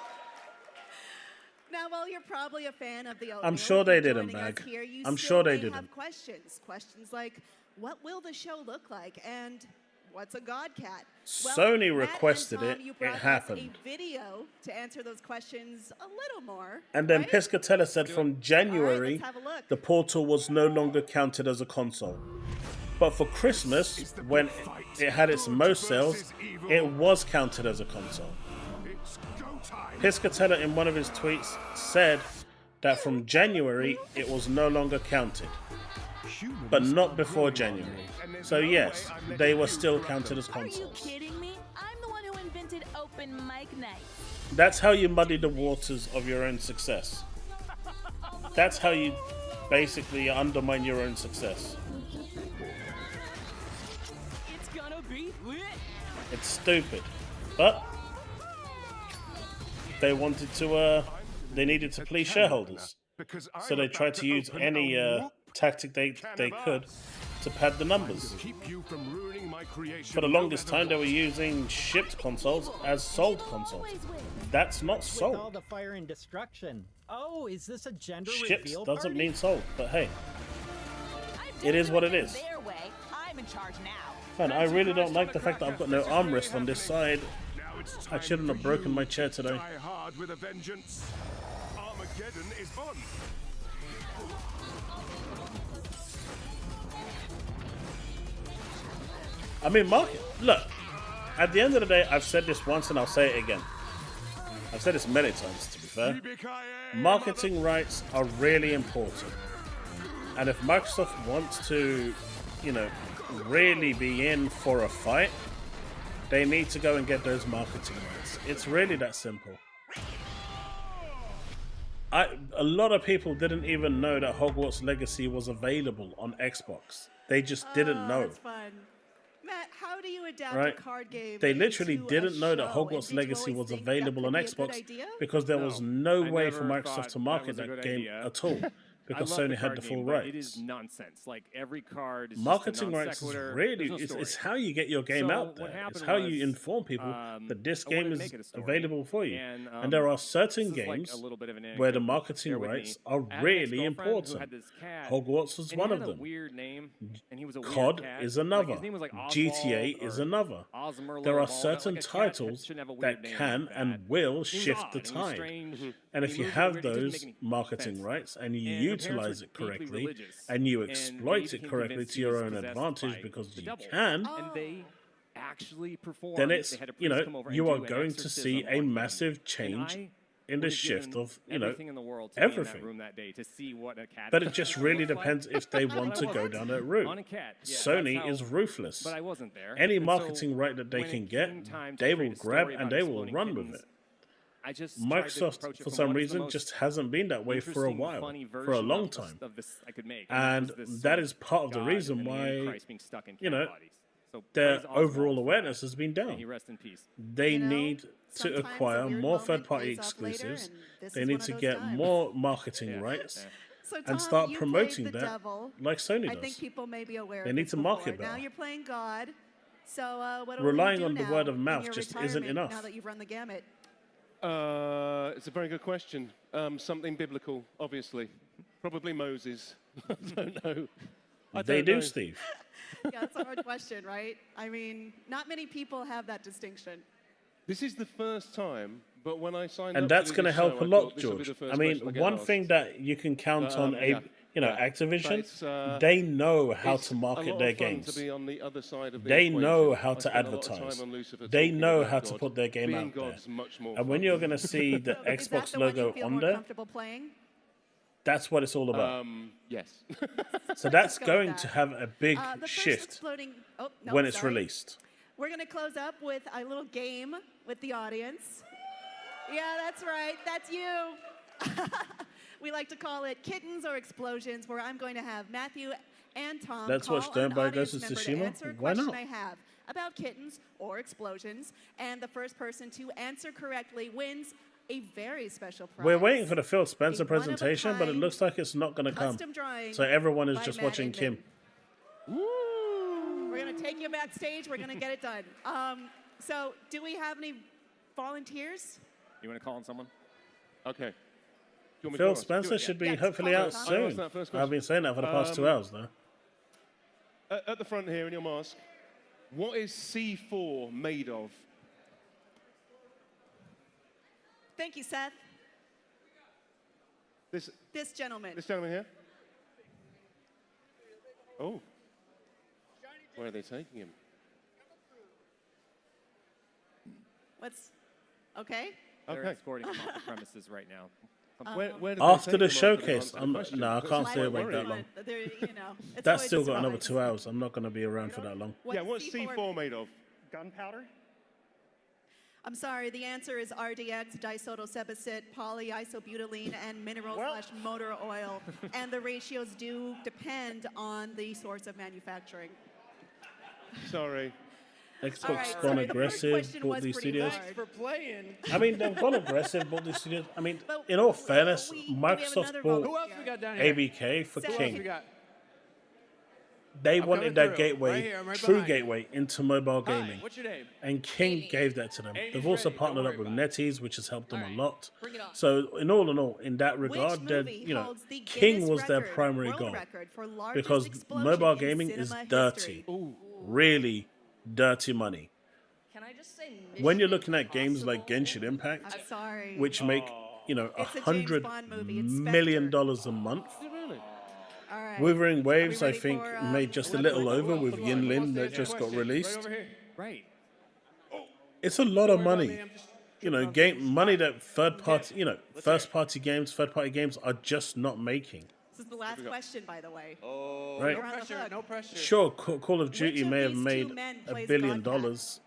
Now, while you're probably a fan of The Oatmeal, I'm sure they if you're didn't, joining us Bag. here, you I'm still sure they may didn't. have questions. Questions like, what will the show look like? And what's a Godcat? Sony Matt requested and it, Tom, you it brought us happened. a video to answer those questions a little more. And then right? Piscatella said from January, have a look. the Portal was no longer counted as a console. But for Christmas, when it had its most sales, it was counted as a console. Piscatella in one of his tweets said that from January, it was no longer counted. But not before January. So yes, they were still counted as consoles. Kidding me? I'm the one who invented open mic night. That's how you muddy the waters of your own success. That's how you basically undermine your own success. It's gonna be lit. It's stupid. But they wanted to, they needed to please shareholders. So they tried to use any tactic they could to pad the numbers. For the longest time, they were using shipped consoles as sold consoles. That's not All sold. the fire and destruction. Oh, is this a gender Shipped reveal doesn't party? mean sold, but hey, it is what it is. Their way. I'm in charge now. Man, I really don't like the fact that I've got no armrest on this side. I shouldn't have broken my chair today. Die hard with a vengeance. Armageddon is on. I mean, market. Look, at the end of the day, I've said this once and I'll say it again. I've said this many times, to be fair. Marketing rights are really important. And if Microsoft wants to, you know, really be in for a fight, they need to go and get those marketing rights. It's really that simple. A lot of people didn't even know that Hogwarts Legacy was available on Xbox. They just didn't know. That's fun. Matt, how do you adapt Right? a card game? They literally into a didn't know that show? Hogwarts And did you Legacy always was think that available on could be a good Xbox idea? because there was no I way for never Microsoft thought to that market was a that good game idea. at all. because I love Sony had card the full game, but rights. It is nonsense. Like every card is Marketing just a rights is non-sequitur. really There's no it's story. how you get your game So out what there. It's happened how you was, inform people that this I wanted game to is make it a story. available for you. And there are certain this is like games a little bit of an where the anecdote. marketing Bear with me. rights are I had an really ex-girlfriend who important. had this cat, Hogwarts was and one he of had a them. weird name, and he was a weird COD cat. is Like, another. his name was like GTA Oswald is or another. Osmerlo There are of all that. certain Like, a cat titles shouldn't have a that weird name can like and that. will He was shift odd, the and he was tide. strange, And he if you moved have weird, it didn't those make any marketing sense. rights and you And the parents utilize were it deeply correctly religious, and you and exploit they it became correctly convinced to he your was own possessed advantage by because the you devil. can, And they actually performed. then They it's, had a you priest know, come over you and are do an going to see exorcism a on him. massive And change I in the would have shift given of, you know, everything in the world to be in that everything. room that day to see what a cat But it just really looks like. depends if they want But I to go wasn't. down that route. On a cat, yeah, Sony that's how- is ruthless. But I wasn't there. Any And so marketing right that they when can it get, came time to they create will a grab story and about they will exploding run kittens, with it. I just tried to Microsoft, approach it for from some what is the reason, most just hasn't been that way for a interesting, while, funny for a version long of time. this I could make. And that was this that is part of the God reason and the why, Antichrist being stuck in you cat know, bodies. So their praise Oswald overall for awareness that. has been May down. he rest in peace. They need to sometimes a acquire weird more moment third-party pays off later, exclusives. and this They is need one of to those get times. more marketing rights So Tom, and start you promoting played the that devil. like Sony I does. think people may be aware They of need this to market before. Now better. you're playing God. So what do Relying we do on the now word of in mouth your just isn't retirement enough. Now that you've run the gamut. It's a very good question. Something biblical, obviously. Probably Moses. I don't know. They do, Steve. Yeah, that's a hard question, right? I mean, not many people have that distinction. This is the first time, but when I signed And up that's to going to this help show, a I lot, thought this would be George. the I first mean, question I get one asked. thing that you can count on, yeah, you know, yeah. Activision, But it's, they know how it's to a market lot their of fun games. to be on the other side of the They equation. know how I to spend a lot of advertise. time on Lucifer They talking know about how to God. put their game Being out there. God's much more And when fun. you're going to see the So is that Xbox the one you logo feel on more there, comfortable playing? that's what it's all about. Yes. So that's go with going that. to have a big The first shift exploding. Oh, no, when it's sorry. released. We're going to close up with a little game with the audience. Yeah, that's right. That's you. We like to call it Kittens or Explosions, where I'm going to have Matthew and Tom Let's call watch an Don't Buy audience Ghost of member to Tsushima? answer a Why question not? I have about kittens or explosions, and the first person to answer correctly wins a very special prize. We're waiting for the Phil Spencer A one-of-a-kind presentation, but it looks like it's not going to come. custom drawing So everyone is by just Matt watching and Kim. We're going to take you backstage. We're going to get it done. So do we have any volunteers? You want to call on someone? Okay. Do you want me to Phil ask? Spencer should be Yes, hopefully call out on Tom. I asked soon. that first I've been question. saying that for the past 2 hours now. At the front here in your mask, what is C4 made of? Thank you, Seth. This gentleman. This gentleman here? Oh. Where are they taking him? What's okay? They're Okay. escorting him off the premises right now. Where did they After take the him showcase, to answer the question? no, I That's can't quite stay awake that worrying. long. There, you know, it's That's always still a got another surprise. 2 hours. I'm not going to be around for that long. Yeah, what's C4 made of? Gunpowder? I'm sorry, the answer is RDX, disodosebacit, polyisobutylene, and mineral/motor oil. And the ratios do depend on the source of manufacturing. Sorry. Xbox All right, gone sorry, the first aggressive, question bought was these pretty studios. hard. For playing. I mean, they've gone aggressive, bought these studios. I mean, in all fairness, Microsoft another bought Who else we got down here? ABK for Seth. Who else we King. got? They I'm wanted coming that through. gateway, Right here, I'm right true behind you. gateway, into mobile Hi, gaming. what's your name? And King gave that to them. Amy's They've also ready, partnered don't up with worry NetEase, which has helped them a lot. Bring it on. So, in all, in that regard, Which they're, movie you know, holds the King Guinness was their record, primary world goal. record for largest Because explosion mobile in gaming is cinema dirty. history? Really dirty money. Can I just say When you're looking at games like Genshin Impact, I'm sorry. which make, you know, It's a James $100 Bond movie. It's million a month. All right. Wuthering Waves, I ready think, for, made just a little over with Yin Lin that just got released. Right over here. Right. It's a lot of money. You know, game money that first party games are just not making. This is the last question, by the way. Oh, Right. no pressure, no pressure. Sure, Call of Duty Which of may have these two made men $1 plays billion, Godcat?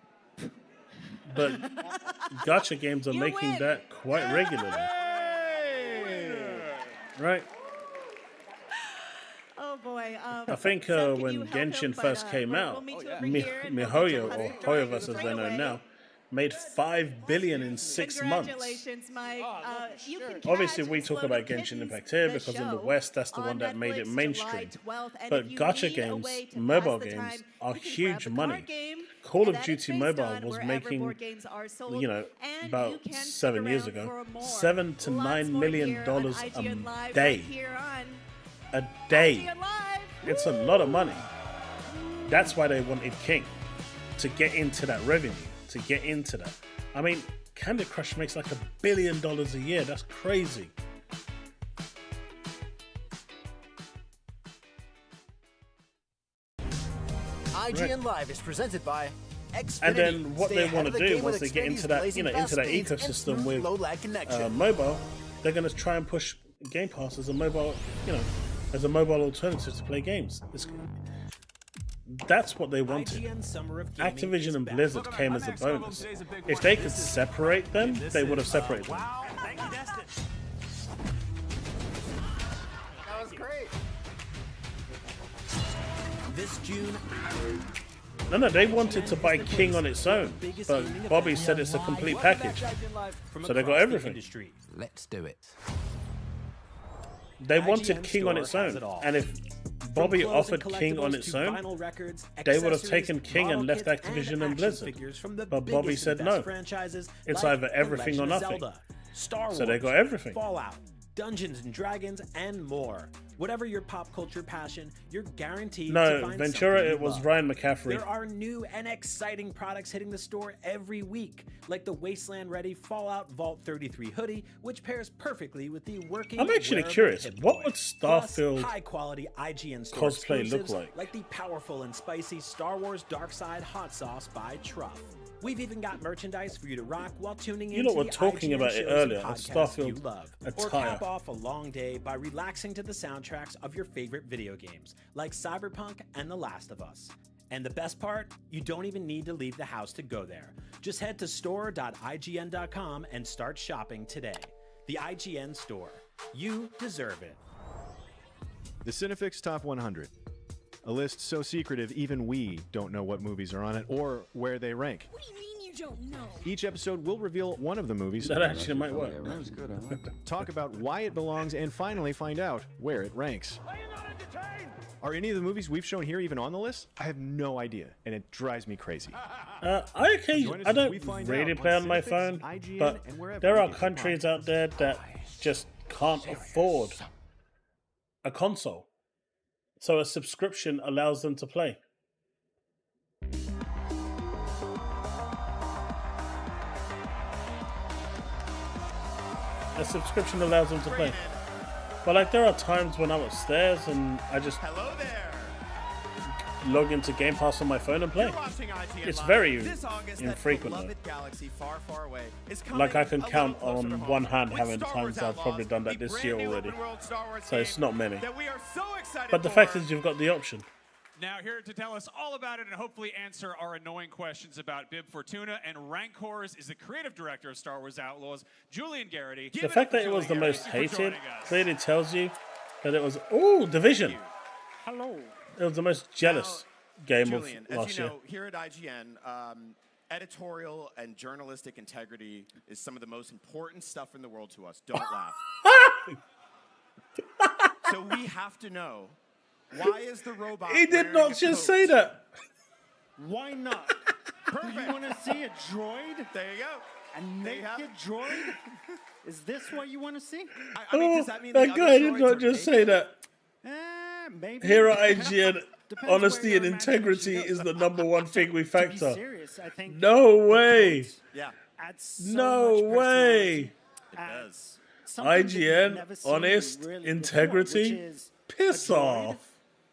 but gacha games are You making win. that quite regularly. Right? Oh boy. I think Seth, when can you help him? Genshin But, first came we'll out, meet you over here and we'll get miHoYo, your or husband Hoyoverse drawing as they're known away. now, made $5 billion in 6 months. Congratulations, Mike. You can Obviously, catch we talk about Genshin Impact here because in the West, that's the one that made it mainstream. But gacha games, mobile games, are huge money. Call of Duty Mobile was making, you know, about 7 years ago, $7 to $9 million a day. A day. It's a lot of money. That's why they wanted King, to get into that revenue, to get into that. I mean, Candy Crush makes like $1 billion a year. That's crazy. IGN Live is presented by Xfinity. And then what Stay they ahead want of to the do game once with they get into Xfinity's that, blazing into fast that speeds and ecosystem smooth with low-lag connection. mobile, they're going to try and push Game Pass as a mobile, as a mobile alternative to play games. That's what they wanted. Activision and Blizzard came as a bonus. If they could separate them, they would have separated them. That was great. This June. No, they wanted to buy King on its own, but Bobby said it's a complete package. So they got everything. Let's do it. They wanted King on its own, and if Bobby offered King on its own, they would have taken King and left Activision and Blizzard. But Bobby said no. It's either everything or nothing. So they got everything. Fallout, Dungeons and Dragons, and more. Whatever your pop culture passion, you're guaranteed to No, find Ventura, something you it was love. Ryan McCaffrey. There are new and exciting products hitting the store every week, like the Wasteland-ready Fallout Vault 33 hoodie, which pairs perfectly with the working. I'm actually wearable curious, Hip what Boy. would Starfield Plus, high-quality IGN store cosplay look exclusives like? the powerful and spicy Star Wars Dark Side hot sauce by Truff. We've even got merchandise for you to rock while tuning in. You know, to we're the talking IGN about it shows earlier, and the podcasts you Starfield love. Or attire. cap off a long day by relaxing to the soundtracks of your favorite video games, like Cyberpunk and The Last of Us. And the best part, you don't even need to leave the house to go there. Just head to store.ign.com and start shopping today. The IGN Store. You deserve it. The Cinefix Top 100. A list so secretive even we don't know what movies are on it or where they rank. What do you mean you don't know? Each episode will reveal one of the movies. That actually might work. Talk about why it belongs and finally find out where it ranks. Are any of the movies we've shown here even on the list? I have no idea, and it drives me crazy. I don't really play on my phone, but there are countries out there that just can't afford a console. So a subscription allows them to play. A subscription allows them to play. But like there are times when I'm upstairs and I just log into Game Pass on my phone and play. It's very infrequent though. Like I can count on one hand how many times I've probably done that this year already. So it's not many. But the fact is you've got the option. Now here to tell us all about it and hopefully answer our annoying questions about Bib Fortuna and Rancors is the creative director of Star Wars Outlaws, Julian Garrity. The fact that it was the most hated clearly tells you that it was Division. Hello. It was the most jealous game Julian, of last as you year. know, here at IGN, editorial and journalistic integrity is some of the most important stuff in the world to us. Don't laugh. So we have to know, why is the robot He did wearing not a just coat? say that. Why not? Do you want to see a droid? There you go. A naked droid? Is this what you want to see? I mean, does that mean that the guy other did droids not are just naked? say that. Maybe. Here at IGN, Depends honesty where and your integrity is the number one thing we To be factor. serious, I think No way. Yeah. adds so No much way. personality. Adds something that you've IGN, never seen honest, really integrity, before, which is piss a droid off.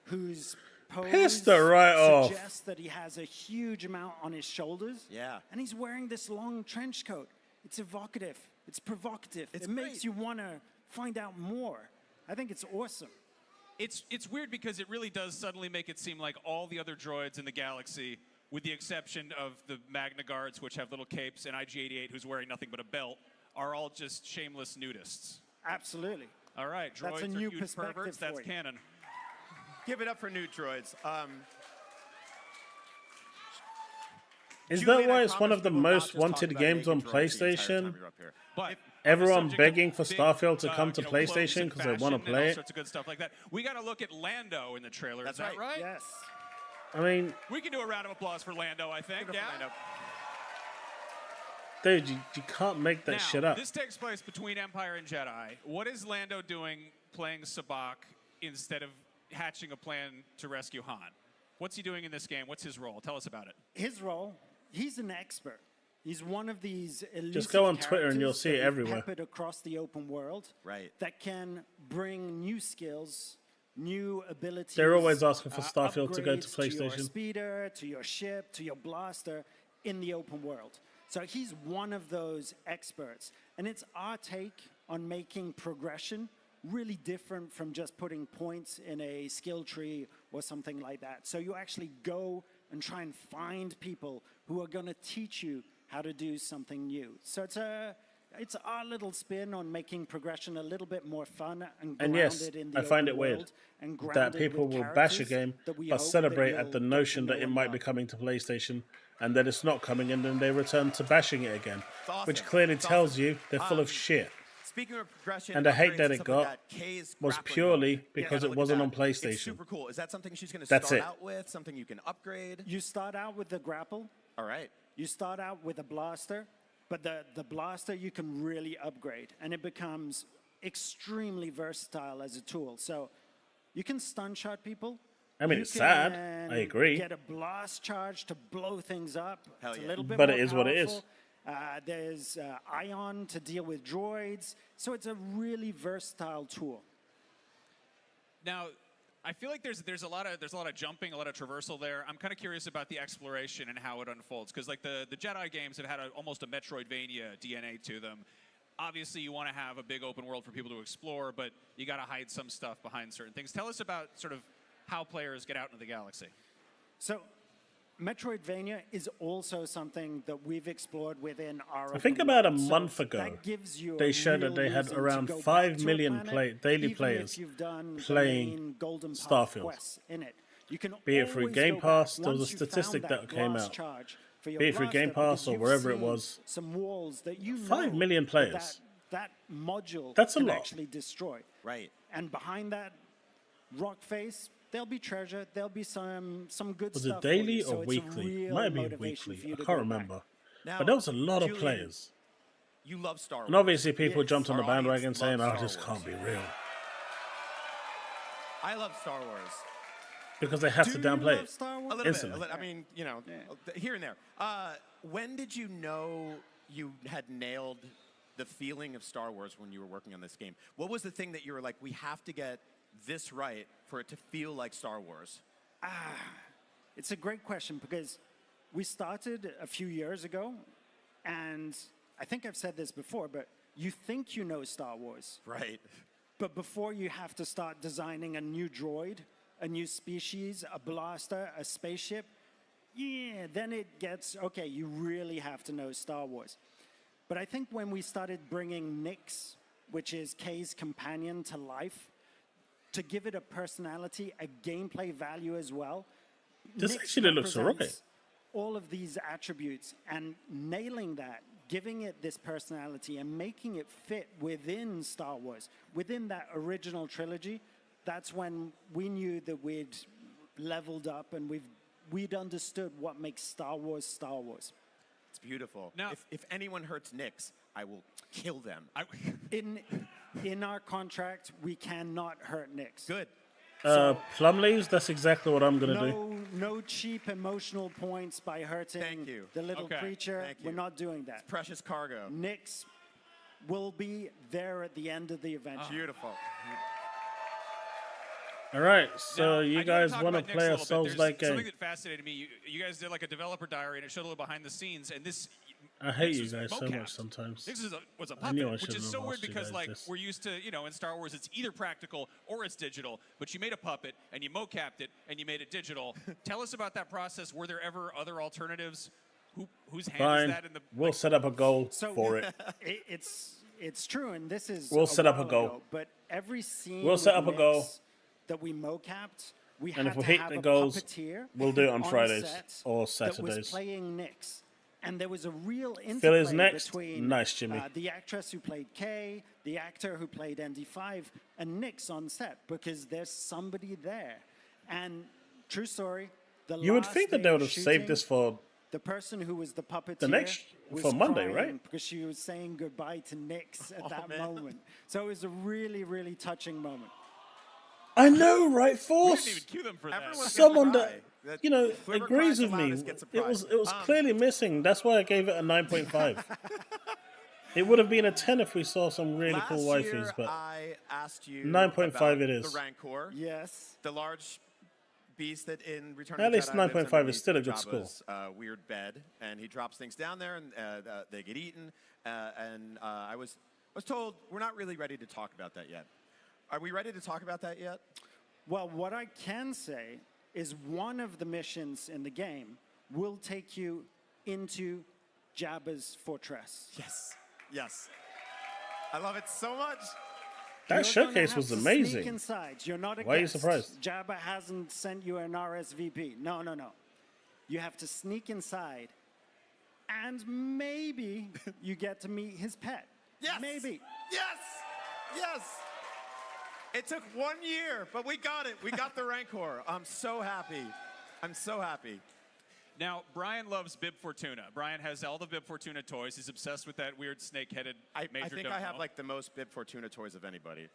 Whose pose Piss the right off. suggests that he has a huge amount on his shoulders. Yeah. And he's wearing this long trench coat. It's evocative. It's provocative. It's it makes you want to find out more. I think it's awesome. It's weird because it really does suddenly make it seem like all the other droids in the galaxy, with the exception of the Magna Guards, which have little capes, and IG-88, who's wearing nothing but a belt, are all just shameless nudists. Absolutely. All right, droids That's a are new huge perspective perverts. for That's you. canon. Give it up for nude droids. Is Julian, that why I it's one promise of the we will not most just talk wanted about games on naked droids the entire PlayStation? time you're up here. But Everyone subject of begging for big, Starfield to come to you know, clothes PlayStation and because they want to fashion and play all it. sorts of good stuff like that. We got to look at Lando in the trailer. That's is that right? Yes. I mean, We can do a round of applause for Lando, I think. Yeah. dude, you can't make that Now, shit up. this takes place between Empire and Jedi. What is Lando doing playing Sabacc instead of hatching a plan to rescue Han? What's he doing in this game? What's his role? Tell us about it. His role, he's an expert. He's one of these elusive Just go on Twitter and you'll characters see it that we've everywhere. peppered across the open world. Right. That can bring new skills, new abilities. They're always asking for Starfield to go to upgrades To your PlayStation. speeder, to your ship, to your blaster in the open world. So he's one of those experts. And it's our take on making progression really different from just putting points in a skill tree or something like that. So you actually go and try and find people who are going to teach you how to do something new. So it's our little spin on making progression a little bit more fun and And grounded yes, in the I find it open weird world and that grounded people with will bash a characters game that we but hope that celebrate at you'll the get notion to that know it and might love. be coming to PlayStation and then it's not coming and then they return to bashing it again. awesome. Which clearly It's tells awesome. you they're full of shit. Speaking of progression, And the hate upgrades that and it stuff got like that, Kay's was grappling purely hook. because Yeah, it look at wasn't that. on PlayStation. It's super cool. Is that something she's going to That's start it. out with? Something you can upgrade? You start out with the grapple. All right. You start out with a blaster, but the blaster you can really upgrade, and it becomes extremely versatile as a tool. So you can stun shot people. I mean, You it's sad. can I agree. Get a blast charge to blow things up. Hell It's yeah. a little bit But more it is what it is. powerful. There's Ion to deal with droids. So it's a really versatile tool. Now, I feel like there's a lot of jumping, a lot of traversal there. I'm kind of curious about the exploration and how it unfolds because like the Jedi games have had almost a Metroidvania DNA to them. Obviously, you want to have a big open world for people to explore, but you got to hide some stuff behind certain things. Tell us about sort of how players get out into the galaxy. So Metroidvania is also something that we've explored within our I think open about a world. So month ago, that gives you they a showed that real they had reason to around go back 5 to a million planet, daily even players if you've done the playing main Golden Path Starfield. quests in it. You can Be it through always Game go Pass, back there was a once you found statistic that came blast out. charge for your Be it through Game blaster, Pass because or you've wherever it seen was. some walls that you 5 know million that players. That module That's a can lot. actually destroy. Right. And behind that rock face, there'll be treasure. There'll be some good Was stuff. it daily for you. or So it's a weekly? real Might have been motivation weekly. for you I to can't go back. remember. Now, But there was a lot of Julian, players. You love Star Wars. And obviously people Yes. jumped on the Our audience bandwagon saying, loves oh, Star this Wars. can't be real. I love Star Wars. Because they have to downplay it A little instantly. bit. I mean, you know, here and there. When did you know you had nailed the feeling of Star Wars when you were working on this game? What was the thing that you were like, we have to get this right for it to feel like Star Wars? It's a great question because we started a few years ago, and I think I've said this before, but you think you know Star Wars. Right. But before you have to start designing a new droid, a new species, a blaster, a spaceship, then it gets, okay, you really have to know Star Wars. But I think when we started bringing Nyx, which is Kay's companion, to life, to give it a personality, a gameplay value as well. This Nyx actually looks alright. represents all of these attributes and nailing that, giving it this personality and making it fit within Star Wars, within that original trilogy. That's when we knew that we'd leveled up and we'd understood what makes Star Wars Star Wars. It's beautiful. Now- if anyone hurts Nyx, I will kill them. In our contract, we cannot hurt Nyx. Good. Plumleys, that's exactly what I'm going to do. No cheap emotional points by hurting the little Okay. creature. Thank you. We're not doing that. It's precious cargo. Nyx will be there at the end of the adventure. Beautiful. All right, so Now, you I do wanna guys talk want to about Nyx play a little bit. Souls-like There's game? something that fascinated me. You guys did like a developer diary, and it showed a little behind the scenes. And this, I hate Nyx you was guys so mocap. much sometimes. Nyx was a I knew I puppet, which shouldn't is have so weird asked you because guys like this. we're used to, in Star Wars, it's either practical or it's digital. But you made a puppet and you mocapped it and you made it digital. Tell us about that process. Were there ever other alternatives? Whose hand Fine, is that in the? we'll set up a goal So for it. It's true, and this is We'll set up a while goal. ago, but every scene We'll set with up a goal. Nyx that we mocapped we And had if we to hit have the a goals, puppeteer we'll do it on a Fridays set or that was Saturdays. playing Nyx. And there was a real Phil is interplay next. between Nice, Jimmy. the actress who played Kay, the actor who played ND5, and Nyx on set because there's somebody there. And true story, the You would last think that day they would of have saved shooting, this for the person who was the puppeteer the next was for Monday, crying right? because she was saying goodbye to Nyx at that man. moment. So it was a really, really touching moment. I know, right, We Force? didn't even cue them for that. Everyone's Someone gonna that cry. you know Whoever agrees cries with the me. loudest gets a It was prize. clearly missing. That's why I gave it a 9.5. It would have been a 10 if we saw some really cool Last waifus, year, but I asked you 9.5 about it is. the Rancor. Yes. The large beast that in Return At of the least Jedi lives 9.5 is still a good underneath Jabba's, weird bed, and he drops things down there, and they get eaten. I was told we're not really ready to talk about that yet. Are we ready to talk about that yet? Well, what I can say is one of the missions in the game will take you into Jabba's fortress. Yes. Yes. I love it so much. That You're showcase gonna was have to amazing. Sneak inside. You're not a Why are you guest. surprised? Jabba hasn't sent you an RSVP. No. You have to sneak inside, and maybe you get to meet his pet. Yes. Maybe. Yes. It took 1 year, but we got it. We got the Rancor. I'm so happy. Now, Brian loves Bib Fortuna. Brian has all the Bib Fortuna toys. He's obsessed with that weird snake-headed Major I think Domo. I have like the most Bib Fortuna toys of anybody.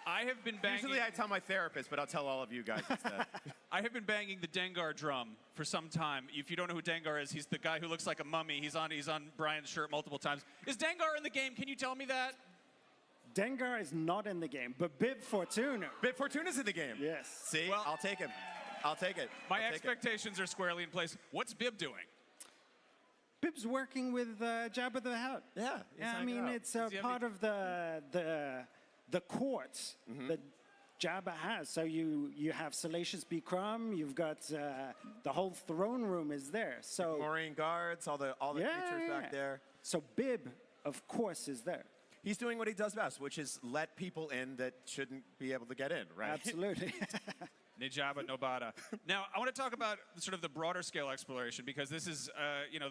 I have been banging. Usually I tell my therapist, but I'll tell all of you guys instead. I have been banging the Dengar drum for some time. If you don't know who Dengar is, he's the guy who looks like a mummy. He's on Brian's shirt multiple times. Is Dengar in the game? Can you tell me that? Dengar is not in the game, but Bib Fortuna. Bib Fortuna's in the game. Yes. See, Well- I'll take him. My expectations are squarely in place. What's Bib doing? Bib's working with Jabba the Hutt. Yeah. I mean, it's part of the courts that Jabba has. So you have Salacious B. Crumb. You've got the whole throne room is there. So Maureen guards, all the creatures back there. So Bib, of course, is there. He's doing what he does best, which is let people in that shouldn't be able to get in, right? Absolutely. Nijaba Nobata. Now, I want to talk about sort of the broader scale exploration because this is,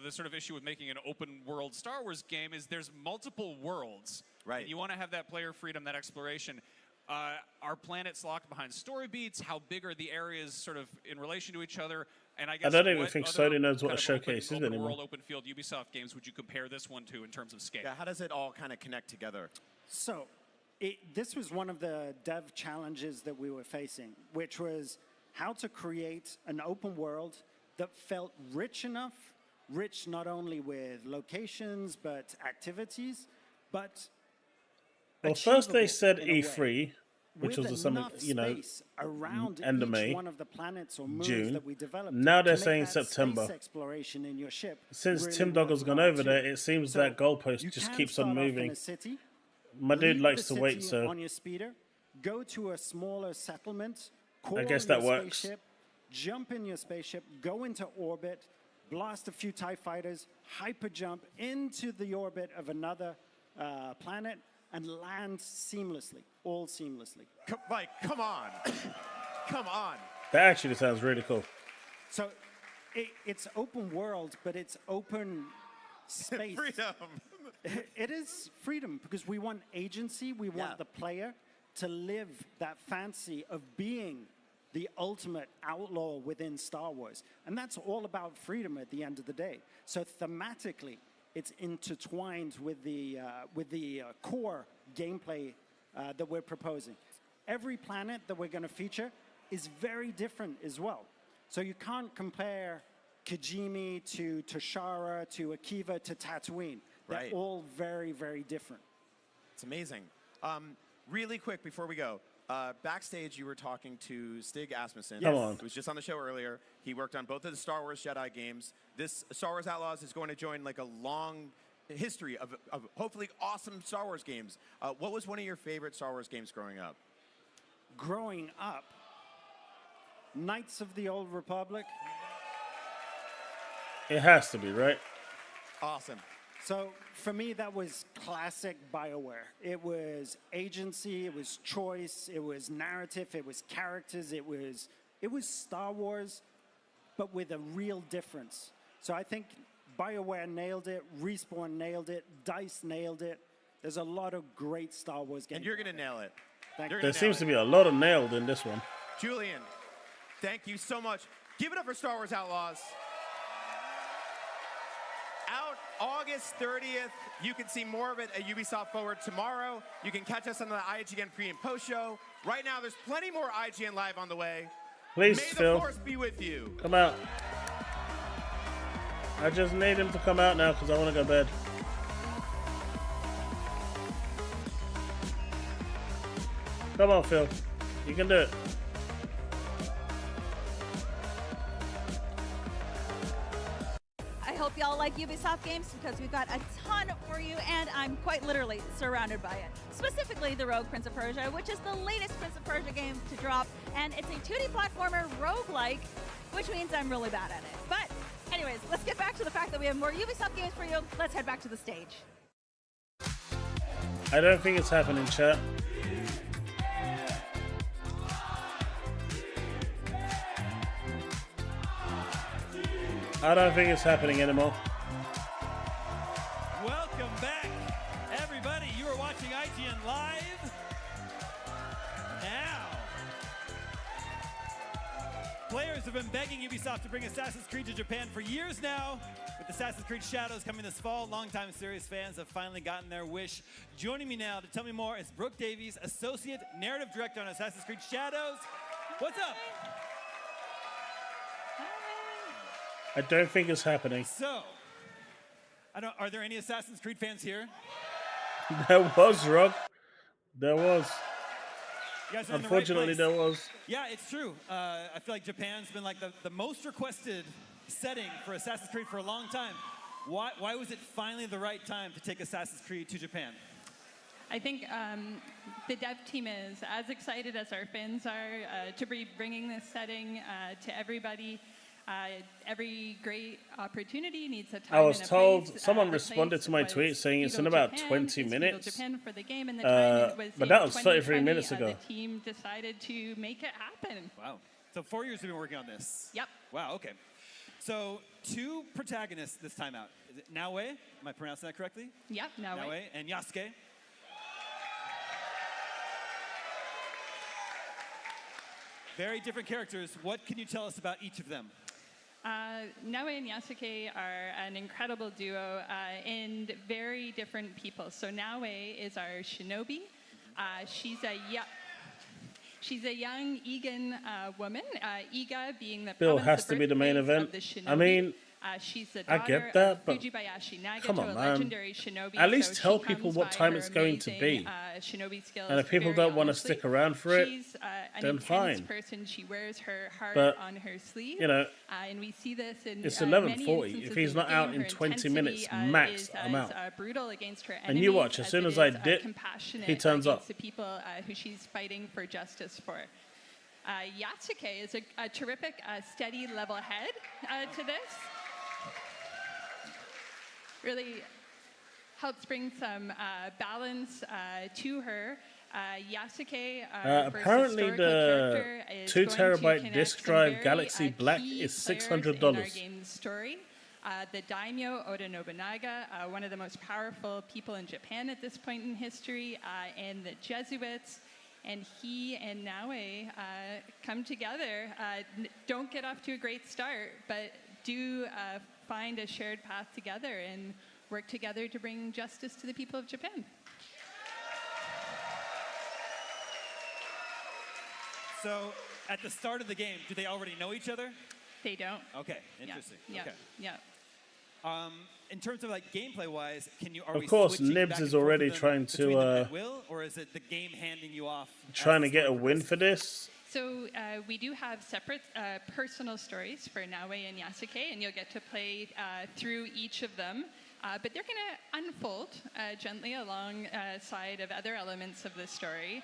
the sort of issue with making an open world Star Wars game is there's multiple worlds. Right. And you want to have that player freedom, that exploration. Are planets locked behind story beats? How big are the areas sort of in relation to each other? And I guess don't even what think other Sony knows what kind a of showcase is open anymore. world, open field Ubisoft games would you compare this one to in terms of scale? Yeah, how does it all kind of connect together? So this was one of the dev challenges that we were facing, which was how to create an open world that felt rich enough, rich not only with locations, but activities, but Well, first they said achievable in a E3, way, which with was the summer, enough space around end of each May, one of the planets or moons June. that we developed. Now to they're make saying that space September. exploration in your ship Since really Tim Dogger's gone worthwhile over too. there, it seems So that goalpost you just can keeps start on off in moving. a city, My dude leave likes the to wait, city so on your speeder, go to a smaller settlement, call I guess your that works. spaceship, jump in your spaceship, go into orbit, blast a few TIE fighters, hyper jump into the orbit of another planet, and land seamlessly, all seamlessly. Mike, come on. Come on. that actually sounds really cool. So it's open world, but it's open space. Freedom. It is freedom because we want agency. We want the player to live that fancy of being the ultimate outlaw within Star Wars. And that's all about freedom at the end of the day. So thematically, it's intertwined with the core gameplay that we're proposing. Every planet that we're going to feature is very different as well. So you can't compare Kijimi to Toshara to Akiva to Tatooine. They're Right. all very, very different. It's amazing. Really quick before we go, backstage you were talking to Stig Asmussen. Come on. Who was just on the show earlier. He worked on both of the Star Wars Jedi games. This Star Wars Outlaws is going to join like a long history of hopefully awesome Star Wars games. What was one of your favorite Star Wars games growing up? Growing up, Knights of the Old Republic. It has to be, right? Awesome. So for me, that was classic BioWare. It was agency, it was choice, it was narrative, it was characters, it was Star Wars, but with a real difference. So I think BioWare nailed it, Respawn nailed it, DICE nailed it. There's a lot of great Star Wars games. And you're going to nail it. There seems to be a lot of nailed in this one. Julian, thank you so much. Give it up for Star Wars Outlaws. Out August 30th. You can see more of it at Ubisoft Forward tomorrow. You can catch us on the IGN pre and post show. Right now, there's plenty more IGN Live on the way. Please, May Phil. the Force be with you. Come out. I just need him to come out now because I want to go to bed. Come on, Phil. You can do it. I hope y'all like Ubisoft games because we've got a ton for you, and I'm quite literally surrounded by it. Specifically, the Rogue Prince of Persia, which is the latest Prince of Persia game to drop, and it's a 2D platformer roguelike, which means I'm really bad at it. But anyways, let's get back to the fact that we have more Ubisoft games for you. Let's head back to the stage. I don't think it's happening, chat. I don't think it's happening anymore. Welcome back, everybody. You are watching IGN Live. Now, players have been begging Ubisoft to bring Assassin's Creed to Japan for years now. With Assassin's Creed Shadows coming this fall, longtime series fans have finally gotten their wish. Joining me now to tell me more is Brooke Davies, Associate Narrative Director on Assassin's Creed Shadows. What's up? I don't think it's happening. So, are there any Assassin's Creed fans here? There was, Rob. There was. You guys are in the right Unfortunately, place. there was. Yeah, it's true. I feel like Japan's been like the most requested setting for Assassin's Creed for a long time. Why was it finally the right time to take Assassin's Creed to Japan? I think the dev team is as excited as our fans are to be bringing this setting to everybody. Every great opportunity needs a time. I was and a told, place. someone The responded place to my was tweet saying it's in Feudal about Japan. 20 It's Feudal minutes. Japan for the game, and the time it was But in that was 33 2020, minutes ago. The team decided to make it happen. Wow. So 4 years have been working on this. Yep. Wow, okay. So 2 protagonists this time out. Is it Naue? Am I pronouncing that correctly? Yep, Naue. Naue and Yasuke. Very different characters. What can you tell us about each of them? Naue and Yasuke are an incredible duo and very different people. So Naue is our shinobi. She's a young Egan woman. Iga being the Bill province has to be the main birthplace event. of the shinobi. I mean, she's the I daughter get that, of but Fujibayashi Naga, come to on, a man. legendary shinobi. At least So tell she people comes what by time her it's going to amazing, be. shinobi skills And if people very don't want to honestly. stick around for it, She's an then intense fine. person. She wears her heart But, on her sleeve. you know, and we see this in it's many 11:40. instances If he's of not the out game. in Her 20 minutes intensity, max, is I'm out. brutal against her enemies. And you watch, as soon it as I is, dip, compassionate he turns up. against the people who she's fighting for justice for. Yasuke is a terrific, steady, level head to this. Really helps bring some balance to her. Yasuke, apparently the 2 terabyte disk drive Galaxy Black is $600. in our game's story. The daimyo Oda Nobunaga, one of the most powerful people in Japan at this point in history, and the Jesuits. And he and Naue come together. Don't get off to a great start, but do find a shared path together and work together to bring justice to the people of Japan. So at the start of the game, do they already know each other? They don't. Okay, interesting. Yeah, Okay. yeah. In terms of like gameplay-wise, can you? Are Of we course, switching Nibs back is and forth already with them trying between to, them at will, or is it the game handing you off? Trying to get a win for this. So we do have separate personal stories for Naue and Yasuke, and you'll get to play through each of them. But they're going to unfold gently alongside of other elements of the story.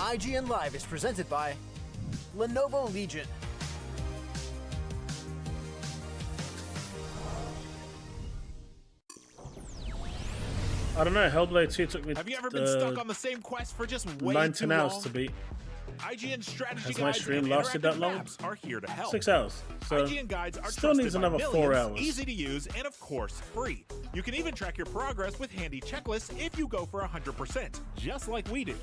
IGN Live is presented by Lenovo Legion. I don't know. Hellblade 2 took me. Have you ever been stuck on the same quest for just way 19 too hours long? to beat. IGN strategy Has my guides stream and lasted that interactive long? maps are here to help. 6 hours. So IGN guides are still needs trusted by another 4 millions, hours. easy to use, and of course, free. You can even track your progress with handy checklists if you go for 100%, just like we do.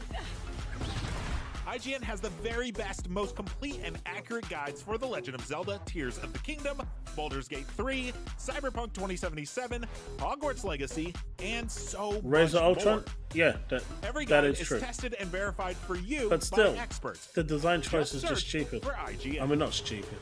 IGN has the very best, most complete and accurate guides for The Legend of Zelda, Tears of the Kingdom, Baldur's Gate 3, Cyberpunk 2077, Hogwarts Legacy, and so much Razer Ultra? more. Yeah, Every that guide is is true. tested and verified for you But still, by experts. the design choice Just is just search stupid. for IGN. I mean, not stupid.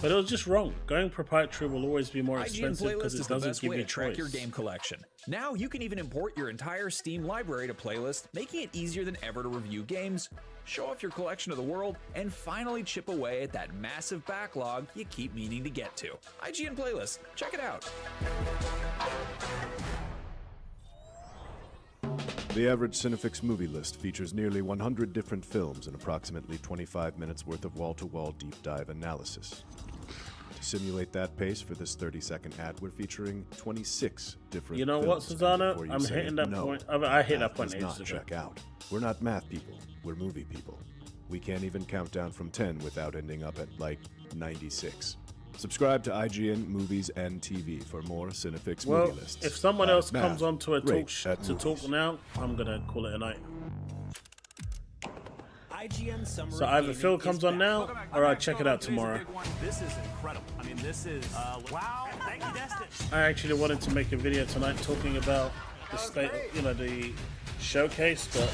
But it was just wrong. Going proprietary will always be more IGN expensive because Playlist it is the doesn't best give way you to track choice. your game collection. Now you can even import your entire Steam library to Playlist, making it easier than ever to review games, show off your collection of the world, and finally chip away at that massive backlog you keep meaning to get to. IGN Playlist, check it out. The average Cinefix movie list features nearly 100 different films and approximately 25 minutes worth of wall-to-wall deep dive analysis. To simulate that pace for this 30-second ad, we're featuring 26 different You know what, films Susanna? before you I'm say hitting that no. point. I hit Math that point does ages not ago. check out. We're not math people. We're movie people. We can't even count down from 10 without ending up at, like, 96. Subscribe to IGN Movies and TV for more Cinefix Well, movie lists. if someone Bad else math, comes on to a great talk at to movies. talk now, I'm gonna call it a night. IGN Summer So of either Gaming Phil is comes on back. now, or I'll check it out tomorrow. This is incredible. I mean, this is wow. Thank you, Destin. I actually wanted to make a video tonight talking about the state, the showcase, but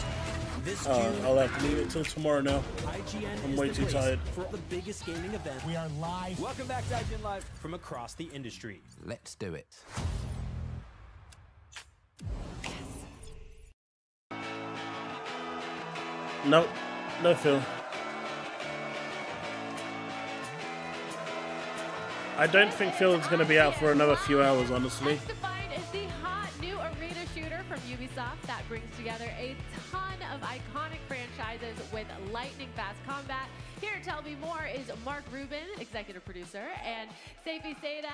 I'll have to leave it till tomorrow now. IGN I'm is way the too place tired. for the biggest gaming event. We are live. Welcome back to IGN Live from across the industry. Let's do it. Nope, no Phil. I don't think Phil is going to be out for another few hours, honestly. Defined is the hot new arena shooter from Ubisoft that brings together a ton of iconic franchises with lightning-fast combat. Here to tell me more is Mark Rubin, executive producer, and Seifi Seda,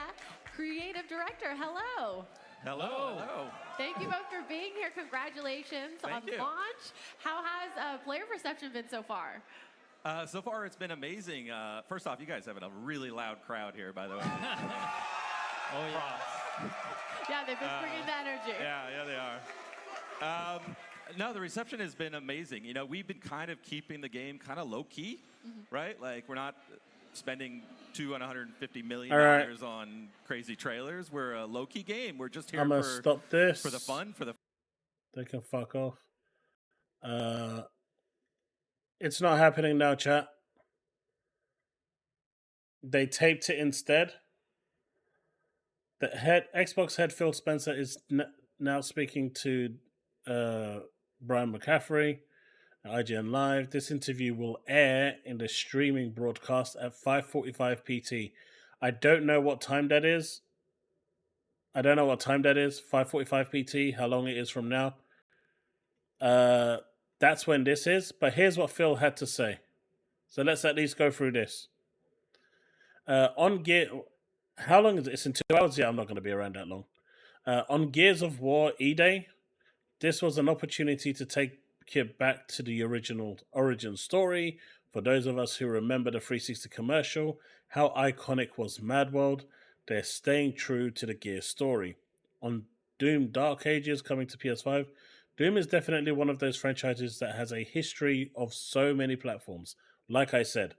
creative director. Hello. Hello. Hello. Thank you both for being here. Congratulations on Thank you. launch. How has player reception been so far? So far, it's been amazing. First off, you guys have a really loud crowd here, by the way. Oh, yeah. Yeah, they've been bringing the energy. Yeah, they are. No, the reception has been amazing. You know, we've been kind of keeping the game kind of low-key, right? Like, we're not spending $250 million All right. on crazy trailers. We're a low-key game. We're just here I'm gonna for, stop this. for the fun, for the They can fuck off. It's not happening now, chat. They taped it instead. The Xbox head Phil Spencer is now speaking to Brian McCaffrey at IGN Live. This interview will air in the streaming broadcast at 5:45 PT. I don't know what time that is. 5:45 PT. How long it is from now. That's when this is. But here's what Phil had to say. So let's at least go through this. On Gear, how long is it? It's in 2 hours. Yeah, I'm not going to be around that long. On Gears of War E-Day, this was an opportunity to take it back to the original origin story. For those of us who remember the 360 commercial, how iconic was Mad World? They're staying true to the Gears story. On Doom Dark Ages coming to PS5, Doom is definitely one of those franchises that has a history of so many platforms. Like I said,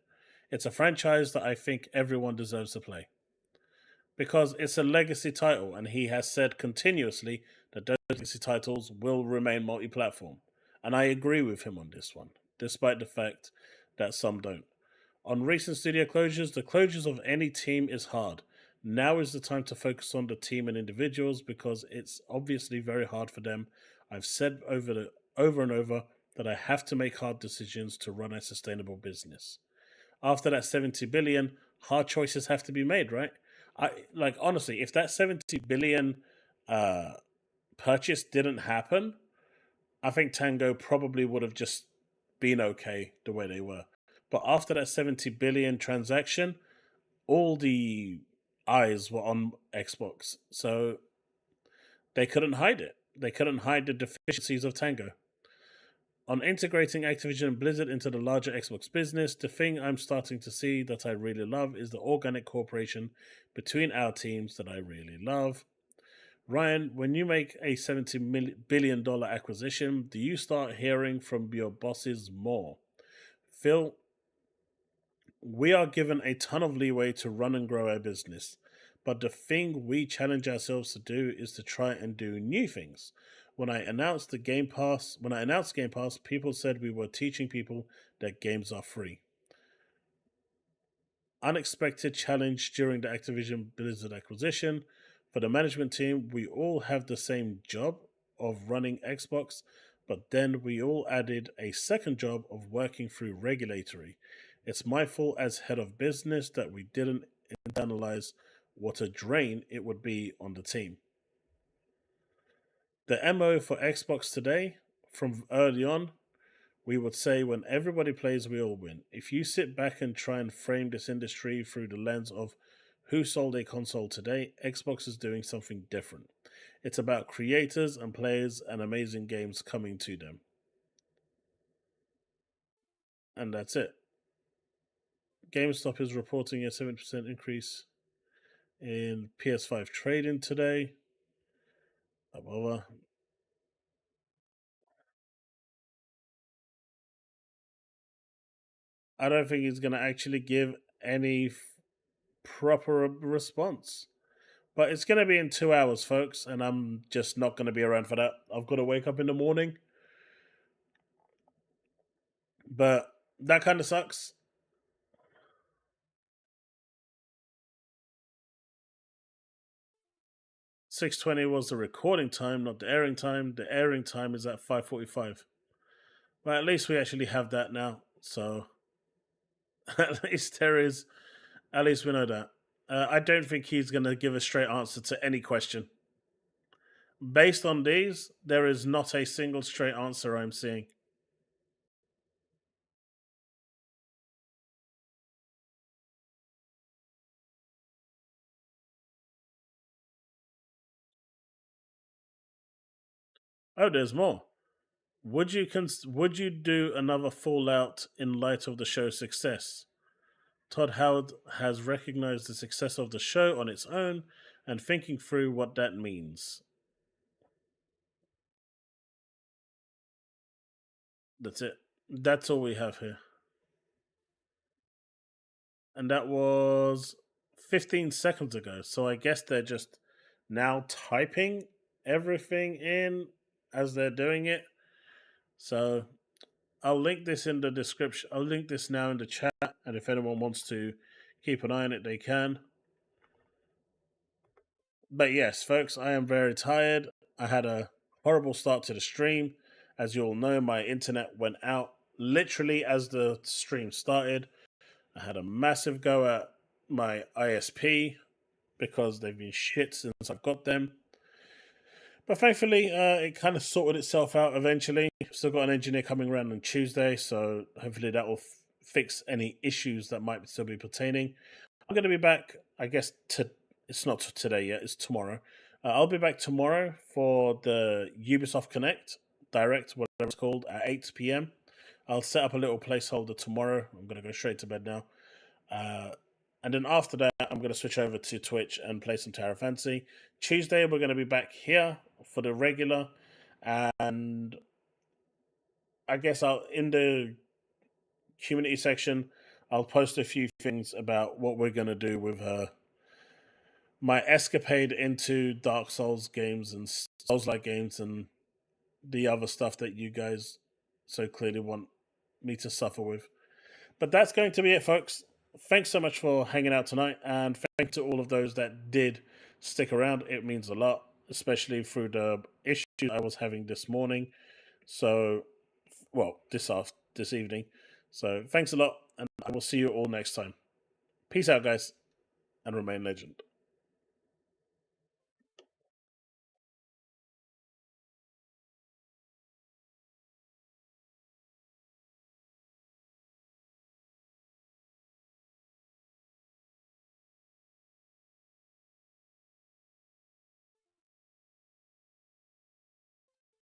it's a franchise that I think everyone deserves to play. Because it's a legacy title, and he has said continuously that those legacy titles will remain multi-platform. And I agree with him on this one, despite the fact that some don't. On recent studio closures, the closures of any team is hard. Now is the time to focus on the team and individuals because it's obviously very hard for them. I've said over and over that I have to make hard decisions to run a sustainable business. After that 70 billion, hard choices have to be made, right? Honestly, if that 70 billion purchase didn't happen, I think Tango probably would have just been okay the way they were. But after that 70 billion transaction, all the eyes were on Xbox. So they couldn't hide it. They couldn't hide the deficiencies of Tango. On integrating Activision and Blizzard into the larger Xbox business, the thing I'm starting to see that I really love is the organic cooperation between our teams that I really love. Ryan, when you make a $70 billion acquisition, do you start hearing from your bosses more? Phil, we are given a ton of leeway to run and grow our business, but the thing we challenge ourselves to do is to try and do new things. When I announced Game Pass, people said we were teaching people that games are free. Unexpected challenge during the Activision Blizzard acquisition. For the management team, we all have the same job of running Xbox, but then we all added a second job of working through regulatory. It's my fault as head of business that we didn't internalize what a drain it would be on the team. The MO for Xbox today, from early on, we would say when everybody plays, we all win. If you sit back and try and frame this industry through the lens of who sold a console today, Xbox is doing something different. It's about creators and players and amazing games coming to them. And that's it. GameStop is reporting a 7% increase in PS5 trading today. However, I don't think he's going to actually give any proper response. But it's going to be in 2 hours, folks, and I'm just not going to be around for that. I've got to wake up in the morning. But that kind of sucks. $6:20 was the recording time, not the airing time. The airing time is at 5:45. But at least we actually have that now. So at least there is. At least we know that. I don't think he's going to give a straight answer to any question. Based on these, there is not a single straight answer I'm seeing. Oh, there's more. Would you do another Fallout in light of the show's success? Todd Howard has recognized the success of the show on its own and thinking through what that means. That's it. That's all we have here. And that was 15 seconds ago. So I guess they're just now typing everything in as they're doing it. So I'll link this in the description. I'll link this now in the chat. And if anyone wants to keep an eye on it, they can. But yes, folks, I am very tired. I had a horrible start to the stream. As you all know, my internet went out literally as the stream started. I had a massive go at my ISP because they've been shit since I've got them. But thankfully, it kind of sorted itself out eventually. Still got an engineer coming around on Tuesday, so hopefully that will fix any issues that might still be pertaining. I'm going to be back, I guess, it's not today yet, it's tomorrow. I'll be back tomorrow for the Ubisoft Connect, Direct, whatever it's called, at 8 p.m. I'll set up a little placeholder tomorrow. I'm going to go straight to bed now. And then after that, I'm going to switch over to Twitch and play some Tower Fantasy. Tuesday, we're going to be back here for the regular. And I guess in the community section, I'll post a few things about what we're going to do with my escapade into Dark Souls games and Souls-like games and the other stuff that you guys so clearly want me to suffer with. But that's going to be it, folks. Thanks so much for hanging out tonight, and thanks to all of those that did stick around. It means a lot, especially through the issues I was having this morning. So, well, this evening. So, thanks a lot, and I will see you all next time. Peace out, guys, and remain legend.